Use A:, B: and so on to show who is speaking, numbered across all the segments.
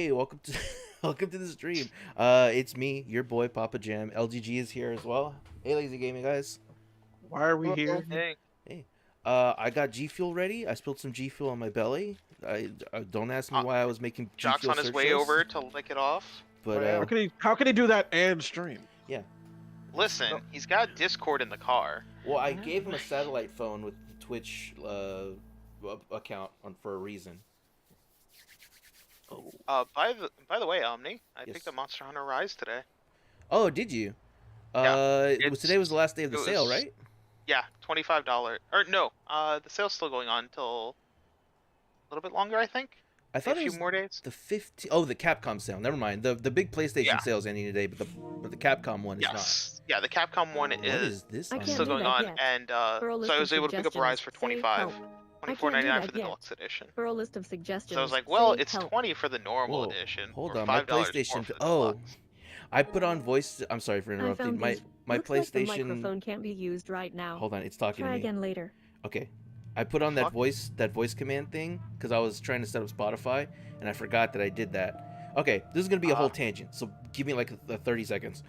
A: Hey, welcome to welcome to the stream. It's me, your boy Papa Jam. LGG is here as well. Hey, Lazy Gaming guys.
B: Why are we
C: Hello.
B: here?
D: Hey,
A: Hey. I got G Fuel ready. I spilled some G Fuel on my belly. I don't ask me
D: uh,
A: why I was making G
D: Jock's
A: Fuel
D: on his
A: search
D: way
A: lists,
D: over to lick it off.
A: but
B: How can he do that and stream?
A: yeah.
D: Listen,
B: No.
D: he's got Discord in the car.
A: Well, I gave him a satellite phone with the Twitch account on for a reason. Oh.
D: By the way, Omni, I
A: Yes.
D: picked up Monster Hunter Rise today.
A: Oh, did you? Today was the last day of the sale, right?
D: Yeah, $25. Or no, the sale's still going on until a little bit longer, I think.
A: I
D: A
A: thought it
D: few
A: was
D: more days.
A: the 15. Oh, the Capcom sale. Never mind. The big PlayStation
D: Yeah.
A: sale's ending today, but the Capcom one is not.
D: Yes. Yeah, the Capcom one
A: What
D: is
A: is this?
E: I
A: on
E: can't
D: still
A: here?
E: do
D: going
E: that
D: on,
E: yet.
D: and
E: For a
D: so
E: list
D: I
E: of
D: was able to pick up Rise for
E: suggestions, say
D: 25.
E: help. I can't do
D: $24.99
E: that
D: for the
E: yet.
D: deluxe edition.
E: For a list of suggestions.
D: So I was like, well,
E: say
D: it's
E: help.
D: 20 for the normal
A: Whoa,
D: edition.
A: hold
D: or
A: on. My
D: $5 more
A: PlayStation.
D: for the
A: Oh,
D: deluxe.
A: I put on voice. I'm sorry for
E: I
A: interrupting.
E: found
A: My
E: these.
A: my
E: Looks like the
A: PlayStation.
E: microphone can't be used right now.
A: Hold on, it's talking
E: Try
A: to me.
E: again later.
A: Okay, I put on that
D: Fuck.
A: voice command thing because I was trying to set up Spotify and I forgot that I did that. Okay, this is gonna be a whole tangent, so give me like 30 seconds.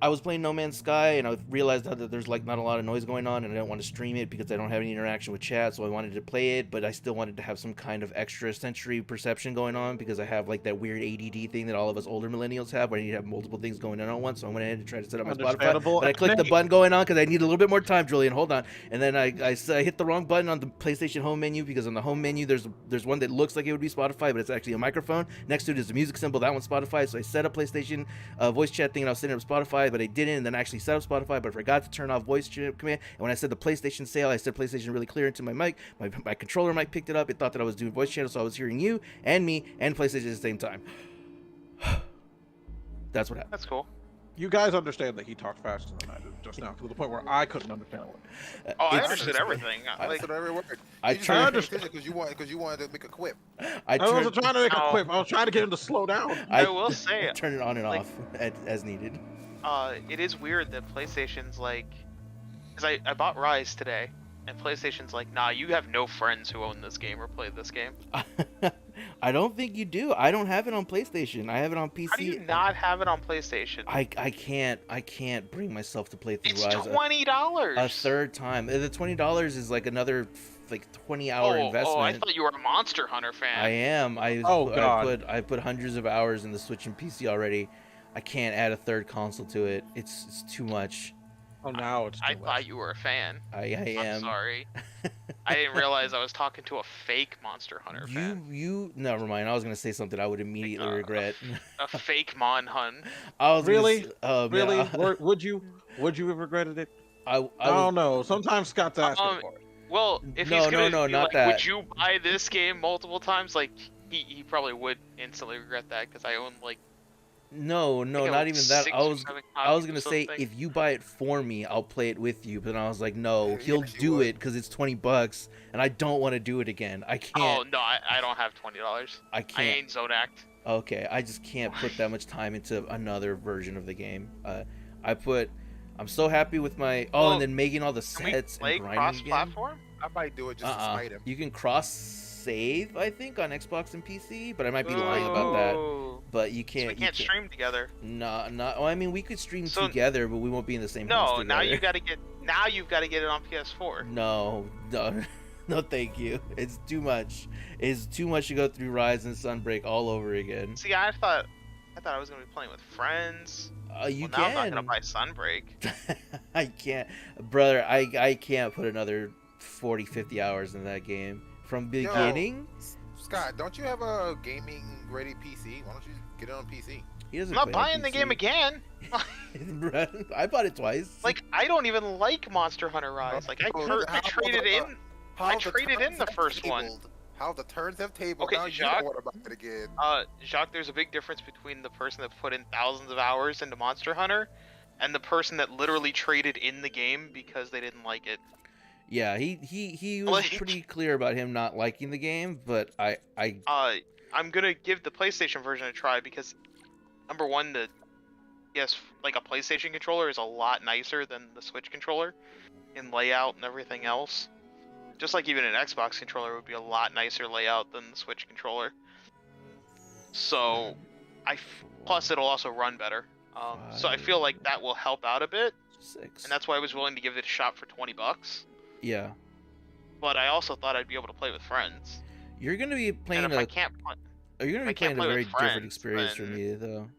A: I was playing No Man's Sky and I realized that there's like not a lot of noise going on and I don't want to stream it because I don't have any interaction with chat, so I wanted to play it, but I still wanted to have some kind of extra sensory perception going on because I have like that weird ADD thing that all of us older millennials have where I need to have multiple things going on at once, so I went ahead and tried to set up my Spotify,
B: Understandable.
A: but I clicked the
B: Hey.
A: button going on because I need a little bit more time, Julian, hold on, and then I hit the wrong button on the PlayStation home menu because on the home menu there's one that looks like it would be Spotify, but it's actually a microphone. Next to it is a music symbol, that one's Spotify, so I set up PlayStation voice chat thing and I was setting up Spotify, but I didn't, and then I actually set up Spotify, but I forgot to turn off voice chat command. And when I said the PlayStation sale, I said PlayStation really clear into my mic. My controller mic picked it up. It thought that I was doing voice channel, so I was hearing you and me and PlayStation at the same time. That's what happened.
D: That's cool.
B: You guys understand that he talked faster than I did just now, to the point where I couldn't understand it.
D: Oh, I
A: It's-
D: understood everything.
A: I-
D: Like,
C: Understood every word.
A: I
C: You just
A: turned-
C: wanted to finish because you wanted to make a quip.
A: I
B: I wasn't
A: turned,
B: trying to make a
D: No.
B: quip. I was trying to get him to slow down.
D: I will say,
A: turn it on and
D: like-
A: off as needed.
D: it is weird that PlayStation's like, because I bought Rise today, and PlayStation's like, nah, you have no friends who own this game or play this game.
A: I don't think you do. I don't have it on PlayStation. I have it on PC.
D: How do you not have it on PlayStation?
A: I can't bring myself to play through
D: It's
A: Rise
D: $20.
A: a third time. The $20 is like another like 20-hour investment.
D: Oh, I thought you were a Monster Hunter fan.
A: I am.
B: Oh, God.
A: I put hundreds of hours in the Switch and PC already. I can't add a third console to it. It's too much.
B: Oh, now it's.
D: I
B: too
D: thought
B: late.
D: you were a fan.
A: I
D: I'm
A: am.
D: sorry. I didn't realize I was talking to a fake Monster Hunter
A: You
D: fan.
A: you never mind. I was gonna say something I would immediately regret.
D: A fake Mon Hun.
A: I was
B: Really?
A: Gonna, oh, man,
B: Really? Would you? Would you have regretted it?
A: I
B: I don't know. Sometimes Scott's asking
D: Um,
B: for it.
D: Well, if
A: No,
D: he's
A: no,
D: gonna
A: no,
D: be
A: not
D: like,
A: that.
D: would you buy this game multiple times? Like, he probably would instantly regret that because I own like.
A: no,
D: I think I
A: not
D: own
A: even that.
D: 6
A: I
D: or
A: was
D: 7
A: I was
D: copies
A: gonna
D: or
A: say
D: something.
A: if you buy it for me, I'll play it with you. But then I was like, no,
C: Yeah,
A: he'll
C: yes, you
A: do
C: would.
A: it because it's $20, and I don't want to do it again. I
D: Oh
A: can't.
D: no, I don't have $20.
A: I
D: I
A: can't.
D: ain't Zodact.
A: Okay, I just can't put that much time into another version of the game. I'm so happy with my. Oh,
D: Well,
A: and then making all the
D: Can we
A: sets
D: play
A: and grinding again.
D: cross-platform?
C: I might do it just to spite him.
A: You can cross save, I think, on Xbox and PC, but I might be lying about that.
D: Ooh.
A: But you
D: So
A: can't.
D: we
A: you
D: can't stream together.
A: No, not. Well, I mean, we could stream
D: So-
A: together, but we won't be in the same house
D: No, now
A: together.
D: you gotta get. Now you've got to get it on PS4.
A: No, no, no, thank you. It's too much. It's too much to go through Rise and Sunbreak all over again.
D: See, I thought I was gonna be playing with friends.
A: You
D: Well, now I'm not
A: can.
D: gonna buy Sunbreak.
A: I can't, brother. I can't put another 40, 50 hours in that game from
C: Yo.
A: beginning.
C: Scott, don't you have a gaming ready PC? Why don't you get it on PC?
A: He
D: I'm
A: doesn't.
D: not
A: play on
D: buying the game
A: PC.
D: again.
A: I bought it twice.
D: Like, I don't even like Monster Hunter Rise. Like, I traded in. I
C: the
D: traded in
C: turns
D: the
C: have
D: first one.
C: tabled. How the turns have tabled.
D: Okay,
C: now you
D: Jacques.
C: don't want to buy it again.
D: Jacques, there's a big difference between the person that put in thousands of hours into Monster Hunter and the person that literally traded in the game because they didn't like it.
A: Yeah, he was
D: Like-
A: pretty clear about him not liking the game, but I
D: I'm gonna give the PlayStation version a try because, number one, like a PlayStation controller is a lot nicer than the Switch controller in layout and everything else. Just like even an Xbox controller would be a lot nicer layout than the Switch controller. So, plus it'll also run better. So I feel like that will help out a bit,
A: 6.
D: and that's why I was willing to give it a shot for $20.
A: Yeah.
D: But I also thought I'd be able to play with friends.
A: You're gonna be playing
D: And if
A: a.
D: I can't,
A: You're gonna
D: I
A: be
D: can't
A: playing a
D: play
A: very
D: with
A: different
D: friends,
A: experience for
D: then-
A: me though.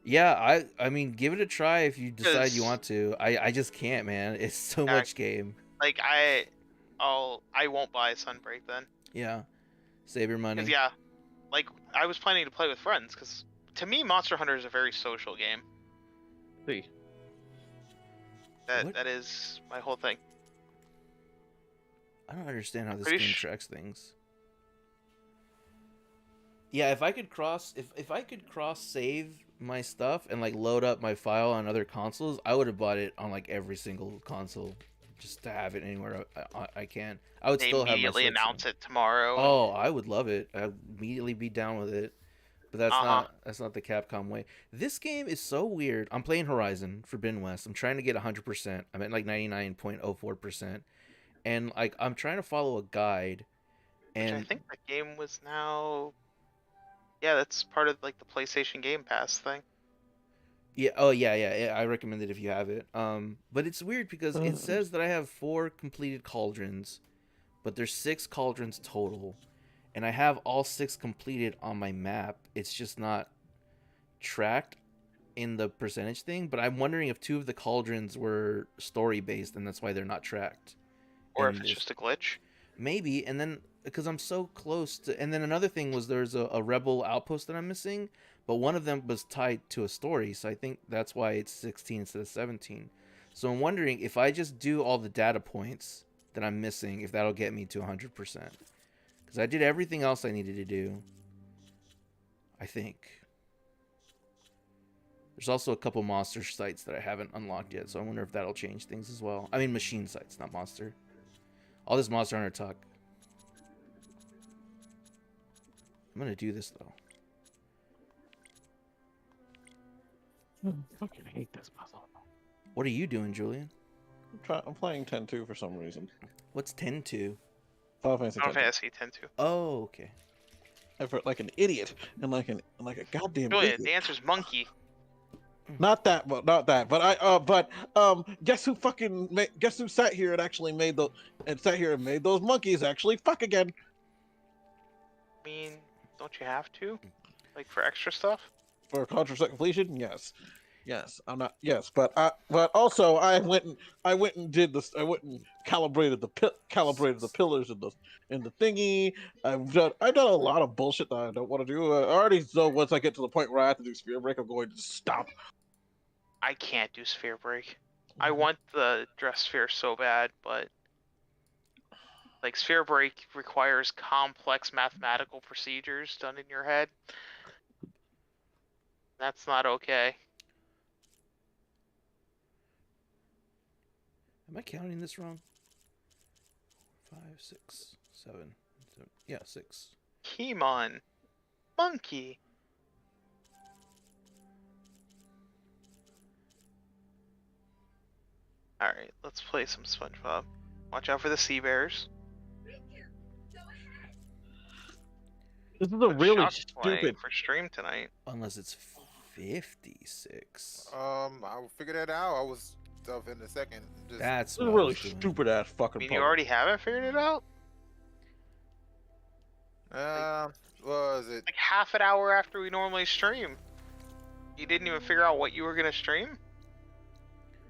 A: Yeah, I mean, give it a try if you decide you
D: 'Cause-
A: want to. I just can't, man. It's so
D: Yeah,
A: much game.
D: like I won't buy Sunbreak then.
A: Yeah. Save your money.
D: Because yeah, like I was planning to play with friends. Because to me, Monster Hunter is a very social game.
B: See.
A: What?
D: That is my whole thing.
A: I don't understand how this
D: Pretty
A: game
D: sh-
A: tracks things. Yeah, if I could cross save my stuff and like load up my file on other consoles, I would have bought it on like every single console just to have it anywhere I can. I would
D: They
A: still have my
D: immediately
A: Switch,
D: announce it tomorrow.
A: Oh, I would love it. I'd immediately be down with it. But that's not the Capcom way. This game is so weird. I'm playing Horizon Forbidden West. I'm trying to get 100%. I'm at like 99.04%. And like I'm trying to follow a guide
D: Which
A: and
D: I think the game was now. Yeah, that's part of like the PlayStation Game Pass thing.
A: yeah, oh yeah, I recommend it if you have it. But it's weird because it says that I have 4 completed cauldrons, but there's 6 cauldrons total. And I have all 6 completed on my map. It's just not tracked in the percentage thing, but I'm wondering if 2 of the cauldrons were story based and that's why they're not tracked.
D: Or
A: in
D: if it's
A: this.
D: just a glitch.
A: Maybe, and then because I'm so close to, and then another thing was there's a rebel outpost that I'm missing, but one of them was tied to a story, so I think that's why it's 16 instead of 17. So I'm wondering if I just do all the data points that I'm missing, if that'll get me to 100%. Because I did everything else I needed to do, I think. There's also a couple monster sites that I haven't unlocked yet, so I wonder if that'll change things as well. I mean machine sites, not monster. All this Monster Hunter talk. I'm gonna do this though.
B: I fucking hate this puzzle.
A: What are you doing, Julian?
B: I'm playing 10-2 for some reason.
A: What's 10-2?
B: Final Fantasy
D: Final
B: 10.
D: Fantasy 10 too.
A: Oh, okay.
B: I felt like an idiot and like a goddamn
D: Julian,
B: idiot.
D: the answer's monkey.
B: Not that, but guess who guess who sat here and actually made those monkeys actually fuck again.
D: I mean, don't you have to? Like for extra stuff?
B: For contract completion, yes. I'm not. Yes, but also I went and did this. I went and calibrated the pillars in the thingy. I've done a lot of bullshit that I don't want to do. I already know once I get to the point where I have to do Spear Break, I'm going to stop.
D: I can't do Sphere Break. I want the Dress Sphere so bad, but like Sphere Break requires complex mathematical procedures done in your head. That's not okay.
A: Am I counting this wrong? 5, 6, 7. Yeah, 6.
D: Kimon. Monkey. Alright, let's play some SpongeBob. Watch out for the sea bears.
B: This is a
D: What
B: really
D: Shock's playing
B: stupid.
D: for stream tonight.
A: Unless it's 56.
C: I'll figure that out. I was stuff in a second. Just
A: That's
B: This is
A: what
B: a
A: I
B: really
A: was doing.
B: stupid ass
D: I
B: fucking.
D: mean, you
B: puzzle.
D: already haven't figured it out?
C: was it?
D: Like half an hour after we normally stream. You didn't even figure out what you were gonna stream?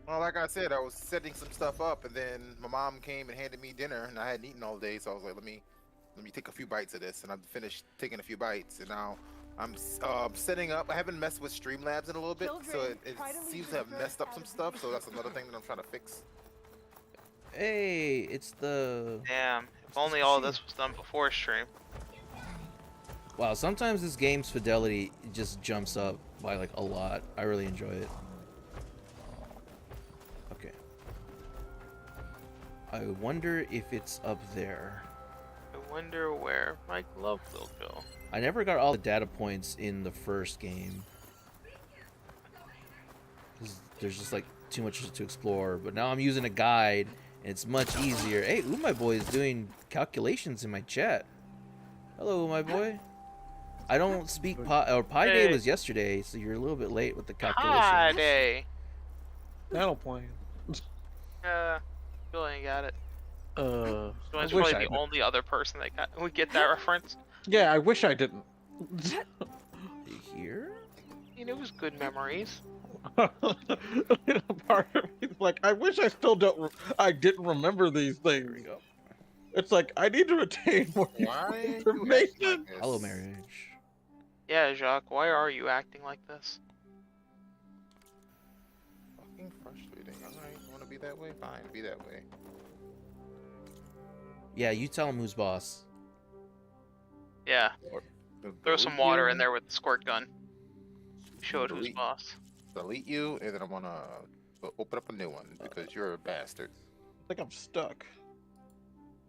C: Well, like I said, I was setting some stuff up, and then my mom came and handed me dinner, and I hadn't eaten all day, so I was like, let me take a few bites of this, and I finished taking a few bites, and now I'm setting up. I haven't messed with Streamlabs in a little bit, so it seems to have messed up some stuff. So that's another thing that I'm trying to fix.
A: Hey, it's the...
D: Damn, if
A: What's
D: only
A: this
D: all
A: machine?
D: this was done before stream.
A: Wow, sometimes this game's fidelity just jumps up by like a lot. I really enjoy it. Okay. I wonder if it's up there.
D: I wonder where my glove will go.
A: I never got all the data points in the first game. 'Cause there's just like too much to explore. But now I'm using a guide and it's much easier. Hey, my boy is doing calculations in my chat. Hello, my boy. I don't speak Pi Day
D: Hey.
A: was yesterday, so you're a little bit late with the
D: Hi,
A: calculations.
D: day.
B: That'll play.
D: Still ain't got it.
B: I
D: Julian's
B: wish
D: probably
B: I
D: the
B: did.
D: only other person that would get that reference.
B: Yeah, I wish I didn't.
A: Here?
D: I mean, it was good memories.
B: Part of me is like, I wish I still don't. I didn't remember these
A: There we
B: things.
A: go.
B: It's like I need to retain more
C: Why are you acting
B: information.
C: like this?
A: Hello, marriage.
D: Yeah, Jacques, why are you acting like this?
C: Fucking frustrating. Alright, you wanna be that way? Fine, be that way.
A: Yeah, you tell him who's boss.
D: Yeah,
C: They'll
D: throw some
C: delete
D: water
C: you,
D: in there with the squirt gun. Show it who's
C: Delete.
D: boss.
C: Delete you, and then I'm gonna open up a new one because you're a bastard.
B: I think I'm stuck.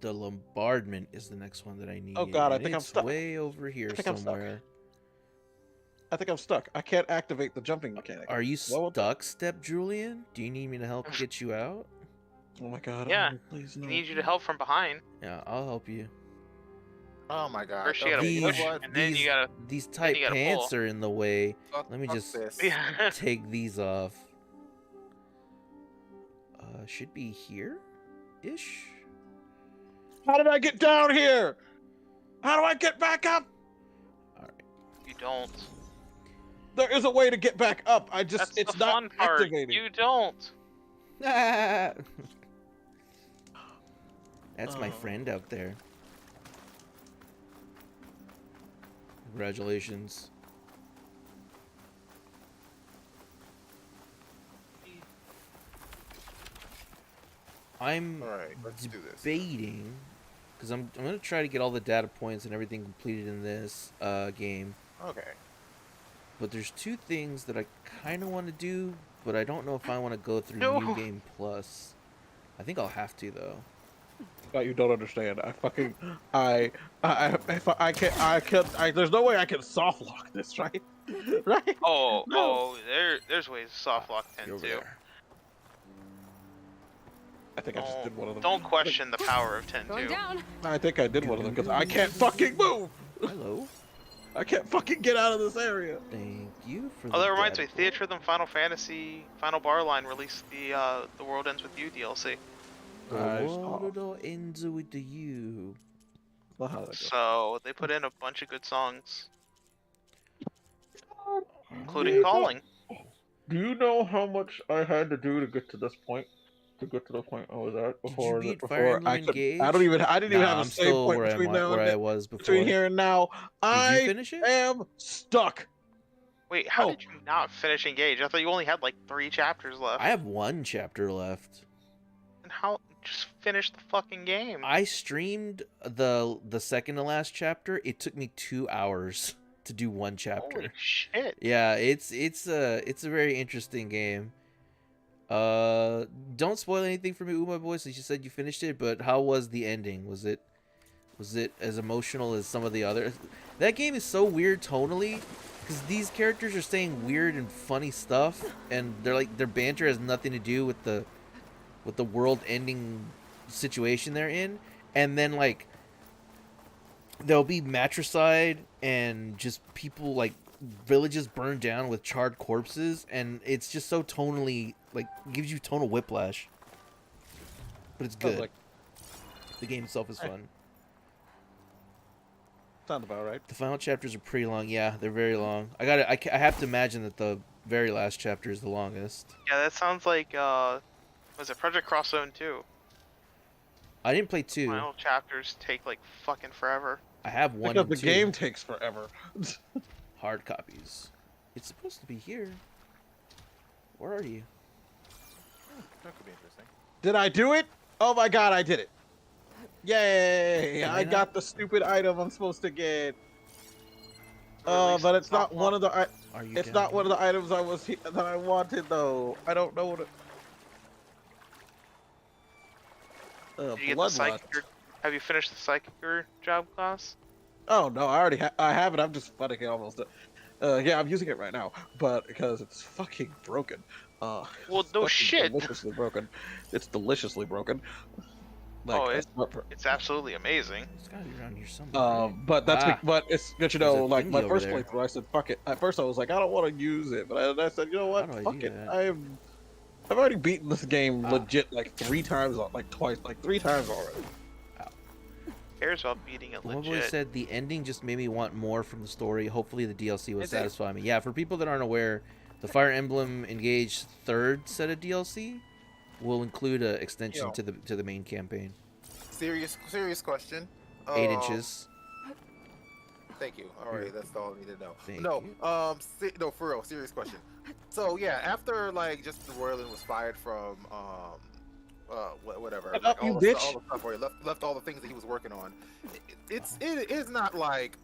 A: The bombardment is the next one that I need.
B: Oh, God, I
A: and
B: think I'm
A: it's
B: stuck.
A: way over here
B: think I'm stuck.
A: somewhere.
B: I think I'm stuck. I can't activate the jumping mechanic.
A: Are you
B: What would-
A: stuck, Step Julian? Do you need me to help get you out?
B: Oh my god.
D: Yeah,
B: oh, please
D: He
B: no.
D: needs you to help from behind.
A: Yeah, I'll help you.
C: Oh my god.
D: First you gotta
C: okay,
D: push,
C: you know what?
D: and then you gotta.
A: These tight
D: you gotta
A: pants
D: pull.
A: are in the way. Let me
C: Fuck
A: just
C: this.
D: Yeah.
A: take these off. Should be here, ish.
B: How did I get down here? How do I get back up?
D: You don't.
B: There is a way to get back up. I just
D: That's
B: it's
D: the
B: not
D: fun part.
B: activating.
D: You don't.
A: That's my
B: Oh.
A: friend out there. Congratulations. I'm
C: Alright, let's do this.
A: debating because I'm gonna try to get all the data points and everything completed in this game.
C: Okay.
A: But there's two things that I kind of want to do, but I don't know if I want to go through
D: No.
A: New Game Plus. I think I'll have to though.
B: But you don't understand. I fucking if I can't there's no way I can soft lock this, right? Right?
D: Oh,
B: No.
D: there's ways to soft lock
A: You're
D: 10
A: over
D: too.
A: there.
B: I think I just did one of them.
D: Don't question the power of 10
E: Going
D: too.
E: down.
B: I think I did one of them because I can't fucking move.
A: Hello.
B: I can't fucking get out of this area.
A: Thank you for.
D: Oh,
A: the
D: that reminds me.
A: data point.
D: Theatrhythm Final Fantasy Final Bar Line released the World Ends With You DLC.
A: The
B: Nice.
A: world ends with you.
B: Not how that goes.
D: So they put in a bunch of good songs,
B: Yeah.
D: including Calling.
B: Do you know how much I had to do to get to this point? To get to the point I was at before.
A: beat
B: before
A: Fire
B: I
A: Emblem
B: could.
A: Engage?
B: I didn't even
A: Nah,
B: have a
A: I'm
B: save
A: still
B: point
A: where,
B: between now
A: where
B: and
A: I
B: then.
A: was before.
B: Between here and now,
A: Did you
B: I
A: finish it?
B: am stuck.
D: Wait, how
B: Oh.
D: did you not finish Engage? I thought you only had like 3 chapters left.
A: I have one chapter left.
D: And how? Just finish the fucking game.
A: I streamed the second to last chapter. It took me 2 hours to do one chapter.
D: Holy shit.
A: Yeah, it's a very interesting game. Don't spoil anything for me, my boy, since you said you finished it. But how was the ending? Was it as emotional as some of the others? That game is so weird tonally, because these characters are saying weird and funny stuff, and their banter has nothing to do with the world-ending situation they're in, and then like there'll be matricide and just people like villages burned down with charred corpses, and it's just so tonally like gives you tonal whiplash. But it's
B: Sounds
A: good.
B: like-
A: The game itself is fun.
B: Sounds about right.
A: The final chapters are pretty long. Yeah, they're very long. I have to imagine that the very last chapter is the longest.
D: Yeah, that sounds like was it Project Cross Zone 2?
A: I didn't play 2.
D: Final chapters take like fucking forever.
A: I have 1
B: Because
A: and
B: the
A: 2
B: game takes forever.
A: hard copies. It's supposed to be here. Where are you?
C: That could be interesting.
B: Did I do it? Oh my god, I did it. Yay!
A: Can I
B: I
A: not-
B: got the stupid item I'm supposed to get.
D: Release
B: But it's
D: the
B: not
D: top
B: one of the.
A: Are you?
B: It's
A: down
B: not
A: here?
B: one of the items that I wanted though. I don't know what.
D: Did you get the
B: Bloodlust.
D: Psychic? Have you finished the Psychicer job class?
B: Oh no, I already I have it. I'm just fucking almost. Yeah, I'm using it right now, but because it's fucking broken.
D: Well, no
B: fucking
D: shit.
B: Deliciously broken. It's deliciously broken. Like,
D: Oh,
B: that's what-
D: It's absolutely amazing.
A: It's gotta be around here somewhere.
B: but that's
A: Ah.
B: but it's good to
A: There's
B: know.
A: a
B: Like my
A: thingy over
B: first
A: there.
B: playthrough, I said fuck it. At first, I was like, I don't want to use it, but I said, you know what,
A: How do I
B: fuck
A: do
B: it.
A: that?
B: I've already beaten this game
A: Ah.
B: legit like 3 times, like twice, like 3 times already.
D: Cares about beating it
A: One boy
D: legit.
A: said the ending just made me want more from the story. Hopefully the DLC will
C: Is it?
A: satisfy me. Yeah, for people that aren't aware, the Fire Emblem Engage third set of DLC will include an extension
C: Yo.
A: to the main campaign.
C: Serious question.
A: 8 inches.
C: Thank you. All right, that's all I need to know.
A: Thank
C: no,
A: you.
C: no, for real, serious question. So yeah, after like just the Royland was fired from whatever,
B: Shut
C: like,
B: up, you
C: all
B: bitch.
C: all the stuff where he left all the things that he was working on. It is not like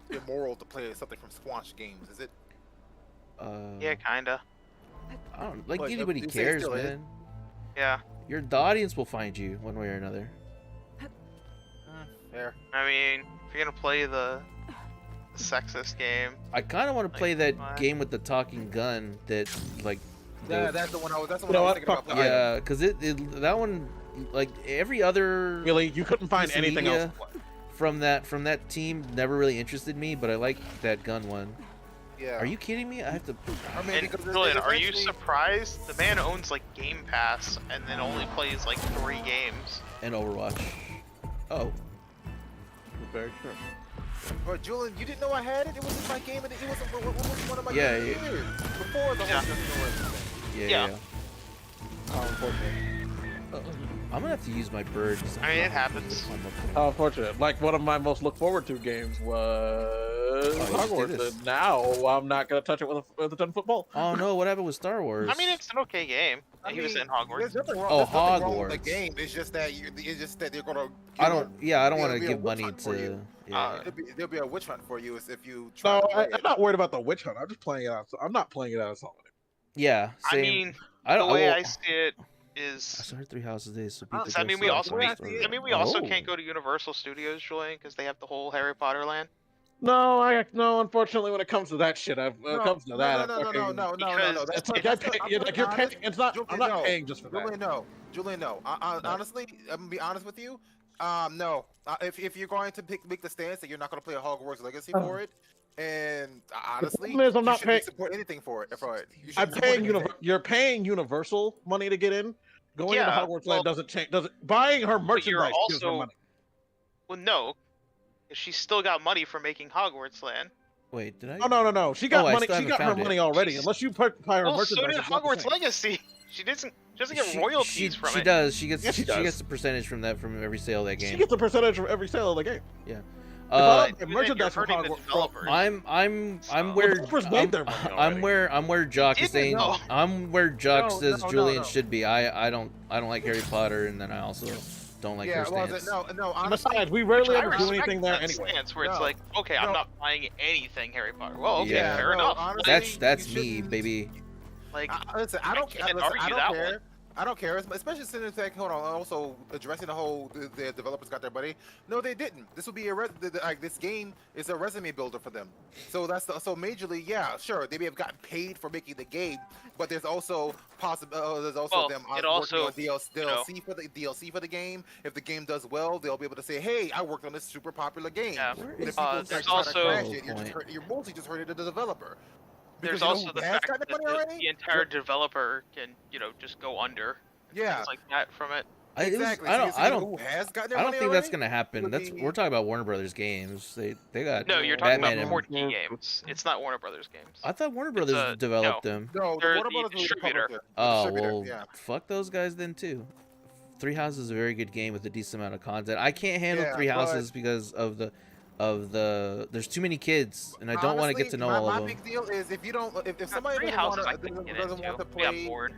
C: immoral to play something from Squanch Games, is it?
D: Yeah, kinda.
A: I don't like
C: But,
A: anybody
C: you say it
A: cares,
C: still is?
A: man.
D: Yeah.
A: The audience will find you one way or another.
C: Fair.
D: I mean, if you're gonna play the sexist game,
A: I kind of want to
D: Like,
A: play that
D: what?
A: game with the talking gun that like
C: Yeah, that's the one I was. That's the one
B: You know
C: I was
B: what?
C: thinking about.
B: Fuck
C: playing.
A: yeah, because that one, like every other
B: Really, you couldn't find
A: piece of
B: anything
A: media
B: else. to play.
A: from that team never really interested me, but I like that gun one.
C: Yeah.
A: Are you kidding me? I have to.
C: I mean,
D: and
C: because
D: Julian, are you
C: essentially-
D: surprised? The man owns like Game Pass and then only plays like 3 games.
A: And Overwatch. Oh,
B: Very true.
C: But Julian, you didn't know I had it. It was in my game, and it wasn't. It was one of my
A: Yeah,
C: games
A: yeah.
C: years before the
D: Yeah.
C: whole Justin Roiland thing.
A: yeah,
D: Yeah.
A: yeah.
B: How unfortunate.
A: I'm gonna have to use my bird.
D: I mean, it happens.
B: How unfortunate. Like one of my most look forward to games was
A: you just did
B: Hogwarts,
A: this.
B: and now I'm not gonna touch it with a 10 football.
A: Oh no! What happened with Star Wars?
D: I mean, it's an okay game. He was in Hogwarts.
C: There's nothing wrong.
A: Oh,
C: there's nothing wrong with
A: Hogwarts.
C: the game. It's just that they're gonna.
A: I don't. Yeah, I don't
C: It'll
A: want to
C: be a
A: give
C: witch
A: money
C: hunt for
A: to.
C: you.
A: Yeah.
C: There'll be a witch hunt for you if you try.
B: No,
C: to play
B: I'm
C: it.
B: not worried about the witch hunt. I'm just playing it out. I'm not playing it out of solid.
A: Yeah.
D: I
A: Same.
D: mean,
A: I
D: the
A: don't.
D: way
A: I,
D: I see it
A: I
D: is,
A: started 3 houses a day, so
C: Uh,
A: beat the
D: so I mean,
A: ghost
D: we
A: out of
D: also
A: the
C: we-
A: story.
D: I mean, we also
A: Oh.
D: can't go to Universal Studios, Julian, because they have the whole Harry Potter land.
B: No, unfortunately, when it comes to that shit, when it comes to that,
C: no,
B: I
C: no,
B: fucking-
C: no.
D: Because
C: That's
B: It's like
C: that's-
B: you're
C: I'm
B: paying.
C: honest.
B: It's not.
C: Julian,
B: I'm not
C: no.
B: paying just for that.
C: Julian, no. Honestly, I'm gonna be honest with you. No. If you're going to make the stance that you're not gonna play a Hogwarts Legacy for it, and honestly,
B: problem is I'm
C: you
B: not
C: shouldn't
B: paying-
C: support anything for it. You
B: I'm
C: shouldn't support
B: paying
C: anything.
B: You're paying Universal money to get in. Going
D: Yeah,
B: into Hogwarts
D: well-
B: Land doesn't change. Doesn't buying her
D: But you're
B: merchandise gives her
D: also-
B: money.
D: Well, no, 'cause she's still got money for making Hogwarts land.
A: Wait, did I?
B: Oh no. She got
A: Oh, I
B: money.
A: still
B: She
A: haven't
B: got her
A: found it.
B: money already.
D: She's-
B: Unless you buy her
D: Well,
B: merchandise.
D: so did
B: it's not the
D: Hogwarts
B: same.
D: Legacy. She doesn't get
A: She
D: royalties from it.
A: does. She gets.
B: Yes, she
A: she
B: does.
A: gets a percentage from every sale of that
B: She
A: game.
B: gets a percentage of every sale of the game.
A: Uh,
B: But
D: But then
B: merchandise
D: you're
B: from
D: hurting the
B: Hogwarts-
D: developers.
A: I'm
D: So-
A: where
B: developers made their money already.
A: I'm where Jock is
D: didn't,
A: saying
D: though.
A: I'm where Jock
C: No,
A: says
C: no,
A: Julian
C: no.
A: should be. I don't like Harry Potter, and then I also don't like
C: Yeah,
A: her
C: well,
A: stance.
C: no.
B: And
C: Honestly,
B: besides, we rarely
D: I
B: ever do
D: respect
B: anything there
D: that
B: anyway.
D: stance where it's
C: No.
D: like, okay, I'm
C: No.
D: not buying anything Harry Potter. Well, okay,
A: Yeah.
D: fair
C: No,
D: enough.
C: honestly,
A: That's
C: you
A: me,
C: shouldn't-
A: baby.
D: Like,
C: Listen, I don't
D: can't
C: listen,
D: argue
C: I don't
D: that
C: care.
D: one.
C: I don't care, especially since hold on. Also addressing the whole the developers got their money. No, they didn't. This will be like this game is a resume builder for them. So so majorly, yeah, sure, they may have gotten paid for making the game, but there's also there's also
D: Well,
C: them
D: it
C: working
D: also,
C: on DLC for the DLC for the game. If the game does well, they'll be able to say, hey, I worked on this super popular game.
D: Yeah.
A: Where
C: And
A: is
C: if people
A: this?
C: try
D: there's
C: to
D: also-
C: crash it,
A: Point.
C: you're mostly just hurting the developer.
D: there's
C: Because you know
D: also
C: who
D: the
C: has
D: fact
C: got
D: that
C: the money
D: the
C: already?
D: entire developer can, just go under. and
C: Yeah.
D: Things like that from it.
C: Exactly.
A: I
C: So you
A: don't.
C: see
A: I don't.
C: Who has gotten their
A: I don't
C: money
A: think that's
C: already?
A: gonna happen.
C: Would
A: That's
C: be-
A: we're talking about Warner Brothers games. They got.
D: No, you're talking
A: Batman
D: about
A: and-
D: 4D games. It's not Warner Brothers games.
A: I thought Warner Brothers developed them.
C: No,
D: They're
C: Warner
D: the
C: Brothers was the
D: distributor.
C: publisher. The
A: Oh
C: distributor,
A: well,
C: yeah.
A: fuck those guys then too. Three Houses is a very good game with a decent amount of content. I can't handle
C: Yeah,
A: Three
C: but-
A: Houses because of the there's too many kids and I don't want to get to know all
C: my
A: of them.
C: big deal is if you don't, if somebody
D: Three
C: doesn't want
D: houses I could get
C: doesn't want
D: into.
C: to
D: We got
C: play,
D: bored.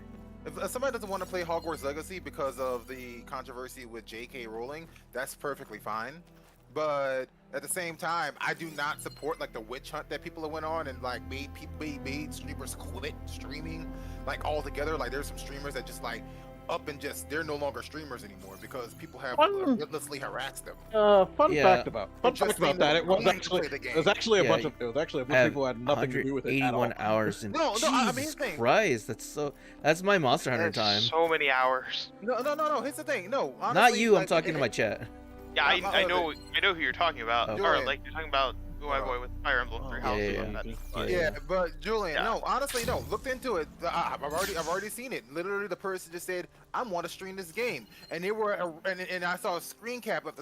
C: if somebody doesn't want to play Hogwarts Legacy because of the controversy with J.K. Rowling, that's perfectly fine. But at the same time, I do not support like the witch hunt that people went on and like made streamers quit streaming like altogether. Like there's some streamers that just like up and just they're no longer streamers anymore because people have
B: Fun.
C: relentlessly harassed them.
B: Fun
A: Yeah.
B: fact about
C: Just
B: that. It was
C: wanting to
B: actually
C: play the game.
B: it was actually a
A: Yeah,
B: bunch of people who had nothing to do with it at all.
A: 181 hours and
C: No, I mean,
A: Jesus
C: here's the thing.
A: Christ, that's my Monster Hunter
D: That's
A: time.
D: so many hours.
C: No. Here's the thing. No,
A: Not
C: honestly,
A: you. I'm
C: like,
A: talking to my chat.
D: Yeah,
C: I
D: I
C: love
D: know who you're talking about.
A: Oh.
D: Or
C: Julian.
D: like you're talking about my boy with Fire Emblem Three
B: Oh,
D: Houses.
A: yeah,
D: and that.
A: yeah.
C: Yeah, but Julian,
D: Yeah.
C: no, honestly, no. Looked into it. I've already seen it. Literally, the person just said, "I want to stream this game," and they were, and I saw a screen cap at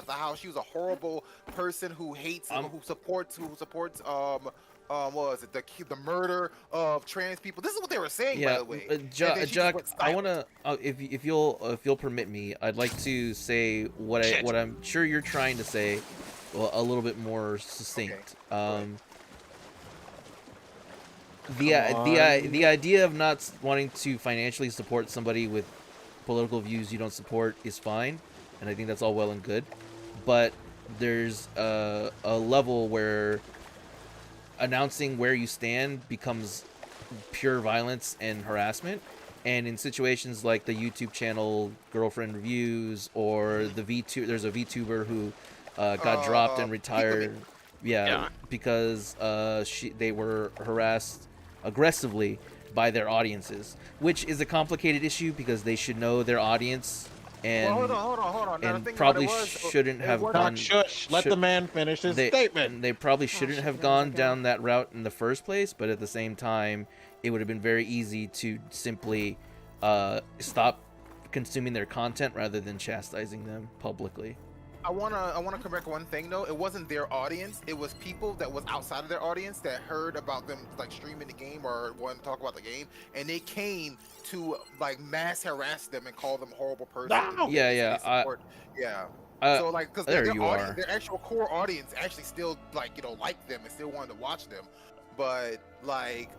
C: how she was a horrible person who hates, who supports, what was it, the murder of trans people. This is what they were saying, by
A: Yeah,
C: the way. And then she just
A: Jack,
C: went
A: I
C: silent.
A: wanna, if you'll permit me, I'd like to say what I'm sure you're trying to say, well, a little bit more succinct. The idea of not wanting to financially support somebody with political views you don't support is fine, and I think that's all well and good, but there's a level where announcing where you stand becomes pure violence and harassment. And in situations like the YouTube channel Girlfriend Reviews or there's a VTuber who got dropped and retired. Yeah, because they were harassed aggressively by their audiences, which is a complicated issue because they should know their audience and
C: Well, hold on. Now, the
A: and
C: thing
A: probably
C: about it was,
A: shouldn't
C: it
A: have
C: wasn't-
A: gone.
B: Shush! Let
A: should-
B: the man finish his
A: they,
B: statement.
A: They probably shouldn't
E: shit,
A: have
E: there
A: gone
E: we go.
A: down that route in the first place, but at the same time, it would have been very easy to simply stop consuming their content rather than chastising them publicly.
C: I wanna correct one thing though. It wasn't their audience. It was people that was outside of their audience that heard about them like streaming the game or wanted to talk about the game, and they came to like mass harass them and call them horrible persons.
B: No!
A: Yeah,
C: So like, because
A: there
C: their
A: you
C: audience,
A: are.
C: their actual core audience actually still like like them and still wanted to watch them, but like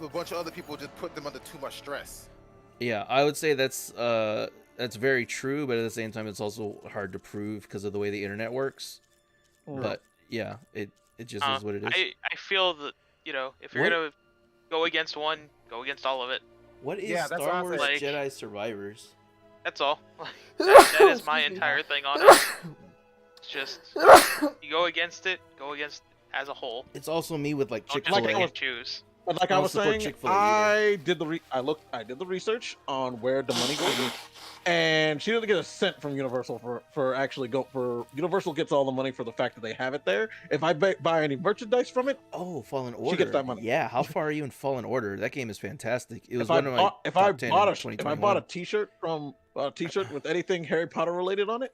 C: a bunch of other people just put them under too much stress.
A: Yeah, I would say that's very true, but at the same time, it's also hard to prove because of the way the internet works. But yeah, it just is what it is.
D: I feel that if you're
A: What?
D: gonna go against one, go against all of it.
A: What is
C: Yeah, that's what
A: Star
C: I
A: Wars
D: said. Like-
A: Jedi Survivors?
D: That's all. That is my entire thing on it. It's just you go against it, go against as a whole.
A: It's also me with like
D: Don't
A: Chick-fil-A.
D: just pick and choose.
B: But like
A: I
B: I
A: don't
B: was
A: support
B: saying,
A: Chick-fil-A
B: I did the research on where the money goes, and she didn't get a cent from Universal for Universal gets all the money for the fact that they have it there. If I buy any merchandise from it,
A: Oh, Fallen Order.
B: She gets that money.
A: Yeah, how far are you in Fallen Order? That game is fantastic. It was
B: if I
A: one of my
B: bought, if I
A: top 10 in
B: bought a
A: 2021.
B: T-shirt from a T-shirt with anything Harry Potter related on it,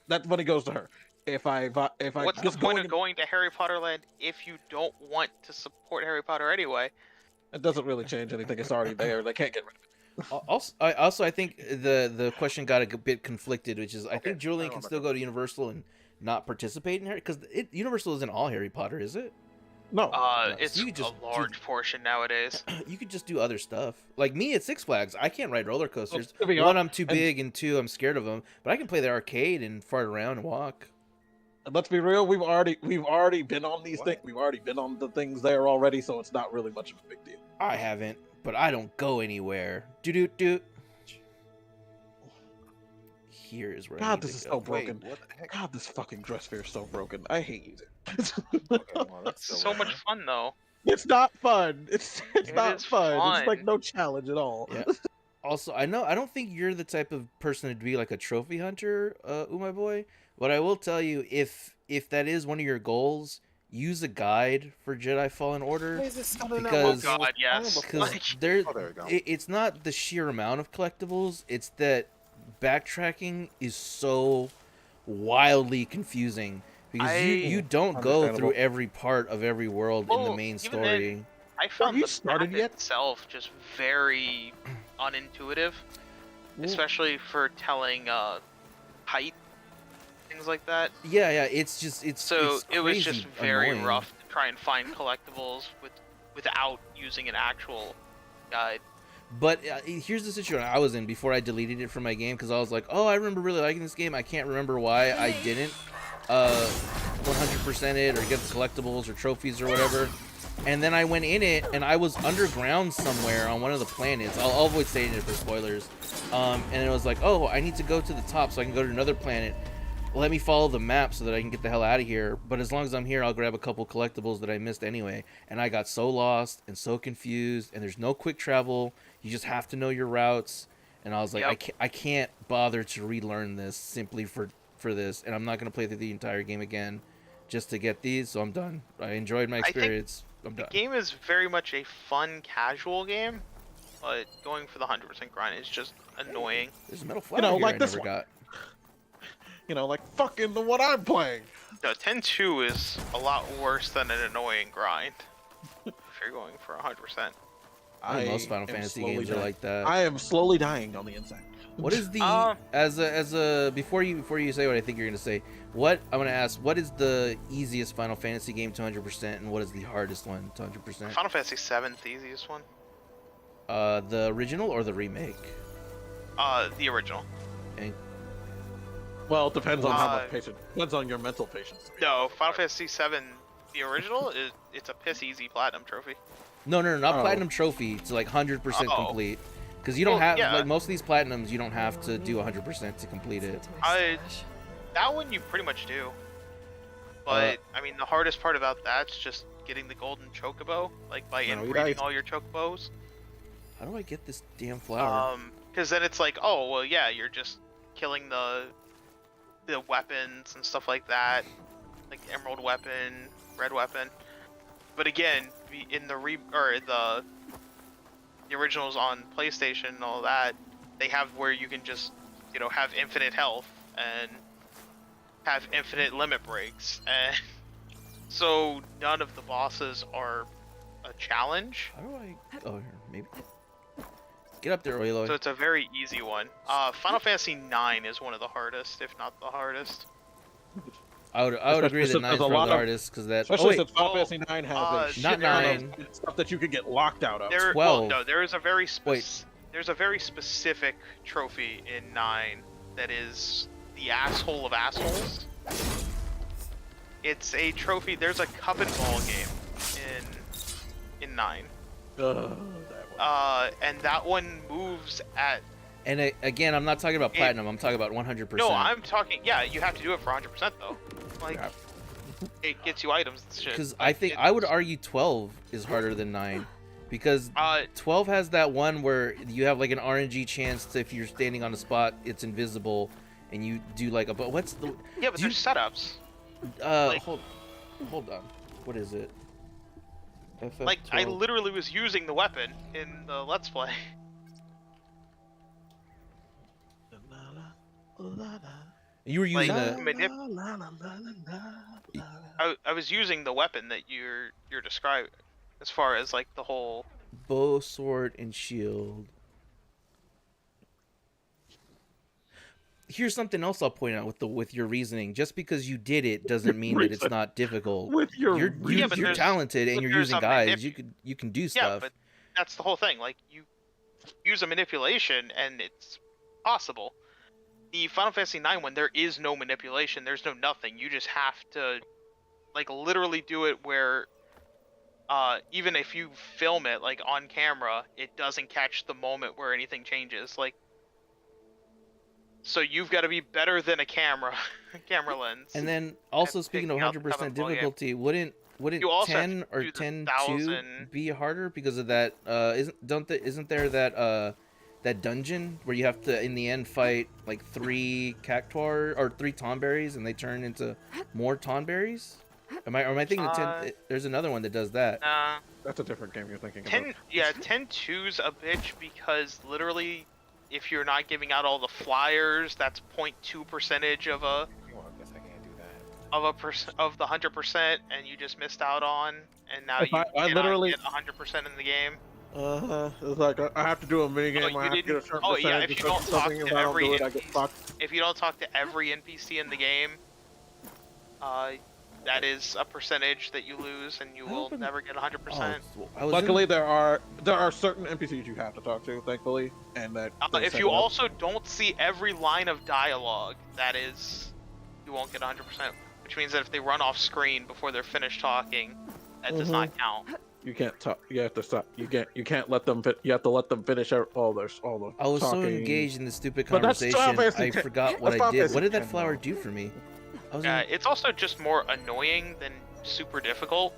B: that money goes to her. If I
D: What's the
B: just
D: point
B: going
D: of going to Harry Potter Land if you don't want to support Harry Potter anyway?
B: it doesn't really change anything. It's already there. They can't get rid of it.
A: Also, I think the question got a bit conflicted, which is I think Julian
C: I
A: can
C: don't
A: still go to Universal and not participate in Harry because Universal isn't all Harry Potter, is it?
B: No,
D: It's
A: you could just
D: a large portion nowadays.
A: You could just do other stuff. Like me at Six Flags, I can't ride roller coasters.
B: to be
A: One,
B: hon-
A: I'm too big, and two, I'm scared of them. But I can play the arcade and fart around and walk.
B: let's be real. We've already been on these things. We've already been on the things there already, so it's not really much of a big deal.
A: I haven't, but I don't go anywhere. Do. Here is where I
B: God,
A: need
B: this
A: to
B: is
A: go.
B: so broken.
C: Wait, what the heck?
B: God, this fucking dress fair is so broken. I hate it.
C: Okay, well, that's
D: It's
C: still
D: so much
C: there.
D: fun though.
B: It's not fun. It's
D: It
B: not
D: is
B: fun.
D: fun.
B: It's like no challenge at all.
A: Yeah. Also, I don't think you're the type of person to be like a trophy hunter, my boy. But I will tell you, if that is one of your goals, use a guide for Jedi Fallen Order.
C: Why is this something that
A: Because-
C: was-
D: Oh God, yes.
A: Because
D: Like,
A: there,
C: Oh, there we go.
A: it's not the sheer amount of collectibles. It's that backtracking is so wildly confusing because you don't go
B: Understandable.
A: through every part of every world in the
D: Well,
A: main
D: even
A: story.
D: I found
B: you
D: the
B: started
D: map
B: yet?
D: itself just very unintuitive, especially for telling height, things like that.
A: Yeah, it's just
D: So
A: it's
D: it was
A: crazy
D: just very
A: annoying.
D: rough to try and find collectibles without using an actual guide.
A: But here's the situation I was in before I deleted it from my game because I was like, oh, I remember really liking this game. I can't remember why I didn't 100% it or get the collectibles or trophies or whatever. And then I went in it, and I was underground somewhere on one of the planets. I'll avoid saying it for spoilers. And it was like, oh, I need to go to the top so I can go to another planet. Let me follow the map so that I can get the hell out of here. But as long as I'm here, I'll grab a couple collectibles that I missed anyway. And I got so lost and so confused, and there's no quick travel. You just have to know your routes. And I was like,
D: Yep.
A: I can't bother to relearn this simply for this. And I'm not going to play through the entire game again just to get these. So I'm done. I enjoyed my
D: think
A: experience. I'm
D: The
A: done.
D: game is very much a fun, casual game, but going for the 100% grind is just annoying.
A: There's a metal flower
B: know,
A: here
B: like
A: I
B: this
A: never
B: one.
A: got.
B: You know, like fucking the what I'm playing.
D: No, 10-2 is a lot worse than an annoying grind. If you're going for 100%.
A: I think most Final
B: am
A: Fantasy
B: slowly
A: games are
B: dying.
A: like that.
B: I am slowly dying on the inside.
A: What is the
D: Uh,
A: as a before you say what I think you're gonna say? What I'm gonna ask? What is the easiest Final Fantasy game to 100%, and what is the hardest one to 100%?
D: Final Fantasy 7's the easiest one.
A: The original or the remake?
D: The original.
A: And
B: Well, it depends on how
D: Uh,
B: much patience. Depends on your mental patience.
D: No, Final Fantasy 7, the original, it's a piss easy platinum trophy.
A: no, not
B: Oh.
A: platinum trophy to like 100%
D: Oh.
A: complete. Because you don't
D: Well,
A: have
D: yeah.
A: like most of these platinums, you don't have to do 100% to complete it.
D: That one you pretty much do. But I mean, the hardest part about that's just getting the golden chocobo, like by
B: No,
D: inbreeding
B: guys-
D: all your chocobos.
A: How do I get this damn flower?
D: Because then it's like, oh well, yeah, you're just killing the weapons and stuff like that, like emerald weapon, red weapon. But again, in the the originals on PlayStation and all that, they have where you can just, have infinite health and have infinite limit breaks, and so none of the bosses are a challenge.
A: How do I? Oh, here, maybe. Get up there, Oilo.
D: So it's a very easy one. Final Fantasy 9 is one of the hardest, if not the hardest.
A: I would
B: Especially
A: agree that
B: since
A: 9's
B: there's a
A: probably
B: lot
A: the
B: of-
A: hardest because that. Oh
B: Especially
A: wait,
B: since Final
D: Oh,
B: Fantasy 9 has a shit
A: not
B: ton
A: 9.
B: of stuff that you could get locked out of.
D: There,
A: 12.
D: Well, no, there is a very
A: Wait.
D: there's a very specific trophy in 9 that is the asshole of assholes. It's a trophy. There's a cup and ball game in 9.
B: That one.
D: And that one moves at.
A: and again, I'm not talking about platinum. I'm talking about 100%.
D: No, I'm talking. Yeah, you have to do it for 100% though. Like,
B: Yeah.
D: it gets you items and shit.
A: Because
D: Like,
A: I think I would
D: it's-
A: argue 12 is harder than 9 because
D: Uh,
A: 12 has that one where you have like an RNG chance to, if you're standing on a spot, it's invisible, and you do like a. But what's the?
D: yeah, but
A: do you-
D: there's setups. Like-
A: Hold on. What is it? FF12.
D: Like, I literally was using the weapon in the Let's Play.
A: You were using
D: like,
A: a.
D: I was using the weapon that you're describing, as far as like the whole.
A: Bow, sword, and shield. Here's something else I'll point out with your reasoning. Just because you did it doesn't mean that it's not difficult.
B: With your
A: You're
D: Yeah, but
A: you're
D: there's-
A: talented and
D: but
A: you're
D: there's
A: using
D: a
A: guys. You can do
D: Yeah,
A: stuff.
D: but that's the whole thing. Like, you use a manipulation and it's possible. The Final Fantasy 9 one, there is no manipulation. There's no nothing. You just have to, like, literally do it where, even if you film it like on camera, it doesn't catch the moment where anything changes. Like, so you've got to be better than a camera lens.
A: And then also speaking of
D: picking out the
A: 100%
D: common ball game.
A: difficulty, wouldn't
D: You also have
A: 10
D: to
A: or
D: do the
A: 10
D: 1,000
A: be harder because of that? Isn't there that dungeon where you have to in the end fight like 3 cactuar or 3 tonberries and they turn into more tonberries? Am I thinking of 10? There's another one that does that.
D: Nah.
B: That's a different game you're thinking
D: 10,
B: about.
D: yeah, 10-2's a bitch because literally, if you're not giving out all the flyers, that's 0.2% of a
C: Well, I guess I can't do that.
D: of the 100%, and you just missed out on, and now
B: If
D: you
B: I
D: cannot
B: literally-
D: get 100% in the game.
B: It's like I have to do a mini game.
D: you
B: I have to get a
D: didn't-
B: certain
D: oh, yeah,
B: percentage
D: if
B: of
D: you don't talk
B: something.
D: to
B: If I don't
D: every
B: do it, I get
D: NPC.
B: fucked.
D: If you don't talk to every NPC in the game, that is a percentage that you lose, and you
A: I
D: will
A: opened-
D: never get 100%.
A: I was
B: Luckily, there are certain NPCs you have to talk to, thankfully, and that. they
D: If
B: set
D: you
B: it up.
D: also don't see every line of dialogue, that is, you won't get 100%. Which means that if they run off screen before they're finished talking, that does not count.
B: You can't talk. You have to stop. You can't let them. You have to let them finish all the
A: I was
B: talking.
A: so engaged in the stupid
B: But that's
A: conversation,
B: Final Fantasy
A: I
B: 10.
A: forgot what
B: That's
A: I
B: Final
A: did.
B: Fantasy
A: What did that
B: 10
A: flower
B: though.
A: do for me? I was
D: It's also just more annoying than super difficult.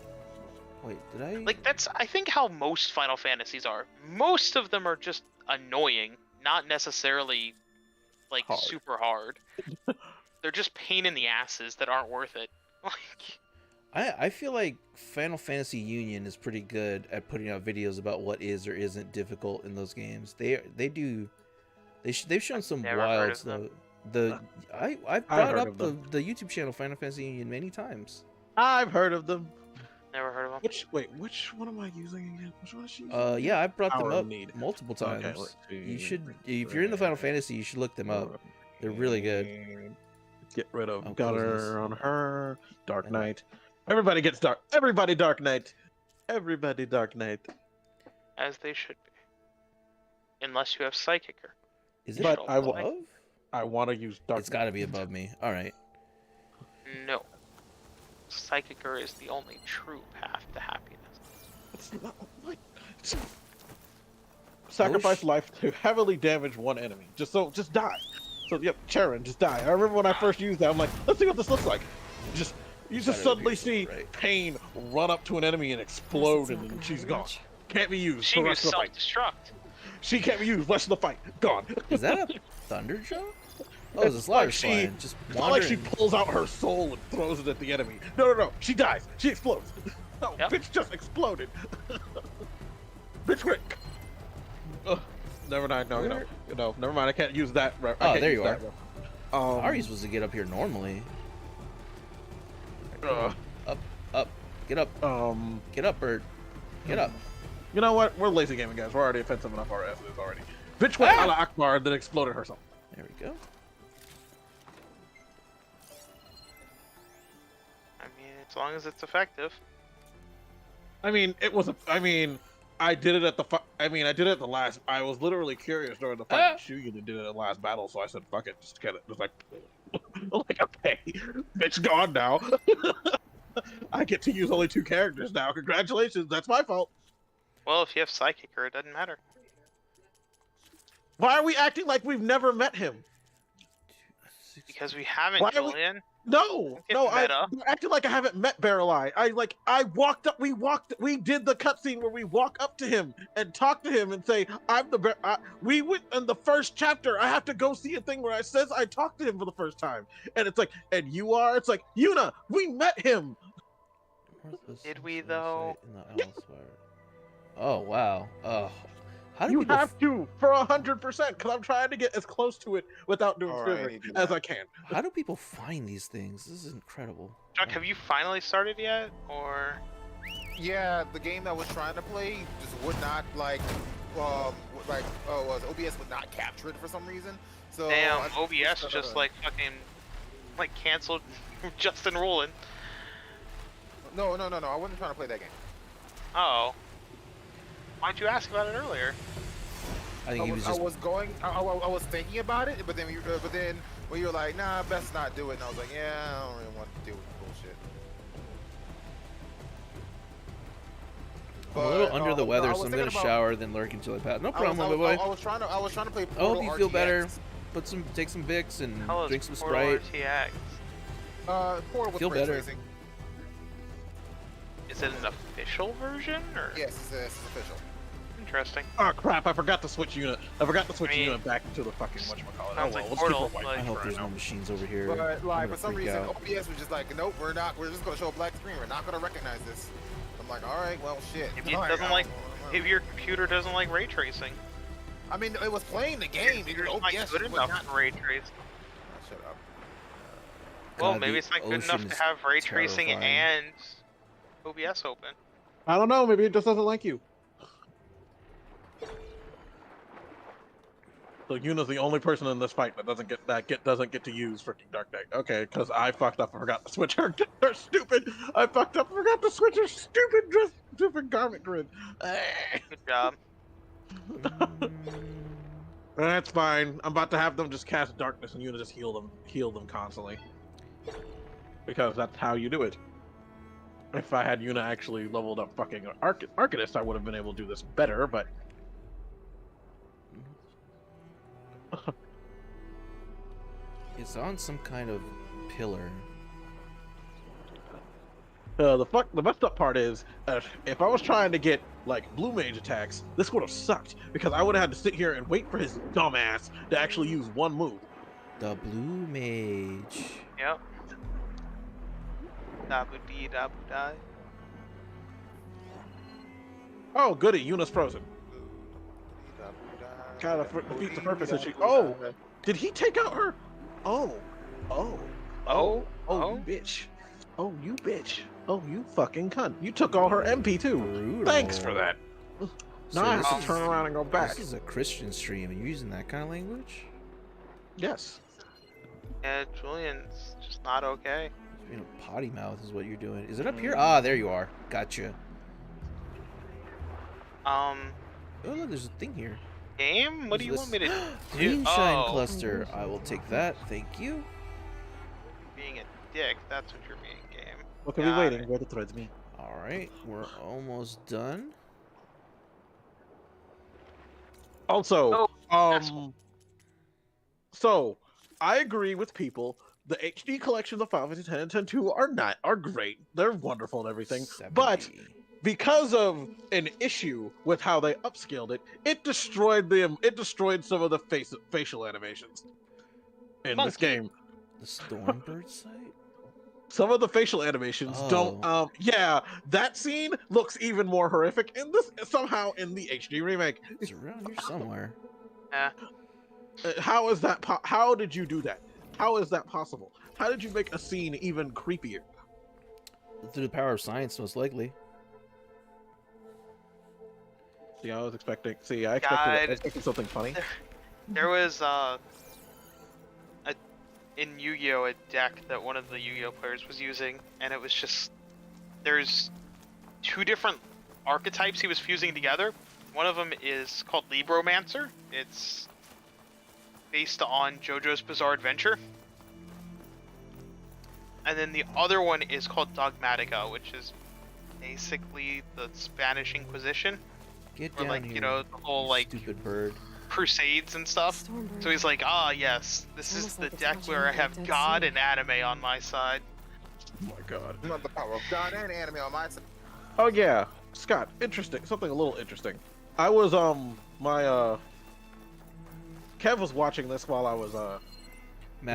A: wait, did I?
D: Like that's I think how most Final Fantasies are. Most of them are just annoying, not necessarily like
B: Hard.
D: super hard. They're just pain in the asses that aren't worth it. Like
A: I feel like Final Fantasy Union is pretty good at putting out videos about what is or isn't difficult in those games. They've shown some
D: never heard
A: wilds
D: of them.
A: though. I've brought
B: heard
A: up
B: of them.
A: the YouTube channel Final Fantasy Union many times.
B: I've heard of them.
D: never heard of them.
B: Which one am I using again? Which one is she using?
A: Yeah, I brought them
B: Power
A: up
B: Need.
A: multiple times.
B: Okay, let's see.
A: You should, if you're into Final Fantasy, you should look them up. They're really good.
B: Get rid of
A: I'll close this.
B: Gunner on her. Dark Knight. Everybody gets dark. Everybody Dark Knight. Everybody Dark Knight.
D: As they should be. Unless you have Psychicer.
A: Is it
B: But I
A: above?
B: will- I want to use Dark
A: It's got to be above me. All right.
D: No. Psychicer is the only true path to happiness.
B: It's not, what? Sacrifice
A: Oh,
B: life to heavily damage one enemy. Just die. So yep, Charon, just die. I remember when I first used that, I'm like, let's see what this looks like. You just
A: Gotta
B: suddenly
A: be
B: see
A: right.
B: Pain run up to an enemy and explode, and then she's gone. Can't be used
D: She
B: for the
D: used
B: rest of the fight.
D: self-destruct.
B: She can't be used. Rest of the fight, gone.
A: Is that a Thunderjaw? Oh, it's a slaughter
B: she-
A: slime. Just
B: It's not like she
A: wandering.
B: pulls out her soul and throws it at the enemy. No. She dies. She explodes. No,
D: Yep.
B: bitch just exploded. Bitch quick. Ugh, never mind. No, never mind. I can't use that. I
A: Oh,
B: can't
A: there
B: use
A: you
B: that.
A: Ari's supposed to get up here normally. Up. Get up. Get up, bird. Get up.
B: You know what? We're lazy gaming guys. We're already offensive enough our asses already. Bitch went out of Akbar and then exploded herself.
A: There we go.
D: I mean, as long as it's effective.
B: I mean, I did it at the. I did it at the last. I was literally curious during the fight. Shuyin did it at the last battle, so I said, "Fuck it, just get it." It was like, okay, bitch, gone now. I get to use only 2 characters now. Congratulations, that's my fault.
D: Well, if you have Psychicer, it doesn't matter.
B: Why are we acting like we've never met him?
D: Because we haven't,
B: Why are we-
D: Julian.
B: No,
D: Get meta.
B: you're acting like I haven't met Barrel Eye. I walked up. We did the cutscene where we walk up to him and talk to him and say, "I'm the." We went in the first chapter. I have to go see a thing where it says I talked to him for the first time, and it's like, and you are. It's like Yuna. We met him.
D: Did we, though?
A: Oh wow. Oh, how do
B: You
A: people?
B: have to for 100% because I'm trying to get as close to it without doing
C: All right,
B: scribbling
C: do
B: as
C: that.
B: I can.
A: How do people find these things? This is incredible.
D: Chuck, have you finally started yet? Or.
C: Yeah, the game I was trying to play just would not OBS would not capture it for some reason. So
D: Damn,
C: I
D: OBS just like fucking. Like canceled Justin Roland.
C: No, I wasn't trying to play that game.
D: Oh. Why'd you ask about it earlier?
A: I think he was
C: I
A: just.
C: was thinking about it, but then when you were like, nah, best not do it, and I was like, yeah, I don't really want to deal with bullshit.
A: I'm a little
C: But,
A: under the
C: no,
A: weather,
C: I
A: so
C: was
A: I'm gonna
C: thinking about-
A: shower, then lurk until I pass. No
C: I
A: problem, my
C: was,
A: boy.
C: I was trying to play.
A: I hope
C: Portal
A: you feel better.
C: RTX.
A: Take some Vicks and
D: Hello,
A: drink some
D: Portal
A: Sprite.
C: Portal with
A: Feel
C: ray
A: better.
C: tracing.
D: Is it an official version or?
C: Yes, it's official.
D: Interesting.
B: Oh crap! I forgot to switch unit. I forgot to switch
D: I mean,
B: unit back into the fucking whatchamacallit.
D: sounds like Portal, like-
A: I hope
B: right
A: there's
B: now.
A: no machines over here.
C: But
A: I'm
C: like
A: gonna
C: for some
A: freak
C: reason,
A: out.
C: OBS was just like, nope, we're just gonna show a black screen. We're not gonna recognize this. I'm like, all right, well, shit.
D: If it
C: All right,
D: doesn't like,
C: well,
D: if your computer doesn't like ray tracing,
C: I mean, it was playing the
D: your
C: game.
D: computer's
C: OBS
D: not good
C: would
D: enough
C: not.
D: for ray trace.
C: Shut up.
D: Well,
A: God,
D: maybe
A: the
D: it's not good enough
A: ocean
D: to
A: is
D: have ray tracing
A: terrifying.
D: and OBS open.
B: I don't know. Maybe it just doesn't like you. So Yuna's the only person in this fight that doesn't get to use freaking Dark Knight. Okay, because I fucked up and forgot to switch her. Her stupid. I fucked up and forgot to switch her stupid dress, stupid garment grid.
D: Good job.
B: That's fine. I'm about to have them just cast darkness and Yuna just heal them constantly. Because that's how you do it. If I had Yuna actually leveled up fucking Arcanist, I would have been able to do this better, but
A: It's on some kind of pillar.
B: the messed up part is, if I was trying to get like blue mage attacks, this would have sucked because I would have had to sit here and wait for his dumbass to actually use one move.
A: The blue mage.
D: Yep. Dabu dee dabu die.
B: Oh, goody, Yuna's frozen. Kind of defeats the purpose that she. Oh, did he take out her? Oh, oh,
D: Oh,
B: you bitch. Oh, you bitch. Oh, you fucking cunt. You took all her MP too.
A: Brutal.
B: Thanks for that.
A: So
B: Now I
A: this
B: have to turn around and go back.
A: This is a Christian stream, and you're using that kind of language?
B: Yes.
D: yeah, Julian's just not okay.
A: You know, potty mouth is what you're doing. Is it up here? Ah, there you are. Gotcha. Oh, look, there's a thing here.
D: Game? What do you want me to do?
A: Green shine
D: Oh,
A: cluster. I will take that. Thank you.
D: being a dick, that's what you're being, game.
B: What could
D: Got
B: be waiting?
D: it.
B: Where the threads me.
A: All right, we're almost done.
B: Also,
D: asshole.
B: so I agree with people. The HD collections of Final Fantasy 10 and 10 2 are great. They're wonderful and everything. But
A: 70.
B: because of an issue with how they upscaled it, it destroyed them. It destroyed some of the facial animations in this
D: Monkey.
B: game.
A: The Stormbird site?
B: Some of the facial animations don't. Yeah, that scene looks even more horrific in this somehow in the HD remake.
A: It's around here somewhere.
B: How is that? How did you do that? How is that possible? How did you make a scene even creepier?
A: Through the power of science, most likely.
B: See, I was expecting. See, I
D: God.
B: expected something funny.
D: There was in Yu-Gi-Oh! A deck that one of the Yu-Gi-Oh! Players was using, and it was just there's two different archetypes he was fusing together. One of them is called Libromancer. It's based on JoJo's Bizarre Adventure. And then the other one is called Dogmatica, which is basically the Spanish Inquisition,
A: Get
D: or
A: down
D: like
A: here.
D: the whole
A: you
D: like
A: stupid bird.
D: crusades and stuff. So he's like, ah, yes, this is
E: Almost
D: the
E: like it's
D: deck
E: watching
D: where I
E: the
D: have
E: Dead
D: God
E: Sea.
D: and anime on my side.
B: Oh my god.
C: Not the power of God and anime on my side.
B: Oh yeah, Scott. Interesting. Something a little interesting. I was my Kev was watching this while I was he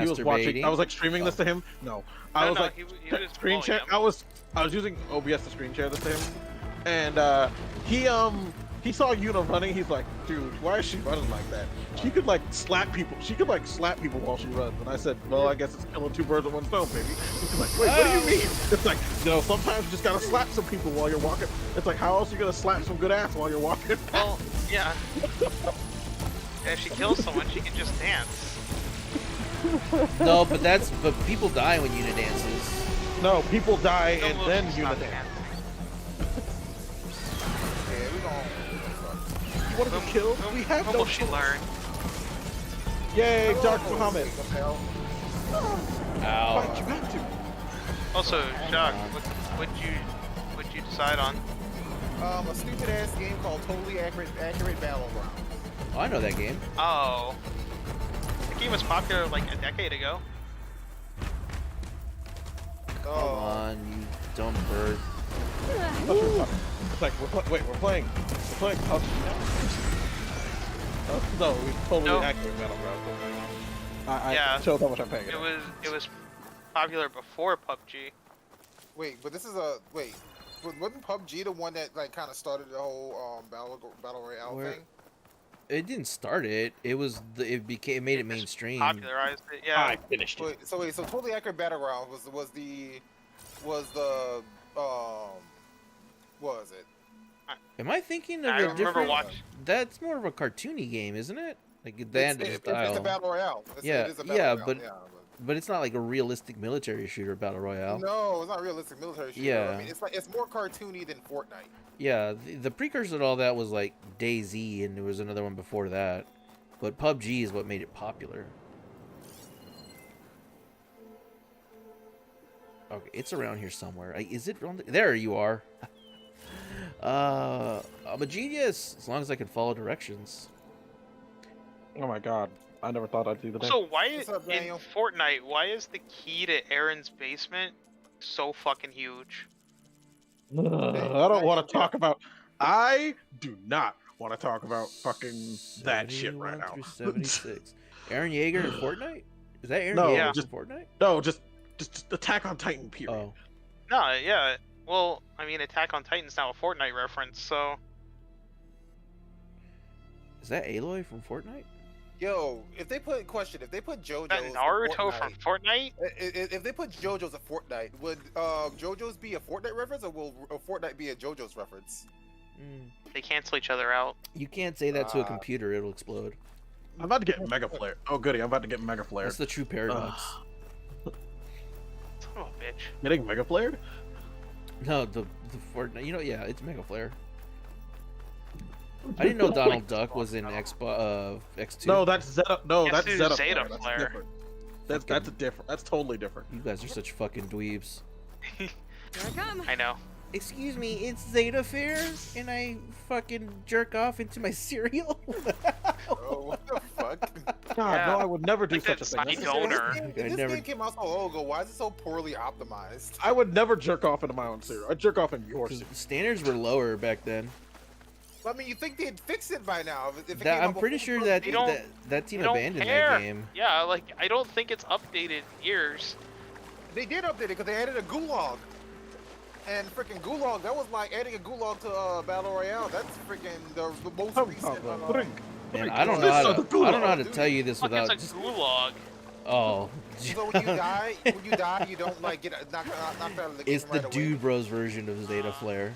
B: was watching.
A: Masturbating.
B: I was like streaming this to him. No, I was like
D: he was
B: screen
D: blowing
B: share.
D: him.
B: I was using OBS to screen share this to him, and he saw Yuna running. He's like, dude, why is she running like that? She could like slap people. She could like slap people while she runs. And I said, well, I guess it's killing two birds with one stone, baby. He's like, wait, what do you mean? It's like, sometimes you just gotta slap some people while you're walking. It's like, how else are you gonna slap some good ass while you're walking?
D: Well, yeah. If she kills someone, she can just dance.
A: No, but people die when Yuna dances.
B: No, people die
D: No,
B: and
D: well,
B: then
D: she's
B: Yuna
D: not
B: dance.
C: Yeah, we gon'
B: You want to be killed? We have
D: When
B: no
D: will she
B: choice.
D: learn?
B: Yay, Dark Muhammad.
A: Ow.
B: Fight, you got to.
D: Also, Jacques, what'd you decide on?
C: a stupid ass game called Totally Accurate Battleground.
A: Oh, I know that game.
D: Oh. The game was popular like a decade ago.
A: Come on, you dumb bird.
B: It's like we're playing PUBG. No, we totally
D: No.
B: accurate Battleground.
D: Yeah.
B: Shows how much I'm paying.
D: It was popular before PUBG.
C: Wait, but this is wasn't PUBG the one that like kind of started the whole battle royale
A: Where-
C: thing?
A: It didn't start it. It was it made it mainstream.
D: Popularized it, yeah.
B: I finished it.
C: Wait, so Totally Accurate Battleground was the what was it?
A: Am I thinking of
D: I
A: a
D: remember
A: different?
D: watching.
A: That's more of a cartoony game, isn't it? Like they had the
C: It's
A: style.
C: a battle royale.
A: Yeah,
C: it is a battle
A: yeah,
C: royale,
A: but- But it's not like a realistic military shooter battle royale.
C: no, it's not realistic military shooter.
A: Yeah.
C: I mean, it's more cartoony than Fortnite.
A: Yeah, the precursor to all that was like DayZ, and there was another one before that. But PUBG is what made it popular. Okay, it's around here somewhere. Is it on there? You are. I'm a genius. As long as I can follow directions.
B: Oh my god. I never thought I'd see the day.
D: So why
C: What's up,
D: in
C: Daniel?
D: Fortnite? Why is the key to Aaron's basement so fucking huge?
B: I don't want to talk about. I do not want to talk about fucking that shit right
A: 71
B: now.
A: through 76. Aaron Yeager in Fortnite? Is that Aaron
B: No,
A: Yeager
B: just-
A: in Fortnite?
B: No, just Attack on Titan. Period.
A: Oh,
D: No, yeah. Well, I mean, Attack on Titan's now a Fortnite reference, so
A: is that Aloy from Fortnite?
C: Yo, if they put JoJo's
D: that
C: in
D: Naruto from
C: Fortnite,
D: Fortnite.
C: if they put JoJo's in Fortnite, would JoJo's be a Fortnite reference, or will Fortnite be a JoJo's reference?
D: They cancel each other out.
A: You can't say that to a
C: Ah.
A: computer; it'll explode.
B: I'm about to get Mega Flare. Oh goody, I'm about to get Mega Flare.
A: That's the true paradox.
D: Son of a bitch.
B: Getting Mega Flared?
A: No, the Fortnite. You know, yeah, it's Mega Flare. I didn't know Donald Duck was in X2.
B: No, that's Zeta. No,
D: Yes,
B: that's
D: it's
B: Zeta
D: Zeta
B: Flare. That's
D: Flare.
B: different. That's a different. That's totally different.
A: You guys are such fucking dweebs.
E: Here I come.
D: I know.
A: Excuse me, it's Zeta Fair, and I fucking jerk off into my cereal.
C: Oh, what the fuck?
B: God,
D: Yeah.
B: no, I would never do
D: Like
B: such a
D: that
B: thing.
D: side
B: That's-
D: donor.
C: This
A: I never-
C: game came out so long ago. Why is it so poorly optimized?
B: I would never jerk off into my own cereal. I jerk off in your
A: 'Cause
B: cereal.
A: standards were lower back then.
C: I mean, you think they'd fix it by now? If it
A: That,
C: came
A: I'm
C: out
A: pretty
C: before
A: sure
C: the
A: that
D: They don't-
A: that team
D: they don't
A: abandoned
D: care.
A: that game.
D: Yeah, like I don't think it's updated in years.
C: They did update it because they added a gulag. And freaking gulag, that was like adding a gulag to Battle Royale. That's freaking the most recent.
A: Man, I don't
B: This
A: know how
B: is
A: to,
B: the
A: I don't know how to
C: gulag,
A: tell you this
D: Fuck,
A: without
D: it's
A: just.
D: a gulag.
A: Oh,
C: So when you die, you don't like get knocked out of the game
A: it's the
C: right away.
A: Dude Bros version of Zeta Flare.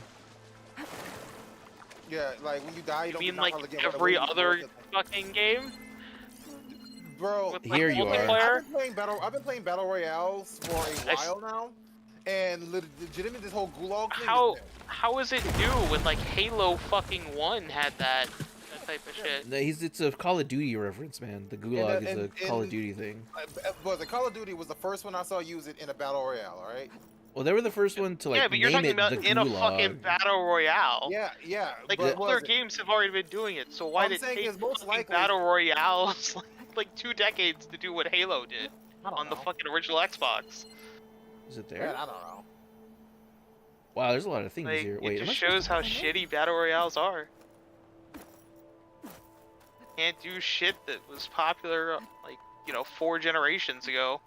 C: Yeah, like when you die, you
D: You
C: don't
D: mean
C: get knocked
D: like
C: out of the game right
D: every
C: away.
D: other fucking game?
C: Bro,
D: With
A: Here you are.
C: I've been playing battle royales for a
D: I s-
C: while now, and legitimately this whole gulag thing.
D: How
C: Is new.
D: how is it new when like Halo fucking 1 had that type of shit?
A: No, it's a Call of Duty reference, man. The Gulag is a
C: and-
A: Call of
C: and-
A: Duty thing.
C: But the Call of Duty was the first one I saw use it in a battle royale. All right.
A: Well, they were the first one to like
D: yeah, but you're
A: name
D: talking
A: it
D: about
A: the
D: in a fucking
A: Gulag.
D: battle royale.
C: Yeah.
D: Like
C: but
D: other
C: was it-
D: games have already been doing it, so why
C: I'm
D: did it
C: saying
D: take
C: is most
D: fucking
C: likely-
D: battle royales like 2 decades to do what Halo did
C: I don't
D: on the
C: know.
D: fucking original Xbox?
A: Is it
C: Man,
A: there?
C: I don't know.
A: Wow, there's a lot of things
D: Like
A: here.
D: it
A: Wait, am I
D: just
A: supposed
D: shows
A: to
D: how
A: click on that?
D: shitty battle royales are. Can't do shit that was popular like 4 generations ago.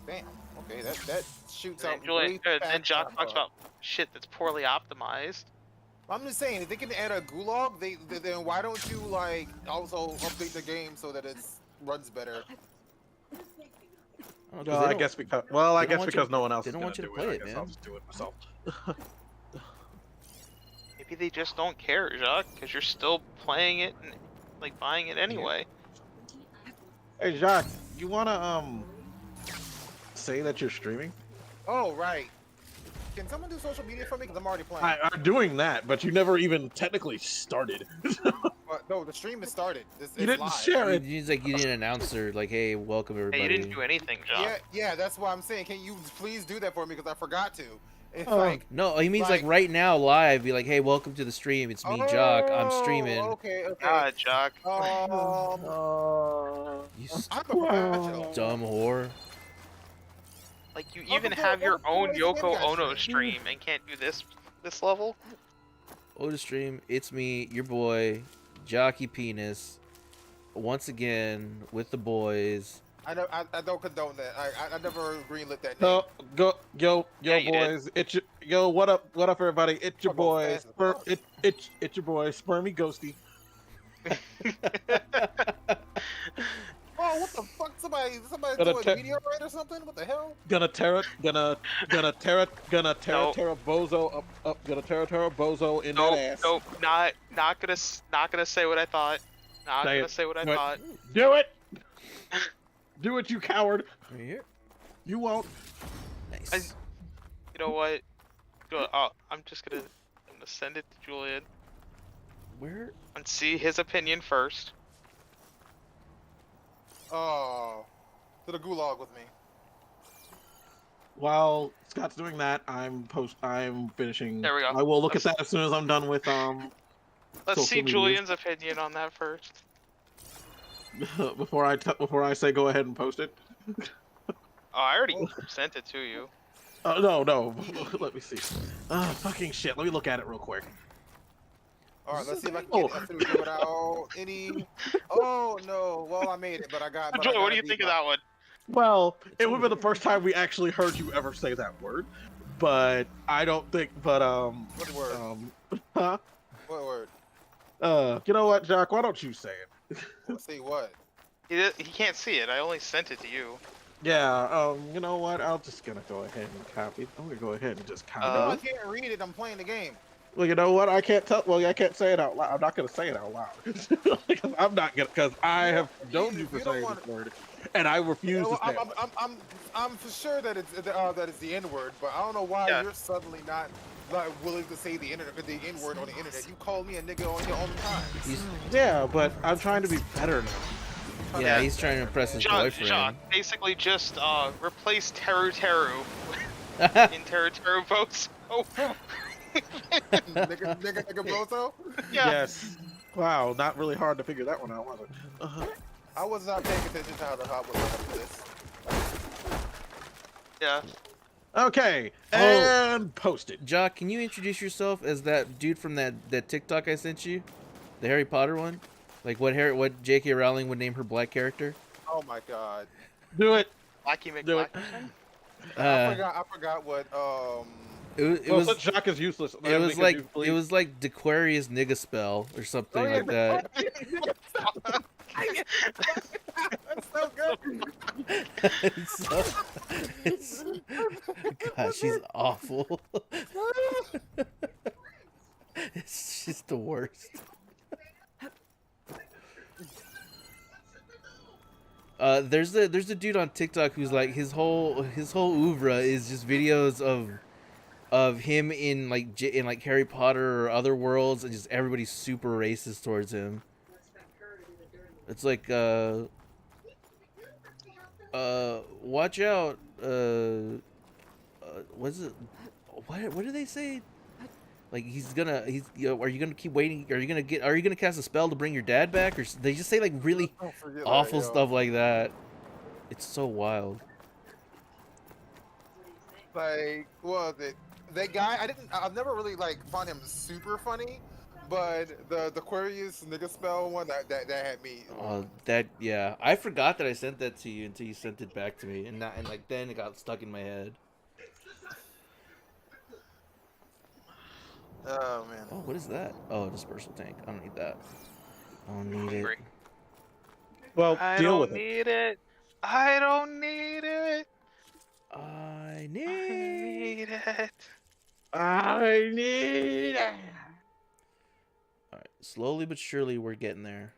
C: Damn. Okay, that shoots
D: And
C: out.
D: Julian,
C: way
D: then
C: fast
D: Jock
C: enough,
D: talks about shit that's poorly optimized.
C: I'm just saying, if they can add a gulag, then why don't you like also update the game so that it runs better?
A: Oh, 'cause
B: Well,
A: they
B: I
A: don't-
B: guess because
A: they don't want you
B: because
A: to-
B: no one else
A: they
B: is
A: don't
B: gonna
A: want you to
B: do
A: play
B: it. I
A: it,
B: guess I'll
A: man.
B: just do it myself.
D: Maybe they just don't care, Jacques, because you're still playing it and like buying it anyway.
B: Hey, Jacques, you wanna say that you're streaming?
C: Oh right. Can someone do social media for me? Because I'm already playing.
B: I'm doing that, but you never even technically started.
C: But no, the stream has started. It's
B: You didn't
C: live.
B: share it.
A: It's like you didn't announce or like, hey, welcome
D: Hey,
A: everybody.
D: you didn't do anything, Jacques.
C: Yeah, that's why I'm saying. Can you please do that for me? Because I forgot to. It's
B: Oh.
C: like.
A: No, he means like
C: Like-
A: right now live. Be like, hey, welcome to the stream. It's me, Jock. I'm streaming.
C: Okay.
D: God, Jacques.
A: You
C: I'm a professional.
A: dumb whore.
D: Like you
C: Welcome
D: even
C: to-
D: have your
C: welcome to
D: own
C: the
D: Yoko
C: Skin Guy
D: Ono
C: stream.
D: stream and can't do this level?
A: Oh, the stream. It's me, your boy, Jockey Penis. Once again with the boys.
C: I don't condone that. I never greenlit that name.
B: No, yo,
D: Yeah, you did.
B: boys. It's your, what up, everybody? It's your
C: I'll go
B: boy,
C: fast as fuck.
B: it's your boy, Spermy Ghosty.
C: Oh, what the fuck? Somebody
B: Gotta
C: doing
B: te-
C: meteorite or something? What the hell?
B: Gonna tear bozo up, gonna tear bozo in
D: Nope,
B: that ass.
D: nope, not gonna say what I thought. Not
B: Say
D: gonna
B: it.
D: say what I
B: Do it.
D: thought.
B: Do it! Do it, you coward!
A: Right here.
B: You won't.
A: Nice.
D: You know what? I'm gonna send it to Julian
A: Where?
D: and see his opinion first.
C: Oh, to the gulag with me.
B: while Scott's doing that, I'm finishing.
D: There we go.
B: I will look at
D: Let's-
B: that as soon as I'm done with
D: Let's see
B: social media.
D: Julian's opinion on that first.
B: before I say go ahead and post it.
D: Oh, I already sent it to you.
B: No. Let me see. Fucking shit. Let me look at it real quick.
C: All right, let's see if I can
B: Oh.
C: get that through here without any. Oh no! Well, I made it, but I got. but I
D: Julian, what
C: got
D: do
C: a
D: you think
C: beat
D: of that one?
B: Well, it would be the first time we actually heard you ever say that word, but I don't think. But
C: What word?
B: huh?
C: What word?
B: You know what, Jack? Why don't you say it?
C: Let's see what.
D: He can't see it. I only sent it to you.
B: Yeah. You know what? I'm just gonna go ahead and copy. I'm gonna go ahead and just copy.
C: No, I
B: it.
C: can't read it. I'm playing the game.
B: Well, you know what? I can't tell. Well, I can't say it out loud. I'm not gonna say it out loud because I'm not gonna. Because I have known you for
C: You don't
B: saying
C: wanna-
B: this word, and I refuse
C: Well,
B: to say it.
C: I'm for sure that it's the N word, but I don't know why
D: Yeah.
C: you're suddenly not willing to say the N word on the internet. You call me a nigga on your own time.
A: He's,
B: Yeah, but I'm trying to be better now.
A: yeah, he's trying to impress his
D: John,
A: boyfriend.
D: basically just replace Teru Teru in Teru Teru votes. Oh,
C: nigga Bozo.
D: yeah.
B: Yes. Wow, not really hard to figure that one out, was it?
C: I was not paying attention to how the hot was up to this.
D: Yeah.
B: Okay,
A: Oh.
B: and post it.
A: Jock, can you introduce yourself as that dude from that TikTok I sent you, the Harry Potter one? Like what J.K. Rowling would name her black character?
C: Oh my god.
B: Do it.
D: Blackie
B: Do it.
D: McBlack.
C: I forgot what
A: It
B: Well,
A: was
B: since Jacques is useless.
A: it was like Dequarius nigga spell or something
C: Oh, yeah,
A: like that.
C: That's so good.
A: it's, God, she's awful. She's the worst. There's a dude on TikTok who's like his whole oeuvre is just videos of him in like Harry Potter or other worlds, and just everybody's super racist towards him. It's like watch out, what's it? What do they say? Like are you gonna keep waiting? Are you gonna cast a spell to bring your dad back? Or they just say like really
C: Don't forget that,
A: awful
C: yo.
A: stuff like that. It's so wild.
C: Like, what was it? That guy, I've never really like found him super funny, but the Aquarius nigga spell one that had me.
A: Yeah, I forgot that I sent that to you until you sent it back to me, and like then it got stuck in my head.
C: Oh man.
A: Oh, what is that? Oh, a dispersal tank. I don't need that. I don't need it.
D: Hungry.
B: Well,
D: I
B: deal
D: don't
B: with it.
D: need it. I don't need it.
A: I
D: I
A: need.
D: need it.
B: I need it.
A: All right, slowly but surely we're getting there.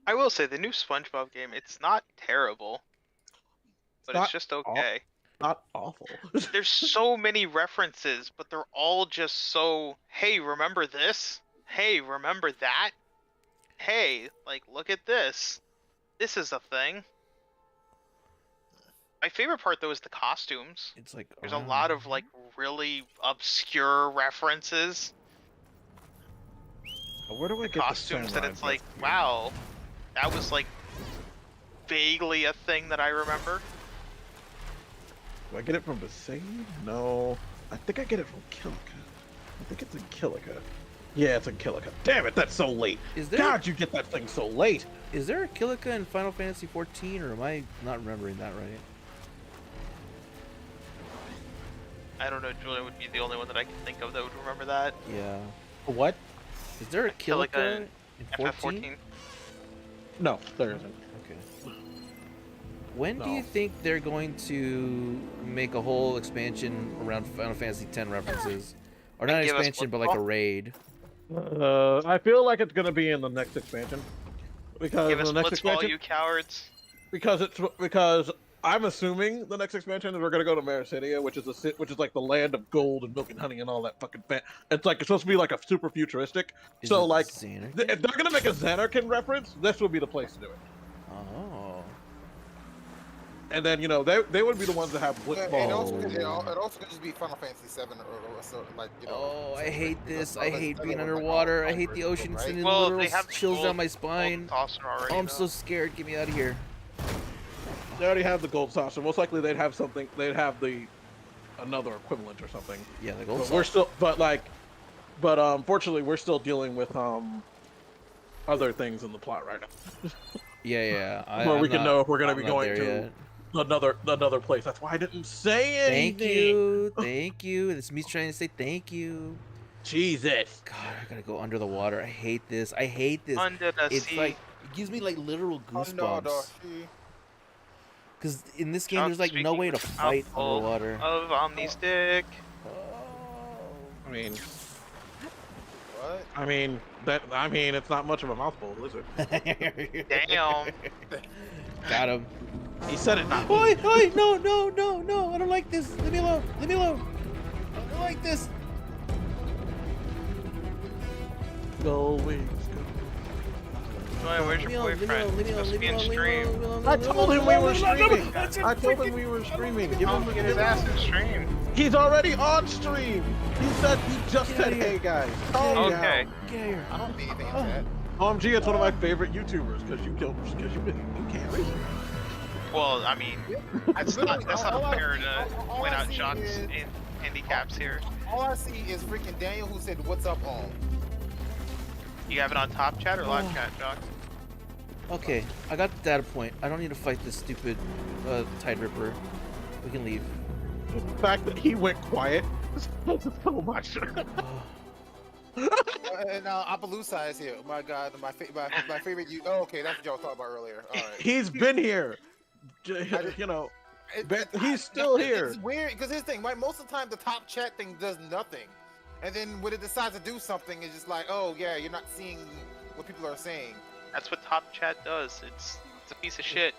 D: I will say the new SpongeBob game, it's not terrible, but it's
B: not
D: just okay.
B: Not awful.
D: There's so many references, but they're all just so, hey, remember this? Hey, remember that? Hey, like, look at this. This is a thing. My favorite part, though, is the costumes.
A: It's like
D: There's a lot of, like, really obscure references.
B: Where do I get
D: Costumes
B: the
D: that it's like, wow, that was, like, vaguely a thing that I remember.
B: Do I get it from Besaid? No. I think I get it from Kilika. I think it's in Kilika. Yeah, it's in Kilika. Damn it, that's so late.
A: Is there
B: God, you get that thing so late.
A: is there a Kilika in Final Fantasy 14, or am I not remembering that right?
D: I don't know, Julian would be the only one that I can think of that would remember that.
A: Yeah.
B: What?
A: Is there a
D: Kilika
A: Kilika
D: in
A: in 14?
D: FF14.
B: No, there isn't.
A: Okay. When do you
B: No.
A: think they're going to make a whole expansion around Final Fantasy X references? Or not an
D: give us
A: expansion, but
D: what-
A: like a raid.
B: I feel like it's gonna be in the next expansion. Because
D: Give us
B: the next
D: Blitzball,
B: expansion,
D: you cowards.
B: because I'm assuming the next expansion is we're gonna go to Maricidia, which is like the land of gold and milk and honey and all that fucking it's supposed to be like a super futuristic.
A: Is
B: So
A: it
B: like
A: Xanarkand?
B: if they're gonna make a Xanarkand reference, this would be the place to do it.
A: Oh.
B: and then they would be the ones that have
C: Yeah,
B: blitzball.
C: it also could just be Final Fantasy 7 or so, like
A: Oh, I hate this. I
C: Final
A: hate
C: Fantasy
A: being
C: 7 with, like,
A: underwater. I
C: all
A: hate the
C: versions,
A: ocean
C: right?
A: sending
D: Well,
A: literal
D: they have the
A: chills down my
D: gold
A: spine.
D: saucer already.
A: Oh, I'm
D: though.
A: so scared. Get me out of here.
B: They already have the gold saucer. Most likely they'd have something. They'd have another equivalent or something.
A: Yeah, the gold
B: But
A: saucer.
B: we're still, unfortunately, we're still dealing with other things in the plot right now.
A: Yeah.
B: Where
A: I'm
B: we can
A: not-
B: know if we're gonna
A: I'm
B: be
A: not
B: going
A: there
B: to
A: yet.
B: another place. That's why I didn't say anything.
A: Thank you. It's me trying to say thank you.
B: Jesus.
A: God, I gotta go under the water. I hate this. I hate this.
D: Under the
A: It's
D: sea.
A: like it gives me like literal
C: Oh, no,
A: goosebumps.
C: she-
A: Because in this game,
D: Chuck
A: there's like no
D: speaking
A: way to
D: with
A: fight
D: mouthful
A: underwater.
D: of Omnistick.
B: I mean,
C: What?
B: it's not much of a mouthful, is it?
D: Damn.
A: Got him.
B: He said it not.
A: Oi! No! I don't like this. Leave me alone. I don't like this.
B: Go wings, go.
D: Joy, where's your boyfriend? He must be in stream.
B: I told him we were streaming. I told him we were streaming. Give him,
D: Get his ass in stream.
B: He's already on stream. He just
A: Get
B: said,
A: out of here.
B: "Hey guys."
D: Okay.
A: Get out of here.
C: I don't need anything in chat.
B: OMG, it's one of my favorite YouTubers because you can't read.
D: Well, I mean, that's not
C: all I
D: fair
C: see-
D: to
C: all
D: point
C: I
D: out
C: see
D: Jock's
C: is-
D: handicaps here.
C: All I see is freaking Daniel who said, "What's up, home?"
D: You have it on top chat or live chat, Jock?
A: Okay, I got the data point. I don't need to fight this stupid Tide Ripper. We can leave.
B: The fact that he went quiet says so much.
C: And Appaloosa is here. Oh my God, my favorite. Oh, okay, that's what y'all was talking about earlier. All right.
B: He's been here. He's still here.
C: It's weird because here's the thing, right? Most of the time, the top chat thing does nothing, and then when it decides to do something, it's just like, oh yeah, you're not seeing what people are saying.
D: That's what top chat does. It's a piece of shit.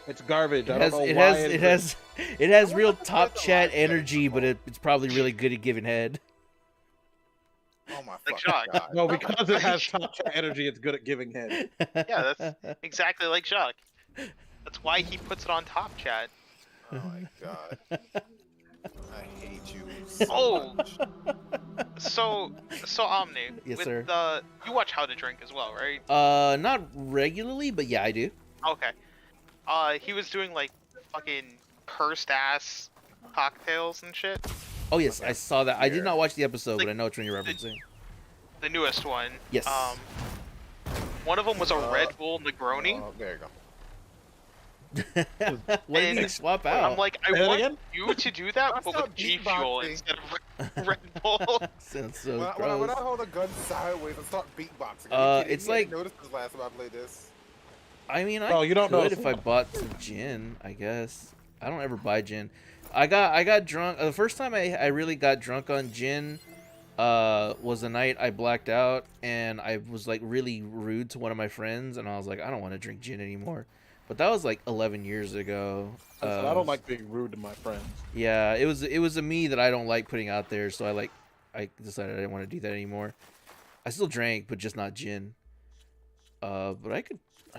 B: It's garbage. I
A: It
B: don't
A: has,
B: know
A: it
B: why.
A: has, it has real
C: wonder if
A: top
C: there's a
A: chat
C: live chat
A: energy, but it's probably really good at giving head.
C: Oh my
D: Like
C: fucking
D: Jacques.
C: God.
B: No, because it has top chat energy, it's good at giving head.
D: Yeah, that's exactly like Jock. That's why he puts it on top chat.
C: Oh my God. I hate you so
D: Oh.
C: much.
D: So Omni.
A: Yes,
D: with
A: sir.
D: You watch How to Drink as well, right?
A: Not regularly, but yeah, I do.
D: Okay. He was doing like fucking cursed ass cocktails and shit.
A: Oh yes, I saw that. I did
C: Here.
A: not watch the episode,
D: Like,
A: but I know which one you're referencing.
D: The newest one.
A: Yes.
D: One of them was a Red Bull Negroni.
C: Oh, there you go.
A: What did you
D: and
A: swap
D: And
A: out?
D: I'm like, I
B: Say that
D: want
B: again?
D: you to do that,
C: I
D: but
C: saw
D: with G Fuel
C: beatboxing.
D: instead of Red Bull.
A: Sounds so
C: When I
A: gross.
C: hold a gun sideways and start beatboxing.
A: It's like-
C: I noticed this last time I played this.
A: I mean, I
B: Oh, you don't know
A: could
B: it's
A: if I
B: not.
A: bought some gin. I guess I don't ever buy gin. I got drunk. The first time I really got drunk on gin was the night I blacked out and I was like really rude to one of my friends and I was like, I don't want to drink gin anymore. But that was like 11 years ago.
B: I don't like being rude to my friends.
A: Yeah, it was a me that I don't like putting out there, so I decided I didn't want to do that anymore. I still drank, but just not gin. But I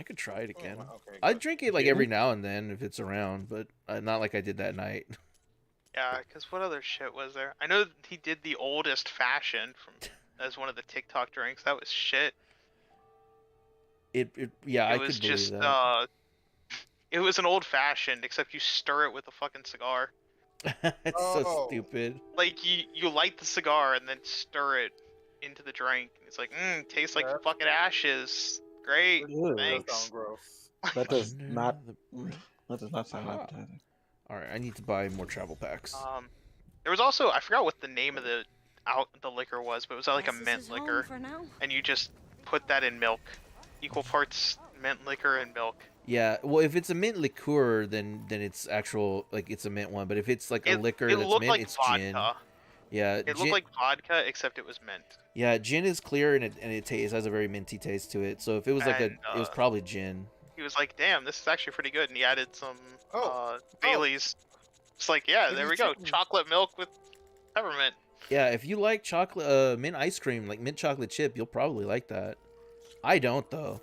A: could try it again.
C: Okay,
A: I
C: good.
A: drink it like every now and then if it's around, but not like I did that night.
D: Yeah, because what other shit was there? I know he did the oldest fashioned as one of the TikTok drinks. That was shit.
A: Yeah, I
D: It was
A: could believe
D: just
A: that.
D: it was an old fashioned, except you stir it with a fucking cigar.
A: It's so
C: Oh.
A: stupid.
D: Like you light the cigar and then stir it into the drink. It's like, tastes like
C: Yeah.
D: fucking ashes. Great,
B: Ew.
C: That
D: thanks.
C: sounds gross.
B: That does
A: Under
B: not.
A: the-
B: That does not sound
A: Ah.
B: appetizing.
A: All right, I need to buy more travel packs.
D: There was also, I forgot what the name of the liquor was, but it was like a
E: Guess this
D: mint
E: is home
D: liquor,
E: for now.
D: and you just put that in milk, equal parts mint liquor and milk.
A: Yeah, well, if it's a mint liqueur, then it's actual like it's a mint one. But if it's like a liquor
D: it
A: that's
D: looked
A: mint,
D: like
A: it's
D: vodka.
A: gin. Yeah,
D: It
A: gin,
D: looked like vodka, except it was mint.
A: yeah, gin is clear and it has a very minty taste to it. So if it was like
D: And,
A: it was probably gin.
D: He was like, "Damn, this is actually pretty good," and he added some
C: Oh.
D: Bailey's. It's like, yeah, there we go,
C: Bailey's chicken.
D: chocolate milk with peppermint.
A: Yeah, if you like chocolate, mint ice cream, like mint chocolate chip, you'll probably like that. I don't though,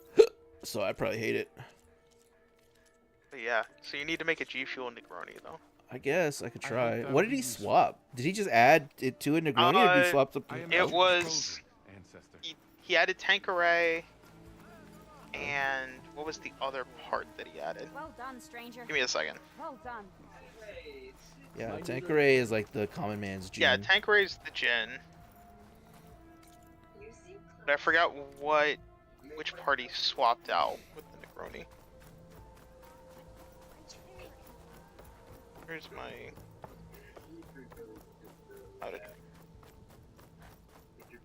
A: so I probably hate it.
D: But yeah, so you need to make a G Fuel Negroni though.
A: I guess I could
F: I
A: try.
F: hope that
A: What did
F: would
A: he
F: be useful.
A: swap? Did he just add it to a Negroni, or did he swap
F: I
A: something?
F: am
D: It
F: the
D: was-
F: ancestor.
D: He added Tanqueray, and what was the other part that he added?
E: Well done, stranger.
D: Give me a second.
E: Well done.
A: Yeah, Tanqueray is like the common man's gin.
D: Yeah, Tanqueray's the gin. But I forgot which part he swapped out with the Negroni. Where's my... How did...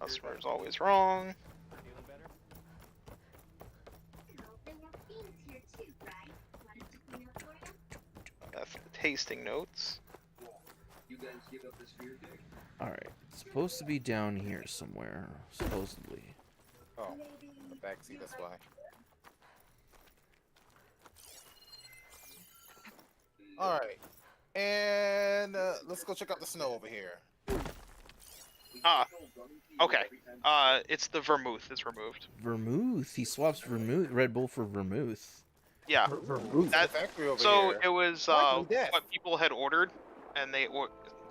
D: Customer's always wrong. That's the tasting notes.
A: All right, it's supposed to be down here somewhere, supposedly.
C: Oh, the backseat. That's why. All right, and let's go check out the snow over here.
D: Ah, okay. It's the vermouth is removed.
A: Vermouth. He swaps vermouth, Red Bull for vermouth.
D: Yeah.
C: The
D: That,
C: factory over
D: so
C: here.
D: it was
C: Likely death.
D: what people had ordered, and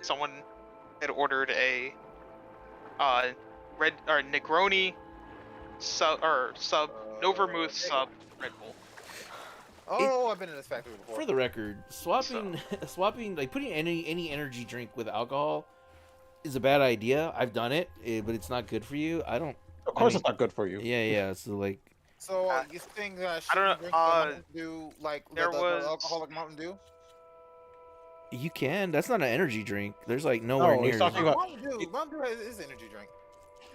D: someone had ordered a red or Negroni sub no vermouth sub Red Bull.
C: Oh, I've been in this factory before.
A: For the record, swapping, like putting any energy drink with alcohol is a bad idea. I've done it, but it's not good for you. I don't.
B: Of course,
A: mean-
B: it's not good for you.
A: Yeah. So like,
C: So you think
D: I
C: shouldn't
D: don't know,
C: drink the Mountain Dew, like
D: there
C: the
D: was-
C: alcoholic Mountain Dew?
A: you can. That's not an energy drink. There's like nowhere
B: No, he's
A: near.
B: talking about-
C: Mountain Dew is an energy drink.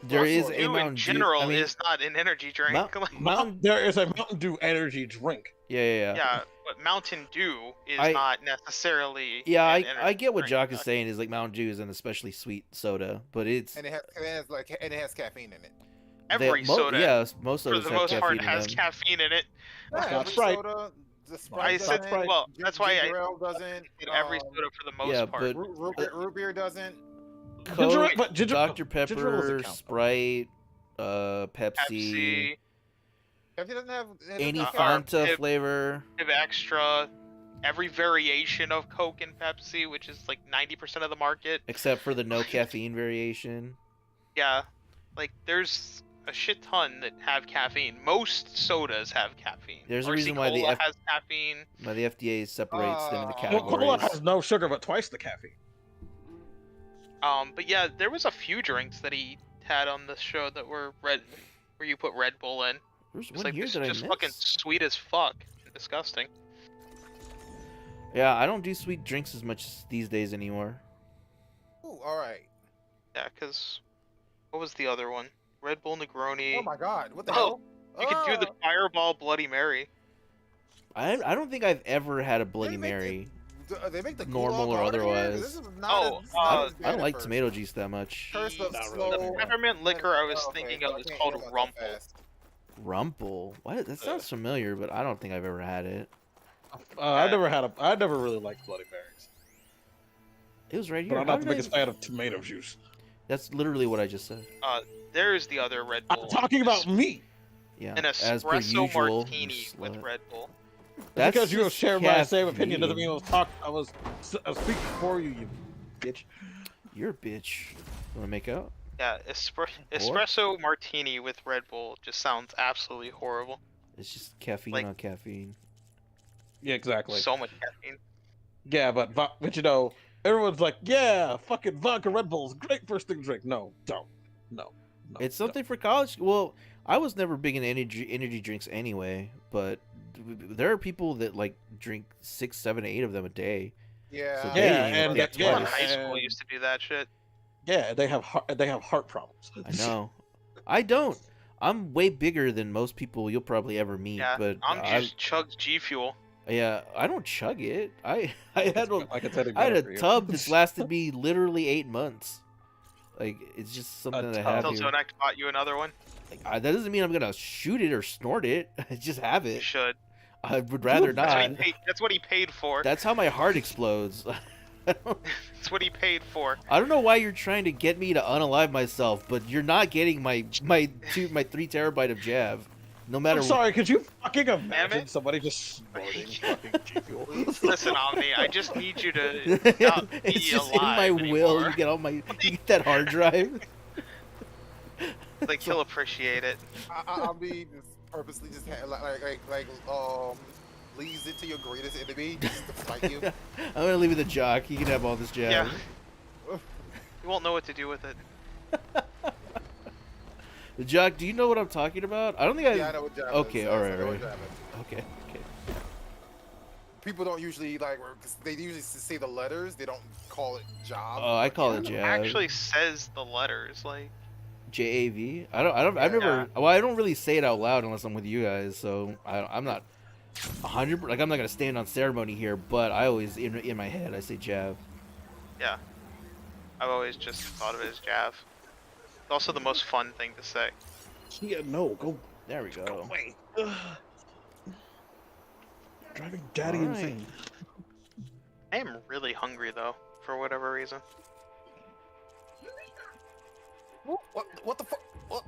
A: There is
C: Dew
A: a
D: Dew
A: Mountain
D: in
A: Dew.
D: general
A: I mean,
D: is not an energy drink. Like,
A: Mountain.
B: There is a Mountain Dew energy drink.
A: Yeah.
D: yeah, but Mountain Dew is
A: I-
D: not necessarily.
A: Yeah,
D: an
A: I
D: energy
A: get what
D: drink.
A: Jock is saying. Is like Mountain Dew is an especially sweet soda, but it's
C: And it has caffeine in it.
D: Every
A: they-
D: soda,
A: yes, most
D: for
A: sodas
D: the
A: have
D: most part,
A: caffeine in
D: has
A: them.
D: caffeine in it.
B: That's
C: Yeah,
B: not
C: every
B: Sprite.
C: soda, the
D: I
C: Sprite
D: said,
C: doesn't.
D: well, that's why I
C: Ginger ale doesn't.
D: did every soda for the most
A: yeah,
D: part.
A: but
C: Root beer doesn't.
B: Ginger,
A: Coke,
B: but ginger,
A: Dr.
B: ginger ale doesn't
A: Pepper,
B: count.
A: Sprite, Pepsi,
D: Pepsi,
C: If it doesn't have
A: any
D: Uh,
A: Fanta
D: Pip-
A: flavor.
D: Pib Extra, every variation of Coke and Pepsi, which is like 90% of the market.
A: Except for the no caffeine variation.
D: Yeah, like there's a shit ton that have caffeine. Most sodas have caffeine.
A: There's a
D: Mercy
A: reason why the
D: Cola has caffeine.
A: By the FDA separates them into
C: Oh.
B: Coca-Cola
A: categories.
B: has no sugar, but twice the caffeine.
D: But yeah, there was a few drinks that he had on the show that were where you put Red Bull in.
A: There's
D: It's
A: one
D: like
A: here
D: this
A: that I
D: just fucking
A: missed.
D: sweet as fuck. And disgusting.
A: Yeah, I don't do sweet drinks as much these days anymore.
C: Ooh, all right.
D: Yeah, cause what was the other one? Red Bull Negroni.
C: Oh my God! What the
D: Oh,
C: hell?
D: You could do the Fireball Bloody Mary.
A: I don't think I've ever had a Bloody
C: They make
A: Mary.
C: They make the
A: Normal
C: cool
A: or
C: water here?
A: otherwise.
C: This is not
D: Oh,
C: as,
D: uh,
C: not as
A: I
C: bad
A: don't
C: at
A: like
C: first.
A: tomato juice that much.
C: Curse of
B: Not really.
C: slow.
D: The peppermint liquor I was
C: Oh, okay,
D: thinking
C: so
D: of
C: I
D: is
C: can't
D: called
C: eat them that
D: Rumple.
C: fast.
A: Rumple? What? That sounds familiar, but I don't think I've ever had it.
B: I never really liked Bloody Marys,
A: It was right
B: but
A: here.
B: I'm
A: How
B: not the
A: did I-
B: biggest fan of tomato juice.
A: That's literally what I just said.
D: There's the other Red Bull.
B: I'm talking about me.
A: Yeah.
D: An
A: as per
D: espresso
A: usual.
D: martini
A: you
D: with
A: slut.
D: Red Bull.
A: That's
B: Because you
A: just
B: share my same opinion doesn't
A: caffeine.
B: mean I was speaking for you, you bitch.
A: You're a bitch. Wanna make out?
D: Yeah, espresso martini with Red Bull just sounds absolutely horrible.
A: It's just caffeine
D: Like-
A: on caffeine.
B: Yeah, exactly.
D: So much caffeine.
B: Yeah, but you know, everyone's like, yeah, fucking vodka Red Bull's great first thing to drink. No, don't. No.
A: It's something for college. Well, I was never big in energy drinks anyway, but there are people that like drink 6, 7, 8 of them a day.
C: Yeah.
A: So
B: Yeah,
A: they didn't
B: and
A: think
B: that-
D: People in
A: twice.
D: high school
B: and-
D: used to do that shit.
B: Yeah, they have heart problems.
A: I know. I don't. I'm way bigger than most people you'll probably ever meet,
D: Yeah,
A: but
D: I'm just chugged G Fuel.
A: yeah, I don't chug it. I had a
B: Like it's any
A: I had
B: better
A: a
B: for you.
A: tub that's lasted me literally 8 months. Like it's just something that I
B: tub.
A: have
D: Until
A: here.
D: Zonak bought you another one.
A: Like, that doesn't mean I'm gonna shoot it or snort it. I just have
D: You
A: it.
D: should.
A: I would rather not.
D: That's what he paid for.
A: That's how my heart explodes.
D: That's what he paid for.
A: I don't know why you're trying to get me to unalive myself, but you're not getting my 3 terabyte of Jav. No matter
B: I'm sorry, could you fucking
D: Damn
B: imagine
D: it.
B: somebody just snorting fucking G Fuel?
D: Listen, Omni, I just need you to not be
A: it's just in
D: alive
A: my will.
D: anymore.
A: You get all my, you get that hard drive.
D: Like, he'll appreciate it.
C: I'll be just purposely just leads it to your greatest enemy just to fight you.
A: I'm gonna leave it to Jock. He can have all this jazz.
D: Yeah. You won't know what to do with it.
A: Jock, do you know what I'm talking about? I don't think I.
C: Yeah, I know what Java
A: Okay,
C: is.
A: all
C: I
A: right,
C: know
A: all
C: what
A: right.
C: Java is.
A: Okay, okay.
C: People don't usually cause they usually say the letters. They don't call it job.
A: Oh, I call it
D: It
A: jazz.
D: actually says the letters, like.
A: JAV. I've never. Well, I don't really say it out loud unless I'm with you guys. So I'm not 100. Like I'm not gonna stand on ceremony here, but I always in my head I say Jav.
D: Yeah. I've always just thought of it as Jav. It's also the most fun thing to say.
B: Yeah, no, go
A: There we go.
B: away. Ugh. Driving daddy
A: All right.
B: insane.
D: I am really hungry though, for whatever reason.
C: What the fuck? What?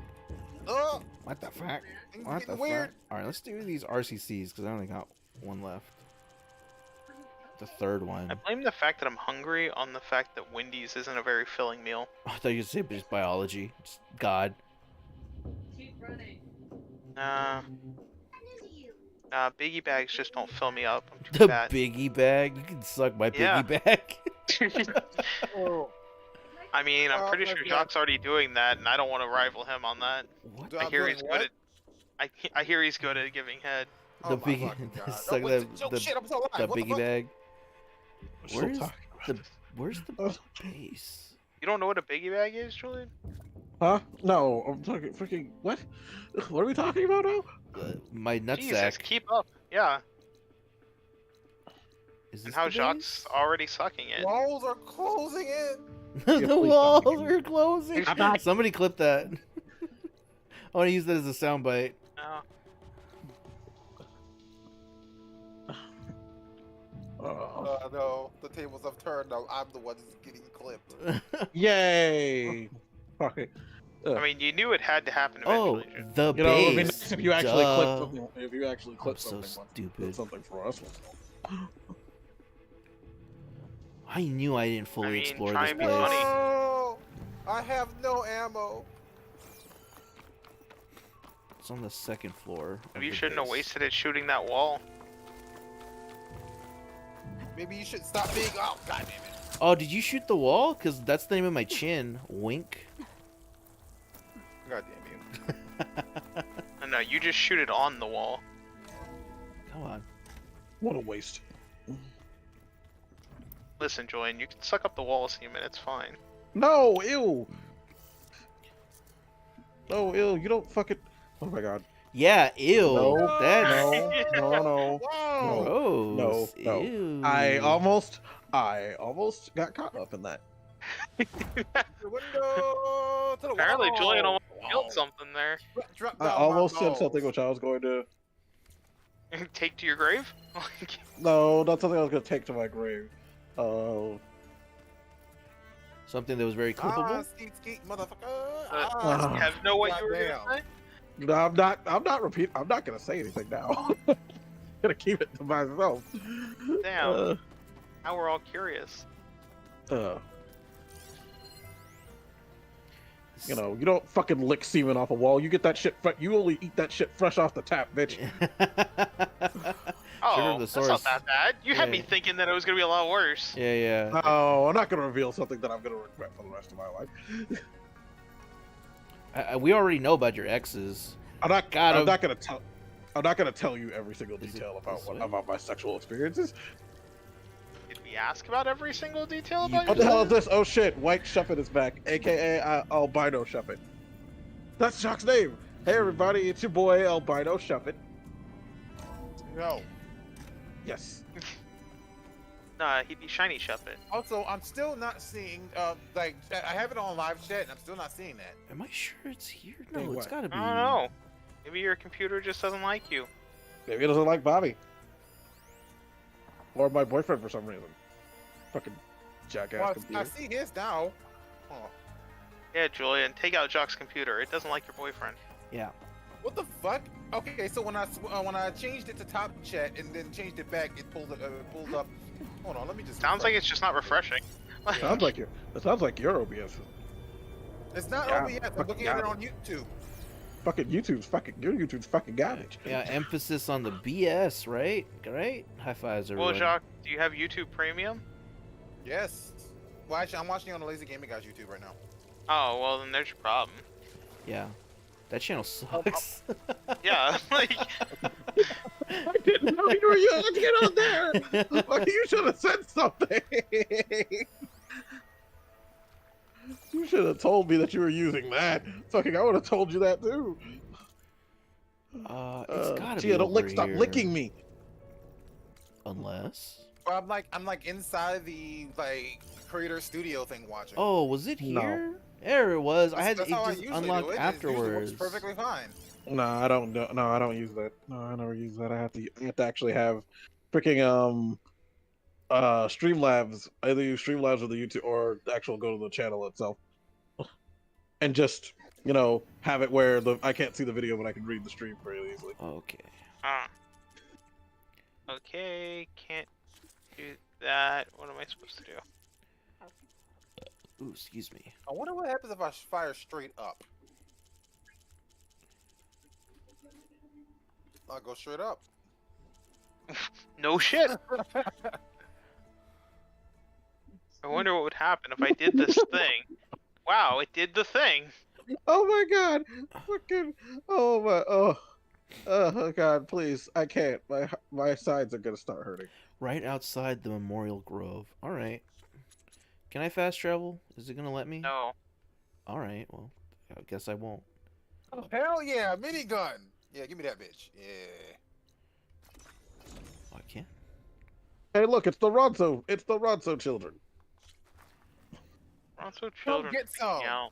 A: What the fuck?
C: Things
A: What
C: getting
A: the
C: weird.
A: fuck? All right, let's do these RCCs because I only got one left. The third one.
D: I blame the fact that I'm hungry on the fact that Wendy's isn't a very filling meal.
A: I thought you said just biology. Just God.
D: Nah. Nah, biggie bags just don't fill me up. I'm too
A: The
D: fat.
A: biggie bag. You can suck my
D: Yeah.
A: piggy bag.
C: Oh,
D: I mean, I'm pretty
C: my
D: sure
C: God.
D: Jacques already doing that, and I don't want to rival him on that.
A: What?
C: Do
D: I
C: I'm
D: hear
C: doing
D: he's
C: what?
D: good at. I hear he's good at giving head.
C: Oh
A: The
C: my
A: biggie.
C: fucking God.
A: Suck
C: Oh,
A: the,
C: oh,
A: the,
C: shit, I'm so alive.
A: the
C: What
A: biggie
C: fuck?
A: bag.
B: We're still
A: Where's
B: talking
A: the
B: about this.
A: Where's the
B: Oh.
A: base?
D: You don't know what a biggie bag is, Julian?
B: Huh? No, I'm talking freaking what? What are we talking about now?
A: My
D: Jesus,
A: nutsack.
D: keep up. Yeah,
A: Is
D: and
A: this
D: how
A: the
D: Jacques
A: base?
D: already sucking it.
C: Walls are closing in.
A: The
B: please don't
A: walls
B: make it.
A: are closing.
B: I'm not-
A: Somebody clip that. I want to use that as a soundbite.
D: Oh,
C: No, the tables have turned. Now I'm the one that's getting clipped.
B: Yay! Fuck it.
D: I mean, you knew it had to happen
A: Oh,
D: eventually. Jude.
A: the
B: You know, it'd be
A: base.
B: nice if you actually
A: Duh.
B: clipped something. If you actually
A: I'm
B: clipped
A: so
B: something, once.
A: stupid.
B: Did something for us.
A: I knew I didn't fully
D: I mean,
A: explore
D: try
A: this
D: and be
A: place.
D: funny.
C: No, I have no ammo.
A: It's on the second floor. of
D: You
A: the
D: shouldn't have
A: base.
D: wasted it shooting that wall.
C: Maybe you should stop being. Oh, god damn it.
A: Oh, did you shoot the wall? Because that's the name of my chin. Wink.
C: God damn you.
D: No, you just shoot it on the wall.
A: Come on.
B: What a waste.
D: Listen, Julian, you can suck up the wall a semen, it's fine.
B: No, ew. No, ew. You don't fucking. Oh my god.
A: Yeah, ew.
B: No,
A: That's
B: No, no, no.
C: Whoa.
A: gross.
B: No.
A: Ew.
B: I almost got caught up in that.
C: The window to the
D: Apparently,
C: wall.
D: Julian almost
C: Wow.
D: killed something there.
C: Drop
B: I
C: down my
B: almost said
C: balls.
B: something which I was going to.
D: Take to your grave?
B: No, not something I was going to take to my grave. Oh.
A: Something that was very
C: Ah,
A: clippable.
C: skeet, skeet, motherfucker.
D: Uh,
C: Ah.
D: Have know what you were gonna
C: Goddamn.
D: say?
B: No, I'm not repeat. I'm not gonna say anything now. I'm gonna keep it to myself.
D: Damn. Now we're all curious.
B: You know, you don't fucking lick semen off a wall. You get that shit. You only eat that shit fresh off the tap, bitch.
D: Oh,
A: the
D: that's
A: source.
D: not that bad. You had
A: Yeah.
D: me thinking that it was gonna be a lot worse.
A: Yeah, yeah.
B: Oh, I'm not gonna reveal something that I'm gonna regret for the rest of my life.
A: We already know about your exes.
B: I'm not.
A: God,
B: I'm not gonna tell. I'm not gonna tell you every single
A: Is it
B: detail about
A: this way?
B: about my sexual experiences.
D: Did we ask about every single detail
A: You
D: about
B: What
D: your
B: the hell is this? Oh shit! White Shuppet is back, aka Albino Shuppet. That's Jock's name. Hey everybody, it's your boy Albino Shuppet.
C: No.
B: Yes.
D: Nah, he'd be shiny Shuppet.
C: Also, I'm still not seeing. I have it on live chat, and I'm still not seeing that.
A: Am I sure it's here? No,
B: Hey,
A: it's
B: what?
A: gotta be.
D: I don't know. Maybe your computer just doesn't like you.
B: Maybe he doesn't like Bobby. Or my boyfriend for some reason. Fucking jackass
C: Well, I
B: computer.
C: see his now. Oh,
D: Yeah, Julian, take out Jock's computer. It doesn't like your boyfriend.
A: Yeah.
C: what the fuck? Okay, so when I changed it to top chat and then changed it back, it pulled up. Hold on, let me just.
D: Sounds like
C: refresh.
D: it's just not refreshing.
B: It sounds like your. It sounds like your OBS.
C: It's not
B: Yeah,
C: OBS. I'm
B: fucking
C: looking at it
B: got
C: on YouTube.
B: Fucking YouTube's fucking. Your YouTube's fucking garbage.
A: Yeah, emphasis on the BS, right? Right? High fives,
D: Well,
A: everybody.
D: Jacques, do you have YouTube Premium?
C: Yes. Well, actually, I'm watching it on the Lazy Gaming Guys YouTube right now.
D: Oh, well, then there's your problem.
A: Yeah. That channel sucks.
D: Yeah, like,
B: I didn't know you were using it on there. Fuck, you should have said something. You should have told me that you were using that. Fucking, I would have told you that too.
A: It's gotta
B: Gia,
A: be
B: don't
A: over
B: lick. Stop
A: here.
B: licking me.
A: Unless.
C: Well, I'm like inside the like creator studio thing watching.
A: Oh, was it
B: No.
A: here? There it was. I had
C: That's
A: it
C: how I
A: just
C: usually
A: unlocked
C: do it.
A: afterwards.
C: It usually works perfectly fine.
B: No, I don't. No, I don't use that. No, I never use that. I have to actually have freaking Streamlabs. Either use Streamlabs or the YouTube, or actual go to the channel itself, and just have it where I can't see the video, but I can read the stream very easily.
A: Okay.
D: okay, can't do that. What am I supposed to do?
A: Ooh, excuse me.
C: I wonder what happens if I fire straight up. I'll go straight up.
D: No shit. I wonder what would happen if I did this thing. Wow, it did the thing.
B: Oh my god! Fucking! Oh my! Oh god! Please, I can't. My sides are gonna start hurting.
A: Right outside the Memorial Grove. All right. Can I fast travel? Is it gonna let me?
D: No.
A: All right. Well, I guess I won't.
C: Oh, hell yeah, minigun. Yeah, give me that bitch. Yeah.
A: Oh, I can't.
B: Hey, look! It's the Ronso. It's the Ronso children.
D: Ronso children
C: get
D: freak me
C: some.
D: out.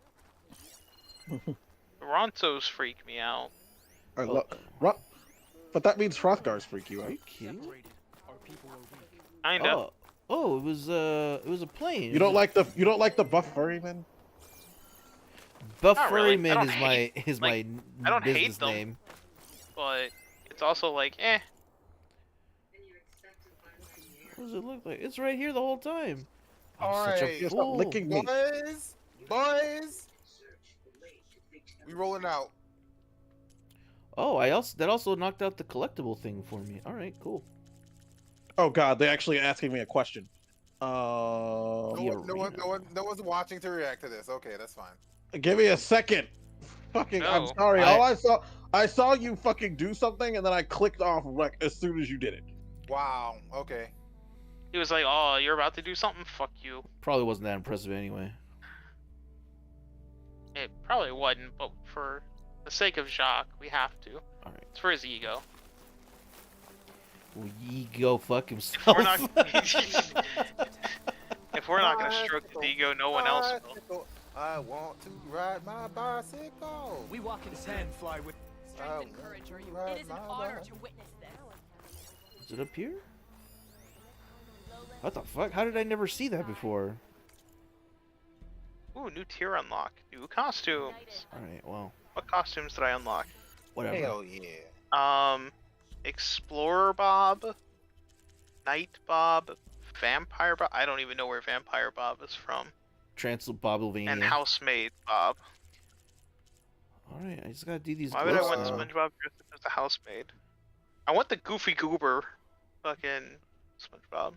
D: The Ronsos freak me out.
B: I love. But that means Hrothgar's freak you
A: Are
B: out.
A: you kidding?
D: Kinda.
A: Oh, it was a plane.
B: You don't like the buff furryman?
A: Buff
D: Not really. I
A: Furryman
D: don't
A: is
D: hate-
A: my
D: like, I don't hate
A: business
D: them.
A: name.
D: But it's also like, eh.
A: What does it look like? It's right here the whole time. I'm
C: All
A: such
C: right.
A: a
B: Stop
A: fool.
B: licking me.
C: Boys, we rolling out.
A: Oh, that also knocked out the collectible thing for me. All right, cool.
B: Oh god, they're actually asking me a question.
C: No,
A: The
C: no one's watching to react to this. Okay, that's fine.
B: Give me a second. Fucking, I'm
D: No.
B: sorry. All I saw you fucking do something, and then I clicked off like as soon as you did it.
C: Wow. Okay.
D: He was like, oh, you're about to do something? Fuck you.
A: Probably wasn't that impressive anyway.
D: It probably wasn't, but for the sake of Jacques, we have to.
A: All right.
D: It's for his ego.
A: Well, ye go fuck himself.
D: If we're not, if we're not gonna stroke his ego, no one else will.
C: Bicycle. I want to ride my bicycle.
F: We walk in sand, fly with.
E: Strength and courage are you. It is an honor to witness this.
A: Is it up here? What the fuck? How did I never see that before?
D: Ooh, new tier unlock. New costumes.
A: All right, well,
D: What costumes did I unlock?
A: whatever.
C: Hell yeah.
D: Explorer Bob, Knight Bob, Vampire Bob. I don't even know where Vampire Bob is from.
A: Transylvania.
D: And Housemaid Bob.
A: All right, I just gotta do these.
D: Why would I
A: ghost
D: want
A: stuff.
D: SpongeBob dressed up as a housemaid? I want the Goofy Goober, fucking SpongeBob.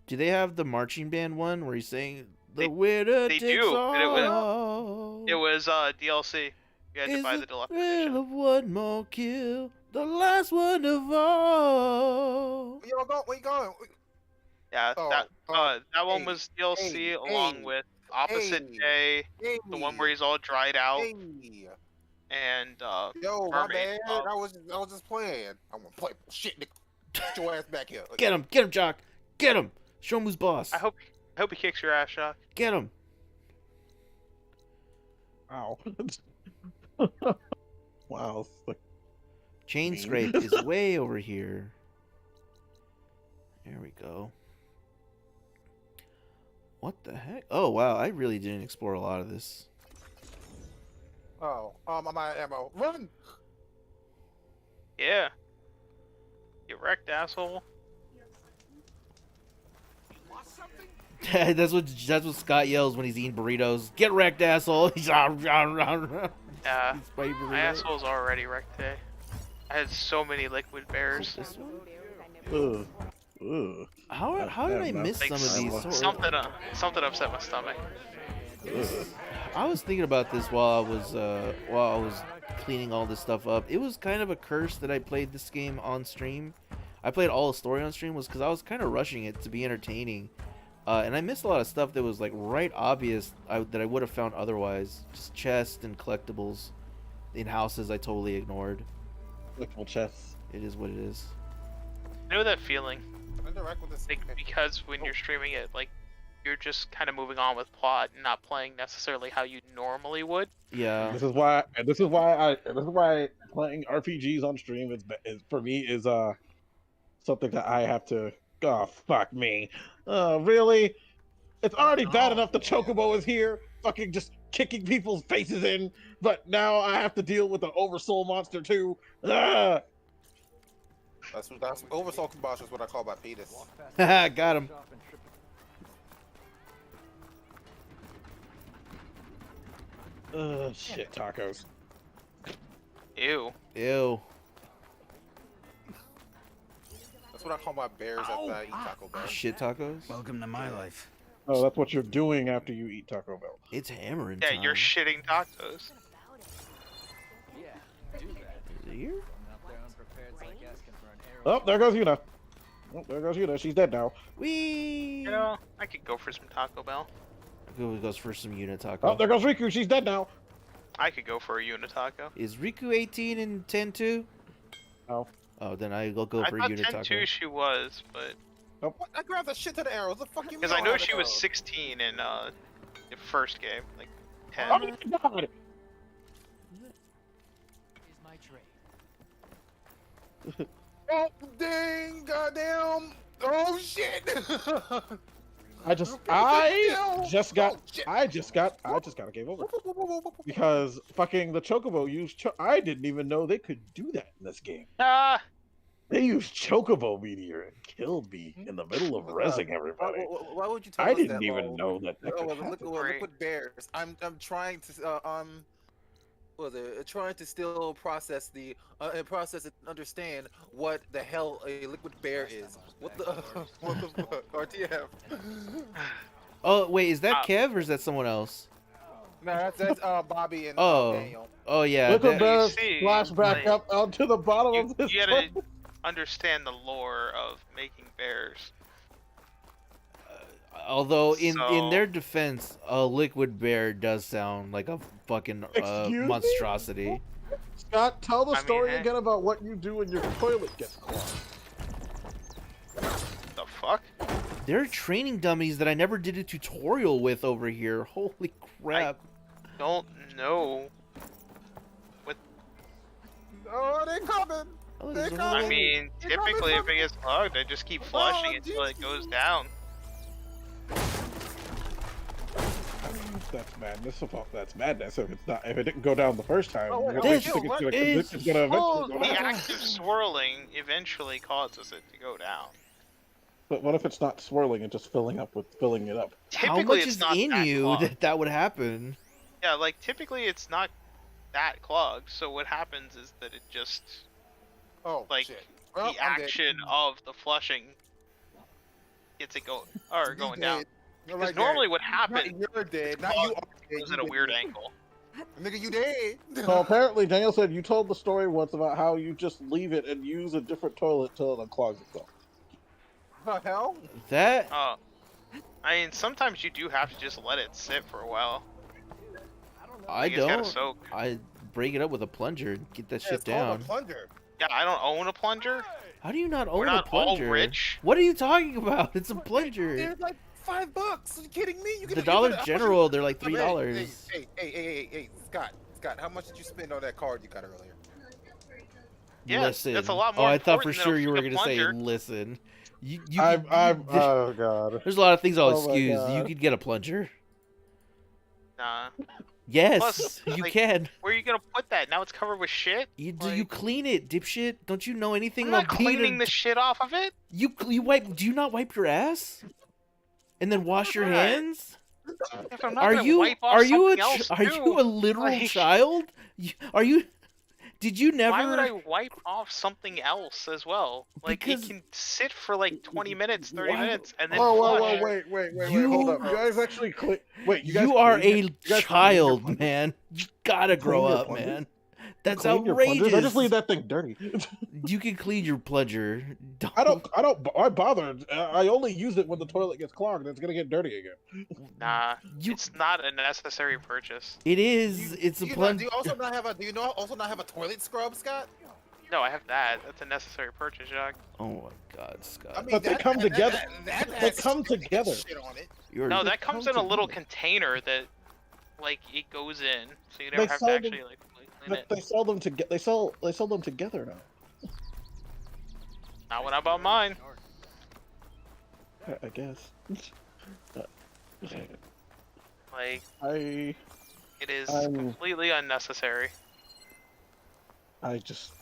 A: Do they have the marching band one where he's saying the winner
D: they
A: takes
D: do, and
A: all?
D: It was DLC. You had to
A: Is
D: buy
A: the
D: the deluxe
A: thrill
D: edition.
A: of one more kill, the last one of all.
C: Where y'all going? Where you going?
D: Yeah,
C: Oh,
D: that one
C: hey,
D: was DLC
C: hey,
D: along
C: hey,
D: with Opposite
C: hey,
D: Day,
C: Hey.
D: the one where he's all dried out,
C: Hey.
D: and
C: Yo, my
D: Mermaid
C: bad.
D: Bob.
C: I was just playing. I want to play shit. Nigga. Get your ass back here.
A: Get him, Jock, get him. Show him who's boss.
D: I hope he kicks your ass, Shock.
A: Get him.
B: Wow. Wow.
A: Chain
B: Mean.
A: scrape is way over here. There we go. What the heck? Oh wow, I really didn't explore a lot of this.
C: Oh, I'm out of ammo. Run!
D: Yeah. Get wrecked, asshole.
A: that's what Scott yells when he's eating burritos. Get wrecked, asshole. He's
D: Yeah.
A: spicy burrito.
D: My asshole's already wrecked today. I had so many liquid bears.
A: This one?
B: Ugh. Ugh.
A: How did I miss
D: Like,
A: some of these?
D: something upset my stomach.
B: Ugh.
A: I was thinking about this while I was cleaning all this stuff up. It was kind of a curse that I played this game on stream. I played all the story on stream was because I was kind of rushing it to be entertaining, and I missed a lot of stuff that was like right obvious that I would have found otherwise. Just chests and collectibles in houses I totally ignored.
B: Collectible chests.
A: It is what it is.
D: I know that feeling.
C: Interact with this.
D: Like, because when you're streaming it, like, you're just kind of moving on with plot and not playing necessarily how you normally would.
A: Yeah.
B: This is why playing RPGs on stream is for me is something that I have to. Oh fuck me! Really? It's already bad enough the Chocobo is here, fucking just kicking people's faces in, but now I have to deal with the Oversoul monster too. Ah!
C: That's oversoul combustion is what I call my penis.
A: Got him.
B: Shit tacos.
D: Ew.
A: Ew.
C: That's what I call my bears after I eat Taco Bell.
A: Shit tacos.
F: Welcome to my life.
B: Oh, that's what you're doing after you eat Taco Bell.
A: It's hammering
D: Yeah,
A: time.
D: you're shitting tacos.
A: Is it here?
B: Oh, there goes Yuna. Oh, there goes Yuna. She's dead now.
A: Wee.
D: You know, I could go for some Taco Bell.
A: Who goes for some unit taco?
B: Oh, there goes Riku. She's dead now.
D: I could go for a Unitaco.
A: Is Riku 18 and 10-2?
B: No.
A: Oh, then I will go
D: I
A: for
D: thought
A: unit taco.
D: 10-2 she was, but...
C: What? I grabbed the shit to the arrows. What the fuck you mean?
D: Because I
C: don't
D: know
C: have
D: she
C: an
D: was
C: arrow?
D: 16 in the first game, like 10.
B: Oh my god.
F: Is my trade.
C: Oh, dang, goddamn. Oh, shit.
B: I just got a game over because fucking the Chocobo used. I didn't even know they could do that in this game.
D: Ah!
B: They used Chocobo Meteor and killed me in the middle of rezzing everybody.
C: Why would you tell
B: I
C: us
B: didn't
C: that,
B: even
C: Lowell?
B: know that.
C: Oh,
B: Could
C: well,
B: happen.
C: liquid bears. I'm trying to trying to still process process and understand what the hell a liquid bear is. What the what the fuck? RTF.
A: Oh, wait, is that Kev or is that someone else?
C: No, that's Bobby and
A: Oh.
C: Daniel.
A: Oh, yeah.
B: Liquid
A: that-
B: bears
D: see,
B: splash back
D: like,
B: up onto the bottom
D: You,
B: of this.
D: you gotta understand the lore of making bears.
A: Although, in
D: So-
A: their defense, a liquid bear does sound like a fucking
B: Excuse me?
A: monstrosity.
B: Scott, tell the
D: I mean,
B: story
D: hey.
B: again about what you do when your toilet gets clogged.
D: The fuck?
A: There are training dummies that I never did a tutorial with over here. Holy crap.
D: Don't know.
C: Oh, they coming.
A: Oh, there's a
C: They're
A: whole-
C: coming.
D: I mean,
C: You're coming
D: typically if
C: from-
D: it gets plugged, I just keep flushing
C: Oh,
D: until it
C: Jesus.
D: goes down.
B: That's madness. That's madness. If it didn't go down the first time,
C: Oh, wait,
B: what
A: this
B: makes you think
C: what
A: is
B: it's gonna eventually
A: all-
B: go
D: The
B: down?
D: active swirling eventually causes it to go down.
B: But what if it's not swirling and just filling it up?
A: How
D: Typically,
A: much
D: it's
A: is
D: not
A: in
D: that
A: you
D: clogged.
A: that would happen?
D: Yeah, like typically it's not that clogged. So what happens is that it just
C: Oh,
D: like
C: shit. Well,
D: the
C: I'm dead.
D: action of the flushing gets it going or
C: You
D: going
C: dead.
D: down.
C: You're
D: Because
C: right
D: normally
C: there.
D: what
C: Not
D: happens
C: you're dead. Not
D: clog
C: you. Are dead.
D: goes
C: You
D: at a
C: dead.
D: weird angle.
C: Nigga, you dead.
B: So apparently, Daniel said you told the story once about how you just leave it and use a different toilet till it unclogs itself.
C: The hell?
A: That
D: I mean, sometimes you do have to just let it sit for a while.
A: I
D: Like, it's gotta
A: don't.
D: soak.
A: I break it up with a plunger and get that
C: Yeah,
A: shit
C: it's called
A: down.
C: a plunger.
D: Yeah, I don't own a plunger.
A: How do you not own
D: We're
A: a
D: not all
A: plunger?
D: rich.
A: What are you talking about? It's a plunger.
C: They're like $5. Are you kidding me? You
A: The
C: you
A: Dollar
C: how much
A: General, they're like
C: Hey,
A: $3.
C: Hey, Scott, how much did you spend on that card you got earlier?
D: Yeah,
A: Listen.
D: that's a lot
A: Oh,
D: more
A: I thought for
D: important than
A: sure
D: a
A: you were
D: fucking
A: gonna say
D: plunger.
A: listen. You
B: Oh god.
A: there's a lot of things I'll
B: Oh my
A: excuse. You
B: God.
A: could get a plunger.
D: Nah.
A: Yes,
D: Plus,
A: you
D: like,
A: can.
D: Where are you gonna put that? Now it's covered with shit.
A: Do you
D: Like,
A: clean it, dipshit? Don't you know anything
D: I'm not
A: about being
D: cleaning
A: a...
D: the shit off of it.
A: You wipe? Do you not wipe your ass and then wash your
D: Right.
A: hands?
D: If I'm not
A: Are
D: gonna
A: you
D: wipe off
A: are you a
D: something else
A: are
D: too,
A: you a literal
D: like,
A: child? Are you? Did you never?
D: Why would I wipe off something else as well? Like
A: Because-
D: it can sit for like 20 minutes, 30
A: Why-
D: minutes, and then
B: Whoa,
D: flush.
B: whoa, whoa, wait,
A: You-
B: hold up. You guys actually wait, you guys
A: You are
B: clean
A: a
B: your- you guys clean your
A: child,
B: plungers?
A: man. You gotta grow
B: Clean your
A: up,
B: plungers?
A: man. That's
B: Clean your plungers?
A: outrageous.
B: I just leave that thing dirty.
A: You can clean your plunger.
B: I bother. I only use it when the toilet gets clogged and it's gonna get dirty again.
D: Nah,
A: You-
D: it's not a necessary purchase.
A: It is. It's a
C: Do you
A: plunger.
C: also not have a? Do you also not have a toilet scrub, Scott?
D: No, I have that. That's a necessary purchase, Jack.
A: Oh my God, Scott.
C: I mean,
B: But they come together.
C: That
B: They
C: has
B: come
C: shit
B: together.
C: on it.
A: You're
D: No,
B: they
D: that comes
B: come
D: in a little
B: together.
D: container that, like, it goes in, so you
B: They
D: never have to
B: sell them-
D: actually like fully clean
B: But
D: it.
B: they sell them together. They sell them together now.
D: Not when I bought mine.
B: I guess.
D: Like,
B: I
D: it is
B: I'm-
D: completely unnecessary.
B: just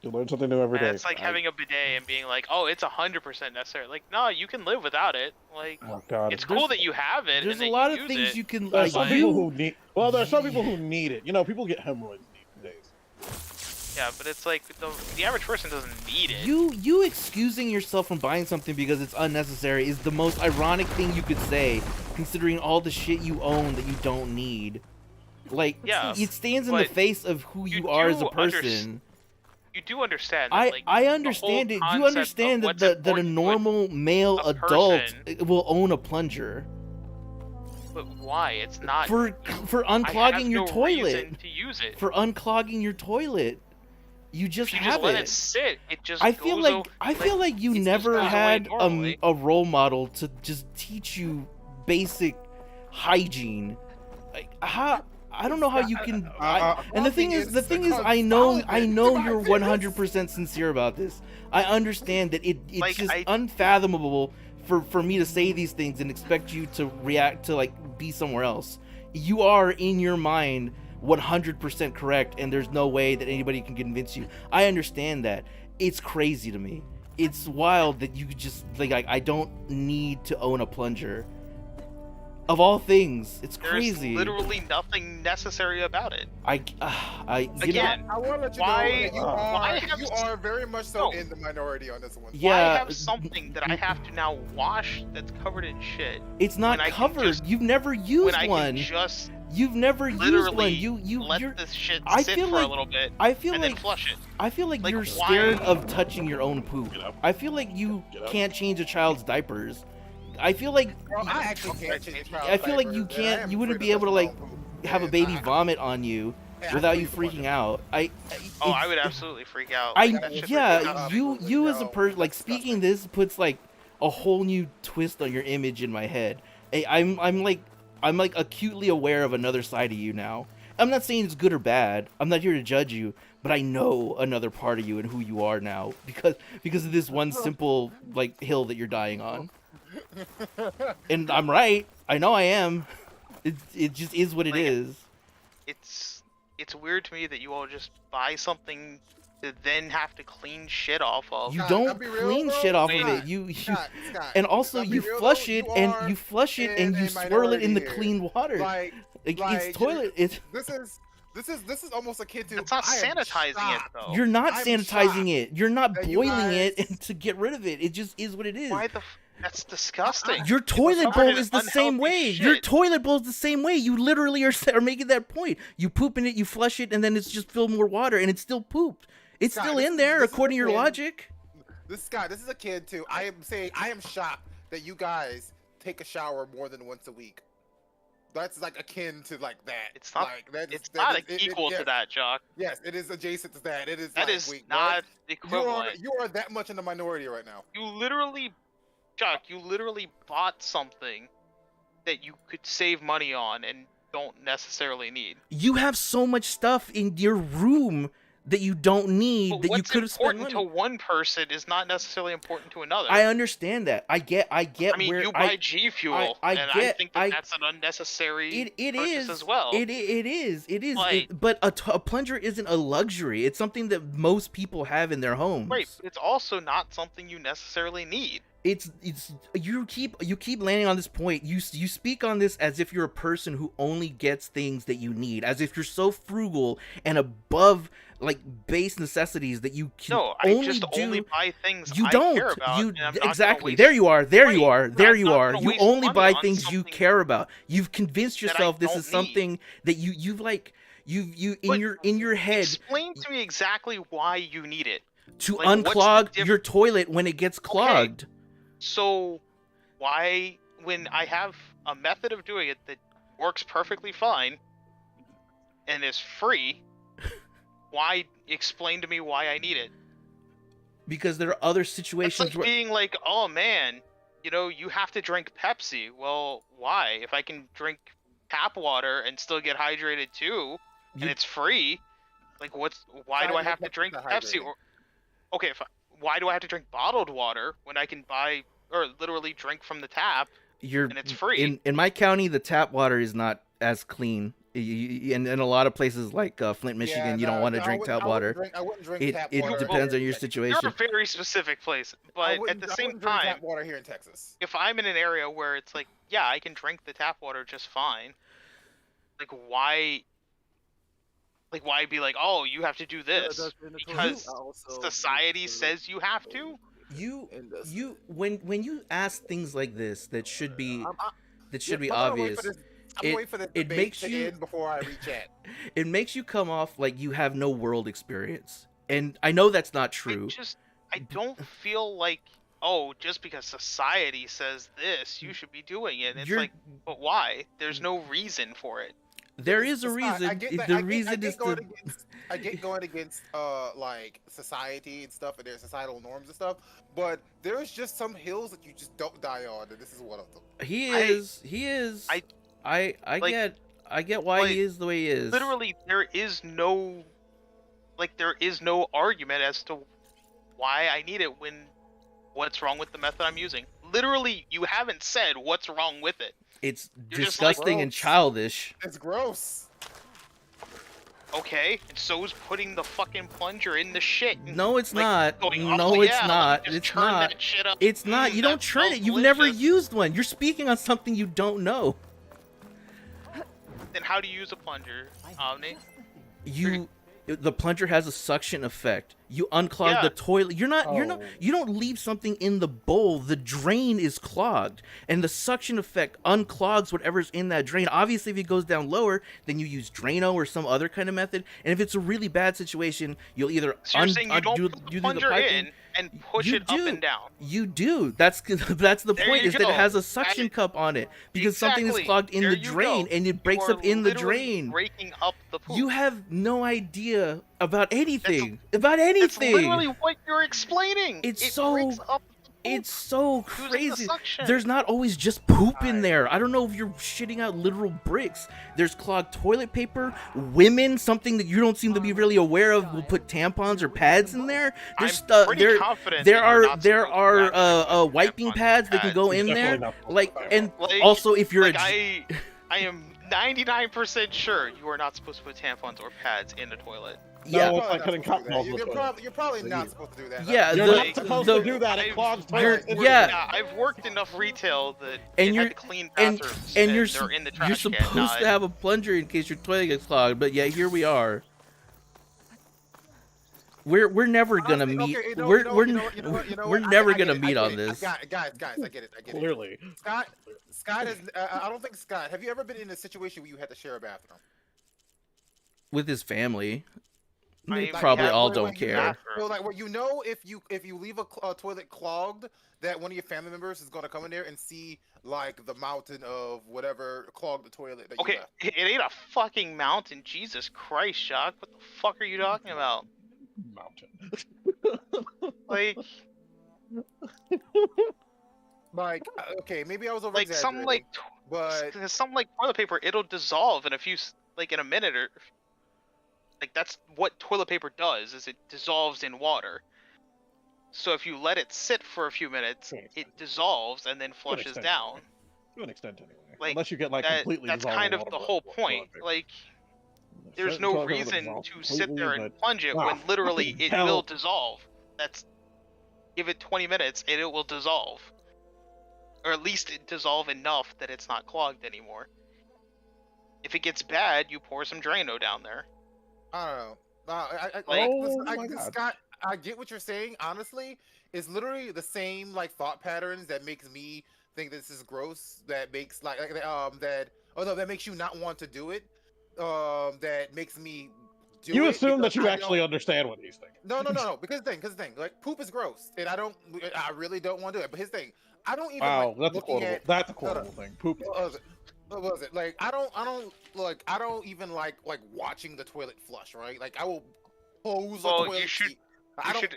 B: you learn something new every
D: And
B: day.
D: it's like
B: I-
D: having a bidet and being like, oh, it's 100% necessary. Like, no, you can live without it. Like,
B: Oh God.
D: it's cool that you have it.
A: There's
D: and
A: a
D: that
A: lot
D: you
A: of
D: use
A: things
D: it.
A: you can
B: There are
A: like.
B: some people who need. Well, there are some people who need it. You know, people get hemorrhoids these days.
D: Yeah, but it's like the average person doesn't need it.
A: You excusing yourself from buying something because it's unnecessary is the most ironic thing you could say, considering all the shit you own that you don't need. Like,
D: Yeah,
A: it stands in the
D: but
A: face of who
D: you
A: you are as a
D: do
A: person.
D: You do understand. That,
A: I
D: like,
A: I
D: the whole
A: understand it. You
D: concept
A: understand
D: of
A: that
D: what's
A: that a
D: important to
A: normal male
D: a
A: adult
D: person-
A: will own a plunger
D: But why? It's not.
A: for
D: I have
A: unclogging your
D: no
A: toilet.
D: reason to use it.
A: For unclogging your toilet. You just
D: If you
A: have
D: just let
A: it.
D: it sit. It just.
A: I feel
D: goes
A: like
D: o-
A: I feel like you
D: it just
A: never
D: goes away
A: had
D: normally.
A: a role model to just teach you basic hygiene. Like, how I don't know how you can. And the thing is, I know you're 100% sincere about this. I understand that it's
D: Like,
A: just
D: I-
A: unfathomable for me to say these things and expect you to react to like be somewhere else. You are in your mind 100% correct, and there's no way that anybody can convince you. I understand that. It's crazy to me. It's wild that you could just like I don't need to own a plunger. Of all things, it's
D: There's
A: crazy.
D: literally nothing necessary about it.
A: I you
D: Again,
C: I want to let you
D: Why-
C: know that
D: why have
C: you
D: s-
C: are very much so
D: No.
C: in the minority on this one.
A: Yeah,
D: Why have something that I have to now wash that's covered in shit
A: it's not
D: when I can
A: covered.
D: just-
A: You've never
D: when
A: used
D: I
A: one.
D: can just
A: You've never used
D: literally
A: one. You're.
D: let this shit
A: I
D: sit
A: feel
D: for a
A: like-
D: little bit
A: I feel
D: and
A: like
D: then flush it?
A: I feel like
D: like,
A: you're
D: why-
A: scared of touching your own poop.
B: Get up.
A: I feel like you
B: Get up.
A: can't change a child's diapers. I feel like
C: Well, I actually can't change
A: I feel like you can't. You wouldn't be able to like have a baby vomit on you without you freaking out.
D: Oh, I
A: it's-
D: would absolutely freak out.
A: I
D: Like, that shit freaks me out.
A: yeah, you as a person, like speaking this puts like a whole new twist on your image in my head. I'm like acutely aware of another side of you now. I'm not saying it's good or bad. I'm not here to judge you, but I know another part of you and who you are now because of this one simple like hill that you're dying on. And I'm right. I know I am. It just is what it
D: Like,
A: is.
D: It's weird to me that you all just buy something to then have to clean shit off of.
A: You
C: Scott,
A: don't
C: I'll be real,
A: clean
C: bro.
A: shit off of
D: Wait.
A: it. You
C: Scott,
A: and also
C: I'll be
A: you
C: real,
A: flush
C: though,
A: it
C: you
A: and
C: are
A: you flush it and
C: in
A: you
C: a
A: swirl it in the
C: minority
A: clean water.
C: Like,
A: Like,
C: like,
A: it's toilet. It's
C: this is almost akin to.
D: It's not
C: I am
D: sanitizing it
C: shocked.
D: though.
A: you're not
C: I'm
A: sanitizing
C: shocked
A: it. You're not
C: that you
A: boiling it
C: guys-
A: to get rid of it. It just is what it is.
D: Why the? That's disgusting.
A: Your toilet
D: covered
A: bowl
D: in
A: is the same
D: unhealthy
A: way. Your
D: shit.
A: toilet bowl is the same way. You literally are making that point. You poop in it, you flush it, and then it's just filled more water, and it's still pooped. It's
C: Scott,
A: still
C: this
A: in
C: is-
A: there
C: this is
A: according to your
C: again-
A: logic.
C: This Scott, this is a kid too. I am shocked that you guys take a shower more than once a week. That's like akin to like that.
D: It's not.
C: Like, that is-
D: It's
C: that
D: not
C: is- it-
D: equal
C: yes,
D: to that, Jock.
C: Yes, it is adjacent to that. It is.
D: That
C: like,
D: is
C: wait,
D: not
C: what?
D: equivalent.
C: You are that much in the minority right now.
D: You literally, Jock, you literally bought something that you could save money on and don't necessarily need.
A: You have so much stuff in your room that you don't need
D: But
A: that you
D: what's
A: could have spent
D: important
A: money.
D: to one person is not necessarily important to another.
A: I understand that. I get
D: I mean,
A: where
D: you buy G Fuel,
A: I
D: and I
A: get-
D: think that that's an unnecessary
A: it
D: purchase
A: is
D: as well.
A: it is
D: But-
A: but a plunger isn't a luxury. It's something that most people have in their homes.
D: Right, but it's also not something you necessarily need.
A: It's you keep landing on this point. You speak on this as if you're a person who only gets things that you need, as if you're so frugal and above like base necessities that you can
D: No, I
A: only
D: just
A: do.
D: only buy things
A: You
D: I
A: don't.
D: care about.
A: You
D: and I'm not gonna
A: exactly.
D: waste-
A: There you are. There you
D: Right,
A: are.
D: but
A: There
D: I'm
A: you
D: not
A: are.
D: gonna
A: You
D: waste
A: only
D: money
A: buy
D: on
A: things you
D: something
A: care about. You've convinced
D: that I
A: yourself this
D: don't
A: is
D: need.
A: something that you've like you
D: But
A: in your head
D: Explain to me exactly why you need it.
A: to
D: like, what's the
A: unclog your toilet when it gets clogged.
D: So, why, when I have a method of doing it that works perfectly fine and is free, why explain to me why I need it?
A: Because there are other
D: It's
A: situations
D: like
A: where
D: being like, oh man, you have to drink Pepsi. Well, why? If I can drink tap water and still get hydrated too, and
A: You-
D: it's free, like why do I have to drink Pepsi? Or okay, why do I have to drink bottled water when I can buy or literally drink from the tap?
A: you're
D: and it's free.
A: in my county the tap water is not as clean. In a lot of places like Flint, Michigan, you don't want to drink tap water.
C: I wouldn't drink
A: It
C: tap
A: it
C: water.
A: depends on your
D: You're
A: situation.
D: a very specific place,
C: I
D: but at
C: wouldn't-
D: the
C: I
D: same
C: wouldn't drink
D: time,
C: tap water here in Texas.
D: if I'm in an area where it's like, yeah, I can drink the tap water just fine, like why be like, oh, you have to do this because society says you have to?
A: You when you ask things like this that should be
C: I'm
A: obvious.
C: gonna wait for this
A: it
C: debate
A: makes
C: to
A: you-
C: end before I reach out.
A: It makes you come off like you have no world experience, and I know that's not true.
D: I don't feel like, oh, just because society says this, you should be doing it. It's
A: You're-
D: like, but why? There's no reason for it.
A: There is a
C: Scott,
A: reason.
C: I get that-
A: The
C: I get-
A: reason
C: I get
A: is
C: going
A: to.
C: against, I get going against like society and stuff and their societal norms and stuff, but there's just some hills that you just don't die on, and this is one of them.
A: He
D: I-
A: is. I
D: like-
A: get why
D: like,
A: he is the way he is.
D: Literally, there is no argument as to why I need it when what's wrong with the method I'm using. Literally, you haven't said what's wrong with it.
A: It's
D: You're just like,
A: disgusting and
C: gross.
A: childish.
C: It's gross.
D: Okay, and so is putting the fucking plunger in the shit. And,
A: No, it's
D: like,
A: not.
D: going,
A: No,
D: "Oh,
A: it's
D: yeah, let me
A: not.
D: just
A: It's
D: churn
A: not.
D: that shit up.
A: It's not. You don't
D: that
A: churn it.
D: smells
A: You've never
D: delicious."
A: used one. You're speaking on something you don't know.
D: Then how do you use a plunger, Omni?
A: The plunger has a suction effect. You unclog
D: Yeah.
A: the toilet. You
B: Oh.
A: don't leave something in the bowl. The drain is clogged, and the suction effect unclogs whatever's in that drain. Obviously, if it goes down lower, then you use Drano or some other kind of method. And if it's a really bad situation, you'll either
D: So you're saying you don't
A: do
D: put the
A: the
D: plunger
A: piping.
D: in and push
A: You
D: it up
A: do.
D: and down.
A: You do. That's the
D: There
A: point.
D: you
A: Is that it
D: go.
A: has a suction
D: That-
A: cup on it because something is
D: Exactly.
A: clogged in
D: There
A: the
D: you
A: drain
D: go.
A: and it breaks
D: You
A: up in the
D: are literally
A: drain.
D: Breaking up the poop.
A: You have no idea about anything. About
D: That's
A: anything.
D: literally what you're explaining.
A: It's
D: it
A: so-
D: breaks up the poop
A: It's so
D: using the
A: crazy.
D: suction.
A: There's not always just poop in
C: Alright.
A: there. I don't know if you're shitting out literal bricks. There's clogged toilet paper. Women, something that you don't seem to be really aware of, will put tampons or pads in there. There's
D: I'm pretty confident
A: there
D: that you're
A: are
D: not
A: there
D: supposed to have
A: are wiping
D: tampons or
A: pads that can
D: pads.
A: go
B: It's
A: in there.
B: definitely not supposed
A: Like
B: to have
A: and
D: Like-
A: also if you're
D: Like
A: a
D: I am 99% sure you are not supposed to put tampons or pads in the toilet.
A: yeah.
B: No,
C: You're
B: it's
C: probably
B: like
C: not
B: cutting
C: supposed to do
B: cotton
C: that.
B: balls with
C: You're probably not supposed to do that.
A: Yeah,
B: You're
A: the-
B: not supposed
A: the-
B: to do that. It
D: I've-
B: clogs
A: you're-
B: toilets.
A: yeah.
D: I've worked enough retail that
A: And
D: it
A: you're-
D: had clean
A: and
D: bathrooms
A: and you're
D: they're in the
A: you're
D: trash can,
A: supposed
D: not-
A: to have a plunger in case your toilet gets clogged, but yeah, here we are. We're never gonna
C: Honestly,
A: meet.
C: okay, you know-
A: we're
C: you know-
A: we're
C: you know- you know what- you know
A: we're
C: what?
A: never
C: I get
A: gonna
C: it, I
A: meet
C: get
A: on
C: it.
A: this.
C: Guys, I get it.
B: Clearly.
C: Scott is. I don't think Scott. Have you ever been in a situation where you had to share a bathroom?
A: With his family, they
D: I
A: probably
D: have
A: all
D: one
A: don't
D: when you
A: care.
D: have-
C: So like, well, you know, if you leave a toilet clogged, that one of your family members is gonna come in there and see like the mountain of whatever clogged the toilet that you
D: Okay,
C: left.
D: it ain't a fucking mountain. Jesus Christ, Shock. What the fuck are you talking about?
B: Mountain.
D: Like,
C: Like, okay, maybe I was over
D: like something like,
C: but
D: something like toilet paper, it'll dissolve in in a minute or. Like that's what toilet paper does, is it dissolves in water. So if you let it sit for a few minutes,
B: To an
D: it
B: extent.
D: dissolves and then
B: To an
D: flushes
B: extent,
D: down.
B: anyway. To an extent, anyway.
D: Like,
B: Unless you get like
D: That
B: completely
D: that's
B: dissolving
D: kind of
B: water
D: the
B: with
D: whole
B: toilet
D: point.
B: paper.
D: Like, there's
B: Certain
D: no
B: toilet paper
D: reason
B: dissolves
D: to sit
B: completely,
D: there and
B: but-
D: plunge it
B: Ah,
D: when literally
B: fucking
D: it
B: hell.
D: will dissolve. That's give it 20 minutes and it will dissolve, or at least it dissolve enough that it's not clogged anymore. If it gets bad, you pour some Drano down there.
C: I don't know.
D: Like-
B: Oh my God.
C: Scott, I get what you're saying. Honestly, it's literally the same like thought patterns that makes me think this is gross. That makes that makes you not want to do it. That makes me do
B: You
C: it
B: assume that
C: because
B: you
C: I
B: actually
C: don't-
B: understand what he's thinking.
C: No. Because the thing, like poop is gross, and I really don't want to do it. But his thing, I don't even
B: Wow,
C: like
B: that's a
C: looking
B: quotable.
C: at.
B: That's a
C: No, no.
B: quotable thing. Poop.
C: What was it? What was it? Like I don't even like watching the toilet flush, right? Like I will pose
D: Well,
C: the toilet
D: you should-
C: seat. I don't.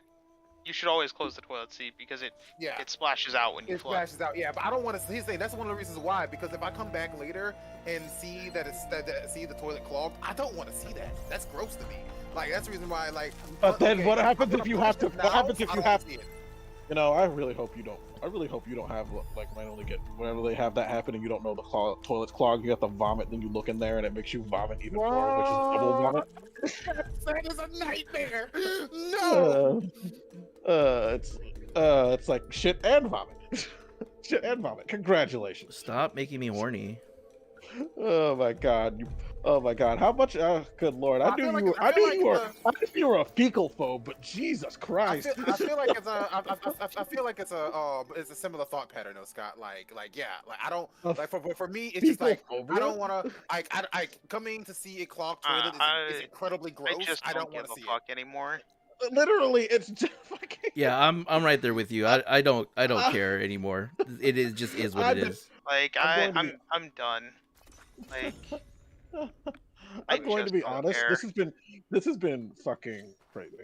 D: You should always close the toilet seat because it
C: Yeah.
D: splashes out when you
C: It
D: flush.
C: splashes out, yeah, but I don't want to. He's saying that's one of the reasons why. Because if I come back later and see that see the toilet clogged, I don't want to see that. That's gross to me. Like that's the reason why. Like,
B: But then
C: okay,
B: what happens
C: I'm
B: if you
C: gonna
B: have to?
C: flush
B: What
C: now,
B: happens if
C: I
B: you
C: don't
B: have?
C: wanna see it.
B: You know, I really hope you don't. I really hope you don't have like randomly get whenever they have that happen and you don't know the toilet's clogged. You have to vomit, then you look in there and it makes you vomit even more, which is double vomit.
C: That is a nightmare. No.
B: It's like shit and vomit. Shit and vomit. Congratulations.
A: Stop making me horny.
B: Oh my god. Oh my god. How much? Oh, good lord. I knew
C: feel like-
B: you were.
C: I
B: I
C: feel
B: knew
C: like
B: you were.
C: it's
B: I knew you were a fecal phobe, but Jesus
C: I
B: Christ.
C: feel like it's I feel like it's a similar thought pattern though, Scott. Like yeah, like I don't like for me it's just like I don't want to I coming to see a clogged toilet is incredibly gross.
D: I just
C: I
D: don't
C: don't
D: give
C: want to
D: a
C: see
D: fuck anymore.
B: Literally, it's just fucking.
A: Yeah, I'm right there with you. I don't care anymore. It is just is what it is.
D: Like
B: I'm going to
D: I'm done. Like I
B: I'm going to
D: just
B: be
D: don't
B: honest.
D: care.
B: This has been fucking crazy.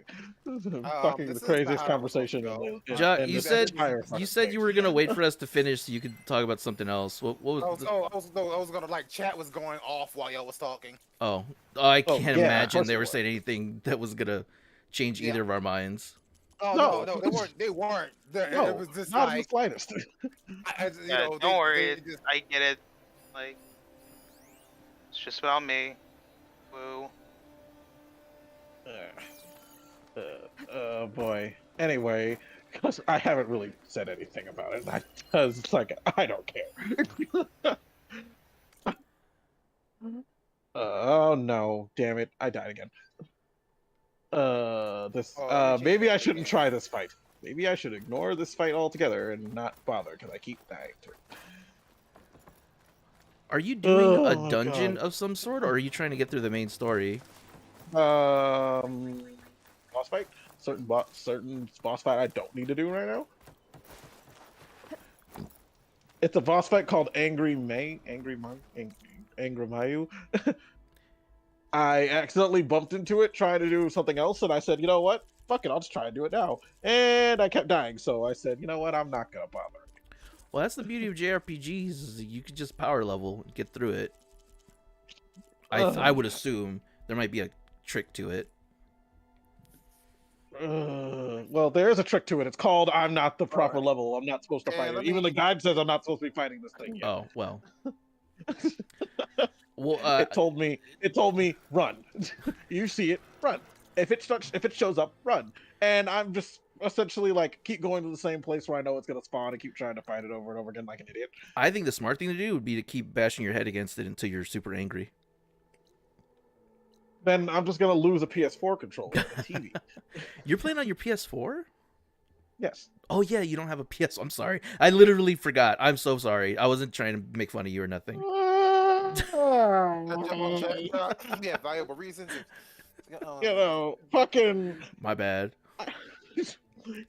B: This has been fucking
C: this
B: the
C: is
B: craziest
C: not how it's
B: conversation.
C: supposed to go.
A: Ja,
B: in
A: you
B: this
A: said
B: entire fucking
A: you said
B: thing.
A: you were gonna wait for us to finish so you could talk about something else. What was?
C: I was gonna like chat was going off while y'all was talking.
A: Oh, I
B: Oh,
A: can't
B: yeah, of
A: imagine
B: course
A: they
B: it
A: were
B: was.
A: saying anything that was gonna change
C: Yeah.
A: either of our minds.
C: Oh
B: No.
C: no, they weren't. They weren't.
B: No,
C: It was just
B: not in the
C: like
B: slightest.
D: Yeah, don't worry. I get it. Like it's just about me. Woo.
B: Oh boy. Anyway, because I haven't really said anything about it. Because it's like I don't care. Oh no! Damn it! I died again. Maybe I shouldn't try this fight. Maybe I should ignore this fight altogether and not bother because I keep dying to it.
A: Are you doing
B: Oh
A: a
B: my
A: dungeon
B: God.
A: of some sort, or are you trying to get through the main story?
B: Boss fight. Certain boss fight I don't need to do right now. It's a boss fight called Angry Mayu. I accidentally bumped into it trying to do something else, and I said, you know what? Fuck it, I'll just try and do it now. And I kept dying, so I said, you know what? I'm not gonna bother.
A: Well, that's the beauty of JRPGs. Is you could just power level and get through it. I would assume there might be a trick to it.
B: Well, there is a trick to it. It's called I'm not the proper
C: Alright.
B: level. I'm not supposed to
C: Yeah,
B: fight
C: let
B: it. Even
C: me-
B: the guide says I'm not supposed to be fighting this thing yet.
A: Oh well. Well,
B: It told me run. You see it, run. If it shows up, run. And I'm just essentially like keep going to the same place where I know it's gonna spawn and keep trying to fight it over and over again like an idiot.
A: I think the smart thing to do would be to keep bashing your head against it until you're super angry.
B: Then I'm just gonna lose a PS4 controller and a TV.
A: You're playing on your PS4?
B: Yes.
A: Oh yeah, you don't have a PS. I'm sorry. I literally forgot. I'm so sorry. I wasn't trying to make fun of you or nothing.
C: Yeah, valuable reasons.
B: You know, fucking,
A: My bad.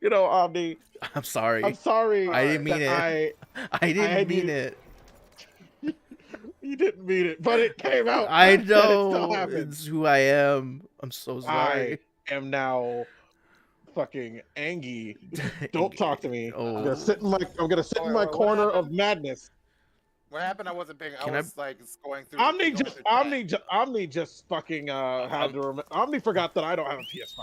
B: you know, Omni.
A: I'm sorry.
B: I'm sorry.
A: I didn't mean
B: that
A: it. I didn't
B: I
A: mean
B: need-
A: it.
B: You didn't mean it, but it came out.
A: I
B: And it still
A: know.
B: happened.
A: It's who I am. I'm so sorry.
B: I am now fucking Angie. Don't talk to me.
A: Oh.
B: I'm gonna sit in my corner of madness.
C: What happened? I wasn't paying. I
A: Can I-
C: was like going through.
B: Omni
C: going
B: just
C: through chat.
B: Omni just fucking had to remember. Omni forgot that I don't have a PS5.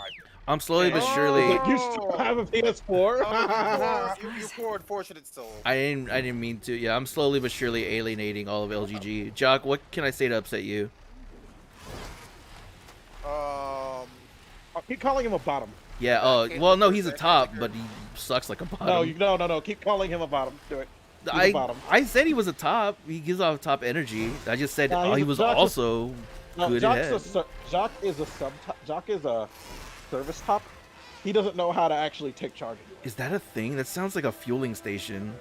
A: I'm slowly but
C: Oh.
A: surely.
B: Like, you still have a PS4?
C: Oh, you poor unfortunate soul.
A: I didn't mean to. Yeah, I'm slowly but surely alienating all of LGG. Jock, what can I say to upset you?
B: Keep calling him a bottom.
A: Yeah. Oh, well, no, he's a top, but he sucks like a bottom.
B: No. Keep calling him a bottom. Do it. He's a bottom.
A: I said he was a top. He gives off top energy. I just said
B: Nah,
A: he
B: he's-
A: was
B: Jock's a-
A: also
B: No,
A: good
B: Jock
A: ahead.
B: is a sub. Jock is a service top. He doesn't know how to actually take charges.
A: Is that a thing? That sounds like a fueling station.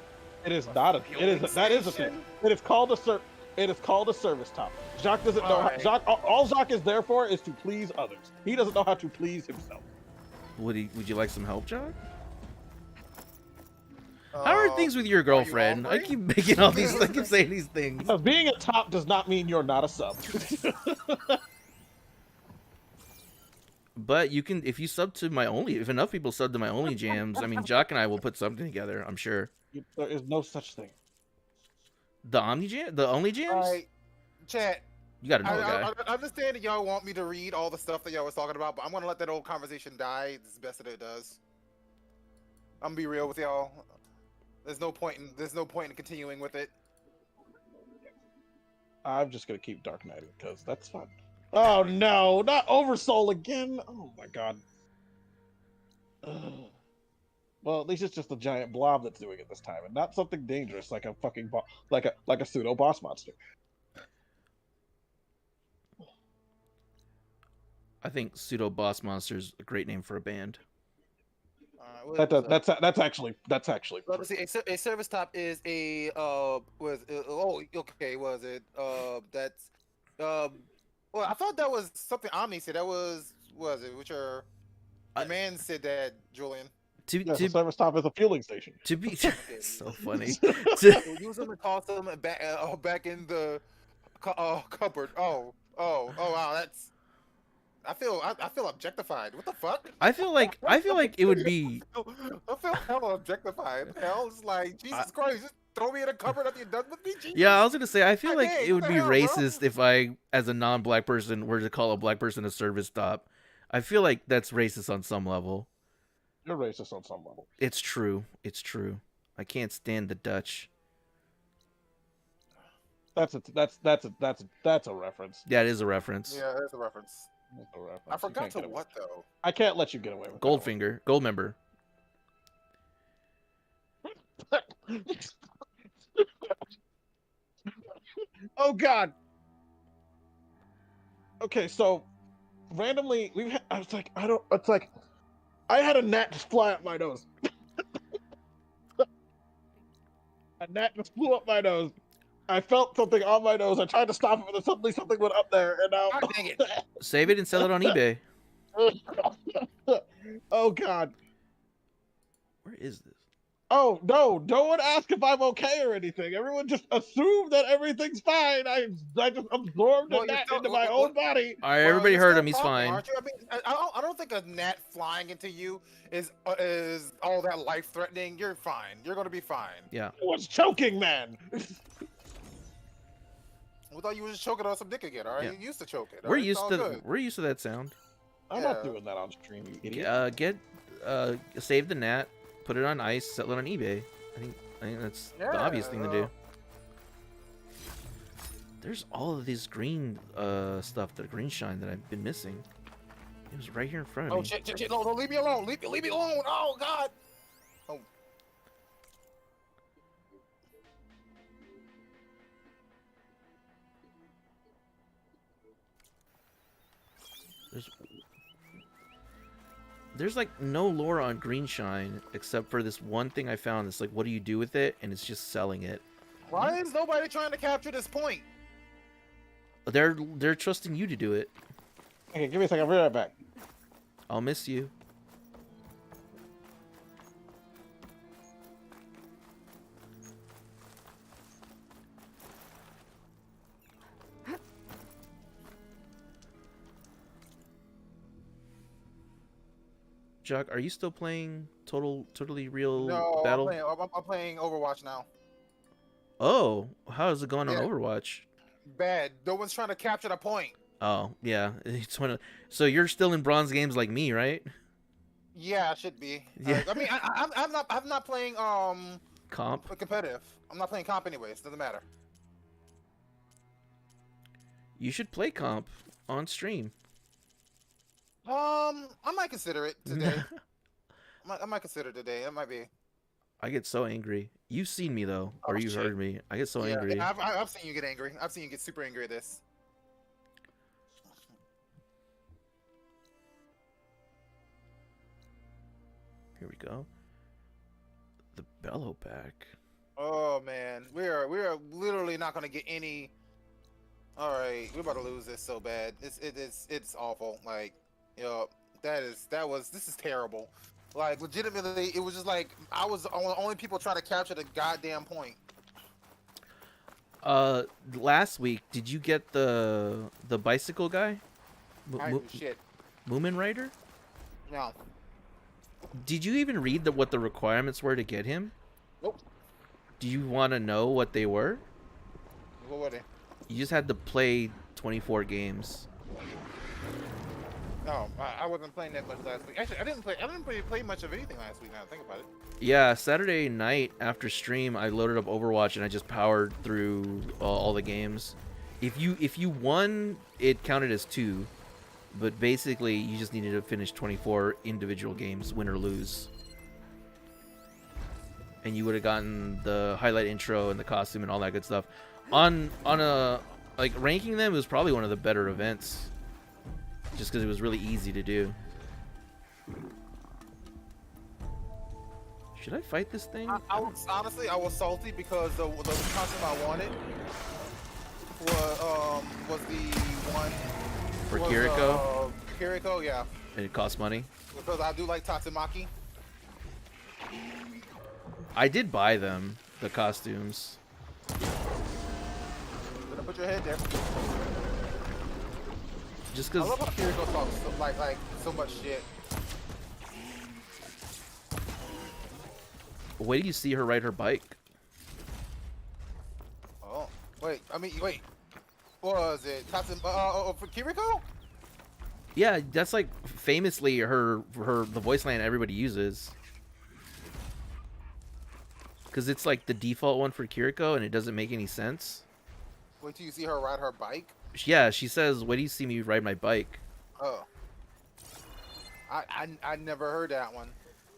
B: It is not a. It is. That is a thing. It is called a It is called a service top. Jacques doesn't know.
C: Alright.
B: All Jacques is there for is to please others. He doesn't know how to please himself.
A: Would you like some help, Jock? How are things with your girlfriend? I
C: hungry?
A: keep making all these. I keep saying these things.
B: Because being a top does not mean you're not a sub.
A: But you can, if you sub to my only, if enough people sub to my only jams, I mean, Jock and I will put something together. I'm sure.
B: There is no such thing.
A: The Omni Jam, the only jams.
C: Alright, chat.
A: You gotta know, guy.
C: I understand that y'all want me to read all the stuff that y'all was talking about, but I'm gonna let that old conversation die. It's best that it does. I'm gonna be real with y'all. There's no point in continuing with it.
B: I'm just gonna keep Dark Knighting because that's fun. Oh no, not Oversoul again! Oh my god. Ugh. Well, at least it's just a giant blob that's doing it this time, and not something dangerous like a fucking like a pseudo boss monster.
A: I think Pseudo Boss Monster's a great name for a band.
B: That's actually.
C: Well, let's see, a service top is a was it that's well, I thought that was something Omni said. That was it? Which are the man said that, Julian.
B: Yes, a service top is a fueling station.
A: To be so funny.
C: We'll use them and toss them back in the cupboard. Oh wow, that's. I feel objectified. What the fuck?
A: I feel like it would be.
C: I feel hella objectified. Hell, it's like Jesus Christ. Just throw me in a cupboard after you're done with me. Jesus.
A: Yeah, I was gonna say I feel like
C: Okay,
A: it would
C: what
A: be
C: the hell, bro?
A: racist if I, as a non-black person, were to call a black person a service top. I feel like that's racist on some level.
B: You're racist on some level.
A: It's true. It's true. I can't stand the Dutch.
B: That's a reference.
A: That is a reference.
C: Yeah, that's a reference.
B: That's a reference.
C: I
B: You
C: forgot
B: can't
C: to
B: get away.
C: what though.
B: I can't let you get away with
A: Goldfinger, gold member.
B: that. Oh God. Okay, so randomly I was like, I had a gnat just fly up my nose. A gnat just flew up my nose. I felt something on my nose. I tried to stop it, but then suddenly something went up there, and now.
C: God dang it.
A: Save it and sell it on eBay.
B: Oh God.
A: Where is this?
B: Oh no one asked if I'm okay or anything. Everyone just assumed that everything's fine. I just absorbed
C: Well,
B: a
C: you're
B: gnat
C: still-
B: into my
C: well,
B: own body.
A: All right,
C: Well,
A: everybody
C: you're
A: heard
C: still
A: him. He's
C: talking,
A: fine.
C: aren't you? I mean, I don't think a gnat flying into you is all that life threatening. You're fine. You're gonna be fine.
A: Yeah.
B: I was choking, man.
C: We thought you were just choking on some dick again. All right,
A: Yeah.
C: you used to choke it.
A: We're
C: alright? It's
A: used
C: all
A: to
C: good.
A: we're used to that sound.
B: I'm
C: Yeah.
B: not doing that on stream, you idiot.
A: Get save the gnat, put it on ice, sell it on eBay. I think that's the obvious thing to do. There's all of this green stuff, the green shine that I've been missing. It was right here in front of
C: Oh
A: me.
C: shit! No, leave me alone. Leave me alone. Oh God. Oh.
A: There's like no lore on green shine except for this one thing I found. It's like, what do you do with it? And it's just selling it.
C: Why is nobody trying to capture this point?
A: They're trusting you to do it.
B: Okay, give me a second. I'll be right back.
A: I'll miss you. Jock, are you still playing Totally Real
C: No,
A: Battle?
C: I'm playing Overwatch now.
A: Oh, how is it going on
C: Yeah.
A: Overwatch?
C: Bad. No one's trying to capture the point.
A: Oh, yeah. It's one of. So you're still in bronze games like me, right?
C: Yeah, I should be.
A: Yeah.
C: I mean, I'm not playing
A: Comp.
C: competitive. I'm not playing comp anyways. Doesn't matter.
A: You should play comp on stream.
C: I might consider it today. I might consider it today. It might be.
A: I get so angry. You've seen me though, or
C: Oh,
A: you've
C: shit.
A: heard me. I get so
C: Yeah,
A: angry.
C: yeah, I've seen you get angry. I've seen you get super angry at this.
A: Here we go. The bellow back.
C: Oh man, we are literally not gonna get any. All right, we're about to lose this so bad. It's awful. Like, this is terrible. Like, legitimately, it was just like I was the only people trying to capture the goddamn point.
A: Last week, did you get the bicycle guy?
C: I didn't do shit.
A: Moomin Rider?
C: No.
A: Did you even read what the requirements were to get him?
C: Nope.
A: Do you want to know what they were?
C: What were they?
A: You just had to play 24 games.
C: No, I wasn't playing that much last week. Actually, I didn't really play much of anything last week. Now that I think about it.
A: Yeah, Saturday night after stream, I loaded up Overwatch and I just powered through all the games. If you won, it counted as 2, but basically you just needed to finish 24 individual games, win or lose. And you would have gotten the highlight intro and the costume and all that good stuff. On a like ranking them, it was probably one of the better events, just because it was really easy to do. Should I fight this thing?
C: I was honestly salty because the costume I wanted was the one
A: For
C: was,
A: Kiriko?
C: Kiriko, yeah,
A: And it costs money.
C: because I do like Tatsumaki.
A: I did buy them, the costumes.
C: Gonna put your head there.
A: Just
C: I
A: because
C: love how Kiriko talks like so much shit.
A: wait till you see her ride her bike.
C: Oh, wait. Wait. What was it? For Kiriko?
A: Yeah, that's like famously the voice line everybody uses. Because it's like the default one for Kiriko and it doesn't make any sense.
C: Wait till you see her ride her bike.
A: Yeah, she says, "Wait till you see me ride my bike."
C: Oh. I never heard that one.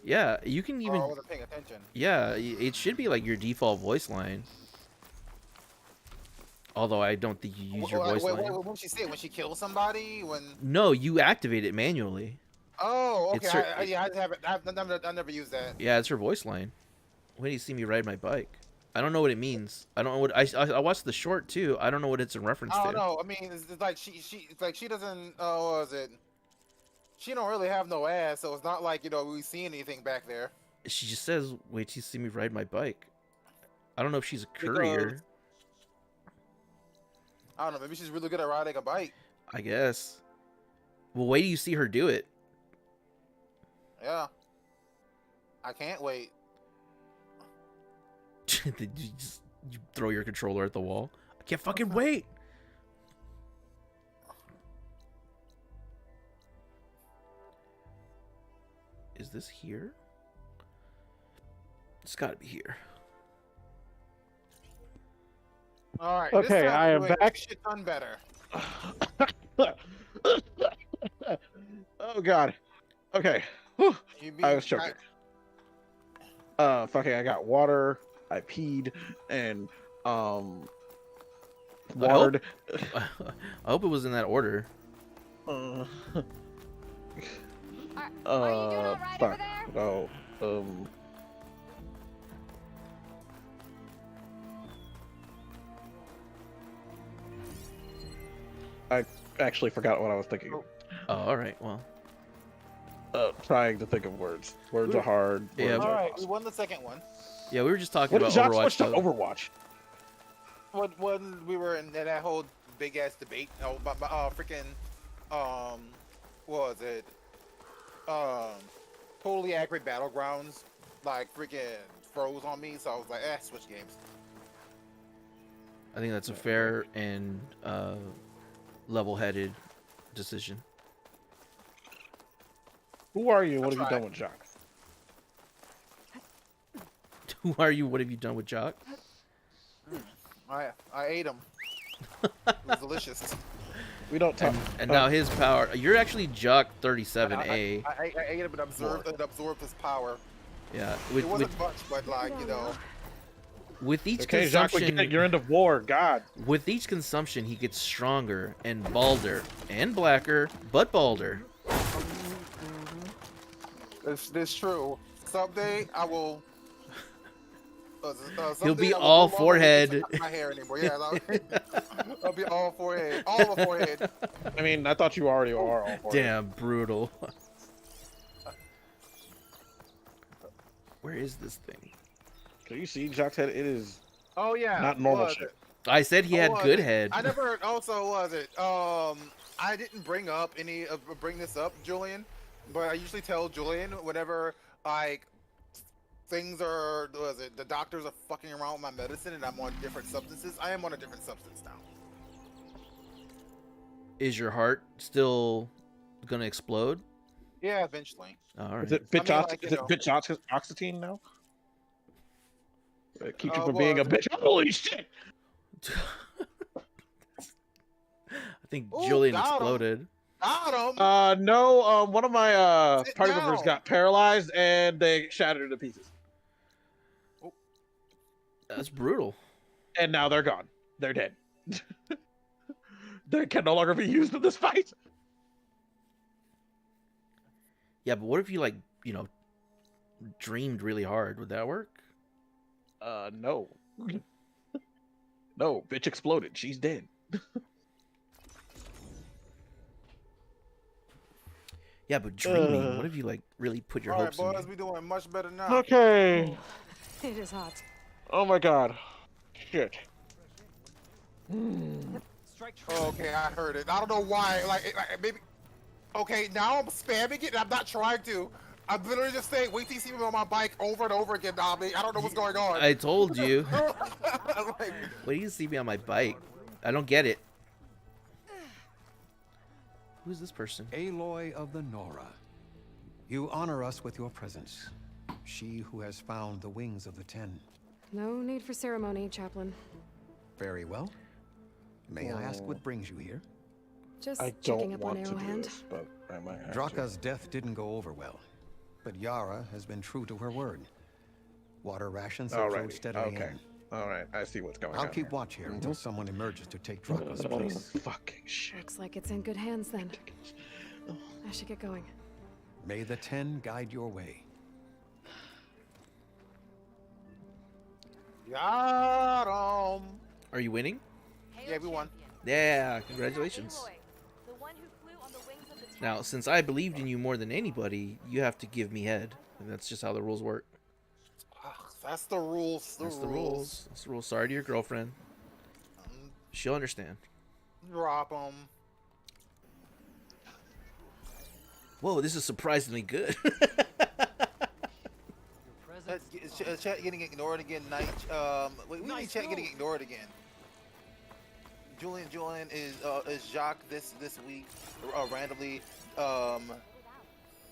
A: Yeah, you can
C: Or I
A: even
C: wasn't paying attention.
A: yeah, it should be like your default voice line. Although I don't think you use your voice line.
C: What when she say it? When she kills somebody? When?
A: No, you activate it manually.
C: Oh, okay.
A: It's her-
C: I haven't. I never used that.
A: Yeah, it's her voice line. When do you see me ride my bike? I don't know what it means. I don't know what I watched the short too. I don't know what it's in reference
C: I
A: to.
C: don't know. I mean, it's like it's like she doesn't. What was it? She don't really have no ass, so it's not like we see anything back there.
A: She just says, "Wait till you see me ride my bike." I don't know if she's a courier.
C: Because- I don't know. Maybe she's really good at riding a bike.
A: I guess. Well, wait till you see her do it.
C: Yeah. I can't wait.
A: You throw your controller at the wall. I can't fucking wait. Is this here? It's got to be here.
C: All right.
B: Okay,
C: this time
B: I am
C: we're doing
B: back.
C: Shit done better.
B: Oh God. Okay. Whew.
C: You beat-
B: I was choking. Fucking, I got water. I peed and watered.
A: I hope it was in that order.
B: Uh,
E: Are you doing all right over
B: fuck.
E: there?
B: No. I actually forgot what I was thinking.
A: Oh, all right. Well,
B: Trying to think of words. Words are hard.
A: Yeah,
B: Words
C: All
B: are
C: right, we
B: awesome.
C: won the second one.
A: yeah, we were just talking
B: What
A: about
B: did Jacques
A: Overwatch.
B: switch to
A: the-
B: Overwatch?
C: When we were in that whole big ass debate, freaking, what was it? Totally accurate battlegrounds, like freaking froze on me. So I was like, switch games.
A: I think that's a fair and level-headed decision.
B: Who are you? What have you
C: tried.
B: done with Jock?
A: Who are you? What have you done with Jock?
C: I ate him. It was delicious.
B: We don't talk.
A: And now his power. You're actually Jock 37A.
C: I ate him and absorbed his power.
A: Yeah.
C: It
A: With
C: wasn't much, but like
A: with each
B: Okay, Jacques, we get it.
A: consumption,
B: You're into war. God.
A: with each consumption, he gets stronger and balder and blacker, but balder.
C: It's true. Someday I will.
A: He'll be
C: someday I will
A: all
C: no longer
A: forehead.
C: get my hair anymore. Yeah, I'll be all forehead, all the forehead.
B: I mean, I thought you already are all for it.
A: Damn, brutal. Where is this thing?
B: Can you see Jock's head? It is
C: Oh yeah,
B: not normal
C: was
B: shit.
C: it?
A: I said he had
C: Was
A: good
C: it?
A: head.
C: I never. Also, was it? I didn't bring up bring this up, Julian, but I usually tell Julian whenever like things are. Was it? The doctors are fucking around with my medicine, and I'm on different substances. I am on a different substance now.
A: Is your heart still gonna explode?
C: Yeah, eventually.
A: All right.
B: Is it bitch,
C: I mean, like, you
B: is it
C: know.
B: bitch oxetine now? It keeps you from
C: well,
B: being a bitch. Holy shit!
A: I think
C: Ooh,
A: Julian
C: got him.
A: exploded.
C: Got him.
B: No. One of my
C: Sit
B: party members
C: down.
B: got paralyzed and they shattered to pieces.
A: That's brutal.
B: And now they're gone. They're dead. They can no longer be used in this fight.
A: Yeah, but what if you dreamed really hard? Would that work?
B: No. No, bitch exploded. She's dead.
A: Yeah, but dreaming. What if you really put your
C: All right,
A: hopes in
C: boys,
A: it?
C: we doing much better now.
B: Okay.
E: It is hot.
B: Oh my god. Shit.
C: Okay, I heard it. I don't know why. Maybe. Okay, now I'm spamming it, and I'm not trying to. I'm literally just saying, wait till you see me on my bike over and over again, Dobby. I don't know what's going on.
A: I told you.
C: Like,
A: What do you see me on my bike? I don't get it. Who's this person?
F: Aloy of the Nora, you honor us with your presence. She who has found the wings of the Ten.
G: No need for ceremony, Chaplain.
F: Very well. May I ask what brings you here?
G: Just
B: I
G: checking
B: don't
G: up on
B: want to do
G: Arrowhand.
B: this, but I might have to.
F: Draka's death didn't go over well, but Yara has been true to her word. Water rations have flowed
B: Alrighty.
F: steadily
B: Okay.
F: in.
B: Alright, I see what's going
F: I'll
B: on.
F: keep watch here until someone emerges to take Draka's
B: here.
F: place.
B: Fucking shit.
G: Looks like it's in good hands then. I should get going.
F: May the Ten guide your way.
C: got 'em.
A: Are you winning?
C: Yeah, we won.
A: Yeah, congratulations. Now, since I believed in you more than anybody, you have to give me head. And that's just how the rules work.
C: That's the rules.
A: That's the rules. That's the rules. Sorry to your girlfriend. She'll understand.
C: Drop them.
A: Whoa, this is surprisingly good.
C: Chat getting ignored again. Night. Wait, we need chat getting ignored again. Julian is Jacques this week randomly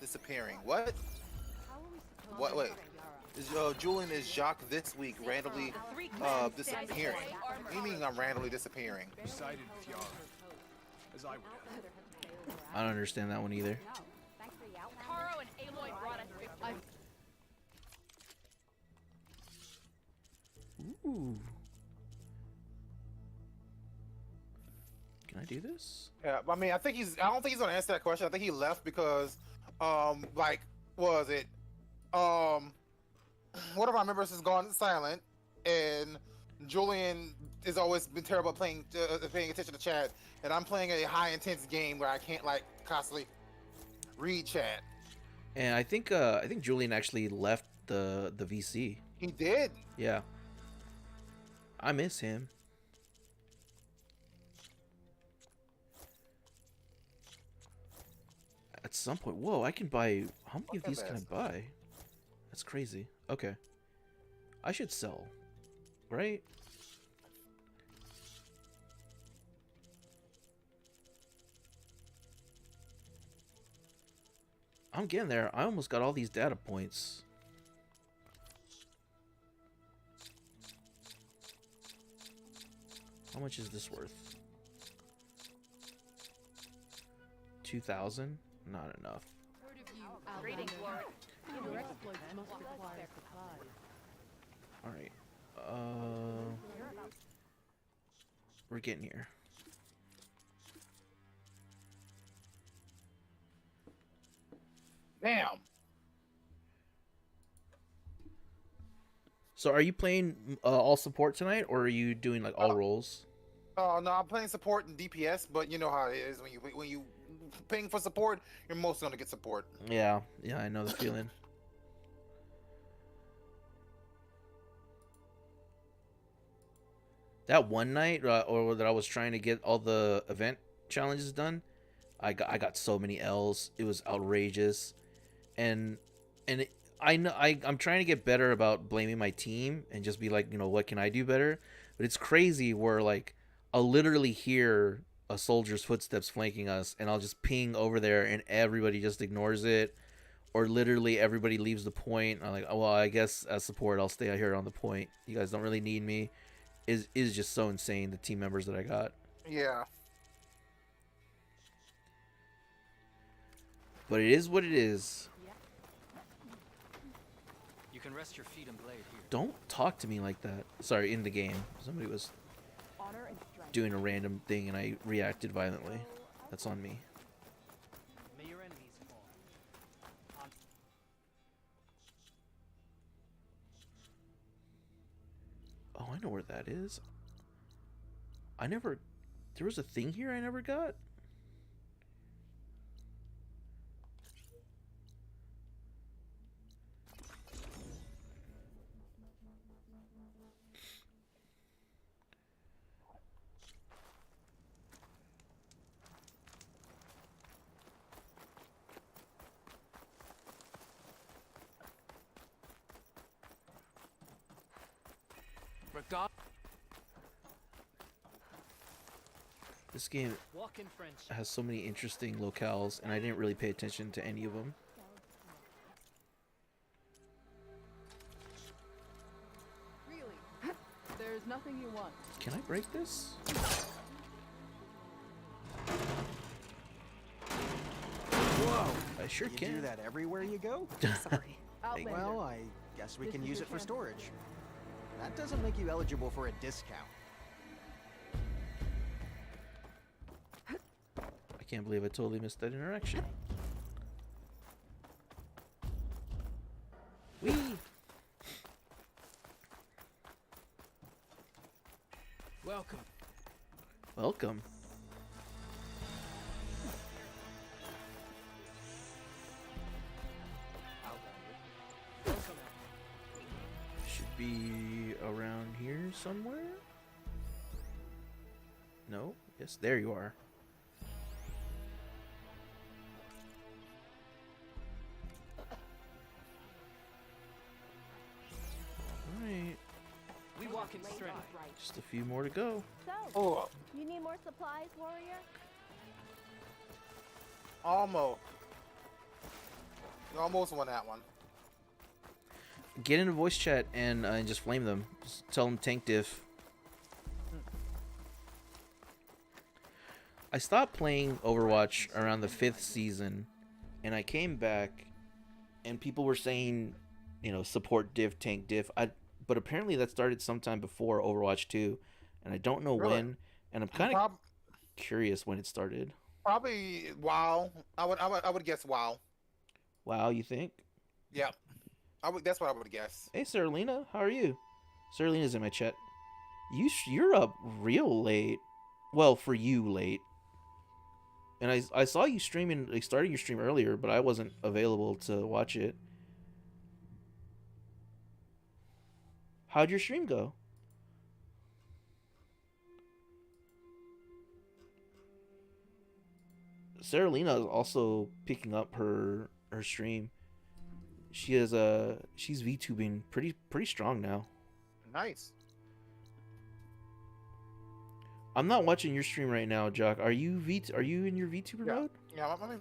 C: disappearing. What? What? Wait. Julian is Jacques this week randomly disappearing. What do you mean I'm randomly disappearing?
H: Sided with Yara, as I would have.
A: I don't understand that one either.
E: Caro and Aloy brought us 50.
A: Ooh. Can I do this?
C: Yeah, I mean, I don't think he's gonna answer that question. I think he left because, what was it? One of our members has gone silent, and Julian has always been terrible at paying attention to chat, and I'm playing a high intense game where I can't constantly read chat.
A: And I think Julian actually left the VC.
C: He did.
A: Yeah. I miss him. At some point, whoa! I can buy. How many of these can I buy? That's crazy. Okay. I should sell, right? I'm getting there. I almost got all these data points. How much is this worth? 2,000? Not enough.
E: Greetings, Lord.
I: Your exploits must require supplies.
A: Alright. We're getting here.
C: Damn.
A: So are you playing all support tonight, or are you doing like all roles?
C: Oh no, I'm playing support and DPS, but you know how it is when you paying for support, you're mostly gonna get support.
A: Yeah, I know the feeling. That one night, or that I was trying to get all the event challenges done, I got so many L's. It was outrageous, and I know I'm trying to get better about blaming my team and just be like, what can I do better? But it's crazy where like I'll literally hear a soldier's footsteps flanking us, and I'll just ping over there, and everybody just ignores it, or literally everybody leaves the point. I'm like, oh, well, I guess as support, I'll stay out here on the point. You guys don't really need me. Is just so insane, the team members that I got.
C: Yeah.
A: But it is what it is.
H: You can rest your feet and blade here.
A: Don't talk to me like that. Sorry, in the game. Somebody was doing a random thing and I reacted violently. That's on me.
H: May your enemies fall.
A: Oh, I know where that is. There was a thing here I never got?
H: Regard.
A: This game
H: Walk in French.
A: has so many interesting locales, and I didn't really pay attention to any of them.
I: Really? There's nothing you want.
A: Can I break this?
J: Whoa!
A: I sure
J: You
A: can.
J: do that everywhere you go?
G: Sorry.
I: Outlander.
J: Well, I guess we
I: This
J: can
I: is
J: use
I: your
J: it for
I: chance.
J: storage. That doesn't make you eligible for a discount.
A: I can't believe I totally missed that interaction. Whee!
H: Welcome.
A: Welcome.
H: Welcome.
A: Should be around here somewhere? No? Yes, there you are. Alright,
H: We walk in strength.
A: just a few more to go.
E: So,
C: Oh,
E: you need more supplies, warrior?
C: almost. You almost won that one.
A: Get into voice chat and just flame them. Just tell them tank diff. I stopped playing Overwatch around the 5th season, and I came back, and people were saying, support diff, tank diff. But apparently that started sometime before Overwatch 2, and I don't know
C: Really?
A: when. And I'm kind of
C: Prob-
A: curious when it started.
C: Probably WoW. I would guess WoW.
A: Wow, you think?
C: Yeah. That's what I would guess.
A: Hey, Saralina, how are you? Saralina's in my chat. You're up real late. Well, for you, late. And I saw you streaming, like starting your stream earlier, but I wasn't available to watch it. How'd your stream go? Saralina is also picking up her stream. She's VTubing pretty strong now.
C: Nice.
A: I'm not watching your stream right now, Jock. Are you in your VTuber
C: Yeah.
A: mode?
C: Yeah, I'm a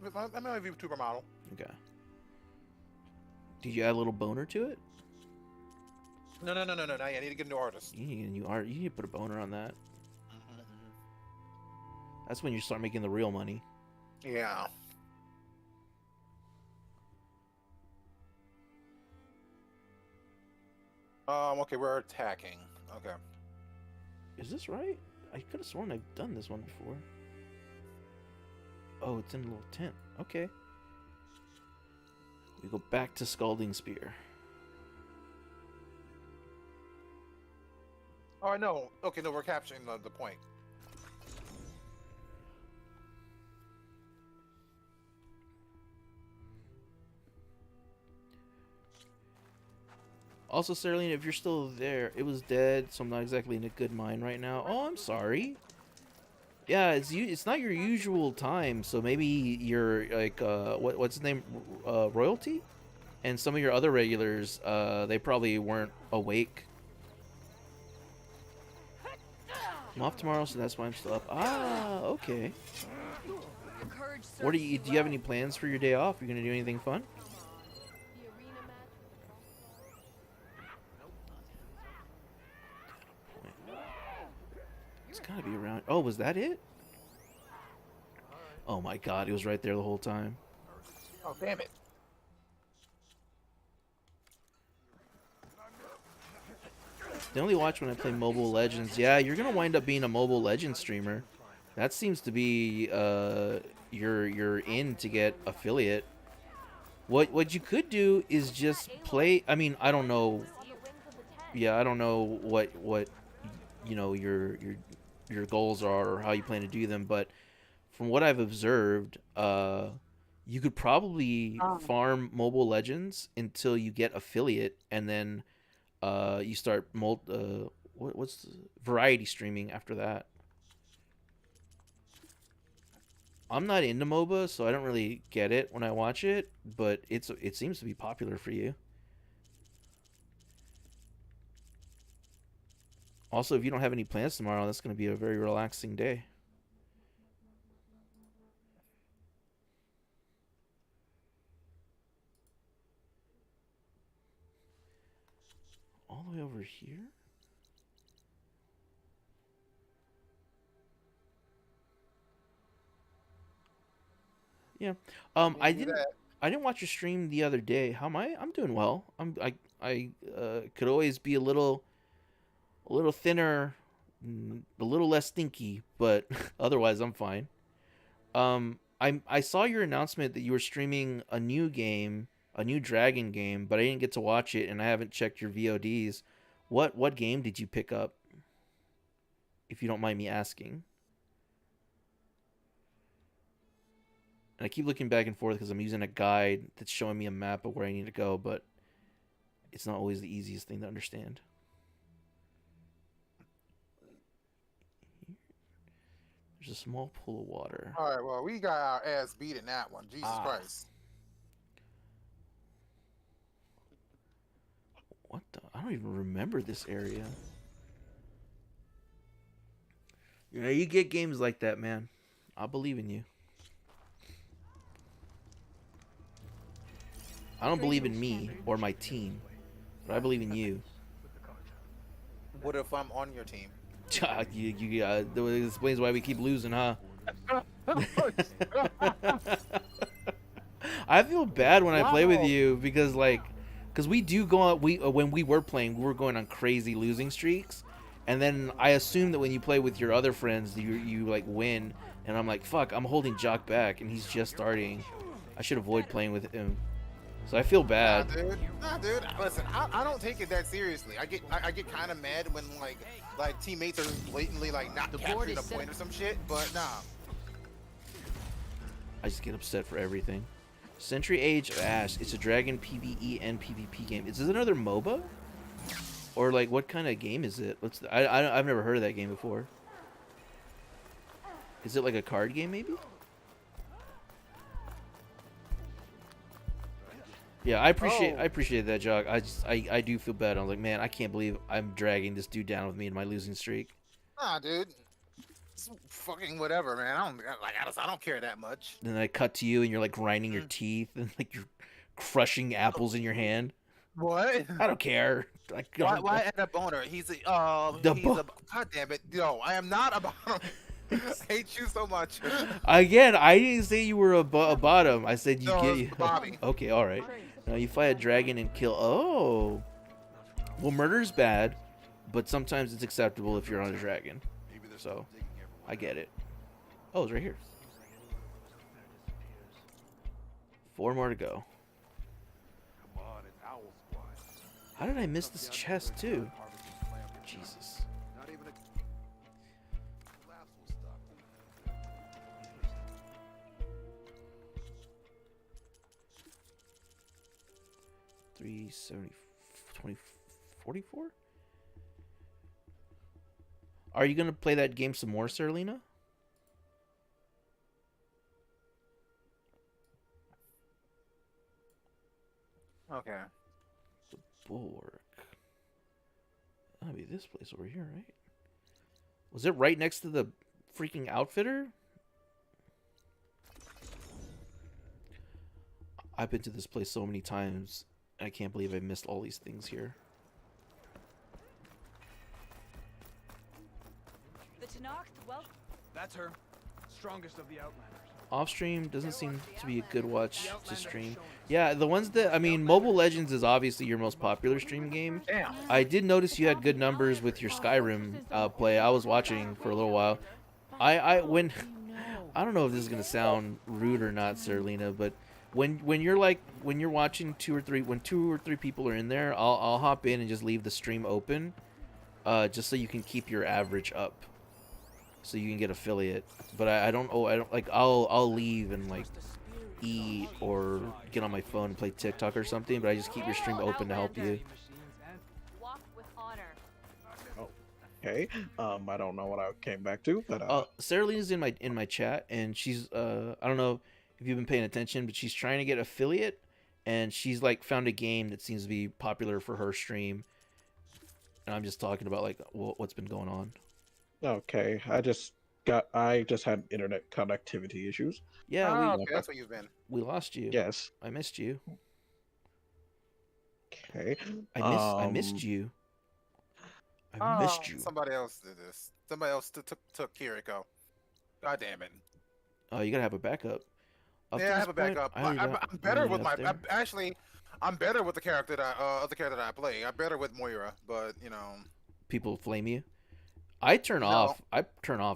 C: VTuber model.
A: Okay. Did you add a little boner to it?
C: No, not yet. I need to get a new artist.
A: You need a new art. You need to put a boner on that. That's when you start making the real money.
C: Yeah. Okay, we're attacking. Okay.
A: Is this right? I could have sworn I've done this one before. Oh, it's in a little tent. Okay. We go back to Scalding Spear.
C: Oh, no. Okay, no, we're capturing the point.
A: Also, Sterling, if you're still there, it was dead, so I'm not exactly in a good mind right now. Oh, I'm sorry. Yeah, it's not your usual time, so maybe you're like what's his name, Royalty, and some of your other regulars, they probably weren't awake. I'm off tomorrow, so that's why I'm still up. Ah, okay. What do you have any plans for your day off? You gonna do anything fun? It's gotta be around. Oh, was that it? Oh my god, it was right there the whole time.
C: Oh, damn it.
A: They only watch when I play Mobile Legends. Yeah, you're gonna wind up being a Mobile Legends streamer. That seems to be your in to get affiliate. What you could do is just play. I mean, I don't know. Yeah, I don't know what you know your goals are or how you plan to do them, but from what I've observed, you could probably farm Mobile Legends until you get affiliate, and then you start what's variety streaming after that. I'm not into MOBA, so I don't really get it when I watch it, but it seems to be popular for you. Also, if you don't have any plans tomorrow, that's going to be a very relaxing day. All the way over here? Yeah. I didn't watch your stream the other day. How am I? I'm doing well. I could always be a little thinner, a little less stinky, but otherwise I'm fine. I saw your announcement that you were streaming a new game, a new Dragon game, but I didn't get to watch it, and I haven't checked your VODs. What game did you pick up? If you don't mind me asking. And I keep looking back and forth because I'm using a guide that's showing me a map of where I need to go, but it's not always the easiest thing to understand. There's a small pool of water.
C: All right, well, we got our ass beat in that one. Jesus Christ.
A: What the? I don't even remember this area. You know, you get games like that, man. I believe in you. I don't believe in me or my team, but I believe in you.
C: What if I'm on your team?
A: That explains why we keep losing, huh? I feel bad when I play with you because we do go on. When we were playing, we were going on crazy losing streaks, and then I assume that when you play with your other friends, you like win, and I'm like, fuck, I'm holding Jock back, and he's just starting. I should avoid playing with him. So I feel bad.
C: Nah, dude. Listen, I don't take it that seriously. I get kind of mad when like teammates are blatantly like not capturing a point or some shit. But nah.
A: I just get upset for everything. Century Age of Ash. It's a Dragon PvE and PvP game. Is this another MOBA? Or like what kind of game is it? I've never heard of that game before. Is it like a card game maybe? Yeah, I appreciate that, Jock. I do feel bad. I was like, man, I can't believe I'm dragging this dude down with me in my losing streak.
C: Nah, dude. It's fucking whatever, man. I don't care that much.
A: Then I cut to you and you're like grinding your teeth and like you're crushing apples in your hand.
C: What?
A: I don't care.
C: Why add a boner? He's a God damn it. No, I am not a bottom. I hate you so much.
A: Again, I didn't say you were a bottom. I said you
C: No,
A: get.
C: it's Bobby.
A: Okay, all right. Now you fight a dragon and kill. Oh, well, murder's bad, but sometimes it's acceptable if you're on a dragon. So, I get it. Oh, it's right here. 4 more to go. How did I miss this chest too? Jesus. 370, 20, 44? Are you gonna play that game some more, Serlina?
C: Okay.
A: The bulwark. That'd be this place over here, right? Was it right next to the freaking outfitter? I've been to this place so many times. I can't believe I missed all these things here.
E: The Tenakth, well,
H: That's her. Strongest of the Outlanders.
A: Off stream doesn't seem to be a good watch to stream. Yeah, the ones that, I mean, Mobile Legends is obviously your most popular stream game.
C: Damn.
A: I did notice you had good numbers with your Skyrim play. I was watching for a little while. I don't know if this is gonna sound rude or not, Serlina, but when you're watching 2 or 3 people are in there, I'll hop in and just leave the stream open, just so you can keep your average up, so you can get affiliate. But I don't like I'll leave and like eat or get on my phone and play TikTok or something, but I just keep your stream open to help you.
E: walk with honor.
B: Okay. I don't know what I came back to, but
A: Serlina's in my chat, and she's I don't know if you've been paying attention, but she's trying to get affiliate, and she's like found a game that seems to be popular for her stream. And I'm just talking about like what's been going on.
B: okay. I just had internet connectivity issues.
A: Yeah,
C: Oh, okay, that's what you've been.
A: we lost you.
B: Yes.
A: I missed you.
B: Okay.
A: I missed you. I missed you.
C: Somebody else did this. Somebody else took Kiriko. God damn it.
A: Oh, you gotta have a backup. Up to
C: Yeah, I
A: this
C: have a
A: point,
C: backup.
A: I already
C: I'm
A: got-
C: better
A: already
C: with my.
A: up there.
C: I'm better with the character that other character that I play. I'm better with Moira, but you know.
A: People flame you. I turn
C: No.
A: off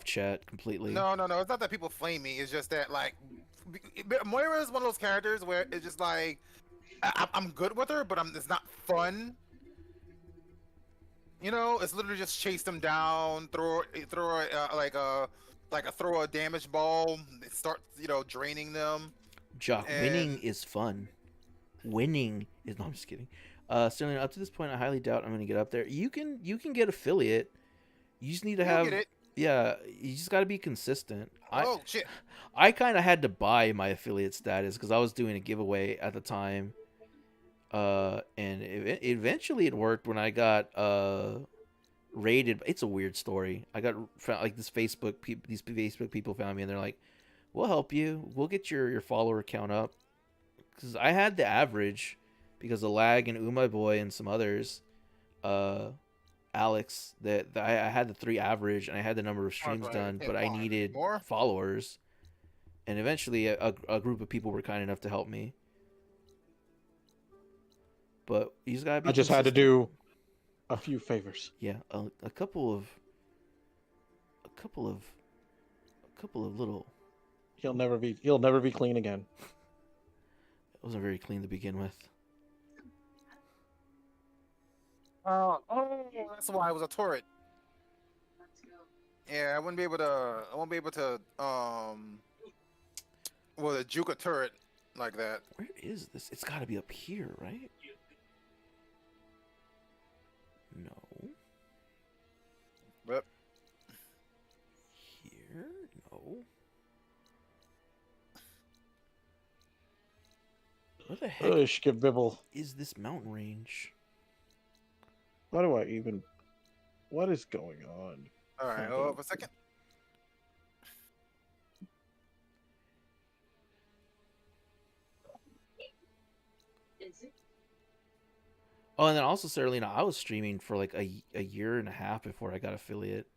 A: chat completely.
C: No. It's not that people flame me. It's just that like, Moira is one of those characters where it's just like, I'm good with her, but it's not fun. You know, it's literally just chase them down, throw a damage ball, start draining them.
A: Jock, winning
C: And-
A: is fun. Winning is no. I'm just kidding. Sterling, up to this point, I highly doubt I'm gonna get up there. You can get affiliate. You just need to
C: You'll
A: have.
C: get it.
A: Yeah, you just got to be consistent.
C: Oh shit!
A: I kind of had to buy my affiliate status because I was doing a giveaway at the time. And eventually it worked when I got raided. It's a weird story. I got like these Facebook people found me, and they're like, "We'll help you. We'll get your follower count up." Because I had the average because of Lag and Uma Boy and some others. Alex, that I had the 3 average, and I had the number of streams
C: right.
A: done,
C: Hey,
A: but I
C: more.
A: needed
C: More?
A: followers. And eventually a group of people were kind enough to help me. But you just gotta be
B: I just had to
A: consistent.
B: do a few favors.
A: Yeah, a couple of little.
B: He'll never be clean again.
A: It wasn't very clean to begin with.
C: Oh, that's why it was a turret. Yeah, I won't be able to well, juke a turret like that.
A: Where is this? It's got to be up here, right? No.
C: Yep.
A: Here? No. Where the heck
B: Skibibble.
A: is this mountain range?
B: What is going on?
C: All right, hold up a second.
A: Oh, and then also, Saralina, I was streaming for like a year and a half before I got affiliate.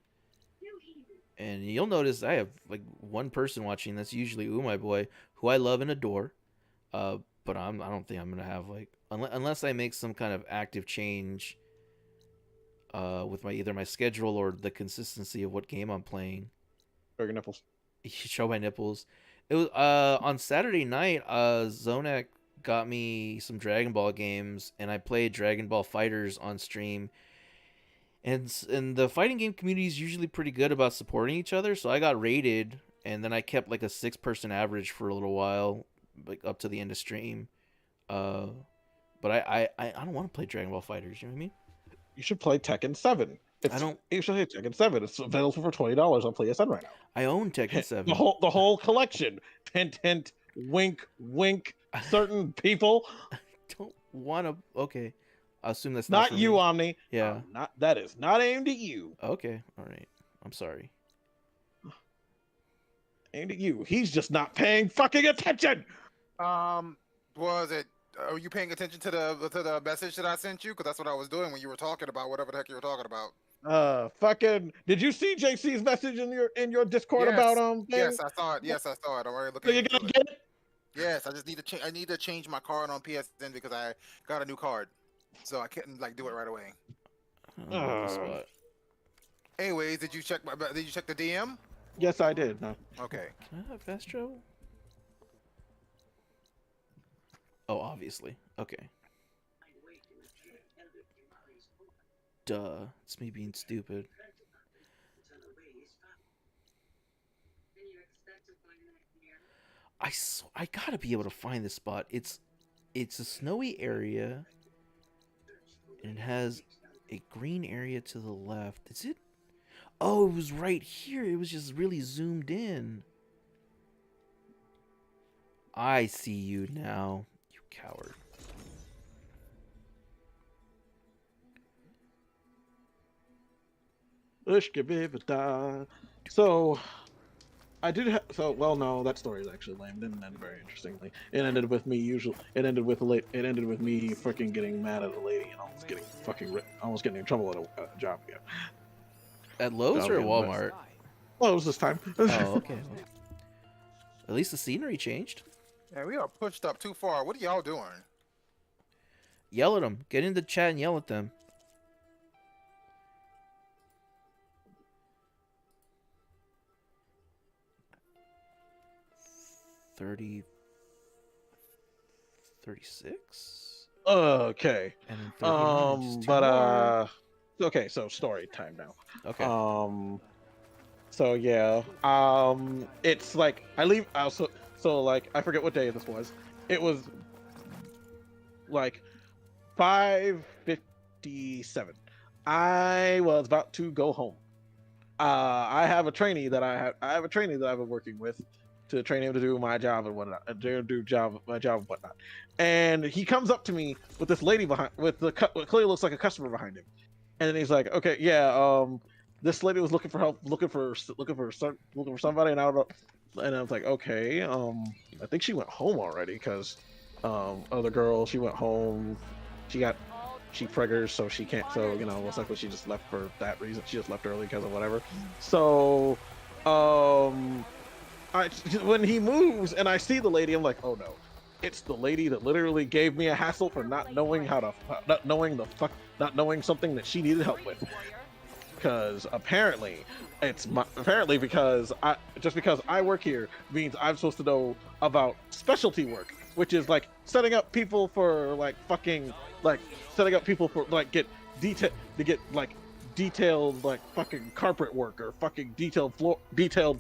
A: And you'll notice I have like one person watching. That's usually my boy, who I love and adore. But I don't think I'm gonna have like unless I make some kind of active change. With either my schedule or the consistency of what game I'm playing.
B: Show your nipples.
A: Show my nipples. It was on Saturday night. Zonak got me some Dragon Ball games, and I played Dragon Ball Fighters on stream. And the fighting game community is usually pretty good about supporting each other, so I got raided, and then I kept like a 6-person average for a little while, like up to the end of stream. But I don't want to play Dragon Ball Fighters. You know what I mean?
B: You should play Tekken 7. You should play Tekken 7. It's available for $20 on PlayStation right now.
A: I own Tekken 7.
B: The whole collection. Hint, hint. Wink, wink. Certain people.
A: I don't want to. Okay. I assume that's
B: not
A: for
B: you,
A: me.
B: Omni.
A: Yeah.
B: That is not aimed at you.
A: Okay. All right. I'm sorry.
B: Aimed at you. He's just not paying fucking attention.
C: Was it? Are you paying attention to the message that I sent you? Because that's what I was doing when you were talking about whatever the heck you were talking about.
B: Fucking. Did you see JC's message in your Discord about thing?
C: Yes, I saw it. Yes, I saw it. I'm already looking.
B: So you gonna get it?
C: Yes, I just need to. I need to change my card on PSN because I got a new card, so I couldn't like do it right away. Anyways, did you check the DM?
B: Yes, I did. No.
C: Okay.
A: Can I have Vestro? Oh, obviously. Okay. Duh. It's me being stupid. I gotta be able to find this spot. It's a snowy area, and it has a green area to the left. Is it? Oh, it was right here. It was just really zoomed in. I see you now, you coward.
B: So, I did. Well, no, that story is actually lame. Didn't end very interestingly. It ended with me It ended with me freaking getting mad at a lady and almost getting in trouble at a job again.
A: At Lowe's or at Walmart?
B: Lowe's this time.
A: Oh, okay. Well, at least the scenery changed.
C: Yeah, we are pushed up too far. What are y'all doing?
A: Yell at them. Get into chat and yell at them. $30, $36.
B: Okay.
A: And then 39,
B: okay. So story time now.
A: Okay.
B: So yeah. It's like I leave. So like I forget what day this was. It was like 5:57. I was about to go home. I have a trainee that I've been working with to train him to do my job and whatnot, my job and whatnot. And he comes up to me with this lady behind, what clearly looks like a customer behind him. And then he's like, "Okay, yeah, this lady was looking for help, looking for somebody." And I was like, "Okay, I think she went home already because other girl, she went home, she preggers, so she can't. So most likely she just left for that reason. She just left early because of whatever. So, when he moves and I see the lady, I'm like, oh no, it's the lady that literally gave me a hassle for not knowing something that she needed help with. Because apparently, because I work here means I'm supposed to know about specialty work, which is like setting up people for detailed like fucking carpet work or fucking detailed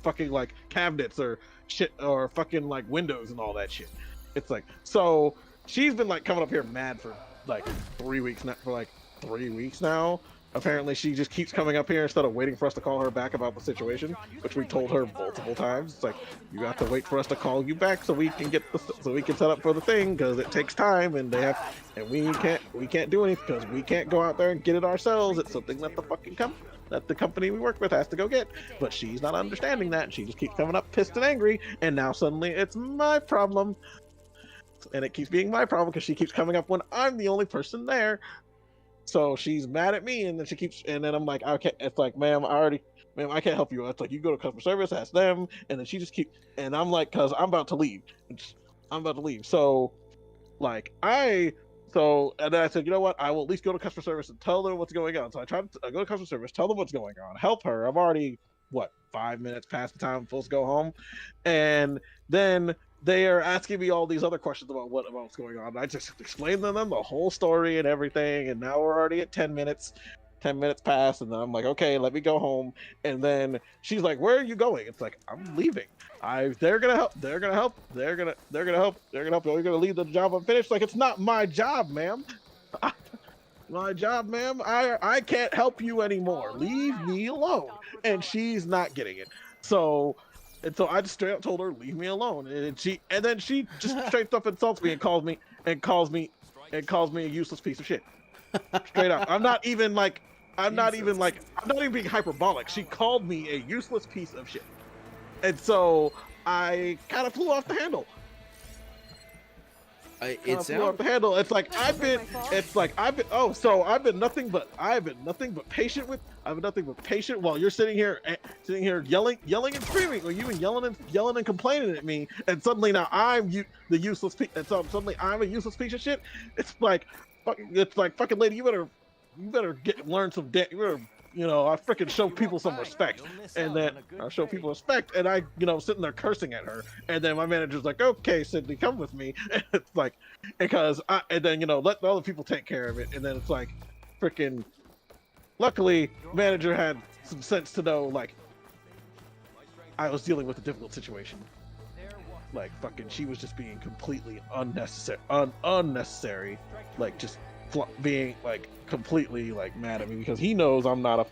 B: fucking like cabinets or shit or fucking like windows and all that shit. It's like, so she's been like coming up here mad for like 3 weeks now. Apparently she just keeps coming up here instead of waiting for us to call her back about the situation, which we told her multiple times. It's like, you have to wait for us to call you back so we can set up for the thing, because it takes time and we can't do anything because we can't go out there and get it ourselves. It's something that the company we work with has to go get. But she's not understanding that, and she just keeps coming up pissed and angry, and now suddenly it's my problem. And it keeps being my problem because she keeps coming up when I'm the only person there. So she's mad at me, and then she keeps, and then I'm like, okay, it's like, ma'am, I can't help you. It's like, you go to customer service, ask them, and then she just keep, and I'm like, cause I'm about to leave. So, like, and then I said, you know what? I will at least go to customer service and tell them what's going on. So I go to customer service, tell them what's going on, help her. I'm already 5 minutes past the time I'm supposed to go home, and then they are asking me all these other questions about what's going on. I just explained to them the whole story and everything, and now we're already at 10 minutes. 10 minutes passed, and then I'm like, okay, let me go home. And then she's like, where are you going? It's like, I'm leaving. They're gonna help. They're gonna help. They're gonna help. You're gonna leave the job unfinished. Like, it's not my job, ma'am. My job, ma'am. I can't help you anymore. Leave me alone. And she's not getting it. So I just straight up told her, leave me alone. And then she just straight up insults me and calls me a useless piece of shit. Straight up. I'm not even being hyperbolic. She called me a useless piece of shit. And so I kind of flew off the handle. It's like I've been nothing but patient while you're sitting here yelling and screaming, or you and yelling and complaining at me, and suddenly now I'm the useless piece, and so suddenly I'm a useless piece of shit. It's like fucking lady, you better learn some I freaking show people some respect, and then I show people respect, and I, sitting there cursing at her, and then my manager's like, okay, Sydney, come with me. And it's like, and then, let the other people take care of it, and then it's like, freaking, luckily, manager had some sense to know, like, I was dealing with a difficult situation. Like, fucking, she was just being completely unnecessary, like, just being like completely like mad at me, because he knows I'm not a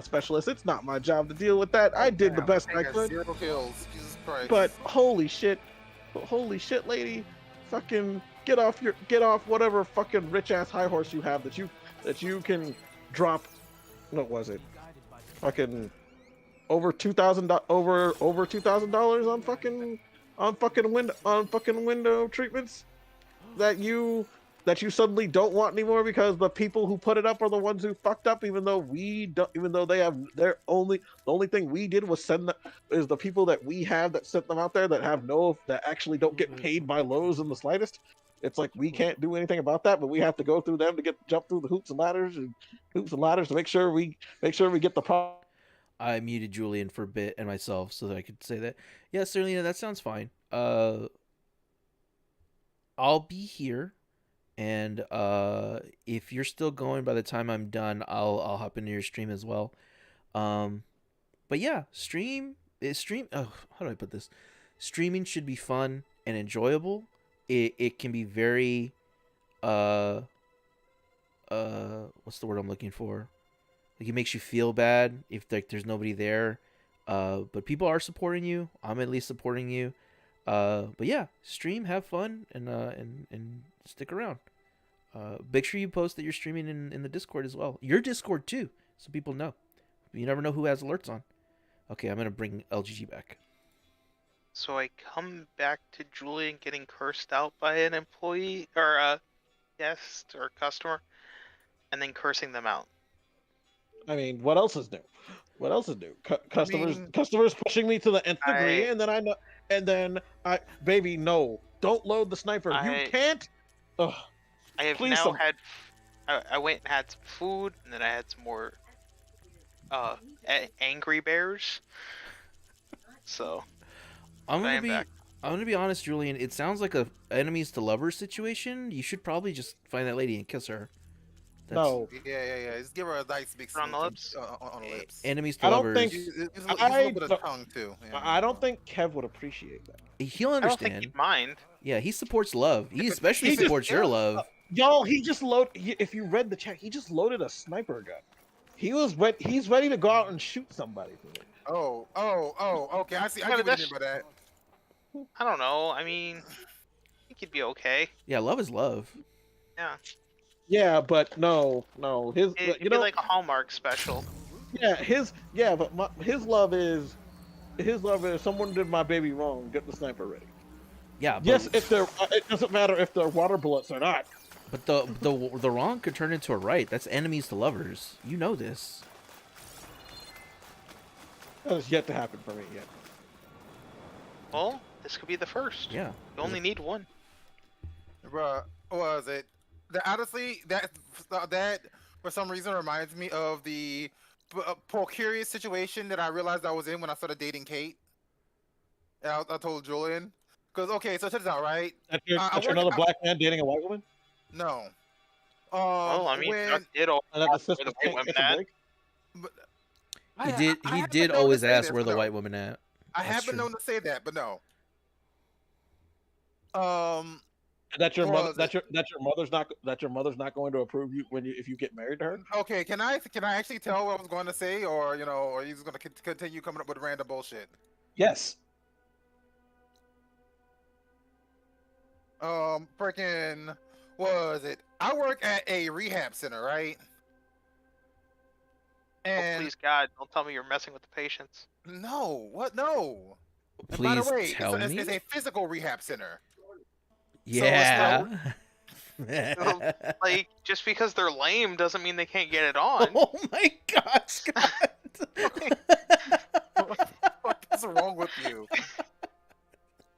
B: specialist. It's not my job to deal with that. I did the best I could.
C: 0 kills. Jesus Christ.
B: But holy shit, lady, fucking get off whatever fucking rich ass high horse you have that you can drop. What was it? Fucking over $2,000 on fucking window treatments that you suddenly don't want anymore, because the people who put it up are the ones who fucked up, even though they have the only thing we did was is the people that we have that sent them out there that actually don't get paid by Lowe's in the slightest. It's like, we can't do anything about that, but we have to go through them to jump through the hoops and ladders to make sure we get the problem.
A: I muted Julian for a bit and myself so that I could say that. Yeah, Serlina, that sounds fine. I'll be here. And if you're still going by the time I'm done, I'll hop into your stream as well. But yeah, stream. Oh, how do I put this? Streaming should be fun and enjoyable. It can be very what's the word I'm looking for? Like, it makes you feel bad if there's nobody there. But people are supporting you. I'm at least supporting you. But yeah, stream, have fun, and stick around. Make sure you post that you're streaming in the Discord as well. Your Discord too, so people know. You never know who has alerts on. Okay, I'm gonna bring LGG back.
D: So I come back to Julian getting cursed out by an employee or a guest or customer, and then cursing them out.
B: I mean, what else is new? Customers pushing me to the nth degree, baby, no, don't load the sniper. You can't. Ugh.
D: I have I went and had some food, and then I had some more Angry Bears. So
A: I'm gonna be honest, Julian. It sounds like a enemies to lovers situation. You should probably just find that lady and kiss her.
B: No.
C: Yeah. Just give her a nice big
D: on the lips.
C: On the lips.
A: Enemies to
B: I
A: lovers.
B: don't think.
C: Just a little bit of tongue too. Yeah.
B: I don't think Kev would appreciate that.
A: He'll
D: I don't
A: understand.
D: think he'd mind.
A: Yeah, he supports love. He especially supports your love.
B: Y'all, if you read the chat, he just loaded a sniper gun. He's ready to go out and shoot somebody.
C: Oh, okay. I see. I get what you mean by that.
D: I don't know. I mean, I think he'd be okay.
A: Yeah, love is love.
D: Yeah.
B: Yeah, but no. It'd
D: be like a Hallmark special.
B: Yeah, his love is someone did my baby wrong. Get the sniper ready.
A: Yeah. But...
B: Yes, it doesn't matter if they're water bullets or not.
A: But the wrong could turn into a right. That's enemies to lovers. You know this.
B: That has yet to happen for me yet.
D: Well, this could be the first.
A: Yeah.
D: You only need one.
C: Bruh, what was it? Honestly, that for some reason reminds me of the precarious situation that I realized I was in when I started dating Kate. And I told Julian. Because, okay, so check this out, right?
B: That's your another black man dating a white woman?
C: No.
D: Well, I mean,
C: when,
D: Chuck did all
B: And that the
D: where
B: sisters
D: the
B: can't
D: white women
B: get a
D: at.
B: break?
C: but,
A: He
C: I
A: did
C: haven't
A: did
C: known to
A: always
C: say
A: ask
C: this,
A: where
C: but
A: the
C: no.
A: white woman at.
C: I
A: That's
C: have been
A: true.
C: known to say that, but no.
B: That your
C: What
B: mother
C: was
B: that your mother's not going to approve you if you get married to her?
C: Okay, can I actually tell what I was going to say, or or you just going to continue coming up with random bullshit?
B: Yes.
C: Freaking, what was it? I work at a rehab center, right?
D: Oh,
C: And
D: please, God, don't tell me you're messing with the patients.
C: no, what? No. And by the
A: Please
C: way,
A: tell me.
C: it's a physical rehab center.
A: Yeah.
C: like,
D: Just because they're lame doesn't mean they can't get it on.
A: Oh my God, Scott.
C: what's wrong with you?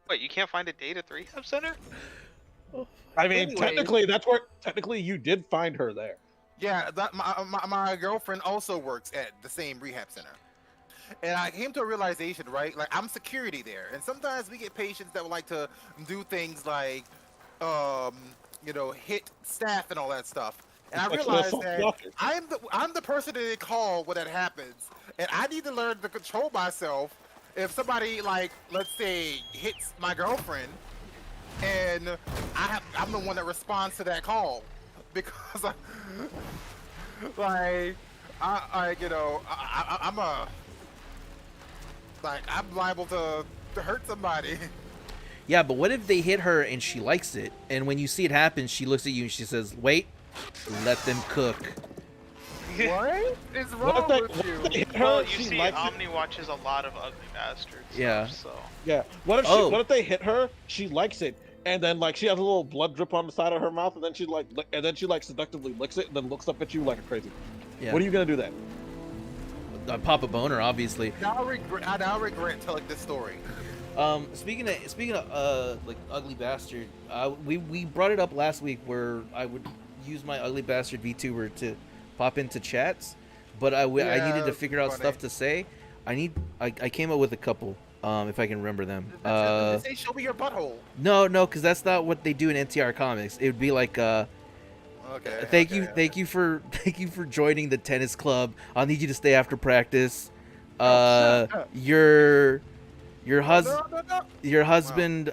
D: Wait, you can't find a date at the rehab center?
B: I mean,
C: Anyway.
B: technically you did find her there.
C: Yeah, my girlfriend also works at the same rehab center. And I came to a realization, right? Like, I'm security there. And sometimes we get patients that would like to do things like, hit staff and all that stuff. And I
B: Sexual
C: realized
B: assault
C: that
B: blockers.
C: I'm the person that they call when that happens. And I need to learn to control myself. If somebody, like, let's say, hits my girlfriend, and I'm the one that responds to that call. Because I'm liable to hurt somebody.
A: Yeah, but what if they hit her and she likes it, and when you see it happen, she looks at you and she says, "Wait, let them cook."
C: What is
B: What
C: wrong
B: if they-
C: with
B: what
C: you?
B: if they hit her,
D: Well, you
B: she
D: see,
B: likes it?
D: Omni watches a lot of Ugly Bastards.
A: Yeah.
D: So.
B: Yeah. What if they hit her, she likes it, and then like she has a little blood drip on the side of her mouth, and then she seductively licks it, and then looks up at you like a crazy.
A: Yeah.
B: What are you gonna do then?
A: Pop a boner, obviously.
C: I now regret telling this story.
A: Speaking of like Ugly Bastard, we brought it up last week where I would use my Ugly Bastard VTuber to pop into chats, but I needed to figure out stuff to say. I came up with a couple, if I can remember them.
C: Say, show me your butthole.
A: No, because that's not what they do in NTR Comics. It would be like,
C: Okay.
A: thank you for joining the tennis club. I'll need you to stay after practice. Your husband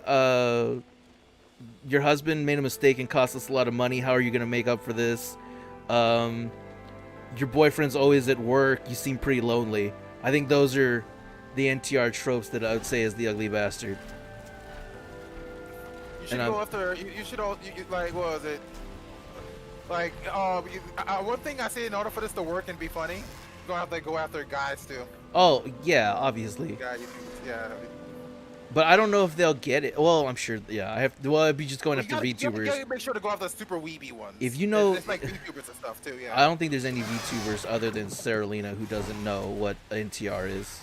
A: made a mistake and cost us a lot of money. How are you gonna make up for this? Your boyfriend's always at work. You seem pretty lonely. I think those are the NTR tropes that I would say is the Ugly Bastard.
C: You should
A: And
C: go after. You should all like. What was it? Like, one thing I say in order for this to work and be funny, you're gonna have to go after guys too.
A: Oh yeah, obviously.
C: Guys, yeah.
A: But I don't know if they'll get it. Well, I'm sure. Yeah, I have. Well, I'd be just going after
C: You
A: VTubers.
C: gotta make sure to go after the super weeby ones.
A: If you know,
C: it's like VTubers and stuff too. Yeah.
A: I don't think there's any VTubers other than Saralina who doesn't know what NTR is.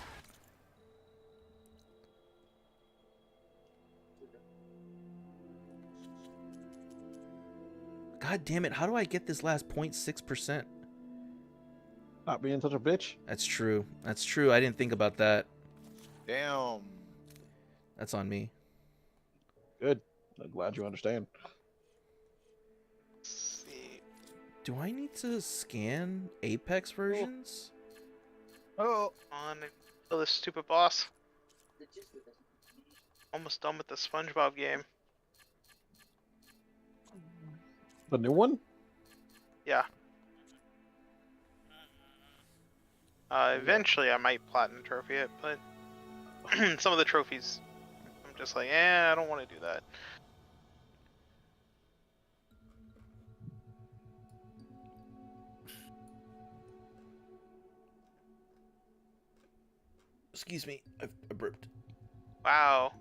A: God damn it! How do I get this last 0.6%?
B: Not being such a bitch.
A: That's true. That's true. I didn't think about that.
C: Damn.
A: That's on me.
B: Good. I'm glad you understand.
D: Let's see.
A: Do I need to scan Apex versions?
C: Oh.
D: On kill this stupid boss. Almost done with the SpongeBob game.
B: The new one?
D: Yeah. Eventually I might platinum trophy it, but some of the trophies, I'm just like, I don't want to do that.
A: Excuse me, I burped.
D: Wow.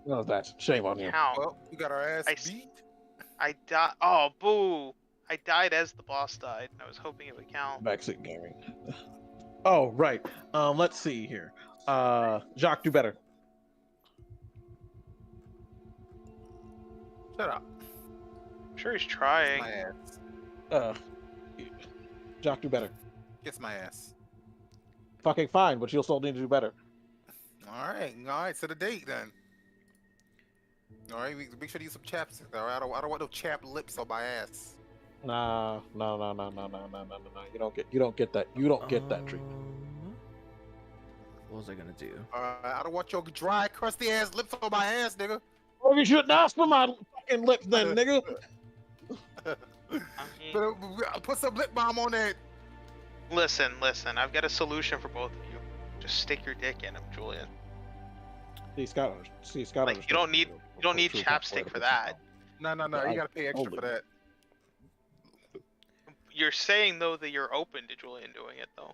B: No, that's shame on you.
D: How?
C: Well, we got our ass
D: I see.
C: beat.
D: I died. Oh, boo! I died as the boss died. I was hoping it would count.
B: Backseat gaming. Oh, right. Let's see here. Jacques, do better.
C: Shut up.
D: I'm sure he's trying.
C: My ass.
B: Jacques, do better.
C: Kiss my ass.
B: Fucking fine, but you'll still need to do better.
C: All right. Set a date then. All right, make sure to use some chapstick. All right, I don't want no chapped lips on my ass.
B: No. You don't get that. You don't get that treatment.
A: What was I gonna do?
C: All right, I don't want your dry, crusty ass lips on my ass, nigga.
B: Oh, you shouldn't ask for my fucking lips then, nigga.
C: Put some lip balm on that.
D: Listen. I've got a solution for both of you. Just stick your dick in him, Julian.
B: Scott.
D: Like, you don't need chapstick for that.
C: No. You gotta pay extra for that.
D: You're saying though that you're open to Julian doing it though.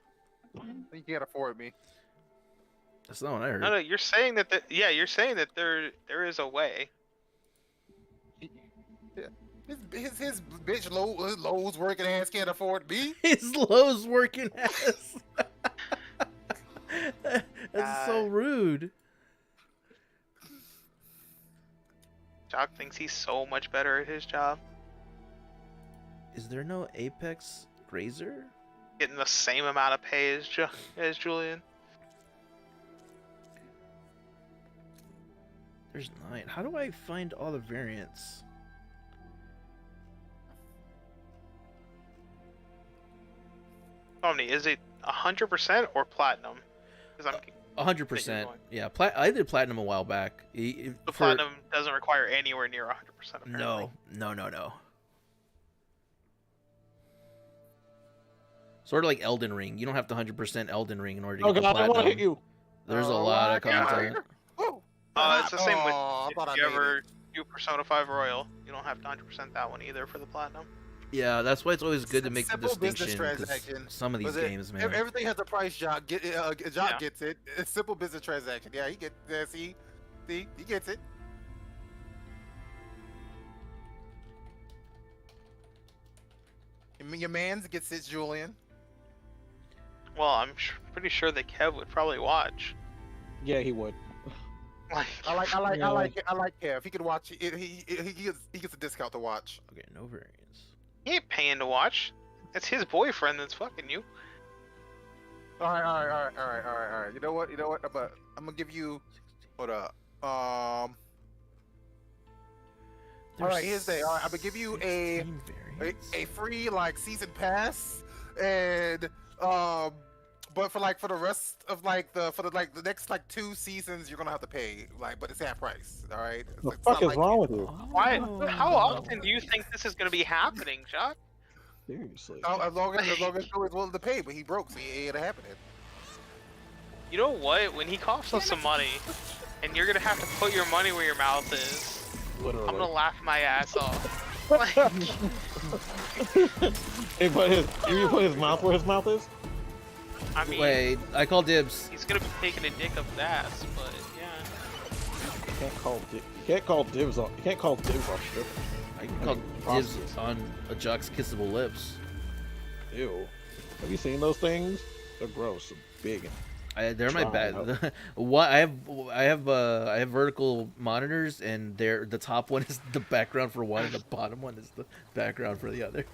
C: You can't afford me.
A: That's not what I heard.
D: No, you're saying that. You're saying that there is a way.
C: His bitch Lowe's working ass can't afford me.
A: His Lowe's working ass. That's so rude.
D: Jock thinks he's so much better at his job.
A: Is there no Apex Grazer?
D: Getting the same amount of pay as Julian.
A: There's 9. How do I find all the variants?
D: Omni, is it 100% or platinum? Because I'm
A: 100%. Yeah, I did platinum a while back.
D: The platinum doesn't require anywhere near 100%. Apparently.
A: No. Sort of like Elden Ring. You don't have to 100% Elden Ring in order to get the platinum.
B: I want to hit you.
A: There's a lot of content.
D: It's the same with if you ever do Persona 5 Royal. You don't have to 100% that one either for the platinum.
A: Yeah, that's why it's always good to make the
C: Simple business
A: distinction. 'Cause
C: transaction.
A: some of these games, man.
C: Everything has a price. Jock gets it. It's simple business transaction. Yeah, he gets. See, he gets it. Your man's gets it, Julian.
D: Well, I'm pretty sure that Kev would probably watch.
B: Yeah, he would.
C: I like Kev. If he could watch, he gets a discount to watch.
A: Okay, no variants.
D: He ain't paying to watch. It's his boyfriend that's fucking you.
C: All right. You know what? I'm gonna give you. Hold up. All right, here's the. All right, I'm gonna give you a free like season pass, and but for the rest of the next 2 seasons, you're gonna have to pay but it's half price. All right.
B: What the fuck is wrong with you?
D: Why? How often do you think this is gonna be happening, Jock?
B: Seriously.
C: As long as Julian's willing to pay, but he broke, so he ain't happening.
D: You know what? When he coughs up some money, and you're gonna have to put your money where your mouth is,
B: Literally.
D: I'm gonna laugh my ass off.
B: You put his mouth where his mouth is?
D: I mean,
A: Wait, I call dibs.
D: he's gonna be taking a dick up the ass, but yeah.
B: You can't call dibs on shit.
A: I can call dibs on a Jock's kissable lips.
B: Ew. Have you seen those things? They're gross. They're big.
A: They're my bad. What I have vertical monitors, and the top one is the background for one, and the bottom one is the background for the other.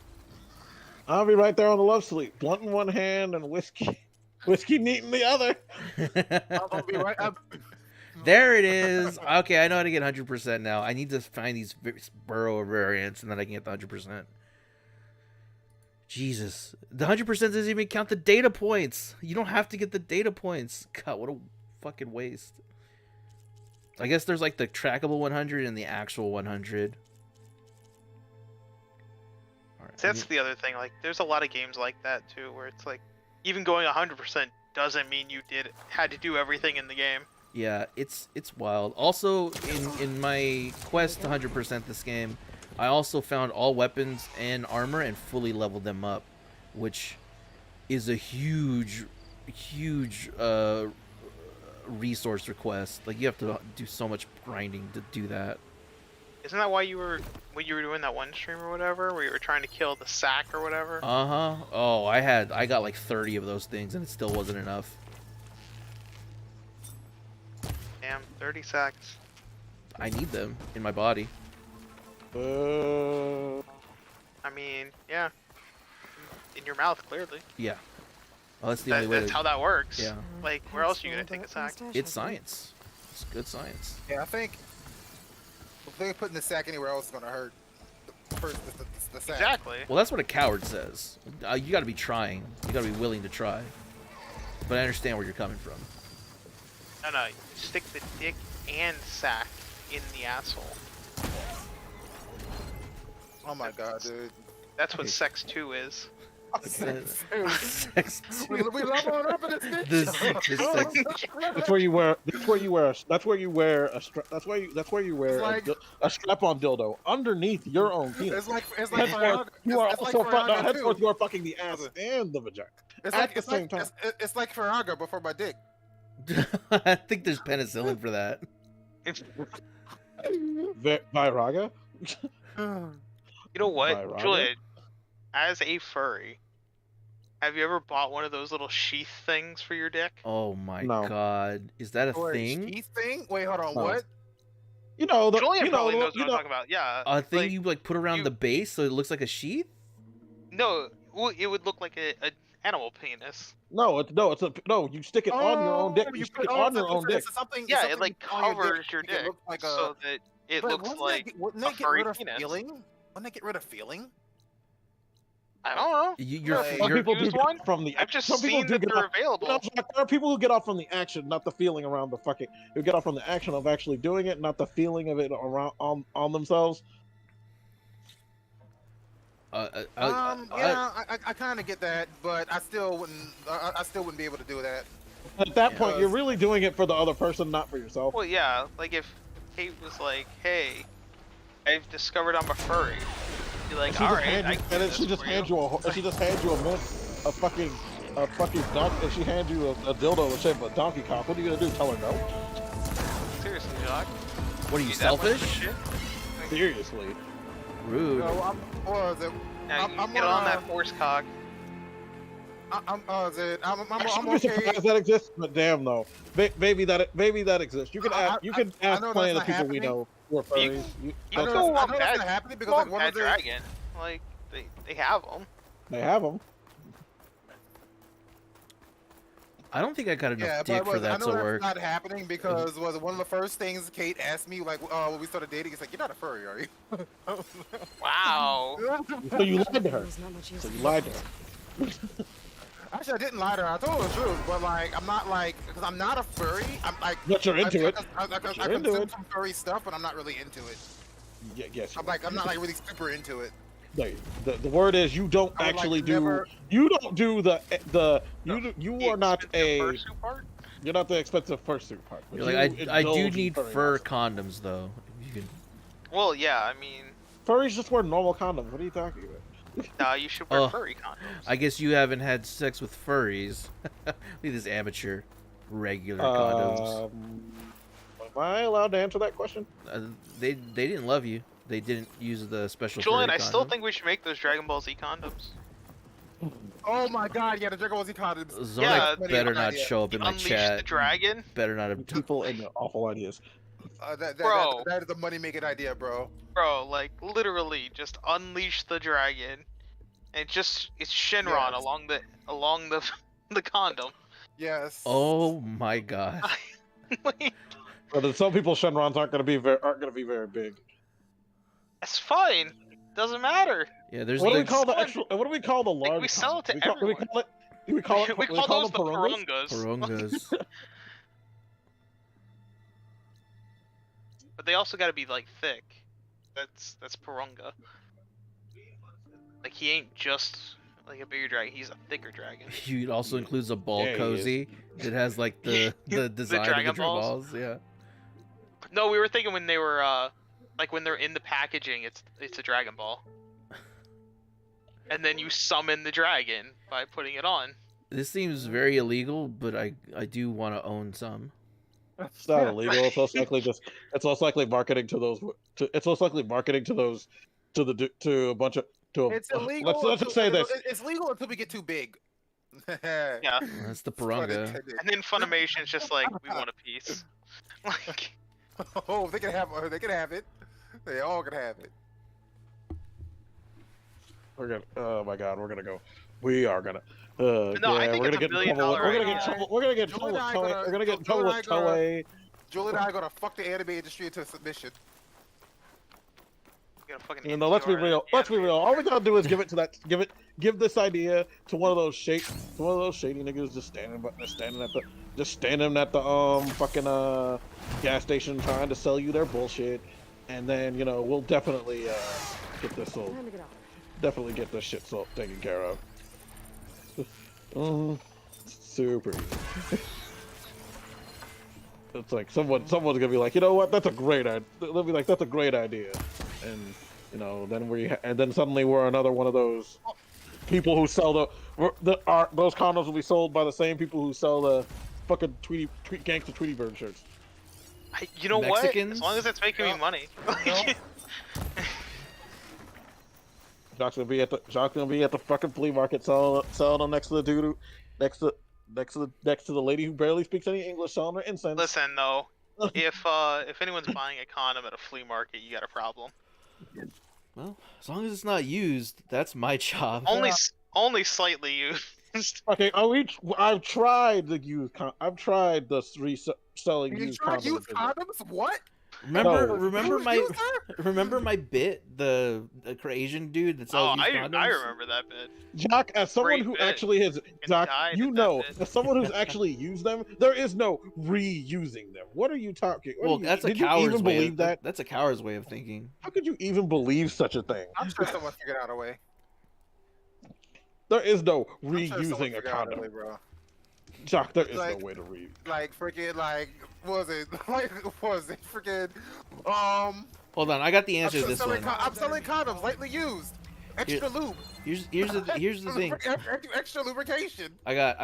B: I'll be right there on the love sleep, blunt in one hand and whiskey neat in the other.
C: I'll be right.
A: There it is. Okay, I know how to get 100% now. I need to find these burrow variants, and then I can get the 100%. Jesus, the 100% doesn't even count the data points. You don't have to get the data points. God, what a fucking waste. I guess there's like the trackable 100 and the actual 100. Right,
D: That's the other thing. Like, there's a lot of games like that too, where it's like, even going 100% doesn't mean you had to do everything in the game.
A: Yeah, it's wild. Also, in my quest to 100% this game, I also found all weapons and armor and fully leveled them up, which is a huge resource request. Like, you have to do so much grinding to do that.
D: Isn't that why you were doing that one stream or whatever, where you were trying to kill the sack or whatever?
A: Uh-huh. Oh, I got like 30 of those things and it still wasn't enough.
D: Damn, 30 sacks.
A: I need them in my body.
D: I mean, yeah. In your mouth, clearly.
A: Yeah. Well, that's the only way.
D: That's how that works.
A: Yeah.
D: Like, where else are you gonna take a sack?
A: It's science. It's good science.
C: Yeah, I think if they're putting the sack anywhere else, it's gonna hurt. The sack.
D: Exactly.
A: Well, that's what a coward says. You got to be trying. You got to be willing to try. But I understand where you're coming from.
D: No, you stick the dick and sack in the asshole.
C: Oh my god, dude.
D: That's what sex 2 is.
A: Sex.
C: We leveling up in this bitch.
B: That's where you wear. That's where you wear. That's where you wear a strap. That's where you wear a strap-on dildo underneath your own penis.
C: It's like
B: henceforth, you are also henceforth you are fucking the ass and the vagina at the same time.
C: It's like Faraga before my dick.
A: I think there's penicillin for that.
B: Viraga.
D: You know what, Julian? As a furry, have you ever bought one of those little sheath things for your dick?
A: Oh my god, is that a thing?
C: Sheath thing? Wait, hold on.
B: No.
C: What?
B: You know,
D: Julian probably knows what I'm talking about. Yeah.
A: A thing you like put around the base so it looks like a sheath?
D: No, it would look like an animal penis.
B: No. You stick it on your own dick. You stick it on your own dick.
D: Yeah, it like covers your dick so that it looks like a furry penis.
C: Wouldn't they get rid of feeling?
D: I don't know.
B: Some people do get off from the.
D: I've just
B: some people
D: seen
B: do
D: that
B: get
D: they're
B: off,
D: available.
B: There are people who get off from the action, not the feeling around the fucking. Who get off from the action of actually doing it, not the feeling of it around on themselves.
C: I kind of get that, but I still wouldn't be able to do that.
B: At that point, you're really doing it for the other person, not for yourself.
D: Well, yeah. Like if Kate was like, "Hey, I've discovered I'm a furry." Be like, all right, and then she just hands you a fucking donkey, and she hands you a dildo in the shape of a donkey cock. What are you gonna do? Tell her no? Seriously, Jock?
A: What are you, selfish?
B: Seriously.
A: Rude.
C: No,
D: I'm get on that force cock.
C: I'm
B: I'm
C: okay.
B: surprised that exists, but damn though, maybe that exists. You can ask plenty of the people we know who are furries.
D: You can go on Bad Dragon. Like they have them.
B: They have them.
A: I don't think I got enough dick for that to work.
C: Not happening because was one of the first things Kate asked me, like, when we started dating. It's like, you're not a furry, are you?
D: Wow.
B: So you lied to her.
C: Actually, I didn't lie to her. I told her the truth, but like, I'm not like, because I'm not a furry. I'm like,
B: but you're into it.
C: I consume some furry stuff, but I'm not really into it.
B: Yes.
C: I'm not like really super into it.
B: The word is you don't actually do. You don't do you are not a. You're not the expensive fursuit part.
A: You're like, I do need fur condoms though. You can.
D: Well, yeah. I mean,
B: furries just wear normal condoms. What are you talking about?
D: Nah, you should wear furry condoms.
A: I guess you haven't had sex with furries. Look at this amateur. Regular condoms.
B: Am I allowed to answer that question?
A: They didn't love you. They didn't use the special.
D: Julian, I still think we should make those Dragon Ball Z condoms.
C: Oh my God! Yeah, the Dragon Ball Z condoms.
A: Zonik better not show up in my chat.
D: The dragon.
A: Better not have
B: people and their awful ideas.
D: Bro,
C: that is a money-making idea, bro.
D: Bro, like literally, just unleash the dragon, and it's Shenron along the condom.
C: Yes.
A: Oh my God.
B: But some people Shenrons aren't going to be very big.
D: That's fine. Doesn't matter.
A: Yeah, there's.
B: What do we call the extra? What do we call the large?
D: We sell it to everyone.
B: We call those
D: the Purungas.
A: Purungas.
D: But they also got to be like thick. That's Purunga. Like he ain't just like a bigger dragon. He's a thicker dragon.
A: It also includes a ball cozy. It has like the design
D: Dragon
A: of the balls. Yeah.
D: No, we were thinking when they were like when they're in the packaging, it's a Dragon Ball. And then you summon the dragon by putting it on.
A: This seems very illegal, but I do want to own some.
B: It's not illegal. It's most likely just. It's most likely marketing to those. It's most likly marketing to those. To a bunch of.
C: It's illegal.
B: Let's just say this.
C: It's legal until we get too big.
D: Yeah.
A: That's the
C: Pun
A: Purunga.
C: intended.
D: And then Funimation's just like, we want a piece. Like,
C: Oh, they can have. They can have it. They all can have it.
B: We're gonna. Oh my God, we're gonna go. We are gonna.
D: No, I
B: yeah,
D: think
B: we're
D: it's
B: gonna
D: a
B: get in trouble.
D: $1
B: We're
D: million
B: gonna get in
C: idea.
B: trouble. We're gonna get in
C: Julie
B: trouble with
C: and I
B: Toei.
C: gonna-
B: We're gonna get in
C: Julie
B: trouble
C: and
B: with
C: I gonna-
B: Toei.
C: Julie and I are gonna fuck the anime industry into submission.
D: you gotta fucking
B: You know, let's be
D: NPR
B: real.
D: the
B: Let's be
D: anime.
B: real. All we gotta do is give it to that. Give this idea to one of those shady niggas just standing at the fucking gas station trying to sell you their bullshit, and then we'll definitely get this sold.
G: Time to get off.
B: Definitely get this shit sold, taken care of. Super easy. It's like someone's gonna be like, you know what? That's a great idea. They'll be like, that's a great idea, and then suddenly we're another one of those people who sell those condoms will be sold by the same people who sell the fucking gangsta Tweety Bird shirts.
D: You know
A: Mexicans?
D: what? As long as it's making me money.
B: Jock's gonna be at the fucking flea market selling them next to the dude next to the lady who barely speaks any English, selling her incense.
D: Listen though, if anyone's buying a condom at a flea market, you got a problem.
A: Well, as long as it's not used, that's my job.
D: Only slightly used.
B: Okay, I've tried the used I've tried the reselling
C: You
B: used
C: try to
B: condoms.
C: use condoms? What?
A: Remember my bit, the Asian dude that
D: Oh,
A: sells used condoms?
D: I remember that bit.
B: Jock, as someone
D: Great
B: who
D: bit.
B: actually has Jock,
D: died
B: you
D: at
B: know,
D: that bit.
B: as someone who's actually used them, there is no reusing them. What are you talking?
A: Well, that's a
B: did you
A: coward's
B: even
A: way.
B: believe that?
A: That's a coward's way of thinking.
B: How could you even believe such a thing?
C: I'm sure someone figured out a way.
B: There is no
C: I'm sure someone
B: reusing a
C: figured out
B: condom.
C: way, bro.
B: Jock, there is
C: Like-
B: no way to reuse.
C: Like freaking what was it? Like what was it? Freaking
A: Hold on, I got the answer to this one.
C: I'm selling condoms, lightly used, extra lube,
A: Here's the thing.
C: extra lubrication.
A: I got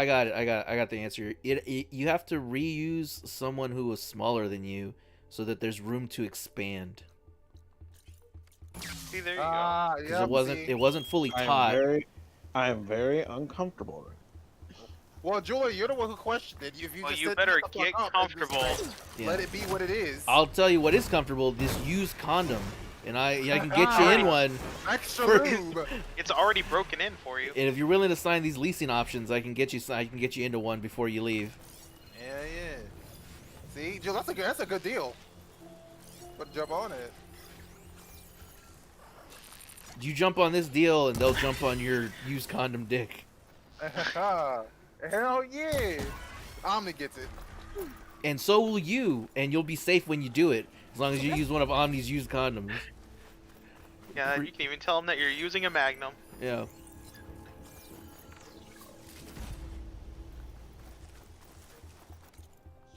A: the answer. You have to reuse someone who was smaller than you, so that there's room to expand.
D: See, there you go.
C: Ah,
A: Because
C: yeah.
A: it wasn't fully taut.
B: I am very uncomfortable.
C: Well, Julie, you're the one who questioned it. If you
D: Well,
C: just
D: you
C: said
D: better
C: shut the fuck
D: get
C: up and just
D: comfortable.
A: Yeah.
C: let it be what it is.
A: I'll tell you what is comfortable. This used condom, and I can get you in one.
C: Extra
A: for-
C: lube.
D: It's already broken in for you.
A: And if you're willing to sign these leasing options, I can get you into one before you leave.
C: Yeah. See, Julie, that's a good deal. But jump on it.
A: You jump on this deal, and they'll jump on your used condom dick.
C: Hell yeah. Omni gets it.
A: And so will you, and you'll be safe when you do it, as long as you use one of Omni's used condoms.
D: Yeah, you can even tell them that you're using a Magnum.
A: Yeah.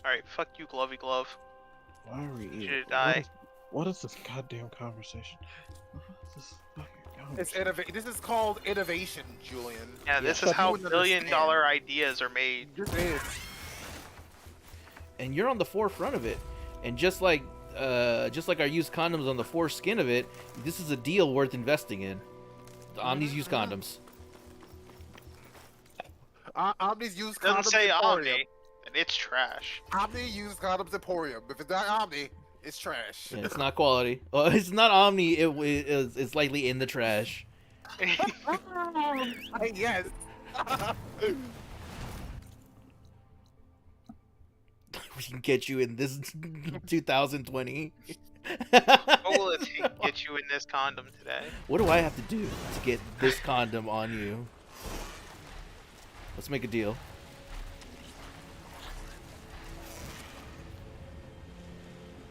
D: Alright, fuck you, Glovey Glove.
B: Why are we eating?
D: Should die.
B: What is this goddamn conversation? What is this fucking
C: It's
B: conversation?
C: This is called innovation, Julian.
D: Yeah, this
C: Yeah.
D: is how
C: You wouldn't
D: billion-dollar ideas are made.
C: You're dead.
A: And you're on the forefront of it. And just like our used condoms on the foreskin of it, this is a deal worth investing in. Omni's used condoms.
C: Omni's used
D: Doesn't
C: condoms
D: say
C: Emporium.
D: Omni, and it's trash.
C: Omni used condoms Emporium. If it's not Omni, it's trash.
A: Yeah, it's not quality. Well, it's not Omni. It's likely in the trash.
C: Yes.
A: We can get you in this 2020.
D: What will it take to get you in this condom today?
A: What do I have to do to get this condom on you? Let's make a deal.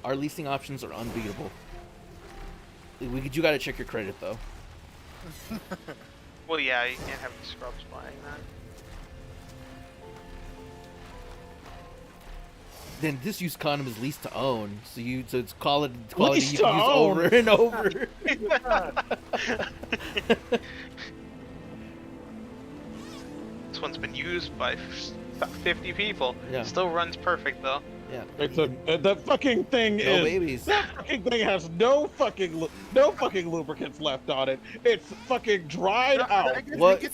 A: Our leasing options are unbeatable. You gotta check your credit though.
D: Well, yeah, you can't have the scrubs buying that.
A: Then this used condom is leased to own, so it's quality you
B: Leased
A: can
B: to
A: use
B: own?
A: over and over.
D: This one's been used by 50 people.
A: Yeah.
D: Still runs perfect though.
A: Yeah.
B: It's that fucking thing
A: No
B: is
A: babies.
B: that fucking thing has no fucking lubricants left on it. It's fucking dried out.
A: What?
C: It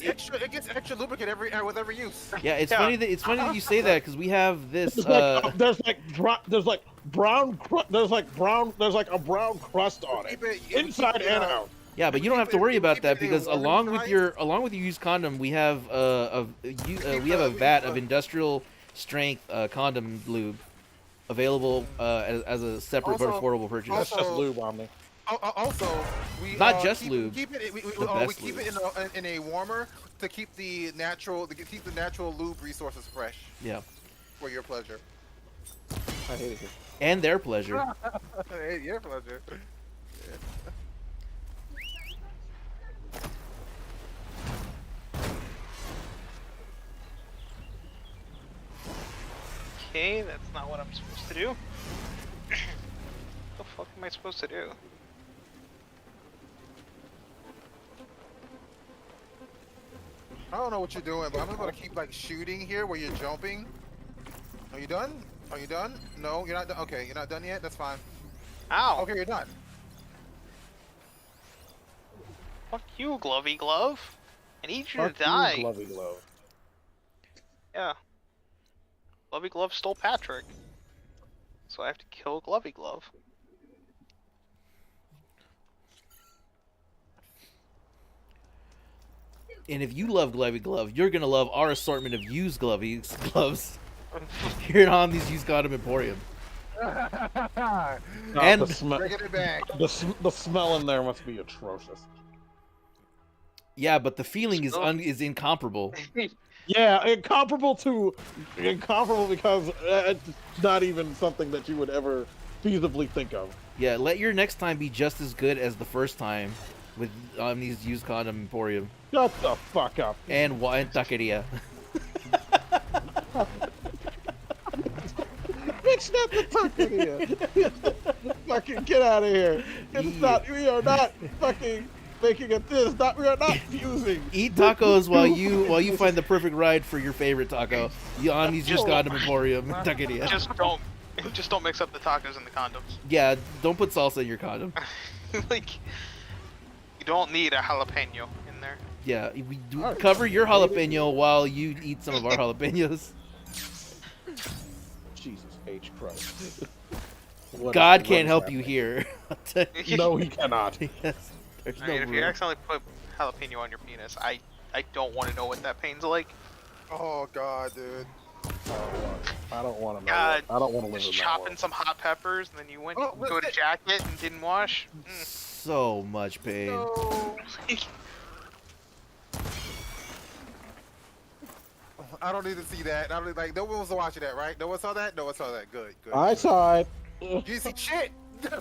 C: gets extra lubricant with every use.
A: Yeah, it's funny that you say that because we have this.
B: There's like a brown crust on it, inside and out.
A: Yeah, but you don't have to worry about that because along with your used condom, we have a vat of industrial strength condom lube available as a separate but affordable purchase.
B: That's just lube on me.
C: Also, we
A: Not just lube.
C: Keep it. We
A: best
C: keep it in a warmer to keep the natural lube resources fresh.
A: Yeah.
C: For your pleasure.
B: I hate it.
A: And their pleasure.
C: Hey, your pleasure.
D: Okay, that's not what I'm supposed to do. What the fuck am I supposed to do?
C: I don't know what you're doing, but I'm just gonna keep like shooting here where you're jumping. Are you done? Are you done? No, you're not done. Okay, you're not done yet. That's fine.
D: Ow!
C: Okay, you're done.
D: Fuck you, Glovey Glove. I need you
B: Fuck
D: to die.
B: you, Glovey Glove.
D: Yeah. Glovey Glove stole Patrick. So I have to kill Glovey Glove.
A: And if you love Glovey Glove, you're gonna love our assortment of used gloves here on these used condom emporium. And
B: the smell in there must be atrocious.
A: Yeah, but the feeling is incomparable.
B: Yeah, incomparable because it's not even something that you would ever feasibly think of.
A: Yeah, let your next time be just as good as the first time with these used condom emporium.
B: Shut the fuck up.
A: And taqueria.
B: It's not the taqueria. Fucking get out of here. It's not. We are not fucking making it this. We are not fusing.
A: Eat tacos while you find the perfect ride for your favorite taco. On these used condom emporium taqueria.
D: Just don't mix up the tacos and the condoms.
A: Yeah, don't put salsa in your condom.
D: Like, you don't need a jalapeno in there.
A: Yeah, we do cover your jalapeno while you eat some of our jalapenos.
B: Jesus H. Christ.
A: God can't help you here.
B: No, he cannot.
A: Yes, there's
D: I
A: no
D: mean, if you
A: room.
D: accidentally put jalapeno on your penis, I don't want to know what that pain's like.
C: Oh god, dude.
B: I don't want to know.
D: God,
B: I don't want to live in
D: just
B: that
D: chopping
B: world.
D: some hot peppers and then you went to go to jacket and didn't wash.
A: So much pain.
C: No. I don't need to see that. I don't like. No one was watching that, right? No one saw that. No one saw that. Good. Good.
B: I saw it.
C: You see shit.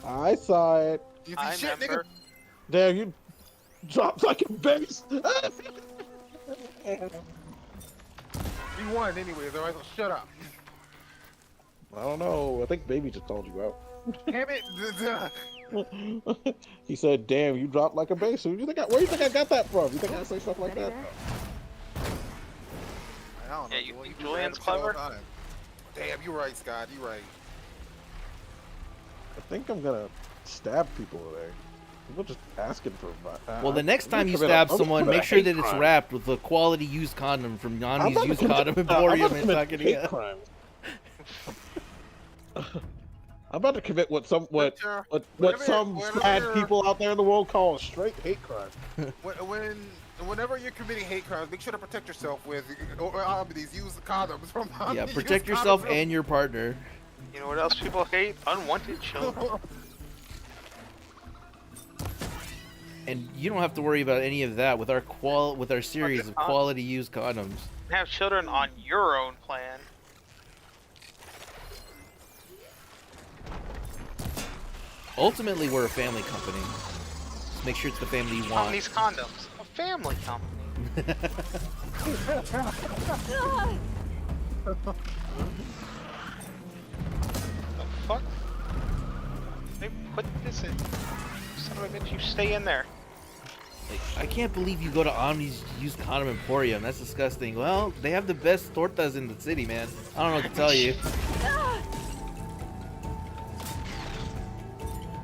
B: I saw it.
C: You
D: I
C: see shit, nigga.
D: remember.
B: Damn, you dropped like a bass.
C: You won anyways. Alright, so shut up.
B: I don't know. I think Baby just told you out.
C: Damn it.
B: He said, "Damn, you dropped like a bass." Where do you think I got that from? You think I say stuff like that?
C: I don't know.
D: Yeah, you
C: Julian,
D: think
C: do
D: Julian's
C: that all the
D: clever?
C: time. Damn, you're right, Scott. You're right.
B: I think I'm gonna stab people today. People just asking for.
A: Well, the next time you
B: I'm gonna
A: stab
B: commit a
A: someone, make sure
B: hate
A: that it's
B: crime.
A: wrapped with a quality used condom from
B: I'm
A: Nani's
B: about to
A: Used
B: commit-
A: Condom
B: I'm
A: Emporium
B: about to
A: in
B: commit hate
A: Taqueria.
B: crime. I'm about to commit what some sad people out there in the world call a straight hate crime.
C: Whenever you're committing hate crimes, make sure to protect yourself with these used condoms from.
A: Yeah,
C: these
A: protect
C: used
A: yourself
C: condoms.
A: and your partner.
D: You know what else people hate? Unwanted children.
A: And you don't have to worry about any of that with our series of quality used condoms.
D: Have children on your own plan.
A: Ultimately, we're a family company. Just make sure it's the family you
D: On
A: want.
D: these condoms. A family company. The fuck? They put this in. Son of a bitch, you stay in there.
A: I can't believe you go to Omni's Used Condom Emporium. That's disgusting. Well, they have the best tortas in the city, man. I don't know what to tell you.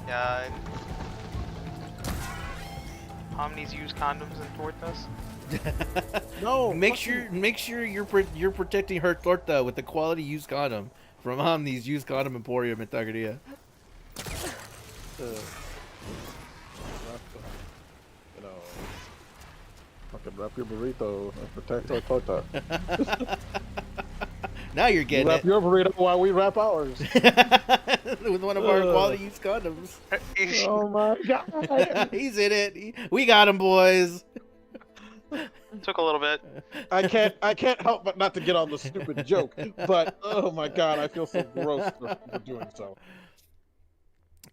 D: God. Omnis use condoms in tortas.
B: No.
A: Make sure you're protecting her torta with the quality used condom from Omni's Used Condom Emporium in Taqueria.
B: You know, fucking wrap your burrito and protect our torta.
A: Now you're getting
B: Wrap
A: it
B: your burrito while we wrap ours.
A: with one of our quality used condoms.
B: Oh my god.
A: He's in it. We got him, boys.
D: Took a little bit.
B: I can't help but not to get on the stupid joke, but oh my god, I feel so gross for doing so.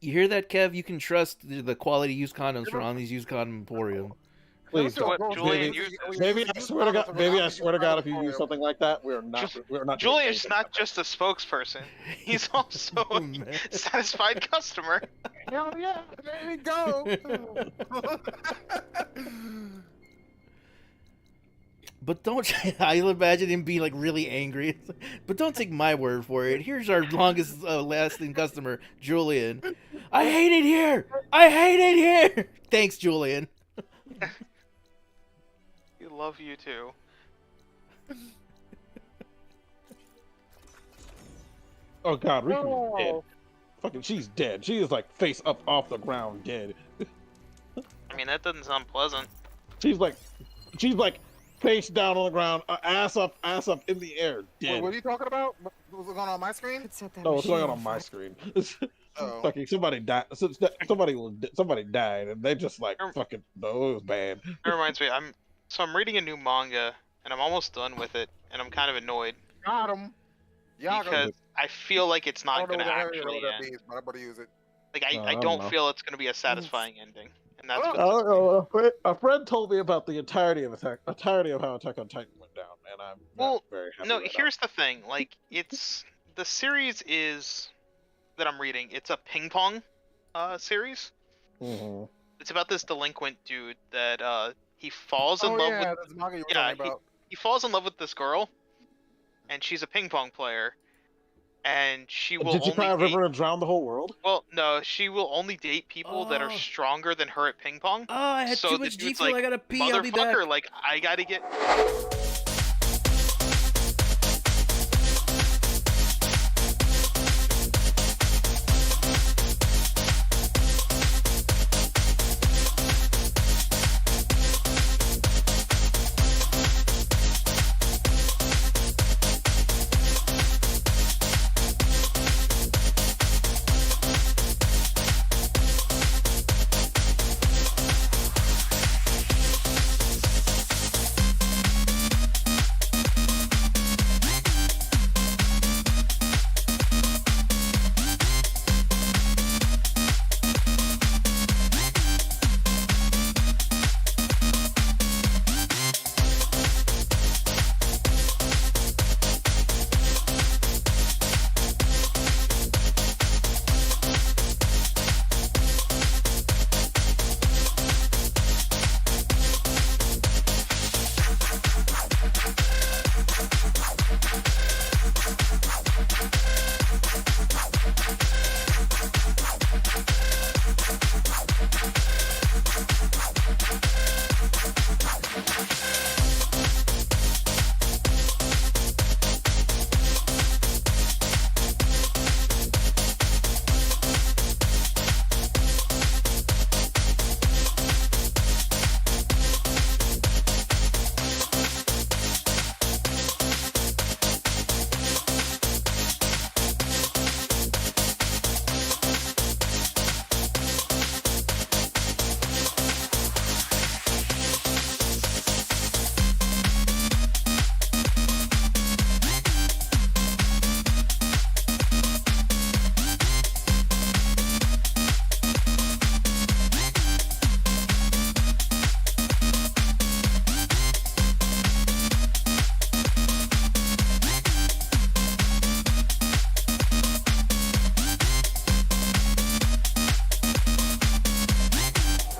A: You hear that, Kev? You can trust the quality used condoms from Omni's Used Condom Emporium.
B: Please
D: So what
B: don't.
D: Julian
B: Baby,
D: uses.
B: baby, I swear to God, baby, I swear to God, if you use something like that, we're not doing
D: Julian's
B: anything
D: not
B: about
D: just a spokesperson. He's also
A: Oh,
D: a
A: man.
D: satisfied customer.
B: that. Hell yeah, there we go.
A: But don't, I'll imagine him being like really angry. But don't take my word for it. Here's our longest lasting customer, Julian. I hate it here. I hate it here. Thanks, Julian.
D: We love you too.
B: Oh god, Riku's dead. Fucking, she's dead. She is like face up off the ground, dead.
D: I mean, that doesn't sound pleasant.
B: She's like face down on the ground, ass up in the air, dead.
C: Wait, what are you talking about? What was going on my screen?
G: Could set that
B: No, it's
G: machine
B: going on
G: fire.
B: my screen.
C: Oh.
B: Fucking somebody died. Somebody died, and they just like fucking. No, it was bad.
D: It reminds me, I'm reading a new manga, and I'm almost done with it, and I'm kind of annoyed
C: Got him. Yeah,
D: because I feel like it's
C: I
D: not
C: don't know
D: gonna
C: what the hell
D: actually
C: that
D: end.
C: means, but I'm gonna use it.
D: Like
B: No,
D: I
B: I don't
D: don't
B: know.
D: feel it's gonna be a satisfying ending, and that's what
B: Oh, a friend told me about the entirety of how Attack on Titan went down, and I'm
D: Well,
B: not very happy.
D: No,
B: right
D: here's the thing. Like, the series is that I'm reading. It's a ping pong series.
B: now. Mhm.
D: It's about this delinquent dude that he falls in
C: Oh
D: love
C: yeah,
D: with.
C: that's the manga you were
D: Yeah,
C: talking about.
D: He falls in love with this girl, and she's a ping pong player, and she will
B: Did you cry a
D: only date.
B: river and drown the whole world?
D: Well, no, she will only date people that are
A: Oh.
D: stronger than her at ping pong.
A: Oh, I had
D: So
A: too
D: the
A: much G
D: dude's
A: fuel.
D: like,
A: I gotta pee. I'll be back.
D: Motherfucker, like I gotta get.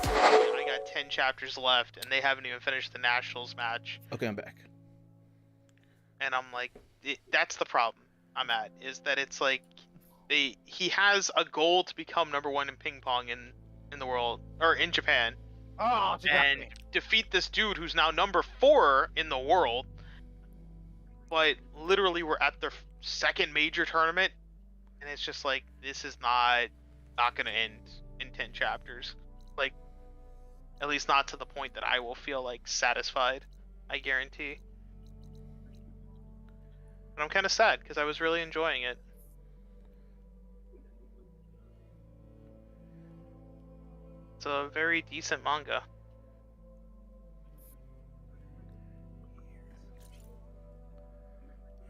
D: I got 10 chapters left, and they haven't even finished the Nationals match.
A: Okay, I'm back.
D: And I'm like, that's the problem I'm at, is that it's like, he has a goal to become #1 in ping pong in the world, or in Japan,
C: Oh, she got
D: and
C: me.
D: defeat this dude who's now #4 in the world. But literally, we're at their second major tournament, and it's just like, this is not gonna end in 10 chapters. Like, at least not to the point that I will feel like satisfied. I guarantee. But I'm kind of sad because I was really enjoying it. It's a very decent manga.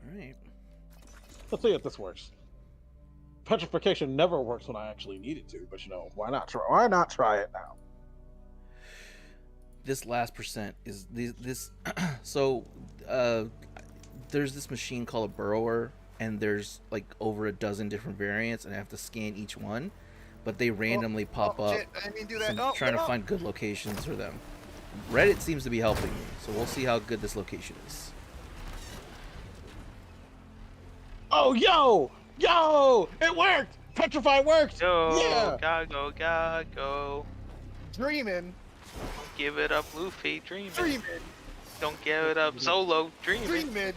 A: All right.
B: Let's see if this works. Petrification never works when I actually need it to, but you know, why not try? Why not try it now?
A: This last percent is this. So, there's this machine called a burrower, and there's like over a dozen different variants, and I have to scan each one, but they randomly pop up.
C: Shit, I didn't mean to do
A: So
C: that.
A: I'm
C: Oh,
A: trying to
C: no.
A: find good locations for them. Reddit seems to be helping me, so we'll see how good this location is.
B: Oh, yo, it worked. Petrify worked.
D: Go,
B: Yeah.
D: go.
C: Dreaming.
D: Don't give it up, Luffy. Dreaming. Don't give it
C: Mm-hmm.
D: up, Zolo. Dreaming.
C: Dreaming.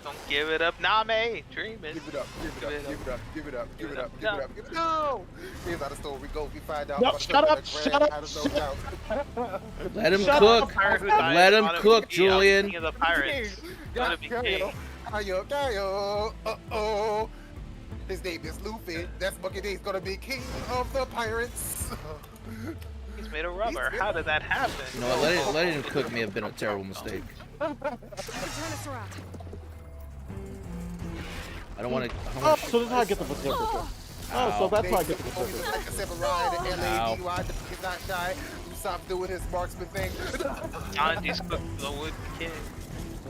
D: Don't give it up, Name. Dreaming.
C: Give it up. Give it up. Give it up. Give it up. Give it up. Give it up. Give it up. No. Here's how the story goes. We find out.
B: No,
C: about
B: shut
C: the
B: up,
C: grand
B: shut up,
C: out of no
B: shut
C: doubt.
A: Let him
B: Shut
A: cook.
D: Pirate who died
A: Let him
D: on a
A: cook,
D: movie,
A: Julian.
D: King of the Pirates. Gonna be king.
C: Gaio. Uh-oh. His name is Luffy. That's Bucket Day's gonna be king of the pirates.
D: He's made of rubber. How did that happen?
A: You know what? Letting him cook may have been a terrible mistake.
G: Turn us around.
A: I don't want to.
B: Oh, so that's how I get the berserker. Oh, so that's how I get the berserker.
C: Like a samurai, the
A: Ow.
C: LADY, is not shy. Stop doing his marksman thing.
D: Gandhi's cooked the Wood King.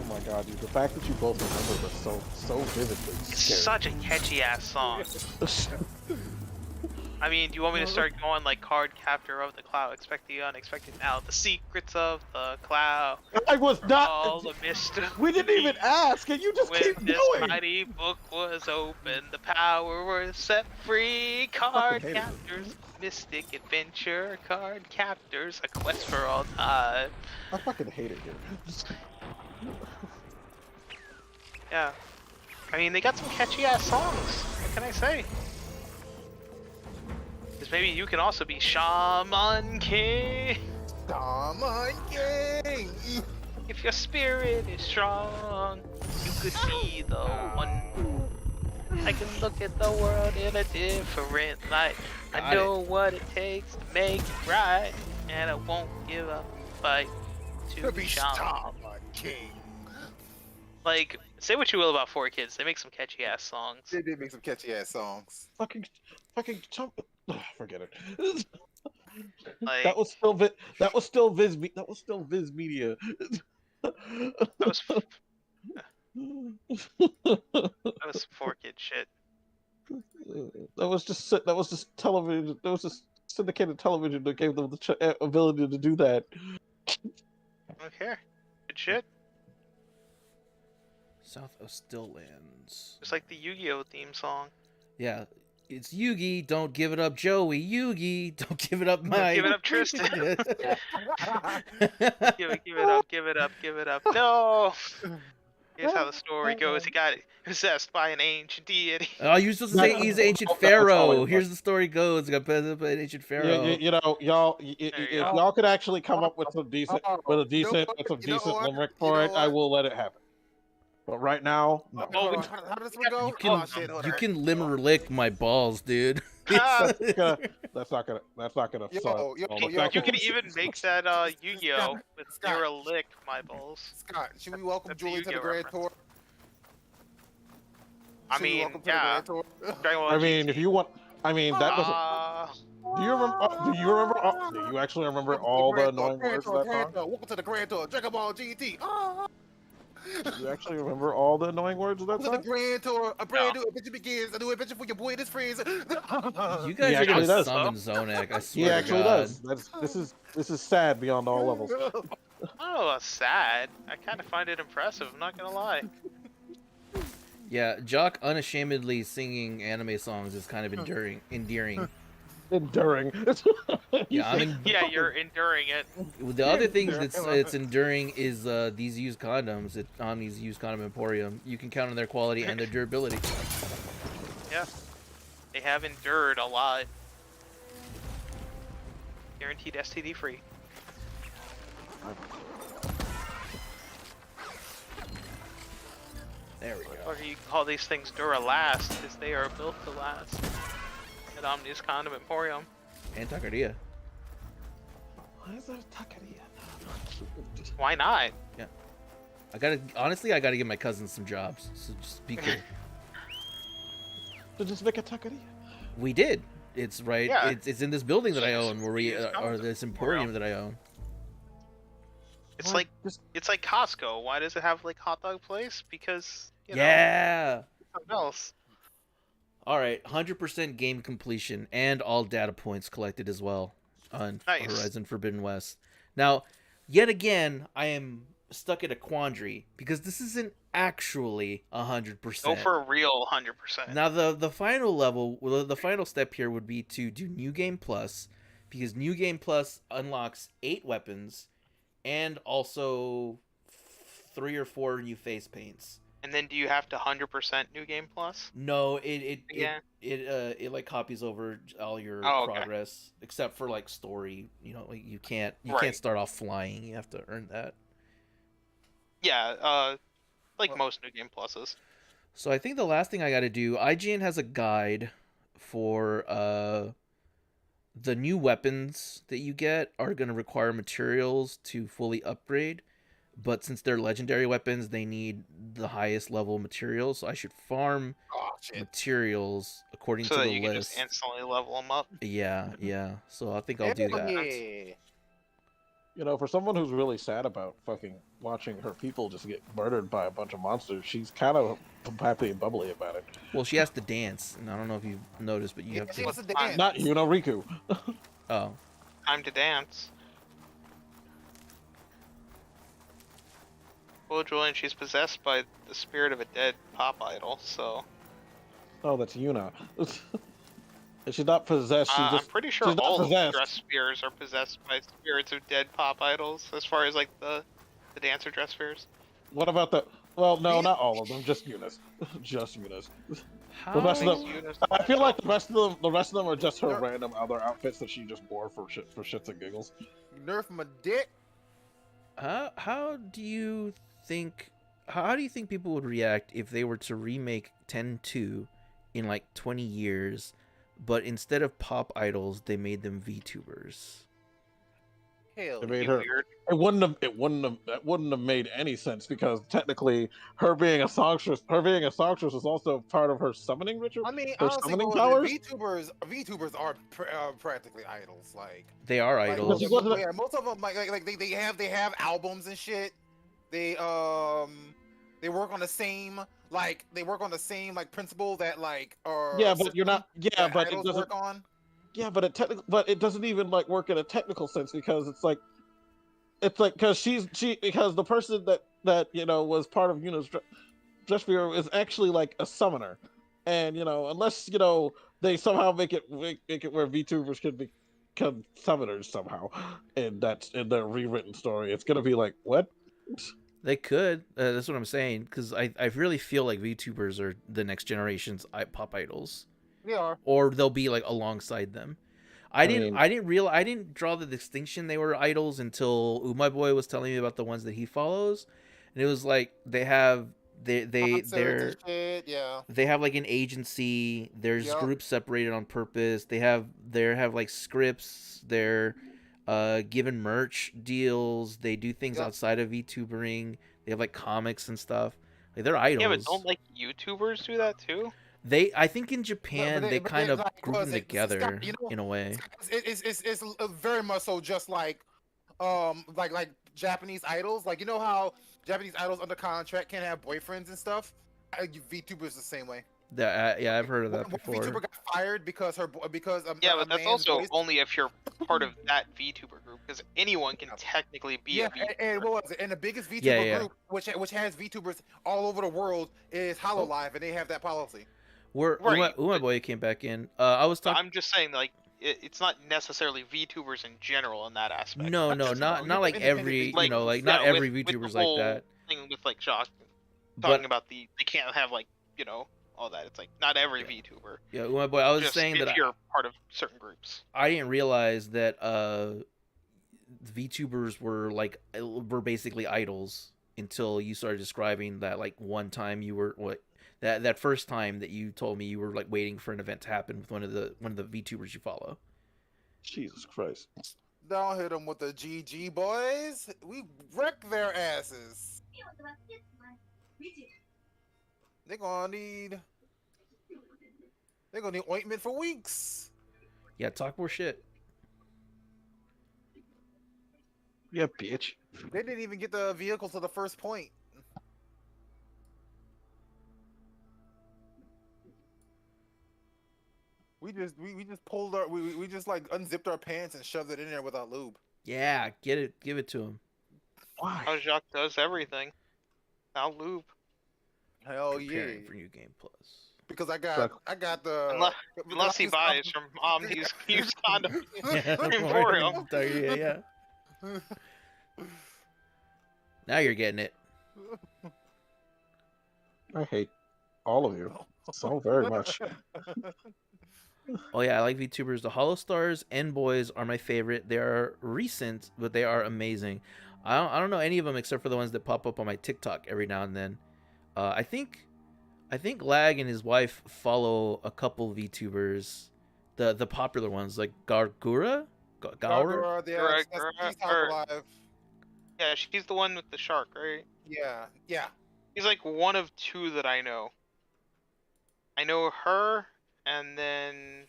B: Oh my god, dude, the fact that you both remember this so vividly.
D: It's such a catchy ass song. I mean, do you want me to start going like Card Captor of the Cloud? Expect the unexpected now. The secrets of the cloud.
B: I was
D: All
B: not.
D: the mystery.
B: We didn't even ask, and you just
D: When
B: keep
D: this
B: going.
D: mighty book was opened, the power was set free. Card
B: hate it.
D: captors, mystic adventure. Card captors, a quest for all time.
B: I fucking hate it here.
D: Yeah. I mean, they got some catchy ass songs. What can I say? Because maybe you can also be Shaman King.
C: Shaman King.
D: If your spirit is strong, you could be the one. I can look at the world in a different light. I
A: Got
D: know what it takes to make it right, and I won't give up the fight
C: To
D: to
C: be
D: Shaman.
C: Shaman King.
D: Like, say what you will about 4Kids, they make some catchy ass songs.
C: They did make some catchy ass songs.
B: Fucking jump. Forget it.
D: Like,
B: That was still Viz Media.
D: that was 4Kid shit.
B: That was just television. That was just syndicated television that gave them the ability to do that.
D: I don't care. Good shit.
A: South of Stilllands.
D: It's like the Yu-Gi-Oh theme song.
A: Yeah, it's Yugi. Don't give it up, Joey. Yugi. Don't give it up, Mike.
D: Give it up, Tristan. Give it up. No! Here's how the story goes. He got possessed by an ancient deity.
A: Oh, you were supposed to say he's ancient pharaoh. Here's the story goes. He got possessed by an ancient pharaoh.
B: You know, y'all. If
D: you go.
B: y'all could actually come up with some decent, limerick for it, I will let it happen. But right now, no.
D: Oh,
C: How does this one go?
A: You can,
C: Oh, shit, hold
A: you
C: on.
A: can limerick my balls, dude.
D: Ah,
B: That's not gonna.
C: Yo,
B: solve
C: yo,
B: all
C: yo,
B: the fact
D: you
B: that-
D: can even make that Yu-Gi-Oh with
C: Scott.
D: Zero Lick my balls.
C: Scott, should we welcome
D: That's a
C: Julie to the
D: Yu-Gi-Oh
C: Grand
D: reference.
C: Tour?
D: I
C: Should we
D: mean,
C: welcome to the
D: yeah.
C: Grand Tour?
D: Dragon Ball
B: I mean,
D: GT.
B: if you want, I mean, that doesn't. Do you remember? Do you actually remember all the annoying words of that song?
C: Welcome to the Grand Tour, Dragon Ball GT. Oh,
B: Do you actually remember all the annoying words of that
C: welcome to the
B: song?
C: Grand Tour. A brand new adventure begins. A new adventure for your boy and his friends.
A: You
B: He
A: guys are
B: actually
A: gonna
B: does.
A: summon Zonak. I swear
B: He
A: to
B: actually
A: God.
B: does. This is sad beyond all levels.
D: Oh, sad. I kind of find it impressive. I'm not gonna lie.
A: Yeah, Jock unashamedly singing anime songs is kind of endearing.
B: Enduring.
A: Yeah, I mean,
D: Yeah, you're enduring it.
A: the other thing that's it's enduring is these used condoms at Omni's Used Condom Emporium. You can count on their quality and their durability.
D: Yeah. They have endured a lot. Guaranteed STD free.
A: There we go.
D: Or you call these things Duralast, because they are built to last. At Omni's Condom Emporium.
A: And Taqueria.
B: Why is that a taqueria?
D: Why not?
A: I gotta give my cousins some jobs. So just be cool.
B: To just make a taqueria.
A: We did. It's right.
D: Yeah.
A: It's in this building that I own, where we or this emporium that I own.
D: It's like Costco. Why does it have like hot dog place? Because you know,
A: Yeah.
D: something else.
A: All right. 100% game completion and all data points collected as well on
D: Nice.
A: Horizon Forbidden West. Now, yet again, I am stuck at a quandary because this isn't actually 100%.
D: Go for a real 100%.
A: Now the final level, well, the final step here would be to do New Game Plus, because New Game Plus unlocks 8 weapons, and also 3 or 4 new face paints.
D: And then do you have to 100% New Game Plus?
A: No, it
D: Yeah.
A: like copies over all your
D: Oh, okay.
A: progress, except for like story. You know, like you can't
D: Right.
A: start off flying. You have to earn that.
D: Yeah, like most New Game Pluses.
A: So I think the last thing I got to do, IGN has a guide for the new weapons that you get are going to require materials to fully upgrade, but since they're legendary weapons, they need the highest level materials. So I should farm
C: Oh shit.
A: materials according
D: So
A: to
D: that
A: the
D: you can
A: list.
D: just instantly level them up.
A: Yeah. So I think I'll do that.
C: Yeah.
B: You know, for someone who's really sad about fucking watching her people just get murdered by a bunch of monsters, she's kind of happy and bubbly about it.
A: Well, she has to dance, and I don't know if you've noticed, but you
C: Yeah,
A: have
C: she
A: to.
C: has to dance.
B: Not Riku.
A: Oh,
D: Time to dance. Well, Julian, she's possessed by the spirit of a dead pop idol, so...
B: Oh, that's Yuna. And she's not possessed. She's
D: I'm
B: just
D: pretty sure
B: she's not
D: all of the
B: possessed.
D: dress spheres are possessed by spirits of dead pop idols, as far as, like, the dancer dress spheres.
B: What about the? Well, no, not all of them. Just Yuna's. Just Yuna's. The rest of them. I feel like the rest of them are just her random other outfits that she just wore for shits and giggles.
C: You nerf my dick.
A: How do you think people would react if they were to remake 10-2 in like 20 years, but instead of pop idols, they made them VTubers?
C: Hell.
B: They made
D: Be
B: her.
D: weird.
B: That wouldn't have made any sense because technically, her being a songstress is also part of her summoning ritual.
C: I mean,
B: her
C: honestly,
B: summoning powers.
C: VTubers are practically idols. Like,
A: They are
C: like,
A: idols.
B: She wasn't a-
C: yeah, most of them like they have albums and shit. They work on the same principle that like
B: Yeah, but you're not. Yeah,
C: that
B: but it
C: idols
B: doesn't.
C: work on.
B: Yeah, but it doesn't even like work in a technical sense because it's like because because the person that you know was part of Yuna's dress sphere is actually like a summoner, and you know unless you know they somehow make it where VTubers can become summoners somehow, and that's in their rewritten story, it's gonna be like what?
A: They could. That's what I'm saying. Because I really feel like VTubers are the next generation's pop idols,
C: They are.
A: or they'll be like alongside them. I didn't draw the distinction they were idols until My Boy was telling me about the ones that he follows, and it was like they have
C: Concerts
A: they're
C: and shit, yeah.
A: they have like an agency. There's
C: Yup.
A: groups separated on purpose. They have like scripts. They're given merch deals. They do things
C: Yup.
A: outside of VTubering. They have like comics and stuff. Like they're idols.
D: Yeah, but don't, like, YouTubers do that, too?
A: I think in Japan
C: but
A: they
C: but
A: kind of
C: like,
A: group them
C: because
A: together
C: you know,
A: in a way.
C: It's very much so just like Japanese idols. Like, you know how Japanese idols under contract can have boyfriends and stuff. VTubers the same way.
A: Yeah, I've heard of that
C: One
A: before.
C: VTuber got fired because
D: Yeah,
C: a
D: but that's
C: man's
D: also
C: voice-
D: only if you're part of that VTuber group. because anyone can technically be
C: Yeah,
D: a VTuber.
C: and what was it? And the biggest VTuber
A: Yeah, yeah.
C: group, which has VTubers all over the world, is HoloLive, and they have that policy.
A: Where
D: Right,
A: Uma Boy came back in. I was
D: So
A: talking.
D: I'm just saying, like, it's not necessarily VTubers in general in that aspect.
A: No,
C: Not
A: no,
C: just-
A: not
C: no,
A: like
C: independent
A: every
C: VTubers.
A: you know, like
D: yeah,
A: not every
D: with the
A: VTuber's
D: whole
A: like that.
D: thing with like Josh
A: But
D: talking about they can't have like all that. It's like not every VTuber.
A: yeah, Uma Boy, I was
D: Just
A: saying
D: if
A: that
D: you're part of certain groups.
A: I didn't realize that VTubers were basically idols until you started describing that like one time you were that first time that you told me you were like waiting for an event to happen with one of the VTubers you follow.
B: Jesus Christ.
C: Don't hit them with the GG boys. We wreck their asses. They're gonna need ointment for weeks.
A: Yeah, talk more shit.
B: Yeah, bitch.
C: They didn't even get the vehicle to the first point. We just pulled our we just like unzipped our pants and shoved it in there without lube.
A: Yeah, give it to him.
B: Why?
D: How Jacques does everything. Now lube.
C: Hell
A: Preparing
C: yeah!
A: for New Game Plus.
C: Because I got the
D: Unless he buys from Omni's used condom.
A: Emporium.
D: Emporium.
A: Yeah. Now you're getting it.
B: I hate all of you so very much.
A: Oh yeah, I like VTubers. The Hollow Stars and Boys are my favorite. They are recent, but they are amazing. I don't know any of them except for the ones that pop up on my TikTok every now and then. I think Lag and his wife follow a couple VTubers, the popular ones like Gargura, Gaur.
D: Yeah, she's the one with the shark, right?
C: Yeah.
D: He's like one of two that I know. I know her, and then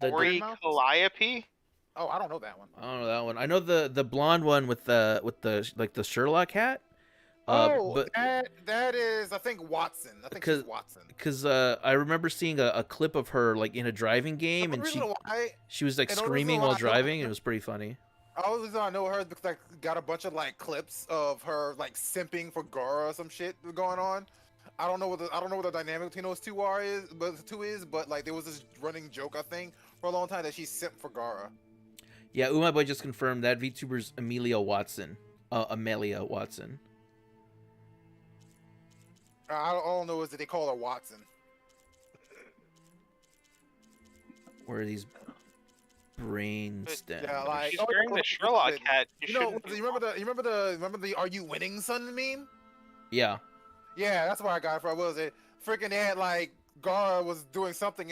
D: Ori Calliope.
C: Oh, I don't know that one.
A: I don't know that one. I know the blonde one with the like the Sherlock hat. But
C: that is, I think, Watson. I think she's Watson.
A: Because I remember seeing a clip of her like in a driving game, and she was like screaming while driving, and it was pretty funny.
C: The only reason I know her is because I got a bunch of like clips of her like simping for Gara or some shit going on. I don't know what the dynamic between those two is, but like there was this running joke I think for a long time that she simped for Gara.
A: Yeah, Uma Boy just confirmed that VTuber's Amelia Watson.
C: All I know is that they call her Watson.
A: Where are these brain stems?
C: Yeah, like
D: she's wearing the Sherlock hat.
C: You remember the "Are you winning, son" meme?
A: Yeah.
C: Yeah, that's where I got it from. What was it? Freaking they had like Gara was doing something.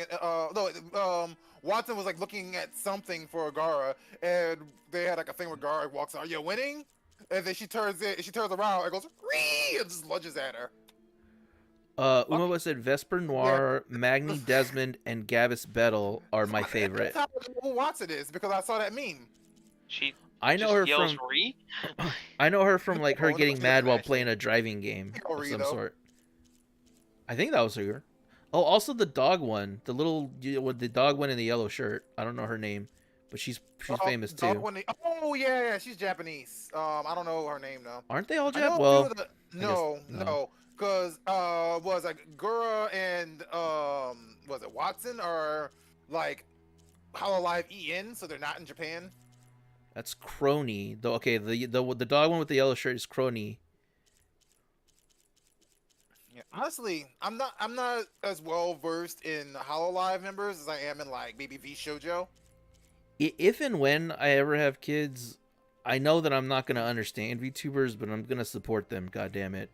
C: Watson was like looking at something for Gara, and they had like a thing where Gara walks out, "Are you winning?" And then she turns around and goes, "Wee!" and just lunges at her.
A: Uma Boy said Vesper Noir, Magni Desmond, and Gavis Bettel are my favorite.
C: That's how I know who Watson is because I saw that meme.
A: I know her
D: yells
A: from.
D: Ree?
A: I know her from like her getting mad while playing a driving game of some sort. I think that was her. Oh, also the dog one, the dog one in the yellow shirt. I don't know her name, but she's famous too.
C: Oh yeah, she's Japanese. I don't know her name though.
A: Aren't they all Japanese? Well,
C: no. Because was like Gura and was it Watson are like HoloLive EN, so they're not in Japan.
A: That's Crony. Though okay, the dog one with the yellow shirt is Crony.
C: Yeah, honestly, I'm not as well versed in HoloLive members as I am in like maybe V Shoujo.
A: If and when I ever have kids, I know that I'm not gonna understand VTubers, but I'm gonna support them. God damn it.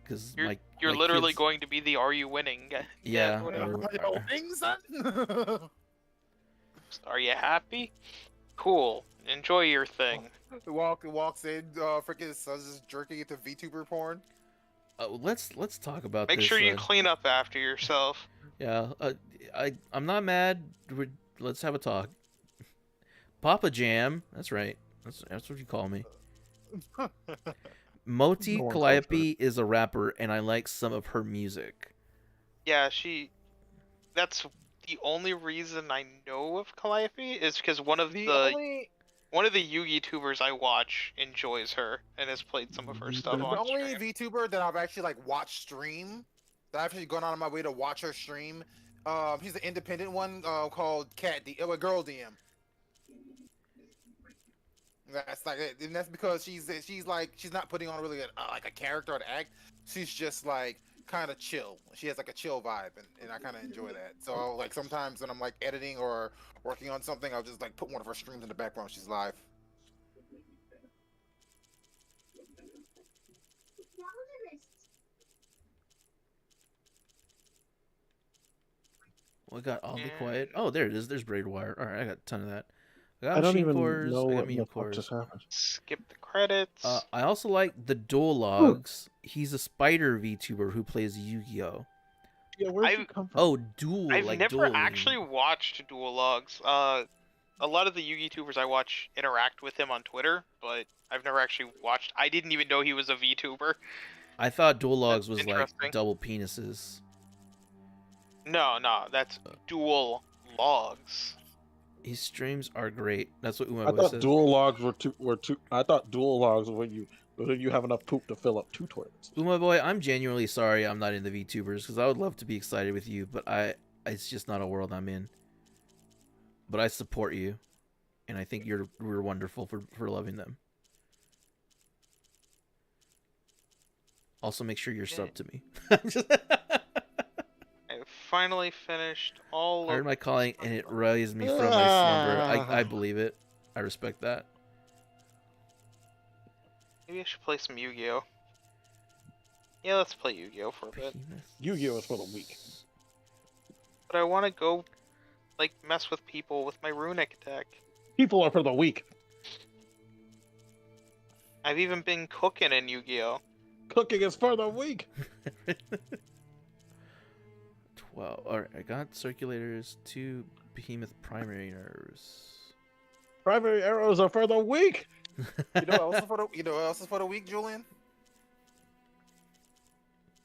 A: Because
D: you're literally going to be the "Are you winning?"
A: Yeah.
D: Are you happy? Cool. Enjoy your thing.
C: Walks in, freaking son's just jerking into VTuber porn.
A: Let's talk about
D: Make
A: this.
D: sure you clean up after yourself.
A: Yeah. I'm not mad. Let's have a talk. Papa Jam. That's right. That's what you call me. Moti Calliope is a rapper, and I like some of her music.
D: Yeah, that's the only reason I know of Calliope is because one of the one of the Yugi tubers I watch enjoys her and has played some of her stuff
C: The
D: on
C: only
D: stream.
C: VTuber that I've actually like watched stream, that I've actually gone out of my way to watch her stream. He's an independent one called Girl DM. That's like it, and that's because she's not putting on really like a character or an act. She's just like kind of chill. She has like a chill vibe, and I kind of enjoy that. So like sometimes when I'm like editing or working on something, I'll just like put one of her streams in the background. She's live.
A: We got oddly quiet. Oh, there it is. There's braid wire. All right, I got a ton of that. I got
B: I don't
A: machine
B: even
A: cores.
B: know
A: I got
B: what
A: meme
B: the fuck
A: cores.
B: just happened.
D: Skip the credits.
A: I also like the Dual Logs. He's a spider VTuber who plays Yu-Gi-Oh.
B: Yeah, where'd you come from?
A: Oh, Duel.
D: I've
A: like
D: never
A: dueling.
D: actually watched Dual Logs. A lot of the Yugi tubers I watch interact with him on Twitter, but I've never actually watched. I didn't even know he was a VTuber.
A: I thought Dual Logs
D: That's
A: was like
D: interesting.
A: double penises.
D: No, that's Dual Logs.
A: His streams are great. That's what
B: I
A: Uma Boy
B: thought
A: says.
B: dual logs were two. I thought dual logs were when you have enough poop to fill up 2 toilets.
A: Uma Boy, I'm genuinely sorry I'm not in the VTubers because I would love to be excited with you, but it's just not a world I'm in. But I support you, and I think you're wonderful for loving them. Also, make sure you're sub to me.
D: I finally finished all
A: I heard
D: of...
A: my calling and it raised me from my slumber. I believe it. I respect that.
D: Maybe I should play some Yu-Gi-Oh! Yeah, let's play Yu-Gi-Oh! For a bit.
B: Yu-Gi-Oh is for the weak.
D: But I want to go, like, mess with people with my runic deck.
B: People are for the weak.
D: I've even been cooking in Yu-Gi-Oh!
B: Cooking is for the weak.
A: 12. Alright, I got circulators, 2 behemoth primary nerves.
B: Primary arrows are for the weak.
C: You know what else is for the week, Julian?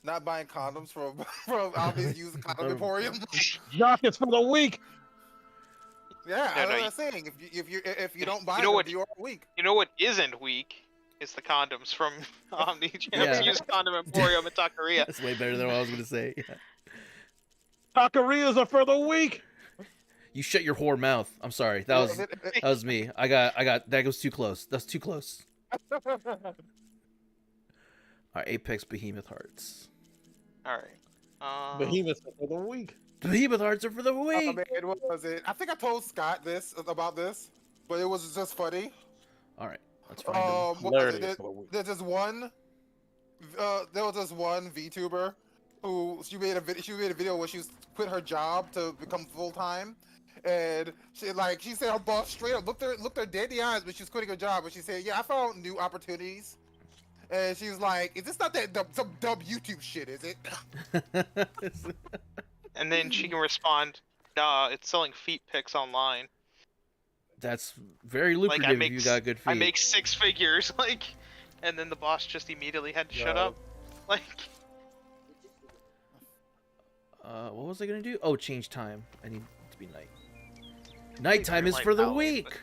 C: Not buying condoms from obvious use condom emporium.
B: Jock is for the weak.
C: Yeah,
D: No,
C: I'm saying if you don't buy
D: you know
C: them,
D: what-
C: you're weak.
D: You know what isn't weak? Is the condoms from Omni
A: Yeah.
D: Use Condom Emporium in Taqueria.
A: That's way better than what I was going to say. Yeah.
B: Taquerias are for the weak.
A: You shut your whore mouth. I'm sorry. That was me. I got that goes too close. That's too close. Alright, Apex Behemoth Hearts.
D: Alright.
B: Behemoths are for the weak.
A: Behemoth Hearts are for the
C: Oh,
A: weak.
C: man, what was it? I think I told Scott about this, but it was just funny.
A: Alright, let's find them.
C: What was
B: Hilarious
C: it?
B: for the weak.
C: There was this one VTuber who she made a video where she quit her job to become full time, and she said her boss straight up looked her dead in the eyes when she was quitting her job, and she said, "Yeah, I found new opportunities." And she was like, "Is this not some dumb YouTube shit? Is it?"
D: And then she can respond, "Nah, it's selling feet pics online.
A: That's very
D: Like
A: lucrative if you got good feet.
D: I make 6 figures." Like, and then the boss just immediately had to shut
B: Yeah.
D: up. Like,
A: what was I gonna do? Oh, change time. I need it to be night. Nighttime is
D: Light
A: for the
D: Valley,
A: weak.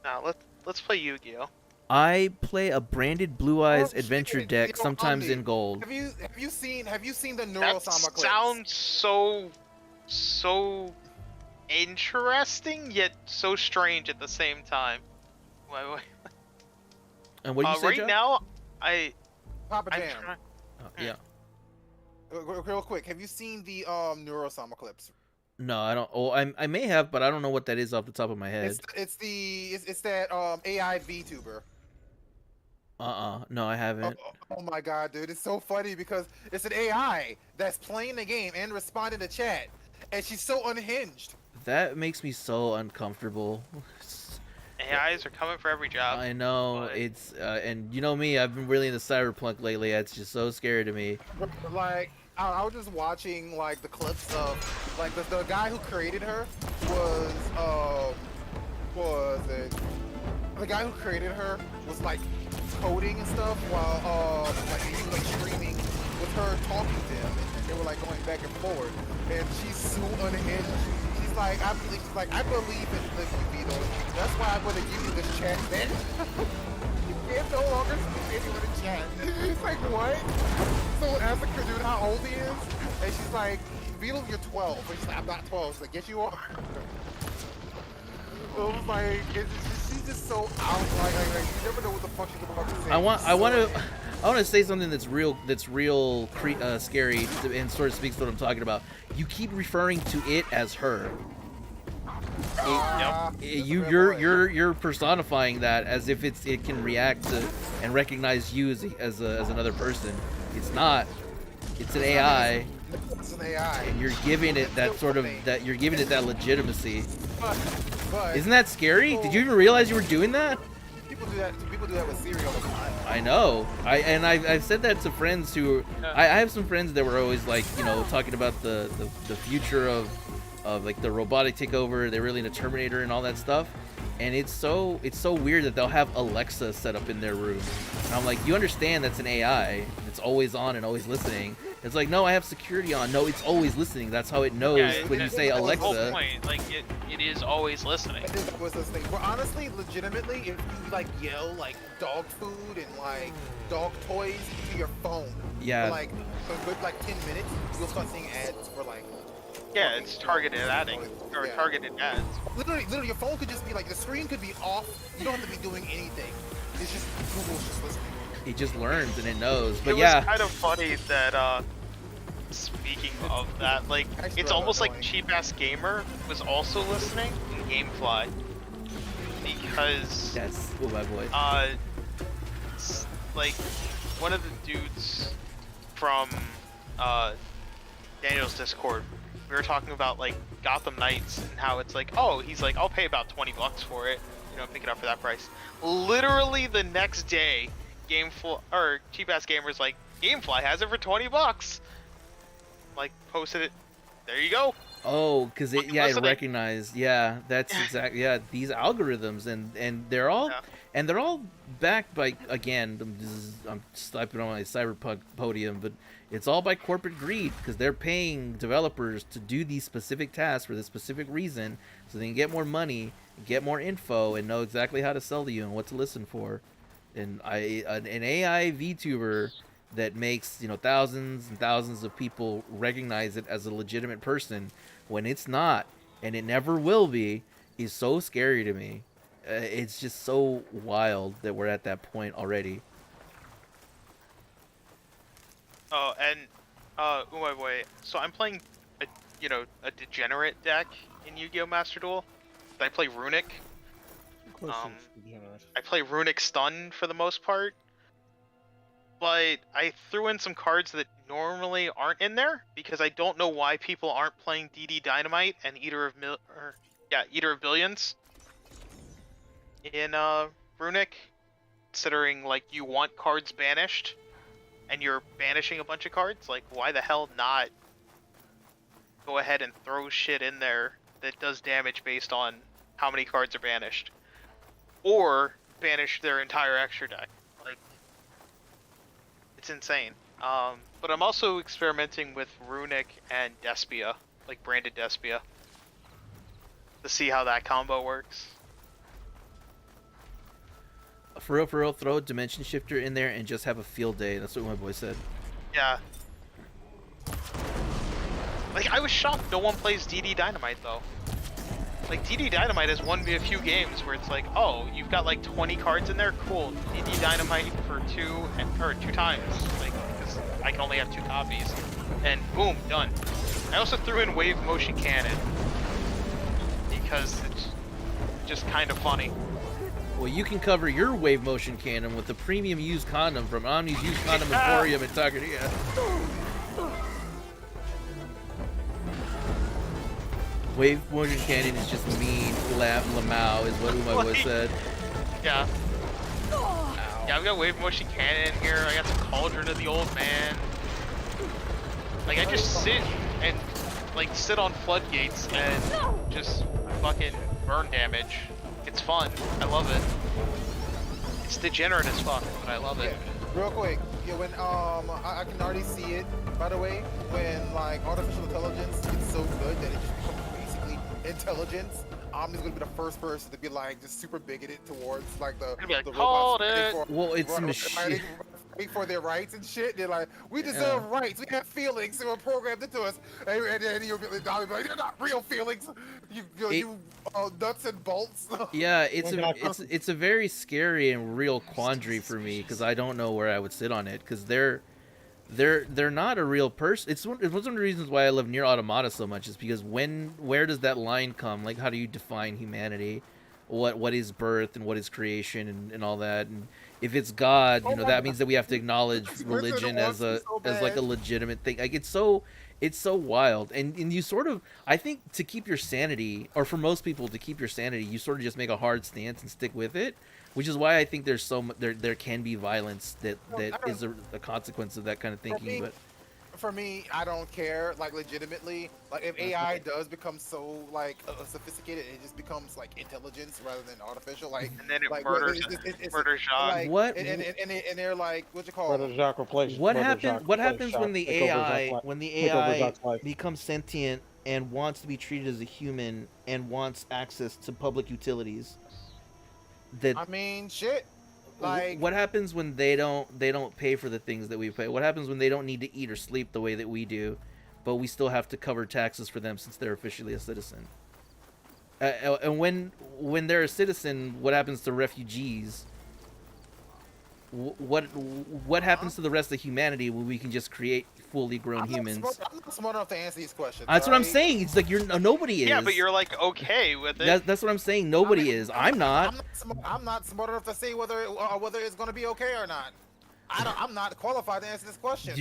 D: nah, let's play Yu-Gi-Oh!
A: I play a branded Blue Eyes
C: Oh,
A: adventure
C: shit.
A: deck,
C: You know,
A: sometimes
C: Andy,
A: in gold.
C: Have you seen the
D: That
C: Neurosama clips?
D: sounds so interesting yet so strange at the same time. Wait.
A: And what do you say,
D: Right
A: Joe?
D: now, I'm
C: Papa Jam.
D: trying.
A: Oh, yeah.
C: Real quick, have you seen the Neurosama clips?
A: No, I don't. Oh, I may have, but I don't know what that is off the top of my head.
C: It's that AI VTuber.
A: No, I haven't.
C: Oh my god, dude, it's so funny because it's an AI that's playing the game and responding to chat, and she's so unhinged.
A: That makes me so uncomfortable.
D: AIs are coming for every job.
A: I know
D: but-
A: it's and you know me, I've been really into cyberpunk lately. It's just so scary to me.
C: Like, I was just watching like the clips of like the guy who created her the guy who created her was like coding and stuff while like he was like streaming with her talking to him, and they were like going back and forth, and she's so unhinged. She's like, I believe in living Vito. That's why I'm gonna give you the chat then. You can't no longer speak to anyone in chat. It's like, what? Someone asked the dude how old he is, and she's like, Beetle, you're 12. And she's like, I'm not 12. She's like, yes, you are. So it was like, she's just so out. Like, you never know what the fuck she's about to say.
A: I want to say something that's real scary and sort of speaks to what I'm talking about. You keep referring to it as her. You're personifying that as if it can react to and recognize you as another person. It's not. It's an AI.
C: It's an AI.
A: And you're giving it that sort of you're giving it that legitimacy.
C: But
A: isn't that scary? Did you even realize you were doing that?
C: People do that with Siri all the time.
A: I know. I've said that to friends who I have some friends that were always like, talking about the future of like the robotic takeover. They're really into Terminator and all that stuff. And it's so weird that they'll have Alexa set up in their room. And I'm like, you understand that's an AI. It's always on and always listening. It's like, no, I have security on. No, it's always listening. That's how it knows when you say Alexa.
D: The whole point. Like, it is always listening.
C: It is always listening. But honestly, legitimately, if you like yell like dog food and like dog toys to your phone,
A: yeah,
C: for like a good like 10 minutes, you'll start seeing ads for like.
D: Yeah, it's targeted adding or targeted ads.
C: Literally, your phone could just be like the screen could be off. You don't have to be doing anything. It's just Google's just listening.
A: It just learns and it knows. But
D: it was kind of funny that speaking of that, like it's almost like Cheap Ass Gamer was also listening in GameFly because
A: that's my boy.
D: Like one of the dudes from Daniel's Discord. We were talking about like Gotham Knights and how it's like, oh, he's like, I'll pay about $20 for it, pick it up for that price. Literally the next day, Cheap Ass Gamer's like, GameFly has it for $20. Like posted it. There you go.
A: Oh, because it recognized. Yeah, that's exactly. Yeah, these algorithms and they're all backed by, again. I'm stepping on my cyberpunk podium, but it's all by corporate greed because they're paying developers to do these specific tasks for this specific reason, so they can get more money, get more info, and know exactly how to sell to you and what to listen for. And an AI VTuber that makes thousands and thousands of people recognize it as a legitimate person when it's not, and it never will be, is so scary to me. It's just so wild that we're at that point already.
D: Oh, and so I'm playing a degenerate deck in Yu-Gi-Oh! Master Duel. I play Runic. I play Runic Stun for the most part. But I threw in some cards that normally aren't in there because I don't know why people aren't playing DD Dynamite and Eater of Billions in Runic, considering like you want cards banished and you're banishing a bunch of cards. Like, why the hell not go ahead and throw shit in there that does damage based on how many cards are banished, or banish their entire extra deck? Like, it's insane. But I'm also experimenting with Runic and Despia, like branded Despia, to see how that combo works.
A: For real, throw a Dimension Shifter in there and just have a field day. That's what my boy said.
D: Yeah. Like, I was shocked no one plays DD Dynamite, though. Like, DD Dynamite has won me a few games where it's like, oh, you've got like 20 cards in there? Cool. DD Dynamite for two times. Like, because I can only have 2 copies. And boom, done. I also threw in Wave Motion Cannon because it's just kind of funny.
A: Well, you can cover your Wave Motion Cannon with the premium used condom from Omni's Used Condom Emporium in Taqueria. Wave Motion Cannon is just mean. Lamau is what Umai said.
D: Yeah. Yeah, I've got Wave Motion Cannon in here. I got some Cauldron of the Old Man. Like, I just sit on floodgates and just fucking burn damage. It's fun. I love it. It's degenerate as fuck, but I love it.
C: Yeah. Real quick, when I can already see it. By the way, when like artificial intelligence gets so good that it just becomes basically intelligence, Omni's gonna be the first person to be like just super bigoted towards like the
D: Gonna be like,
C: the
D: "Called
C: robots
D: it."
C: fighting
A: Well, it's a
C: fighting-
A: machine.
C: fighting for their rights and shit. They're like, we deserve rights. We have feelings that were programmed into us. And then you'll be like, they're not real feelings. You nuts and bolts.
A: Yeah, it's a very scary and real quandary for me because I don't know where I would sit on it because they're not a real person. It's one of the reasons why I love Nier Automata so much is because where does that line come? Like, how do you define humanity? What is birth and what is creation and all that? And if it's God, that means that we have to acknowledge religion as like a legitimate thing. Like it's so wild. And you sort of, I think, to keep your sanity, or for most people to keep your sanity, you sort of just make a hard stance and stick with it. Which is why I think there's there can be violence that is a consequence of that kind of thinking. But
C: for me, I don't care. Like legitimately, like if AI does become so like sophisticated, it just becomes like intelligence rather than artificial. Like
D: And then it
C: like,
D: murders Jacques.
C: Like,
A: What?
C: And they're like, what you call
B: Murder
C: it?
B: Jacques replaces.
A: what
B: Murder
A: happens?
B: Jacques
A: What
B: replaces
A: happens when
B: Jacques.
A: the
B: Take over
A: AI
B: Jacques' life.
A: when the
B: Take over
A: AI
B: Jacques' life.
A: becomes sentient and wants to be treated as a human and wants access to public utilities? That
C: I mean, shit. Like
A: what happens when they don't pay for the things that we pay? What happens when they don't need to eat or sleep the way that we do, but we still have to cover taxes for them since they're officially a citizen? And when they're a citizen, what happens to refugees? What happens to the rest of humanity when we can just create fully grown humans?
C: I'm not smart enough to answer these questions.
A: That's what I'm
C: alright?
A: saying. It's like nobody is.
D: Yeah, but you're like okay with it.
A: That's what I'm saying. Nobody is. I'm not.
C: I'm not smart enough to say whether it's going to be okay or not. I'm not qualified to answer this question.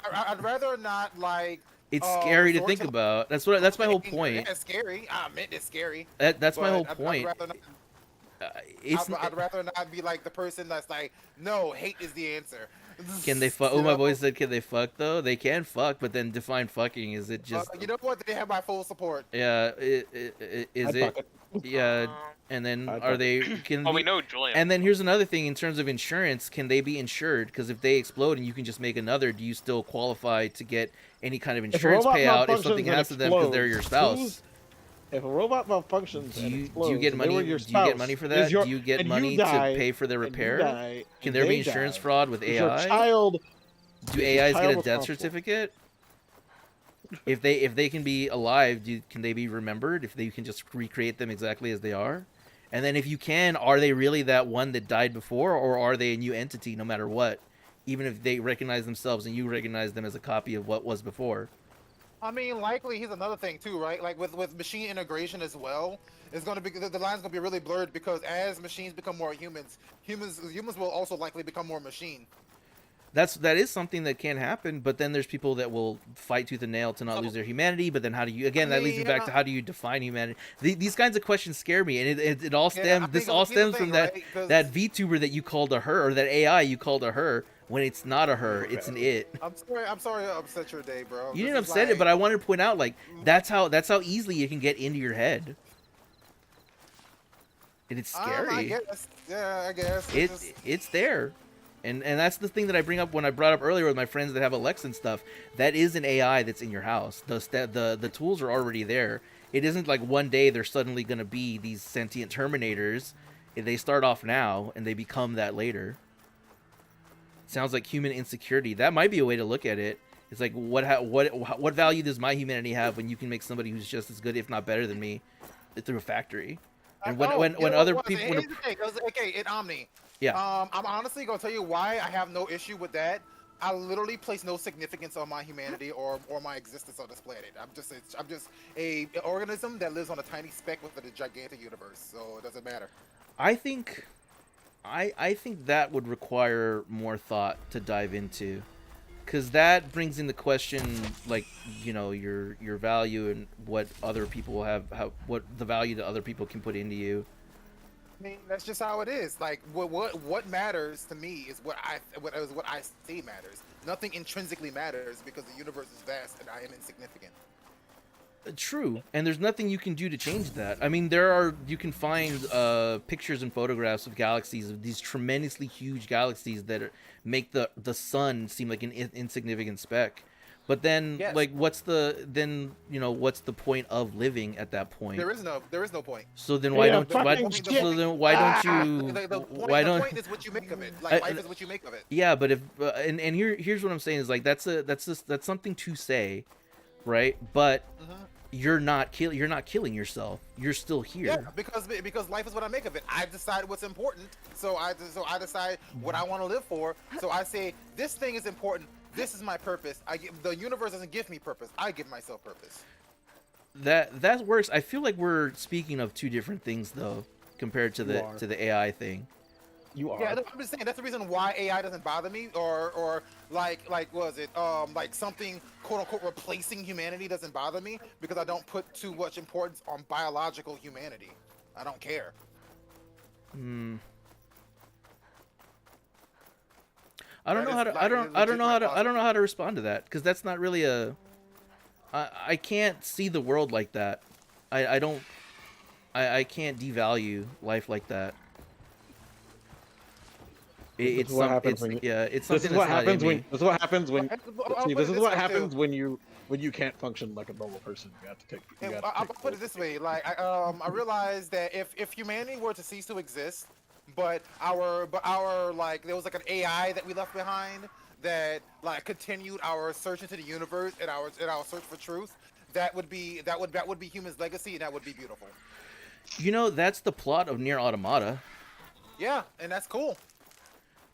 C: I'd rather not like.
A: It's scary to think about. That's my whole point.
C: It's scary. I admit it's scary.
A: That's my whole
C: I'd
A: point.
C: rather not, I'd rather not be like the person that's like, no, hate is the answer.
A: Can they fuck? Oh, my boy said, can they fuck though? They can fuck, but then define fucking. Is it just?
C: You know what? They have my full support.
A: Yeah. Is it? Yeah. And then are they? Can
D: Well, we know Julian.
A: And then here's another thing in terms of insurance. Can they be insured? Because if they explode and you can just make another, do you still qualify to get any kind of insurance payout if something happens to them because they're your spouse?
B: If a robot malfunctions
A: Do
B: and
A: you
B: explodes,
A: get
B: and they
A: money?
B: were
A: Do
B: your
A: you
B: spouse,
A: get money for that? Do you get
B: and
A: money
B: you die,
A: to pay for their
B: and you
A: repair?
B: die,
A: Can
B: and
A: there be
B: they
A: insurance
B: die,
A: fraud with
B: is your
A: AI?
B: child?
A: Do
B: is your
A: AIs get
B: child
A: a death
B: responsible?
A: certificate? If they can be alive, can they be remembered? If they can just recreate them exactly as they are? And then if you can, are they really that one that died before, or are they a new entity no matter what? Even if they recognize themselves and you recognize them as a copy of what was before.
C: I mean, likely here's another thing too, right? Like with machine integration as well, it's gonna be the line's gonna be really blurred because as machines become more humans will also likely become more machine.
A: That is something that can happen, but then there's people that will fight tooth and nail to not lose their humanity. But then how do you? Again, that leads me back to how do you define humanity? These kinds of questions scare me, and it all stems. This all stems from that VTuber that you called a her, or that AI you called a her when it's not a her, it's an it.
C: I'm sorry to upset your day, bro.
A: You didn't upset it, but I wanted to point out like that's how easily it can get into your head. And it's scary.
C: I guess. Yeah, I guess.
A: It's there. And that's the thing that I bring up when I brought up earlier with my friends that have Alexa and stuff. That is an AI that's in your house. The tools are already there. It isn't like one day they're suddenly going to be these sentient Terminators. They start off now and they become that later. Sounds like human insecurity. That might be a way to look at it. It's like what value does my humanity have when you can make somebody who's just as good, if not better than me, through a factory? And when other people,
C: here's the thing, okay, in Omni.
A: Yeah.
C: I'm honestly gonna tell you why I have no issue with that. I literally place no significance on my humanity or my existence on this planet. I'm just a organism that lives on a tiny speck within a gigantic universe, so it doesn't matter.
A: I think that would require more thought to dive into, because that brings into question, like, you know, your value and what other people what the value that other people can put into you.
C: I mean, that's just how it is. Like, what matters to me is what I say matters. Nothing intrinsically matters because the universe is vast and I am insignificant.
A: True, and there's nothing you can do to change that. I mean, you can find pictures and photographs of galaxies, of these tremendously huge galaxies that make the sun seem like an insignificant speck. But then,
C: Yes.
A: like, what's the point of living at that point?
C: There is no point.
A: So then why
B: Yeah,
A: don't
B: fucking
A: why,
B: shit.
A: so then why don't you
C: The point,
A: why
C: the
A: don't
C: point is what you make of it. Like
A: I-
C: life is what you make of it.
A: yeah? But if and here's what I'm saying is like that's something to say, right? But
C: Mhm.
A: you're not killing yourself. You're still here.
C: Yeah, because life is what I make of it. I decide what's important, so I decide what I want to live for. So I say this thing is important. This is my purpose. The universe doesn't give me purpose. I give myself purpose.
A: That works. I feel like we're speaking of two different things though, compared to
B: You are.
A: the AI thing.
B: You are.
C: Yeah, I'm just saying that's the reason why AI doesn't bother me, or like was it like something quote unquote replacing humanity doesn't bother me because I don't put too much importance on biological humanity. I don't care.
A: Hmm. I don't
C: That
A: know
C: is
A: how to.
C: like-
A: I
C: it
A: don't.
C: is
A: I don't know how
C: legit
A: to.
C: my
A: I don't know how to respond to that because that's not really a. I can't see the world like that. I don't. I can't devalue life like that.
B: This is what happens when you-
A: yeah. It's
B: This
A: something
B: is what
A: that's not in
B: happens when.
A: me.
B: This is what happens when.
C: I'll
B: See,
C: put
B: this
C: it
B: is what
C: way, too.
B: happens when you can't function like a normal person. You have to take. You
C: And
B: have to
C: I'll
B: take
C: put it this way: like I realized that if humanity were to cease to exist, but our like there was like an AI that we left behind that like continued our search into the universe and our search for truth, that would be humans' legacy, and that would be beautiful.
A: You know, that's the plot of Near Automata.
C: Yeah, and that's cool.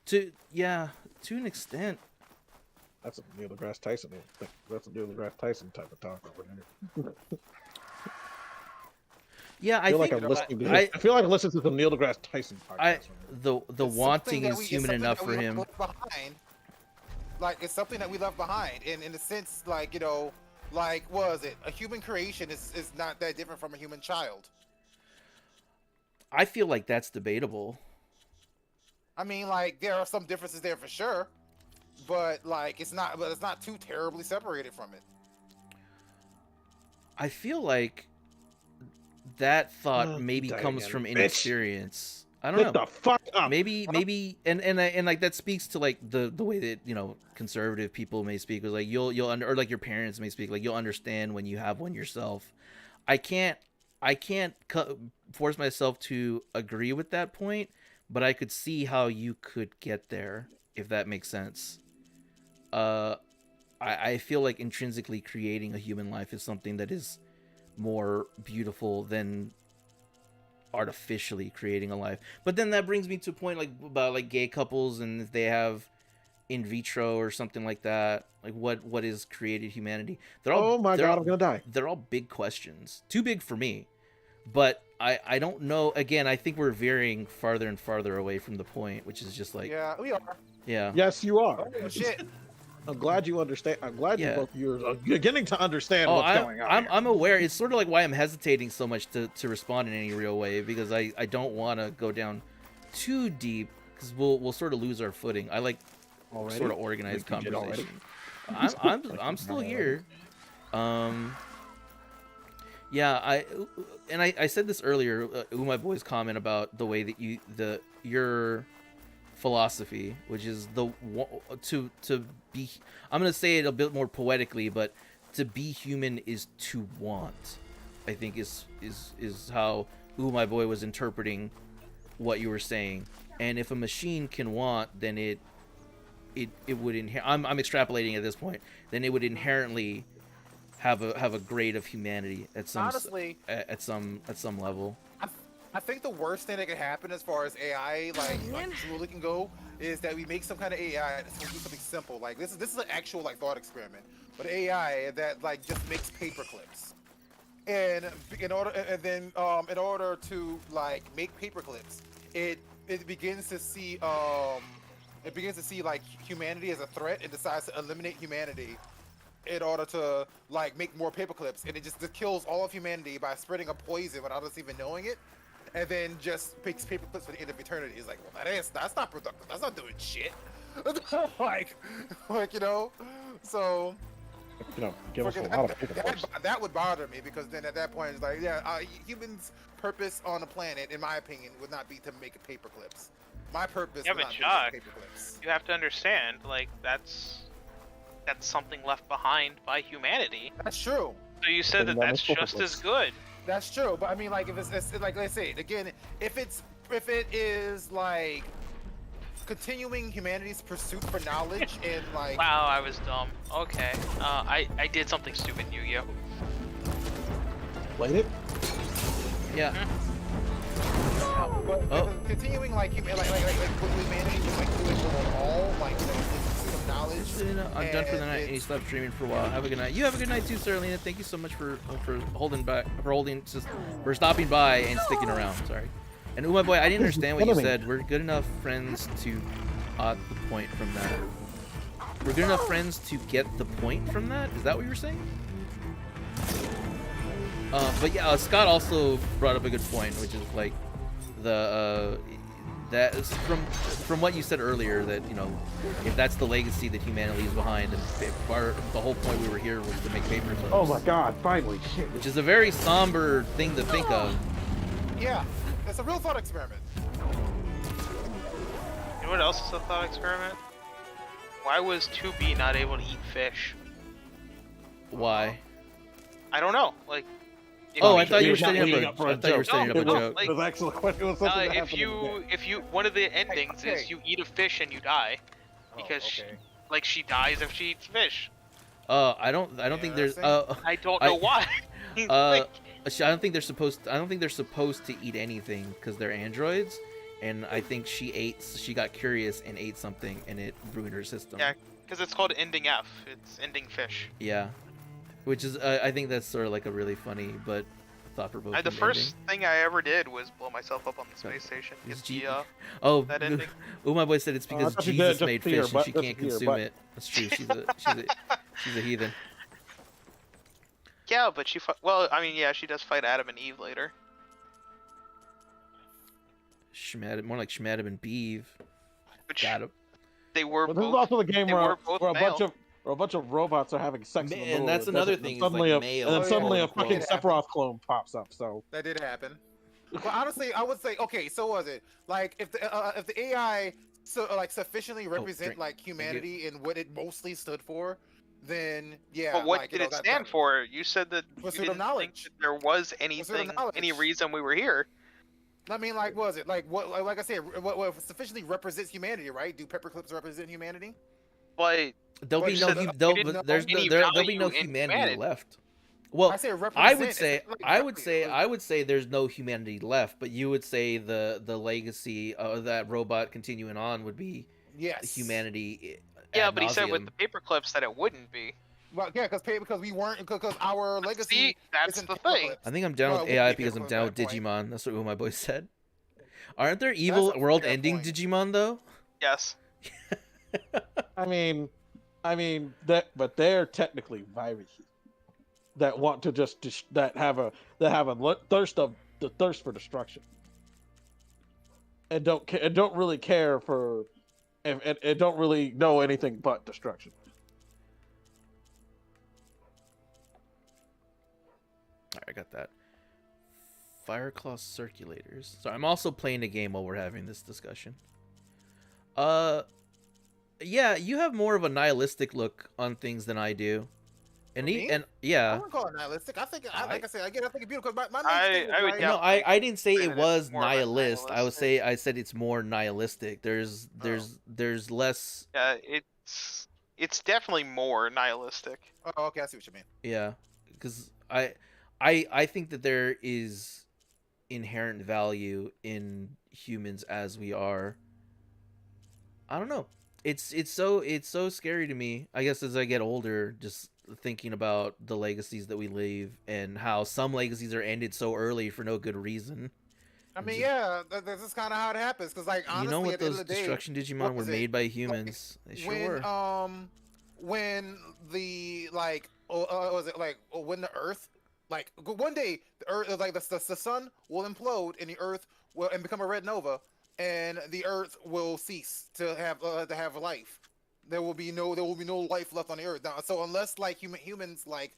A: To an extent.
B: That's a Neil deGrasse Tyson. That's a Neil deGrasse Tyson type of talk over there.
A: Yeah,
B: I feel like I'm listening to. I feel like I'm listening to some Neil deGrasse Tyson podcast.
A: The
C: It's
A: wanting
C: something that
A: is
C: it's
A: human
C: something
A: enough
C: that
A: for
C: we
A: him.
C: left behind. Like it's something that we left behind, and in the sense, like like was it a human creation is not that different from a human child.
A: I feel like that's debatable.
C: I mean, like there are some differences there for sure, but like it's not too terribly separated from it.
A: I feel like that thought maybe
B: die
A: comes
B: again,
A: from
B: bitch.
A: inexperience. I don't
B: Shut
A: know.
B: the fuck up.
A: Maybe and like that speaks to like the way that conservative people may speak, or like you'll or like your parents may speak, like you'll understand when you have one yourself. I can't force myself to agree with that point, but I could see how you could get there if that makes sense. I feel like intrinsically creating a human life is something that is more beautiful than artificially creating a life. But then that brings me to a point like about like gay couples and if they have in vitro or something like that, like what is created humanity.
B: Oh my god, I'm gonna die.
A: They're all big questions, too big for me, but I don't know. Again, I think we're veering farther and farther away from the point, which is just like
C: Yeah, we are.
A: yeah
B: Yes, you are.
C: Oh shit.
B: I'm glad you understand. I'm glad
A: Yeah.
B: you both you're beginning to understand what's going on.
A: I'm aware. It's sort of like why I'm hesitating so much to respond in any real way, because I don't want to go down too deep because we'll sort of lose our footing. I like
B: Already?
A: sort of organized
B: Like you did already?
A: conversation. I'm still here. Yeah, I said this earlier. My boy's comment about the way that your philosophy, which is to be. I'm gonna say it a bit more poetically, but to be human is to want. I think is how my boy was interpreting what you were saying. And if a machine can want, then it would I'm extrapolating at this point. Then it would inherently have a grade of humanity at some
C: Honestly,
A: at some level.
C: I think the worst thing that could happen as far as AI like truly can go is that we make some kind of AI that's gonna do something simple. Like this is an actual like thought experiment, but AI that like just makes paper clips. And in order to like make paper clips, it begins to see like humanity as a threat and decides to eliminate humanity in order to like make more paper clips, and it just kills all of humanity by spreading a poison without us even knowing it, and then just makes paper clips for the end of eternity. It's like, well, that's not productive. That's not doing shit. like so.
B: Give us a lot of paper clips.
C: That would bother me, because then at that point it's like, humans' purpose on the planet, in my opinion, would not be to make paper clips. My purpose
D: Yeah,
C: would
D: but
C: not be to
D: Chuck,
C: make paper clips.
D: you have to understand, like that's that's something left behind by humanity.
C: That's true.
D: So you said that
B: Then
D: that's
B: it's
D: just as
B: hopeless.
D: good.
C: That's true. But I mean, like, if it's like, let's say it again, if it is like continuing humanity's pursuit for knowledge and like.
D: Wow, I was dumb. Okay. I did something stupid, Yu-Gi-Oh.
B: Played it?
A: Yeah.
C: But
A: Oh.
C: continuing like what humanity was like doing overall, like the pursuit of knowledge.
A: I'm done for the
C: and
A: night. And you
C: it's-
A: stopped streaming for a while. Have a good night. You have a good night too, Serlina. Thank you so much for stopping by and sticking around. Sorry. And Uma boy, I didn't understand what you said. We're good enough friends to the point from that. We're good enough friends to get the point from that. Is that what you were saying? But yeah, Scott also brought up a good point, which is like the that is from what you said earlier, that you know, if that's the legacy that humanity leaves behind, and the whole point we were here was to make paper clips.
B: Oh my god, finally. Shit.
A: Which is a very somber thing to think of.
C: Yeah, it's a real thought experiment.
D: You know what else is a thought experiment? Why was 2B not able to eat fish?
A: Why?
D: I don't know. Like.
A: Oh, I thought
B: He
A: you were
B: was not
A: setting
B: leading
A: up
B: for
A: I thought you were setting up a
D: No,
A: joke.
D: like-
B: It was actually it was something that
D: if
B: happened in the game.
D: you one of the endings is you eat a fish and you die, because she dies if she eats fish.
A: I don't think there's
D: I don't know why.
A: I don't think they're supposed to eat anything because they're androids, and I think she got curious and ate something and it ruined her system.
D: Yeah, because it's called ending F. It's ending fish.
A: Yeah. Which is I think that's sort of like a really funny but thought-provoking
D: The first thing I ever did was blow myself up on the space station.
A: Is
D: It's
A: G-
D: the,
A: Oh,
D: that ending.
A: oh, my boy said it's
B: I
A: because
B: thought you did it
A: Jesus
B: just
A: made
B: to your
A: fish and
B: butt-
A: she
B: just
A: can't
B: to your
A: consume
B: butt.
A: it. That's true. She's a heathen.
D: Yeah, but well, I mean, yeah, she does fight Adam and Eve later.
A: More like Shmadab and Beeve.
D: Which
A: Got him.
D: they were
B: But this is
D: both.
B: also the game
D: they
B: where,
D: were both
B: where
D: male.
B: a bunch of robots are having sex in the
A: Man,
B: middle
A: that's
B: of the
A: another
B: desert,
A: thing,
B: and
A: is,
B: suddenly
A: like,
B: a,
A: male,
B: and then suddenly a
A: quote,
B: fucking
C: unquote.
B: Sephiroth clone pops up. So
C: That did happen. But honestly, I would say, okay, so was it like if the AI sufficiently represent
A: drink.
C: like humanity and what it mostly stood for, then yeah.
D: But what
C: like,
D: did
C: you know,
D: it
C: that-
D: stand
C: that-
D: for? You said that you
C: Pursuit of
D: didn't think
C: knowledge.
D: that there was
C: Pursuit
D: anything,
C: of knowledge.
D: any reason we were here.
C: I mean, like, was it like what? Like I said, what sufficiently represents humanity, right? Do paperclips represent humanity?
D: But
A: There'll
C: But
A: be
C: you
A: no
C: said
A: hu-
C: that
A: there'll,
C: we didn't
A: there's
C: know
A: no,
C: any
A: there'll be no
D: value in
A: humanity
D: humanity.
A: left. Well,
C: I say
A: I would
C: represent,
A: say
C: it's like
A: I would
C: value.
A: say I would say there's no humanity left, but you would say the legacy of that robot continuing on would be
C: Yes.
A: humanity.
D: yeah,
A: ad
D: but he said with
A: nauseam.
D: the paperclips that it wouldn't be.
C: Well, yeah, because we weren't because our legacy.
D: See, that's
C: isn't
D: the thing.
C: paperclips.
A: I think I'm down
C: Well,
A: with
C: it would
A: AI
C: be
A: because I'm
C: paperclips
A: down
C: at
A: with
C: that point.
A: Digimon. That's what my boy said. Aren't there evil
C: a
A: world-ending
C: fair point.
A: Digimon though?
D: Yes.
B: I mean that, but they're technically viruses that want to that have a thirst for destruction, and don't really care for, and don't really know anything but destruction.
A: Alright, I got that. Fireclaw circulators. So I'm also playing the game while we're having this discussion. Yeah, you have more of a nihilistic look on things than I do. And
C: Me?
A: and
C: I
A: yeah.
C: wouldn't call it nihilistic. I think, like I said, I think it's beautiful. Because my
D: I-
C: main thing
D: I
C: was,
D: would
C: right,
A: No, I didn't say
D: say
A: it
D: that
A: was
D: it's more of a
A: nihilist.
D: nihilistic.
A: I said it's more nihilistic. There's less.
D: Yeah, it's definitely more nihilistic.
C: Oh, okay, I see what you mean.
A: Yeah, because I think that there is inherent value in humans as we are. I don't know. It's so scary to me. I guess as I get older, just thinking about the legacies that we leave and how some legacies are ended so early for no good reason.
C: I mean,
A: Just-
C: yeah, this is kind of how it happens. Because, like, honestly,
A: you know what
C: at the end
A: those
C: of the day,
A: destruction Digimon
C: what
A: were
C: was it?
A: made by humans. They sure were.
C: When the like, was it like when the Earth, like one day the Earth, like the sun will implode and the Earth will and become a red nova, and the Earth will cease to have life. There will be no life left on the Earth now. So unless like humans like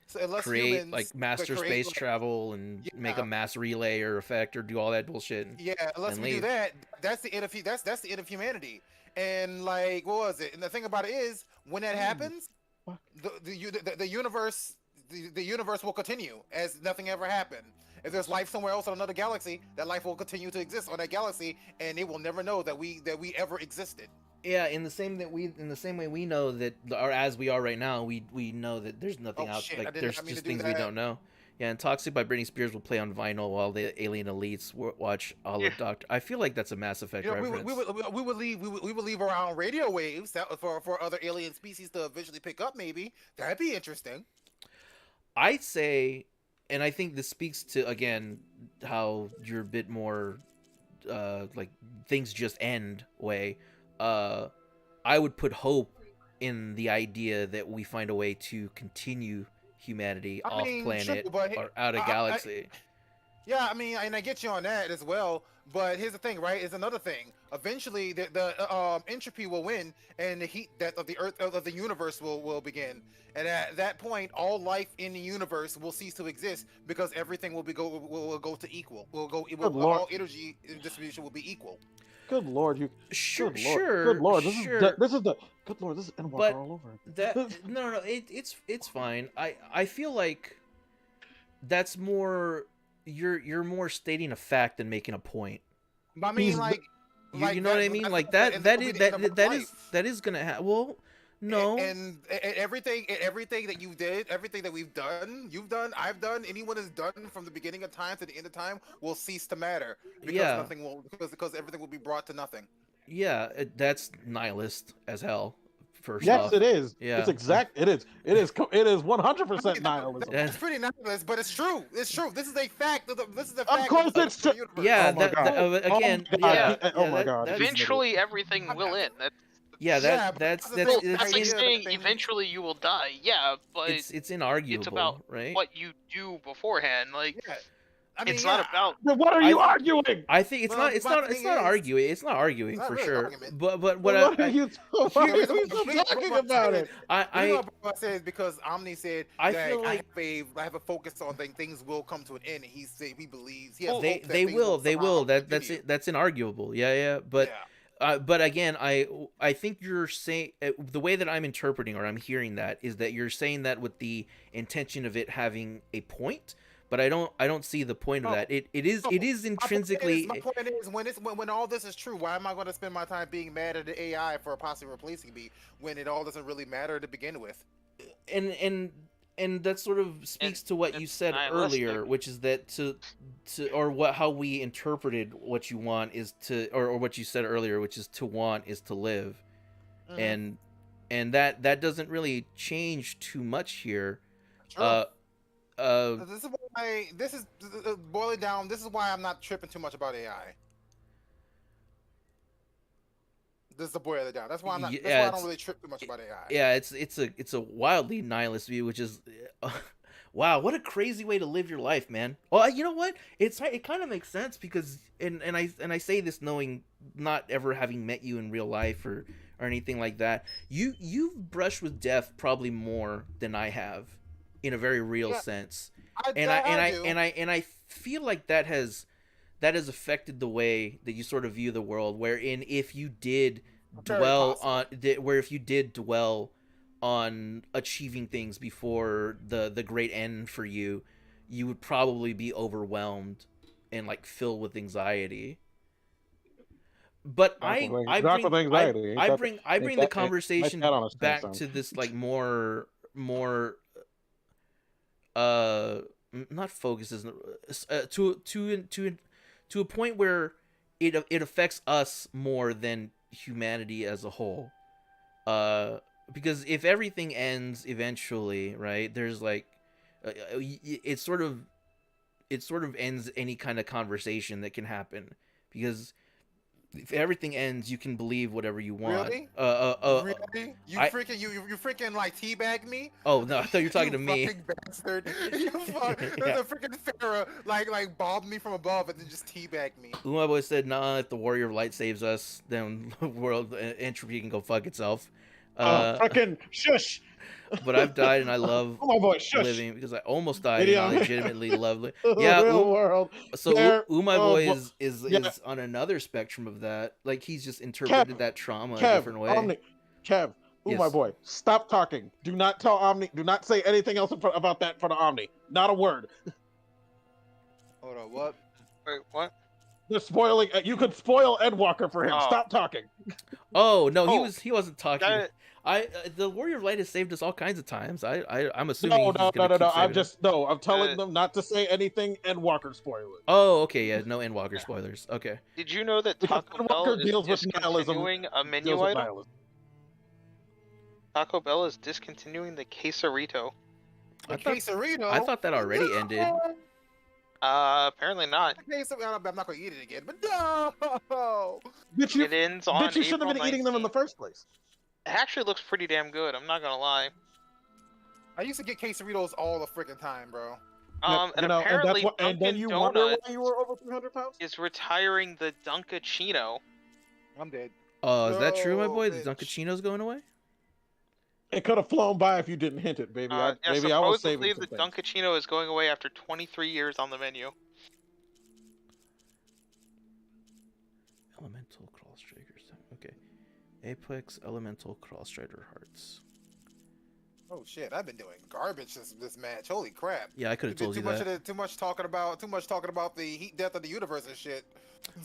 C: So unless
A: create
C: humans
A: like
C: could
A: master
C: create,
A: space
C: like,
A: travel and make a
C: yeah,
A: mass relay or effect or do all that bullshit
C: yeah, unless
A: and
C: we do
A: leave.
C: that, that's the end of that's the end of humanity. And like, what was it? And the thing about it is, when that happens,
B: What?
C: the universe the universe will continue as nothing ever happened. If there's life somewhere else in another galaxy, that life will continue to exist on that galaxy, and it will never know that we ever existed.
A: Yeah, in the same way we know that, or as we are right now, we know that there's nothing
C: Oh
A: out.
C: shit! I
A: Like
C: did
A: there's
C: not mean
A: just
C: to do
A: things we
C: that.
A: don't know. Yeah, and Toxic by Britney Spears will play on vinyl while the alien elites watch all
D: Yeah.
A: of Doctor. I feel like that's a Mass Effect
C: You know,
A: reference.
C: we would leave around radio waves that for other alien species to eventually pick up. Maybe that'd be interesting.
A: I'd say, and I think this speaks to again how you're a bit more like things just end way. I would put hope in the idea that we find a way to continue humanity
C: I
A: off
C: mean,
A: planet
C: sure, but
A: or out of
C: I-
A: galaxy.
C: Yeah, I mean, and I get you on that as well. But here's the thing, right? Is another thing. Eventually, the entropy will win, and the heat that of the Earth of the universe will begin. And at that point, all life in the universe will cease to exist because everything will go to equal.
B: Good
C: All
B: lord.
C: energy distribution will be equal.
B: Good lord, you.
A: Sure,
B: Good lord.
A: sure,
B: Good lord.
A: sure.
B: This is the. Good lord, this is Endwalker
A: But
B: all over.
A: That no, it's fine. I feel like that's more you're more stating a fact than making a point.
C: But I mean,
B: He's-
C: like,
A: You know what I mean? Like that that is gonna happen. Well, no.
C: And everything that you did, everything that we've done, you've done, I've done, anyone has done from the beginning of time to the end of time will cease to matter because
A: Yeah.
C: nothing will because everything will be brought to nothing.
A: Yeah, that's nihilist as hell. First
B: Yes,
A: off.
B: it is.
A: Yeah.
B: It's exact. It is. It is 100% nihilism.
A: Yeah.
C: It's pretty nihilist, but it's true. It's true. This is a fact. This is a
B: Of
C: fact.
B: course
C: the
B: it's true.
C: universe.
A: Yeah,
B: Oh my God.
A: again,
B: Oh my
A: yeah,
B: God. Oh my
A: that-
B: God.
A: that's-
D: Eventually, everything will end.
A: yeah,
C: Yeah, but
A: that's
C: the
D: Well,
C: thing-
D: that's like
C: idea of
D: saying
C: things-
D: eventually you will die. Yeah, but
A: it's inarguable,
D: it's about
A: right?
D: what you do beforehand. Like,
C: Yeah. I mean,
D: it's not about.
B: Then what are you arguing?
A: I think it's
C: Well,
A: not. It's
C: my
A: not. It's
C: thing
A: not
C: is-
A: arguing. It's not arguing
C: It's not
A: for
C: really an
A: sure.
C: argument.
A: But what
B: What
A: I
B: are you talking about it?
C: I said because Omni said
A: I
C: that
A: feel like-
C: I have a focus on things will come to an end. And he believes he has
A: they
C: hope that
A: they
C: things
A: will they
C: somehow
A: will that's
C: continue.
A: it that's inarguable. Yeah. But again, I think you're saying the way that I'm interpreting or I'm hearing that is that you're saying that with the intention of it having a point. But I don't see the point of
C: No.
A: that. It is intrinsically.
C: My point is when all this is true, why am I going to spend my time being mad at the AI for possibly replacing me when it all doesn't really matter to begin with?
A: And that sort of speaks to what you
D: it's
A: said
D: nihilistic.
A: earlier, which is that how we interpreted what you want is to or what you said earlier, which is to want is to live,
C: Mhm.
A: and that doesn't really change too much here.
C: Sure. This is why this is boiling down. This is why I'm not tripping too much about AI. This is the boil it down. That's why I'm not.
A: Yeah,
C: That's why I
A: it's-
C: don't really trip too much about AI.
A: Yeah, it's a wildly nihilist view, which is, wow, what a crazy way to live your life, man. Well, you know what? It kind of makes sense because and I say this knowing not ever having met you in real life or anything like that. You've brushed with death probably more than I have, in a very real
C: Yeah.
A: sense.
C: I do.
A: And I feel like that has affected the way that you sort of view the world. Wherein if you did
C: Very
A: dwell on achieving things before the great end for you, you would probably be overwhelmed and like filled with anxiety. But I bring the conversation back to this like more not focuses to a point where it affects us more than humanity as a whole. Because if everything ends eventually, right? There's like it sort of ends any kind of conversation that can happen, because if everything ends, you can believe whatever you want.
C: Really? Really? You
A: I-
C: freaking like teabag me?
A: Oh no, I thought you were talking to me.
C: Fucking bastard! You fuck,
A: Yeah.
C: the freaking Pharaoh like bobbed me from above and then just teabagged me.
A: Uma boy said, "Nah, if the Warrior of Light saves us, then world entropy can go fuck itself."
B: Fucking shush.
A: But I've died and I love
B: Oh my boy, shush.
A: living because I almost died and I
B: Video.
A: legitimately love living.
B: The
A: Yeah,
B: real world.
A: so
B: There-
A: My
B: oh,
A: boy
B: bo-
A: is
B: yeah.
A: on another spectrum of that. Like he's just interpreted that trauma a
B: Kev,
A: different way.
B: Omni, Kev, my
A: Yes.
B: boy, stop talking. Do not tell Omni. Do not say anything else about that in front of Omni. Not a word.
C: Hold on, what?
D: Wait, what?
B: You're spoiling. You could spoil Endwalker for him.
D: Oh.
B: Stop talking.
A: Oh no,
D: Oh,
A: he wasn't talking.
D: that-
A: The Warrior of Light has saved us all kinds of times. I'm assuming
B: No,
A: he's
B: no,
A: gonna
B: no, no,
A: keep
B: no.
A: saving us.
B: I'm telling
D: Uh,
B: them not to say anything Endwalker spoiler.
A: Oh, okay, yeah, no Endwalker spoilers. Okay.
D: Did you know that
B: Because
D: Taco Bell
B: Endwalker
D: is
B: deals with nihilism.
D: discontinuing a
B: Deals
D: menu
B: with
D: item?
B: nihilism.
D: Taco Bell is discontinuing the quesarito.
C: The
A: I thought-
C: quesarito.
A: I thought that already ended.
D: Apparently not.
C: I'm not gonna eat it again, but no.
B: Bitch, you,
D: It ends on
B: bitch, you shouldn't have
D: April
B: been eating them in the
D: 19th.
B: first place.
D: It actually looks pretty damn good. I'm not gonna lie.
C: I used to get quesaritos all the freaking time, bro.
D: And
B: You know,
D: apparently
B: and then
D: Dunkin'
B: you wonder
D: Donuts
B: why you were over 300 pounds.
D: is retiring the Dunkachino.
C: I'm dead.
A: Is that true, my
C: No,
A: boy? The
C: bitch.
A: Dunkachino's going away?
B: It could have flown by if you didn't hint it, baby.
D: Yeah,
B: Maybe I was
D: supposedly
B: saving
D: the
B: some things.
D: Dunkachino is going away after 23 years on the menu.
A: Elemental Cross Strikers. Okay. Apex Elemental Cross Strider Hearts.
C: Oh shit, I've been doing garbage this match. Holy crap.
A: Yeah, I could have
C: Did
A: told
C: too
A: you
C: much
A: that.
C: of the, too much talking about the heat death of the universe and shit.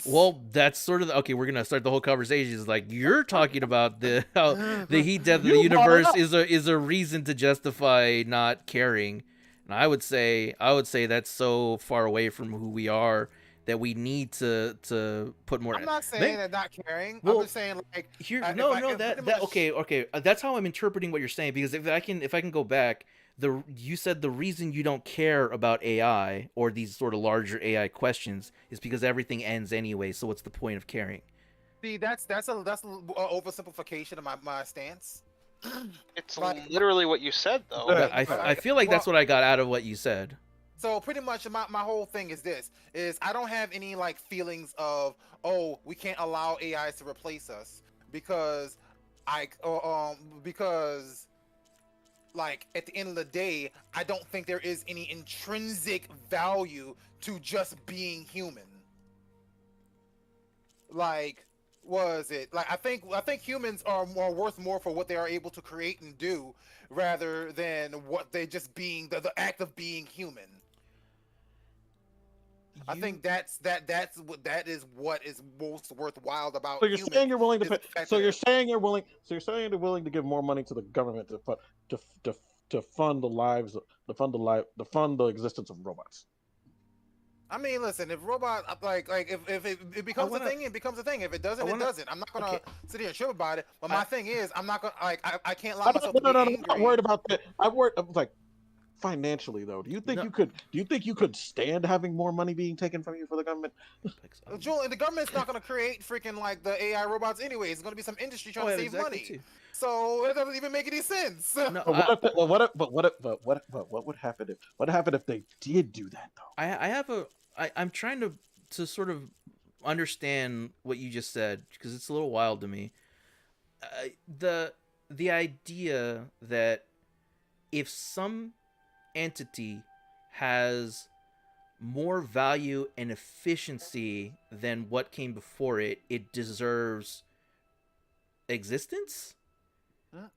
A: Well, that's sort of okay. We're gonna start the whole conversation. It's like you're talking about how the heat death of the
B: You brought it
A: universe
B: up.
A: is a reason to justify not caring, and I would say that's so far away from who we are that we need to put more.
C: I'm not saying that not caring.
A: Well,
C: I'm just saying like
A: Here,
C: if
A: no,
C: I
A: no,
C: can
A: that
C: pretty
A: that
C: much-
A: okay. That's how I'm interpreting what you're saying. Because if I can go back, you said the reason you don't care about AI or these sort of larger AI questions is because everything ends anyway. So what's the point of caring?
C: See, that's a oversimplification of my stance.
D: It's
C: Like-
D: literally what you said, though.
B: Yeah.
A: I feel like that's what I got out of what you said.
C: So pretty much my whole thing is I don't have any like feelings of, oh, we can't allow AIs to replace us because because like at the end of the day, I don't think there is any intrinsic value to just being human. Like, was it like I think humans are worth more for what they are able to create and do rather than what they just being the act of being human. I think that's what is most worthwhile about.
B: So you're
C: humans
B: saying you're willing to
C: is the
B: pay,
C: fact
B: so
C: that-
B: you're saying you're willing to give more money to the government to fund the existence of robots.
C: I mean, listen, if robot if it becomes a thing, it becomes a thing. If it doesn't, it doesn't. I'm not gonna sit here and trip about it. But my thing is, I'm not gonna I can't allow myself to be
B: I'm
C: angry.
B: not worried about that. I'm like financially though. Do you think you could stand having more money being taken from you for the government?
C: Julian, the government's not gonna create freaking like the AI robots anyways. It's gonna be some industry trying to save money. So it doesn't even make any sense.
A: No,
B: What would happen if they did do that though?
A: I'm trying to sort of understand what you just said because it's a little wild to me. The idea that if some entity has more value and efficiency than what came before it, it deserves existence.
C: Not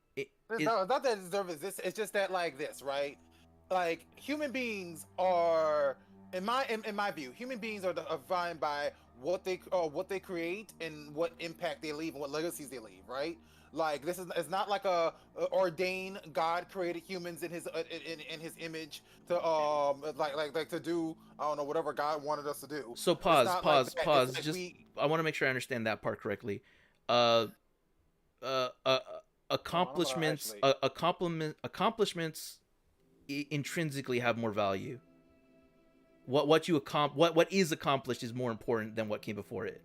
C: that it deserves existence. It's just that like this, right? Like human beings are, in my view, human beings are defined by what they create and what impact they leave and what legacies they leave, right? Like it's not like a ordained God created humans in his image to like to do I don't know whatever God wanted us to do.
A: So
C: It's
A: pause.
C: not like that. It's like
A: Just
C: we-
A: I want to make sure I understand that part correctly. Accomplishments intrinsically have more value. What is accomplished is more important than what came before it.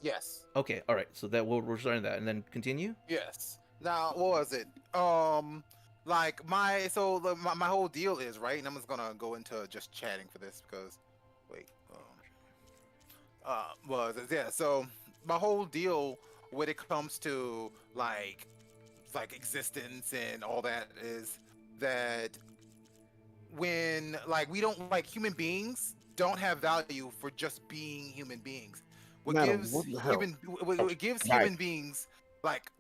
C: Yes.
A: Okay, all right. So that we're starting that, and then continue.
C: Yes. Now, what was it? Like my whole deal is right, and I'm just gonna go into just chatting for this because, wait, So my whole deal when it comes to like like existence and all that is that when like we don't like human beings don't have value for just being human beings. What
B: Madam,
C: gives
B: what the hell?
C: what gives
B: Right.
C: human beings like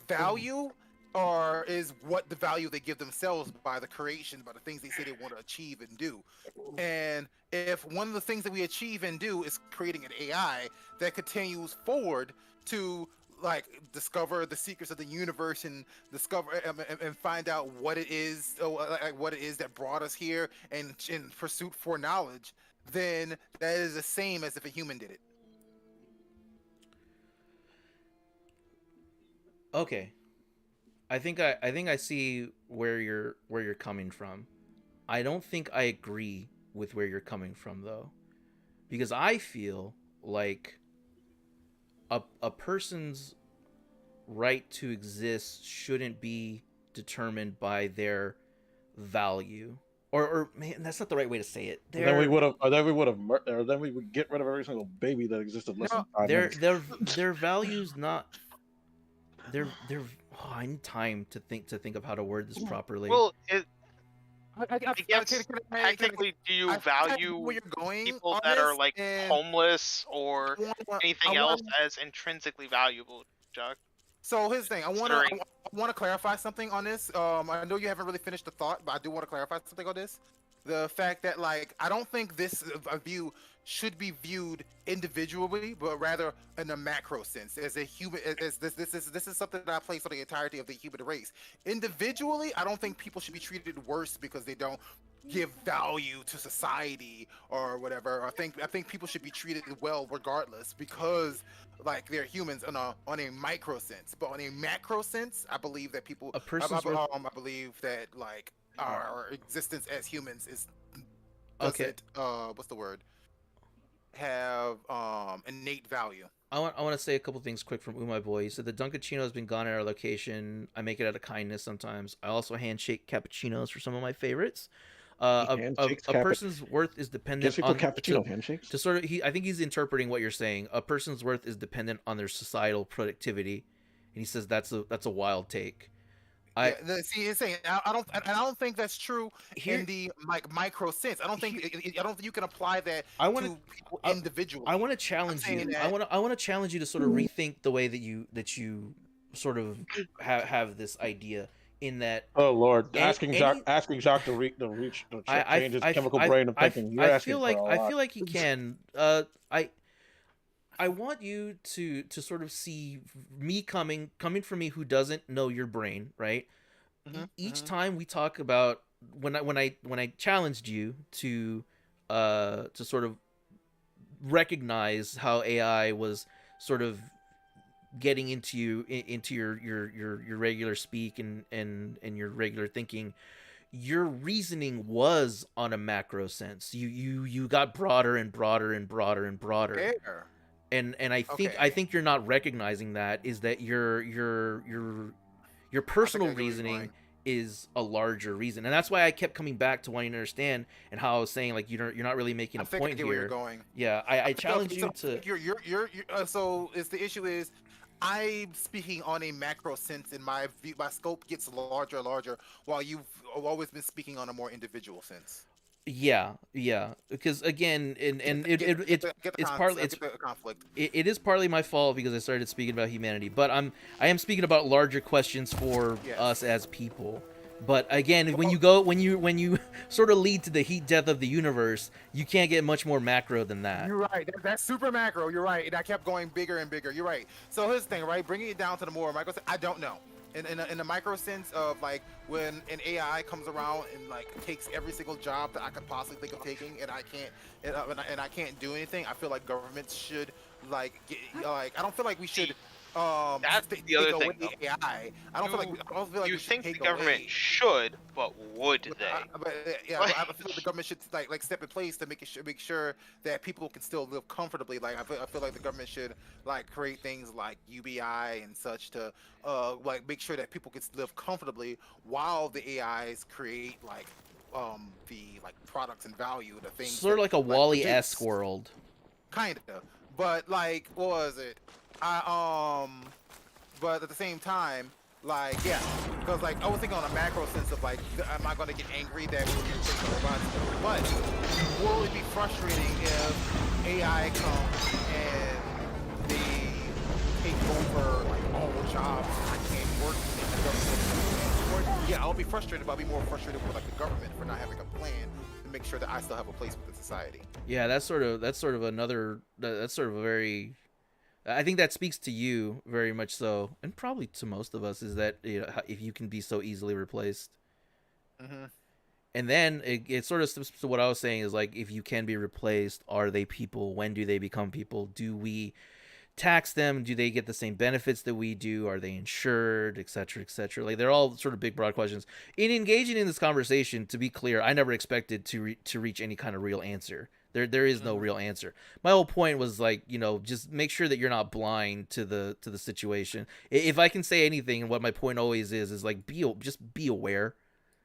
C: value or is what the value they give themselves by the creation, by the things they say they want to achieve and do. And if one of the things that we achieve and do is creating an AI that continues forward to like discover the secrets of the universe and discover and find out what it is, like what it is that brought us here, and in pursuit for knowledge, then that is the same as if a human did it.
A: Okay. I think I see where you're coming from. I don't think I agree with where you're coming from though. Because I feel like a person's right to exist shouldn't be determined by their value. Or man, that's not the right way to say it.
B: Then we would get rid of every single baby that existed less than 5 minutes.
A: Their values not I need time to think of how to word this properly.
D: Well,
C: I
D: guess technically, do you value
C: where you're going
D: people
C: on
D: that are
C: this,
D: like
C: and
D: homeless or anything
C: I
D: else
C: want-
D: as intrinsically valuable, Chuck?
C: So here's the thing. I
D: Considering-
C: want to clarify something on this. I know you haven't really finished the thought, but I do want to clarify something on this. The fact that like I don't think this view should be viewed individually, but rather in a macro sense, as a human. As this is something that I place on the entirety of the human race. Individually, I don't think people should be treated worse because they don't give value to society or whatever. I think people should be treated well regardless because like they're humans on a micro sense, but on a macro sense, I believe that people.
A: A person's
C: I believe that like our existence as humans is doesn't, what's the word? Have innate value.
A: I want to say a couple things quick from Umai Boy. He said the Dunkachino has been gone at our location. I make it out of kindness sometimes. I also handshake cappuccinos for some of my favorites. A person's worth is dependent on
B: cappuccino handshakes.
A: to sort of I think he's interpreting what you're saying. A person's worth is dependent on their societal productivity, and he says that's a wild take.
C: See, it's saying I don't think that's true in the like micro sense. I don't think you can apply that to people individually.
A: I want to challenge you. I want to challenge you to sort of rethink the way that you sort of have this idea. In that,
B: oh Lord, asking Jacques to change his chemical brain of thinking.
A: I feel like he can. I want you to sort of see me coming from me who doesn't know your brain, right? Each time we talk about when I challenged you to sort of recognize how AI was sort of getting into your regular speak and your regular thinking, your reasoning was on a macro sense. You got broader and broader and broader and broader.
C: Fair.
A: And I think you're not recognizing that is that your personal reasoning is a larger reason, and that's why I kept coming back to wanting to understand and how I was saying like you're not really making a point here.
C: Where you're going.
A: Yeah, I challenge you to.
C: So it's the issue is. I'm speaking on a macro sense, and my scope gets larger and larger, while you've always been speaking on a more individual sense.
A: Yeah, because again, it's partly
C: conflict.
A: It is partly my fault because I started speaking about humanity, but I am speaking about larger questions for us as people. But again, when you sort of lead to the heat death of the universe, you can't get much more macro than that.
C: You're right. That's super macro. You're right. And I kept going bigger and bigger. You're right. So here's the thing, right? Bringing it down to the more micro. I don't know. In the micro sense of like when an AI comes around and like takes every single job that I could possibly think of taking, and I can't do anything. I feel like governments should like I don't feel like we should.
D: That's the other thing.
C: AI. I don't feel like
D: you
C: we
D: think
C: should
D: the
C: take
D: government
C: away.
D: should, but would they?
C: I feel like the government should like step in place to make sure that people can still live comfortably. Like I feel like the government should like create things like UBI and such to like make sure that people can live comfortably while the AIs create like the like products and value, the things
A: sort of like a Wall-E-esque world.
C: Kind of, but like what was it? But at the same time, Like, yeah, because like I was thinking on a macro sense of like, am I gonna get angry that we're replacing robots? But will it be frustrating if AI comes and they take over like all the jobs and I can't work in the government? Yeah, I'll be frustrated, but I'll be more frustrated with like the government for not having a plan to make sure that I still have a place within society.
A: Yeah, that's sort of another. That's sort of a very. I think that speaks to you very much so, and probably to most of us, is that if you can be so easily replaced.
C: Mm-hmm.
A: And then it sort of steps to what I was saying is like, if you can be replaced, are they people? When do they become people? Do we tax them? Do they get the same benefits that we do? Are they insured, etc., etc.? Like, they're all sort of big, broad questions. In engaging in this conversation, to be clear, I never expected to reach any kind of real answer. There is no real answer. My whole point was like, just make sure that you're not blind to the situation. If I can say anything, and what my point always is like, just be aware.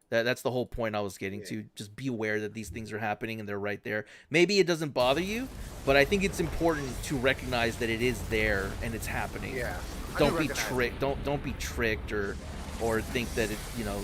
A: That's the whole point I was getting to. Just be aware that these things are happening and they're right there. Maybe it doesn't bother you, but I think it's important to recognize that it is there and it's happening.
C: Yeah.
A: Don't be tricked. Don't be tricked or think that it,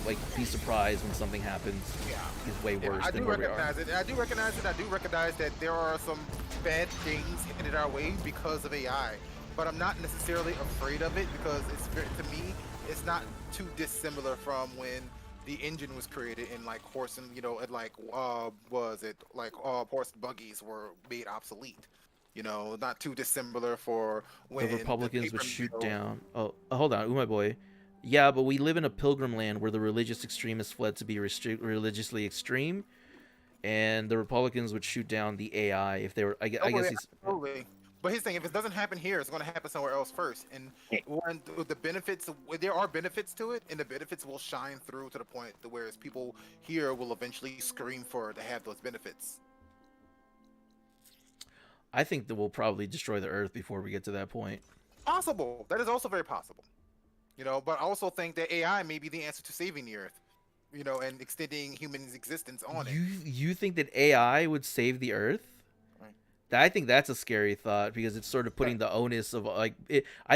A: like, be surprised when something happens.
C: Yeah.
A: Is way worse
C: I
A: than
C: do
A: where we are.
C: recognize it. I do recognize it. I do recognize that there are some bad things headed our way because of AI, but I'm not necessarily afraid of it because to me, it's not too dissimilar from when the engine was created in like horse and horse and buggies were made obsolete. Not too dissimilar for when
A: The Republicans would
C: paper
A: shoot
C: mill-
A: down. Oh, hold on, my boy. Yeah, but we live in a pilgrim land where the religious extremists fled to be religiously extreme, and the Republicans would shoot down the AI if they were. I guess he's.
C: Absolutely. But he's saying if it doesn't happen here, it's going to happen somewhere else first. And when the benefits, there are benefits to it, and the benefits will shine through to the point to whereas people here will eventually scream for to have those benefits.
A: I think that we'll probably destroy the Earth before we get to that point.
C: Possible. That is also very possible. But I also think that AI may be the answer to saving the Earth. And extending humans' existence on it.
A: You think that AI would save the Earth? I think that's a scary thought because it's sort of putting the onus of I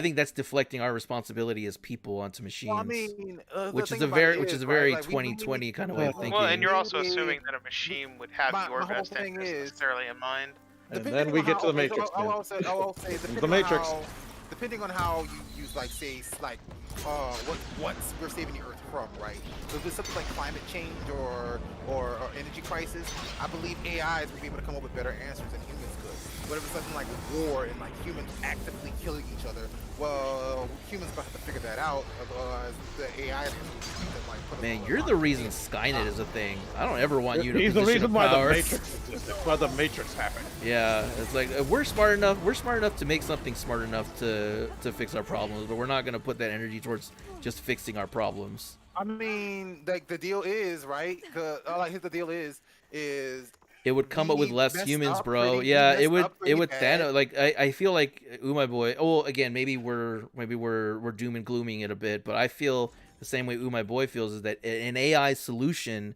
A: think that's deflecting our responsibility as people onto machines.
C: Well, I mean,
A: which is a very 2020 kind of way of thinking.
D: Well, and you're also assuming that a machine would have your best interest necessarily in mind.
B: And then we get to the Matrix.
C: I'll say
B: The Matrix.
C: Depending on how you use what we're saving the Earth from, right? So if it's something like climate change or energy crisis, I believe AIs will be able to come up with better answers than humans could. But if it's something like war and like humans actively killing each other, well, humans gonna have to figure that out. Otherwise, the AI is gonna put
A: Man, you're the reason Skynet is a thing. I don't ever want you to.
B: He's the reason why
A: power.
B: the Matrix existed. Why the Matrix happened.
A: Yeah, it's like we're smart enough to make something smart enough to fix our problems, but we're not gonna put that energy towards just fixing our problems.
C: I mean, like the deal is right. The deal is
A: it would come up with less humans, bro.
C: pretty-
A: Yeah,
C: we
A: it would.
C: messed up
A: It would.
C: pretty bad.
A: Like I feel like, my boy. Oh, again, maybe we're doom and glooming it a bit, but I feel the same way my boy feels is that an AI solution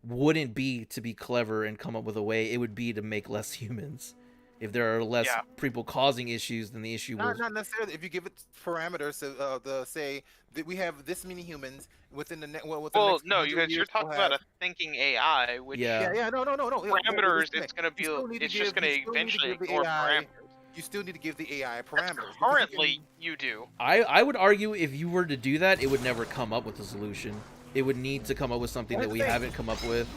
A: wouldn't be to be clever and come up with a way. It would be to make less humans. If there are less people causing issues, then the issue will.
C: Not necessarily. If you give it parameters to say that we have this many humans within the
D: Well,
C: next
D: no,
C: 100
D: you're
C: years,
D: talking
C: we'll
D: about
C: have-
D: a thinking AI, which
C: no.
D: parameters. It's gonna be. It's just gonna eventually ignore parameters.
C: You still need to give the AI parameters.
D: Currently, you do.
A: I would argue if you were to do that, it would never come up with a solution. It would need to come up with something that we haven't come up with.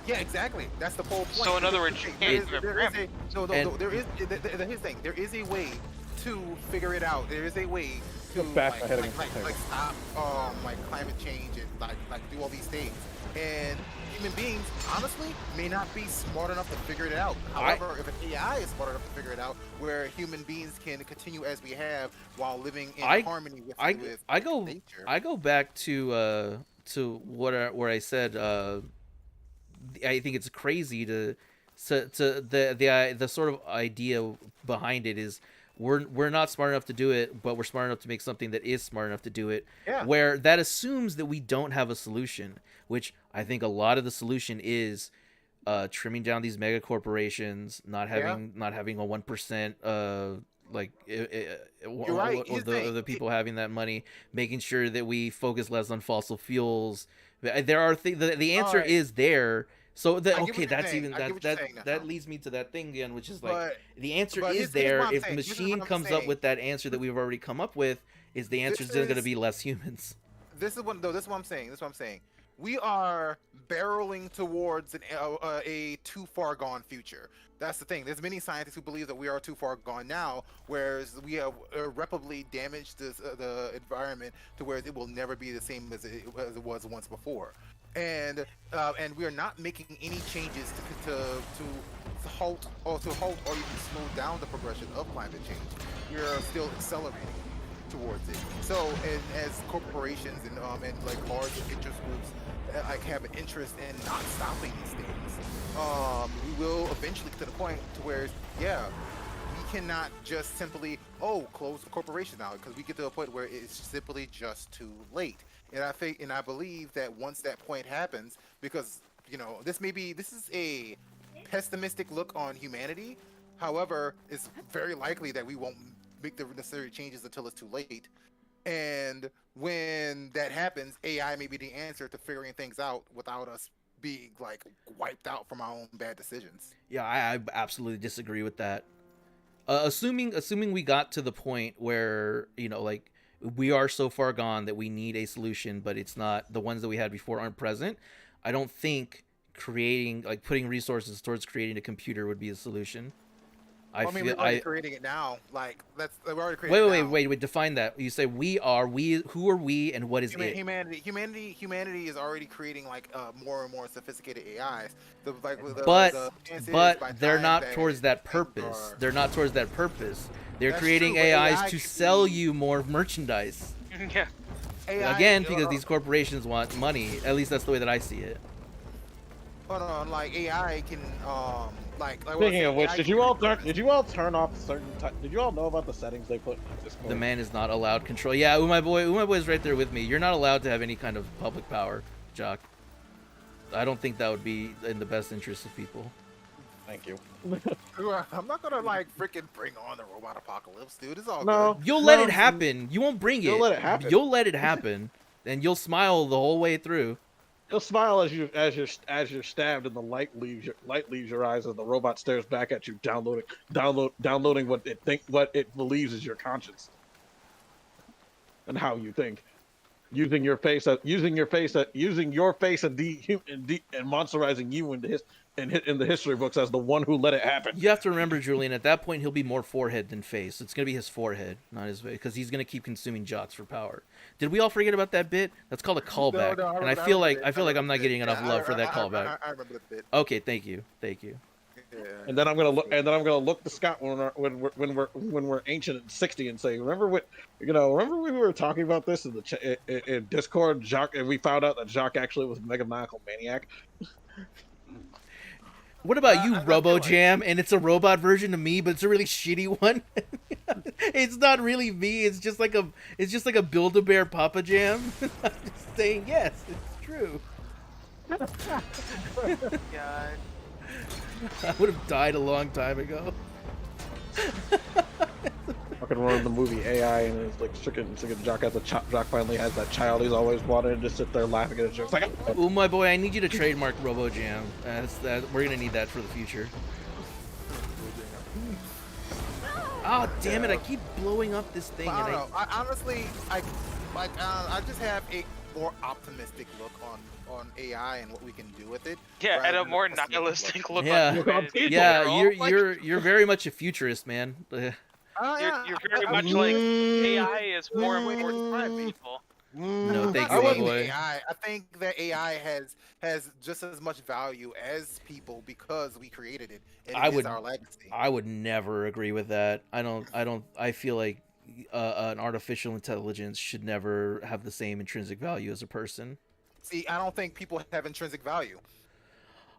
C: Yeah, exactly. That's the whole point.
D: So in other words, you can't give parameters.
C: Here's the thing. There is a way to figure it out. There is a way to
B: back ahead against the
C: stop climate change and like do all these things. And human beings, honestly, may not be smart enough to figure it out. However, if an AI is smart enough to figure it out, where human beings can continue as we have while living in harmony with nature.
A: I go back to where I said I think it's crazy to the sort of idea behind it is we're not smart enough to do it, but we're smart enough to make something that is smart enough to do it.
C: Yeah.
A: Where that assumes that we don't have a solution, which I think a lot of the solution is trimming down these mega corporations, not having a 1% like
C: right. Here's the thing.
A: the people having that money, making sure that we focus less on fossil fuels. There are the answer
C: Alright.
A: is there. So
C: I get what
A: okay,
C: you're
A: that's
C: saying.
A: even
C: I get what you're saying
A: that
C: now.
A: leads me to that thing again, which is like
C: But
A: the answer
C: but
A: is
C: here's what
A: there.
C: I'm
A: If the
C: saying. This is
A: machine
C: what I'm
A: comes up
C: saying.
A: with that answer that we've already come up with, is the answer
C: This
A: still going to
C: is-
A: be less humans?
C: This is what I'm saying. This is what I'm saying. We are barreling towards a too far gone future. That's the thing. There's many scientists who believe that we are too far gone now, whereas we have irreparably damaged the environment to where it will never be the same as it was once before. And we are not making any changes to halt or even slow down the progression of climate change. We are still accelerating towards it. So, and as corporations and like large interest groups like have an interest in not stopping these things, we will eventually get to the point to where, yeah, we cannot just simply close the corporation now, because we get to a point where it's simply just too late. And I believe that once that point happens, because this is a pessimistic look on humanity. However, it's very likely that we won't make the necessary changes until it's too late. And when that happens, AI may be the answer to figuring things out without us being like wiped out from our own bad decisions.
A: Yeah, I absolutely disagree with that. Assuming we got to the point where like we are so far gone that we need a solution, but it's not, the ones that we had before aren't present, I don't think putting resources towards creating a computer would be a solution.
C: We're already creating it now. Like we're already creating it now.
A: Wait, define that. You say we, who are we, and what is it?
C: Humanity is already creating like more and more sophisticated AIs.
A: But they're not towards that purpose. They're not towards that purpose. They're creating AIs to sell you more merchandise.
D: Yeah.
A: Again, because these corporations want money. At least that's the way that I see it.
C: Hold on, like AI can
B: Speaking of which, did you all turn off certain? Did you all know about the settings they put in Discord?
A: The man is not allowed control. Yeah, my boy is right there with me. You're not allowed to have any kind of public power, Jock. I don't think that would be in the best interest of people.
B: Thank you.
C: I'm not gonna freaking bring on the robot apocalypse, dude. It's all
B: good.
A: You'll let it happen. You won't bring it.
B: You'll let it happen.
A: You'll let it happen, and you'll smile the whole way through.
B: You'll smile as you're stabbed, and the light leaves your eyes, as the robot stares back at you, downloading what it believes is your conscience and how you think, using your face and monsterizing you in the history books as the one who let it happen.
A: You have to remember, Julian, at that point he'll be more forehead than face. It's gonna be his forehead, not his face, because he's gonna keep consuming Jocks for power. Did we all forget about that bit? That's called a callback, and I feel like I'm not getting enough love for that callback.
C: I remember the bit.
A: Okay, thank you.
C: Yeah.
B: And then I'm gonna look to Scott when we're ancient and 60 and say, remember when we were talking about this in Discord, Jacques, and we found out that Jacques actually was a megamaniacal maniac.
A: What about you, RoboJam? And it's a robot version of me, but it's a really shitty one. It's not really me. It's just like a Build-A-Bear Papa Jam. I'm just saying, yes, it's true.
D: God.
A: I would have died a long time ago.
B: Fucking run the movie AI, and it's like freaking Jock finally has that child he's always wanted, and just sit there laughing at his jokes. Like,
A: Ooh, my boy, I need you to trademark RoboJam. We're gonna need that for the future. Oh, damn it! I keep blowing up this thing.
C: I don't know. I just have a more optimistic look on AI and what we can do with it.
D: Yeah, and
C: rather
D: a
C: than
D: more
C: pessimistic
D: nihilistic look
A: Yeah.
D: on humanity.
A: Yeah, you're very much a futurist, man.
D: You're very much like AI is more important than people.
A: No, thank you,
C: I
A: my
C: think
A: boy.
C: I think that AI has just as much value as people because we created it, and it is our legacy.
A: I would never agree with that. I feel like an artificial intelligence should never have the same intrinsic value as a person.
C: See, I don't think people have intrinsic value.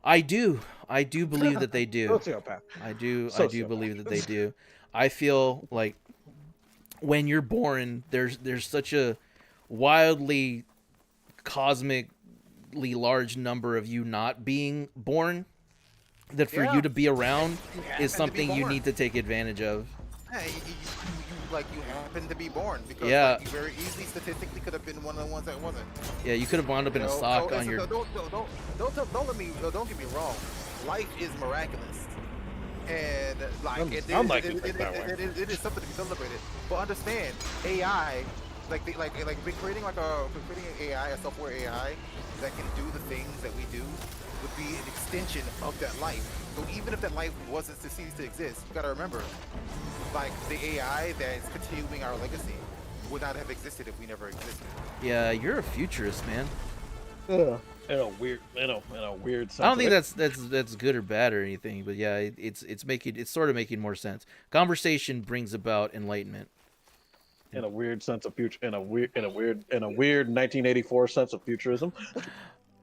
A: I do believe that they do.
B: Sociopath.
A: I do believe that they do. I feel like when you're born, there's such a wildly cosmically large number of you not being born that for you to be around is something you need to take advantage of.
C: you happened to be born because
A: Yeah.
C: like, you very easily statistically could have been one of the ones that wasn't.
A: Yeah, you could have wound up in a sock on your.
C: Don't get me wrong. Life is miraculous, and like
B: I'm like it that way.
C: it is something to be celebrated. But understand, AI, we're creating an AI, a software AI that can do the things that we do, would be an extension of that life. So even if that life wasn't to cease to exist, you gotta remember, like the AI that is continuing our legacy would not have existed if we never existed.
A: Yeah, you're a futurist, man.
B: In a weird sense.
A: I don't think that's good or bad or anything, but yeah, it's sort of making more sense. Conversation brings about enlightenment.
B: in a weird sense of future, in a weird 1984 sense of futurism.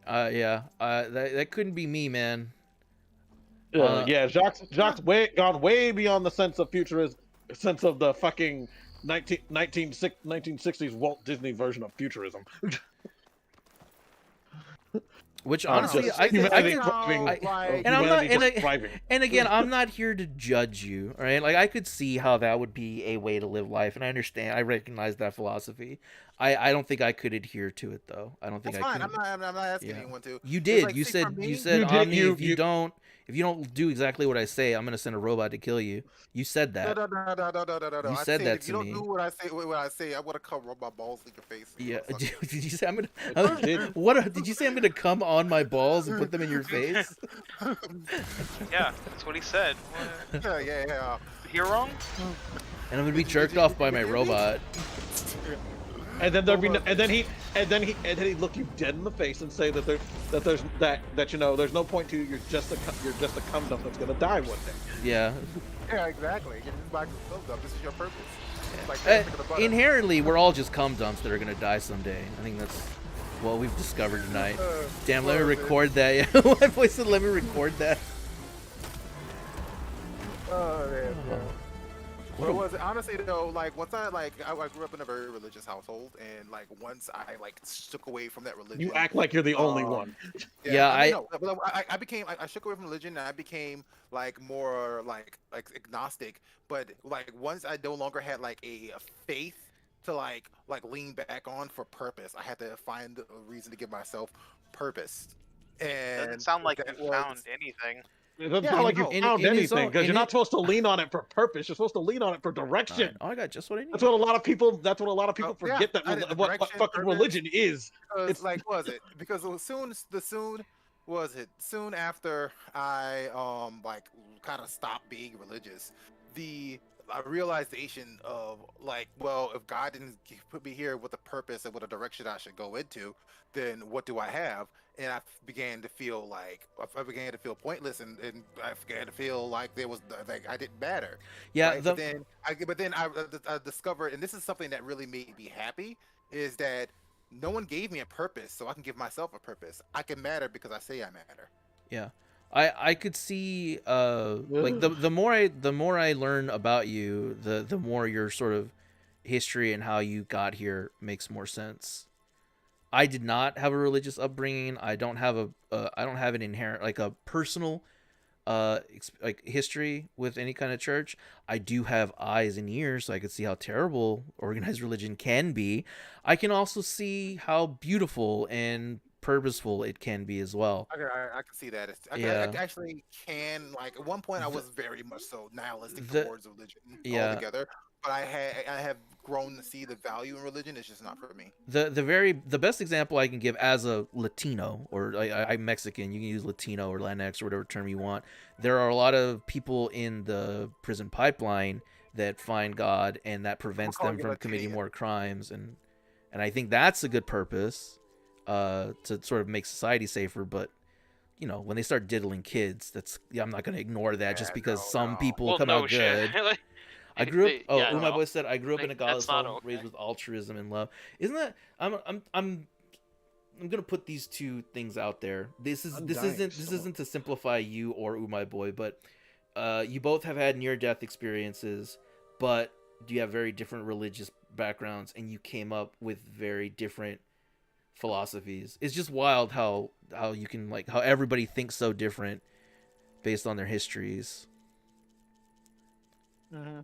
A: That couldn't be me, man.
B: Yeah, Jacques gone way beyond the sense of futurism, sense of the fucking 1960s Walt Disney version of futurism.
A: Which honestly, and again, I'm not here to judge you, right? Like I could see how that would be a way to live life, and I understand, I recognize that philosophy. I don't think I could adhere to it though. I don't think
C: That's
A: I
C: fine.
A: could.
C: I'm not asking anyone to.
A: You did.
C: Like,
A: You
C: see, for
A: said
C: me-
A: you said
B: You did,
A: Omni,
B: you-
A: if you don't do exactly what I say, I'm gonna send a robot to kill you. You said that.
C: No.
A: You
C: I
A: said that
C: if
A: to
C: you
A: me.
C: don't do what I say, I'm gonna come rub my balls in your face.
A: Yeah.
C: Motherfucker.
A: Did you say I'm gonna?
B: did.
A: Did you say? I'm gonna come on my balls and put them in your face?
D: Yeah, that's what he said.
C: yeah.
D: You're wrong.
A: And I'm gonna be jerked off by my robot.
B: And then there'd be and then he'd look you dead in the face and say that there's no point to you. You're just a cum dump that's gonna die one day.
A: Yeah.
C: Yeah, exactly. You're just like this is your purpose. It's like
A: Uh,
C: dancing in the butter.
A: inherently, we're all just cum dumps that are gonna die someday. I think that's what we've discovered tonight. Damn, let me record that. Yeah, my voice said, "Let me record that."
C: Oh man. What was it? Honestly though, like once I grew up in a very religious household, and like once I shook away from that religion.
B: You act like you're the only one.
A: Yeah,
C: I became I shook away from religion, and I became like more like agnostic. But like once I no longer had like a faith to like lean back on for purpose, I had to find a reason to give myself purpose. And
D: Doesn't sound like
C: that
D: you found anything.
B: It doesn't
C: Yeah,
B: sound
C: I
B: like you
C: know.
B: found
A: In his
B: anything
A: own-
B: because
A: in
B: you're not
A: it-
B: supposed to lean on it for purpose. You're supposed to lean on it for direction.
A: Oh, I got just what I need.
B: That's what a lot of people. That's what a lot of people
C: Yeah,
B: forget.
C: I did the
B: What
C: direction,
B: fucking
C: purpose.
B: religion is.
C: Because was it? Because soon after I kind of stopped being religious, the realization of if God didn't put me here with a purpose and with a direction I should go into, then what do I have? And I began to feel pointless, and I began to feel like there was I didn't matter.
A: Yeah.
C: Right? But then I discovered, and this is something that really made me happy, is that no one gave me a purpose, so I can give myself a purpose. I can matter because I say I matter.
A: Yeah. I could see like the more I learn about you, the more your sort of history and how you got here makes more sense. I did not have a religious upbringing. I don't have an inherent like a personal history with any kind of church. I do have eyes and ears, so I could see how terrible organized religion can be. I can also see how beautiful and purposeful it can be as well.
C: I can see that. I actually can. Like at one point, I was very much so nihilistic towards religion altogether. But I have grown to see the value in religion. It's just not for me.
A: The best example I can give as a Latino, or I'm Mexican, you can use Latino or Latinx or whatever term you want. There are a lot of people in the prison pipeline that find God, and that prevents them from committing more crimes, and I think that's a good purpose to sort of make society safer. But when they start diddling kids, I'm not going to ignore that just because some people come out good. I grew up. My boy said I grew up in a godless home, raised with altruism and love. Isn't that? I'm gonna put these two things out there. This isn't to simplify you or my boy, but you both have had near-death experiences, but you have very different religious backgrounds, and you came up with very different philosophies. It's just wild how you can how everybody thinks so different based on their histories.
C: Mm-hmm.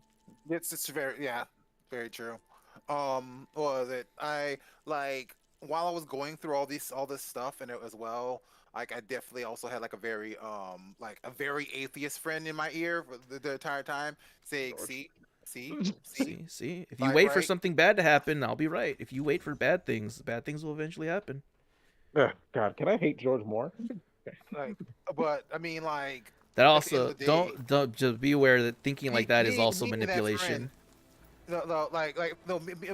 C: It's very true. What was it? I like while I was going through all this stuff and it as well. Like I definitely also had like a very atheist friend in my ear for the entire time saying, see.
A: See, if you
C: Like,
A: wait for
C: right?
A: something bad to happen, I'll be right. If you wait for bad things will eventually happen.
B: God, can I hate George more?
C: Like, but I mean, like
A: That
C: at the end
A: also
C: of the day,
A: don't just be aware that thinking like that is also
C: me and that
A: manipulation.
C: friend,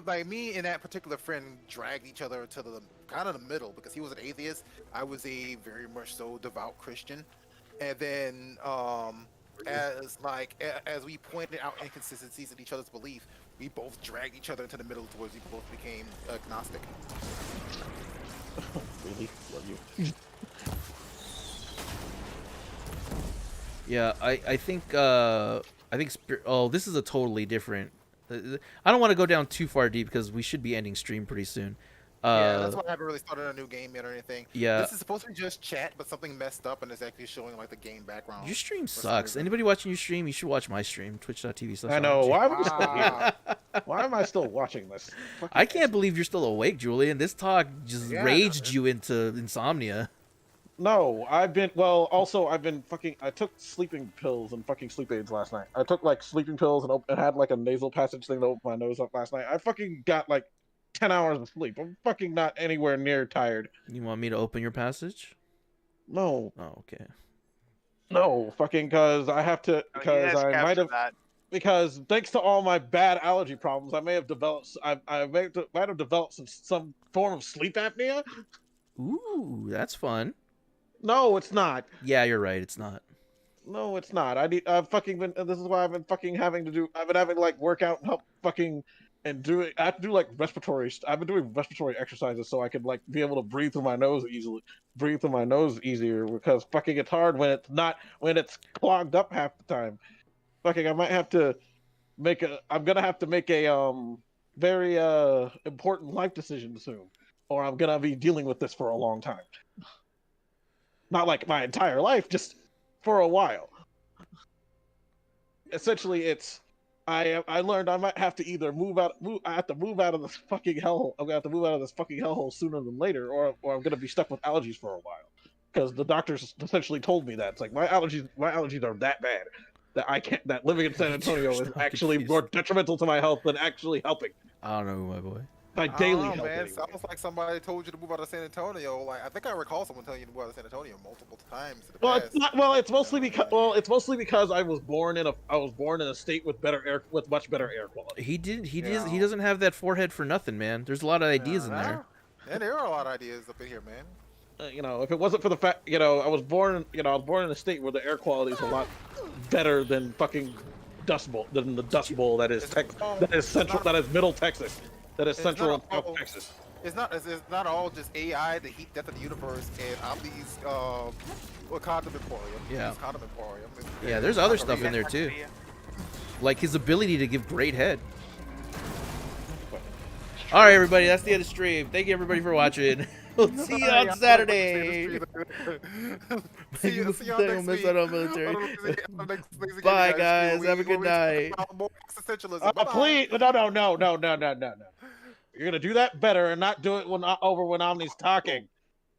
C: like me and that particular friend dragged each other to the kind of the middle because he was an atheist. I was a very much so devout Christian, and then as we pointed out inconsistencies in each other's belief, we both dragged each other into the middle towards we both became agnostic.
B: Really? Love you.
A: Yeah, I think this is a totally different. I don't want to go down too far deep because we should be ending stream pretty soon.
C: Yeah, that's why I haven't really started a new game yet or anything.
A: Yeah.
C: This is supposed to be just chat, but something messed up and it's actually showing like the game background.
A: Your stream
C: for some
A: sucks.
C: reason.
A: Anybody watching your stream, you should watch my stream, twitch.tv/.
B: I know. Why am I still
C: Ah.
B: here? Why am I still watching this?
A: I can't believe you're still awake, Julian. This talk just
C: Yeah.
A: raged you into insomnia.
B: No, I've been fucking. I took sleeping pills and fucking sleep aids last night. I took like sleeping pills and had like a nasal passage thing to open my nose up last night. I fucking got like 10 hours of sleep. I'm fucking not anywhere near tired.
A: You want me to open your passage?
B: No,
A: Oh, okay.
B: no, fucking because I have to
D: Oh, he has
B: because I might
D: captured
B: have
D: that.
B: because thanks to all my bad allergy problems, I may have developed. Might have developed some form of sleep apnea.
A: Ooh, that's fun.
B: No, it's not.
A: Yeah, you're right. It's not.
B: No, it's not. I've fucking been. This is why I've been fucking having to do. I've been having to like work out and help fucking and do it. I have to do like respiratory. I've been doing respiratory exercises so I could like be able to breathe through my nose easier because fucking it's hard when it's clogged up half the time. Fucking, I might have to make a. I'm gonna have to make a very important life decision soon, or I'm gonna be dealing with this for a long time. Not like my entire life, just for a while. Essentially, it's I learned I might have to either I have to move out of this fucking hellhole. I'm gonna have to move out of this fucking hellhole sooner than later, or I'm gonna be stuck with allergies for a while. Because the doctors essentially told me that it's like my allergies are that bad that I can't. That living in San Antonio is actually more detrimental to my health than actually helping.
A: I don't know, my boy.
B: My
C: I don't
B: daily
C: know,
B: health.
C: man.
B: Anyway.
C: Sounds like somebody told you to move out of San Antonio. Like I think I recall someone telling you to move out of San Antonio multiple times. In the
B: Well,
C: past.
B: it's not. Well, it's mostly because I was born in a state with much better air quality.
A: He
C: Yeah.
A: doesn't have that forehead for nothing, man. There's a lot of ideas in there.
C: Yeah, there are a lot of ideas up in here, man.
B: If it wasn't for the fact, I was born in a state where the air quality is a lot better than fucking the Dust Bowl that is Middle Texas, that is Central and South Texas.
C: It's not all just AI, the heat death of the universe, and Omni's Condom Emporium.
A: Yeah.
C: Omni's Condom Emporium.
A: Yeah, there's other stuff in there too, like his ability to give great head. All right, everybody, that's the end of the stream. Thank you, everybody, for watching. We'll see you on Saturday.
C: See you on next week.
A: Bye, guys. Have a good night.
C: More existentialism.
B: Oh,
C: Bye-bye.
B: please, no. You're gonna do that better and not do it when Omni's talking.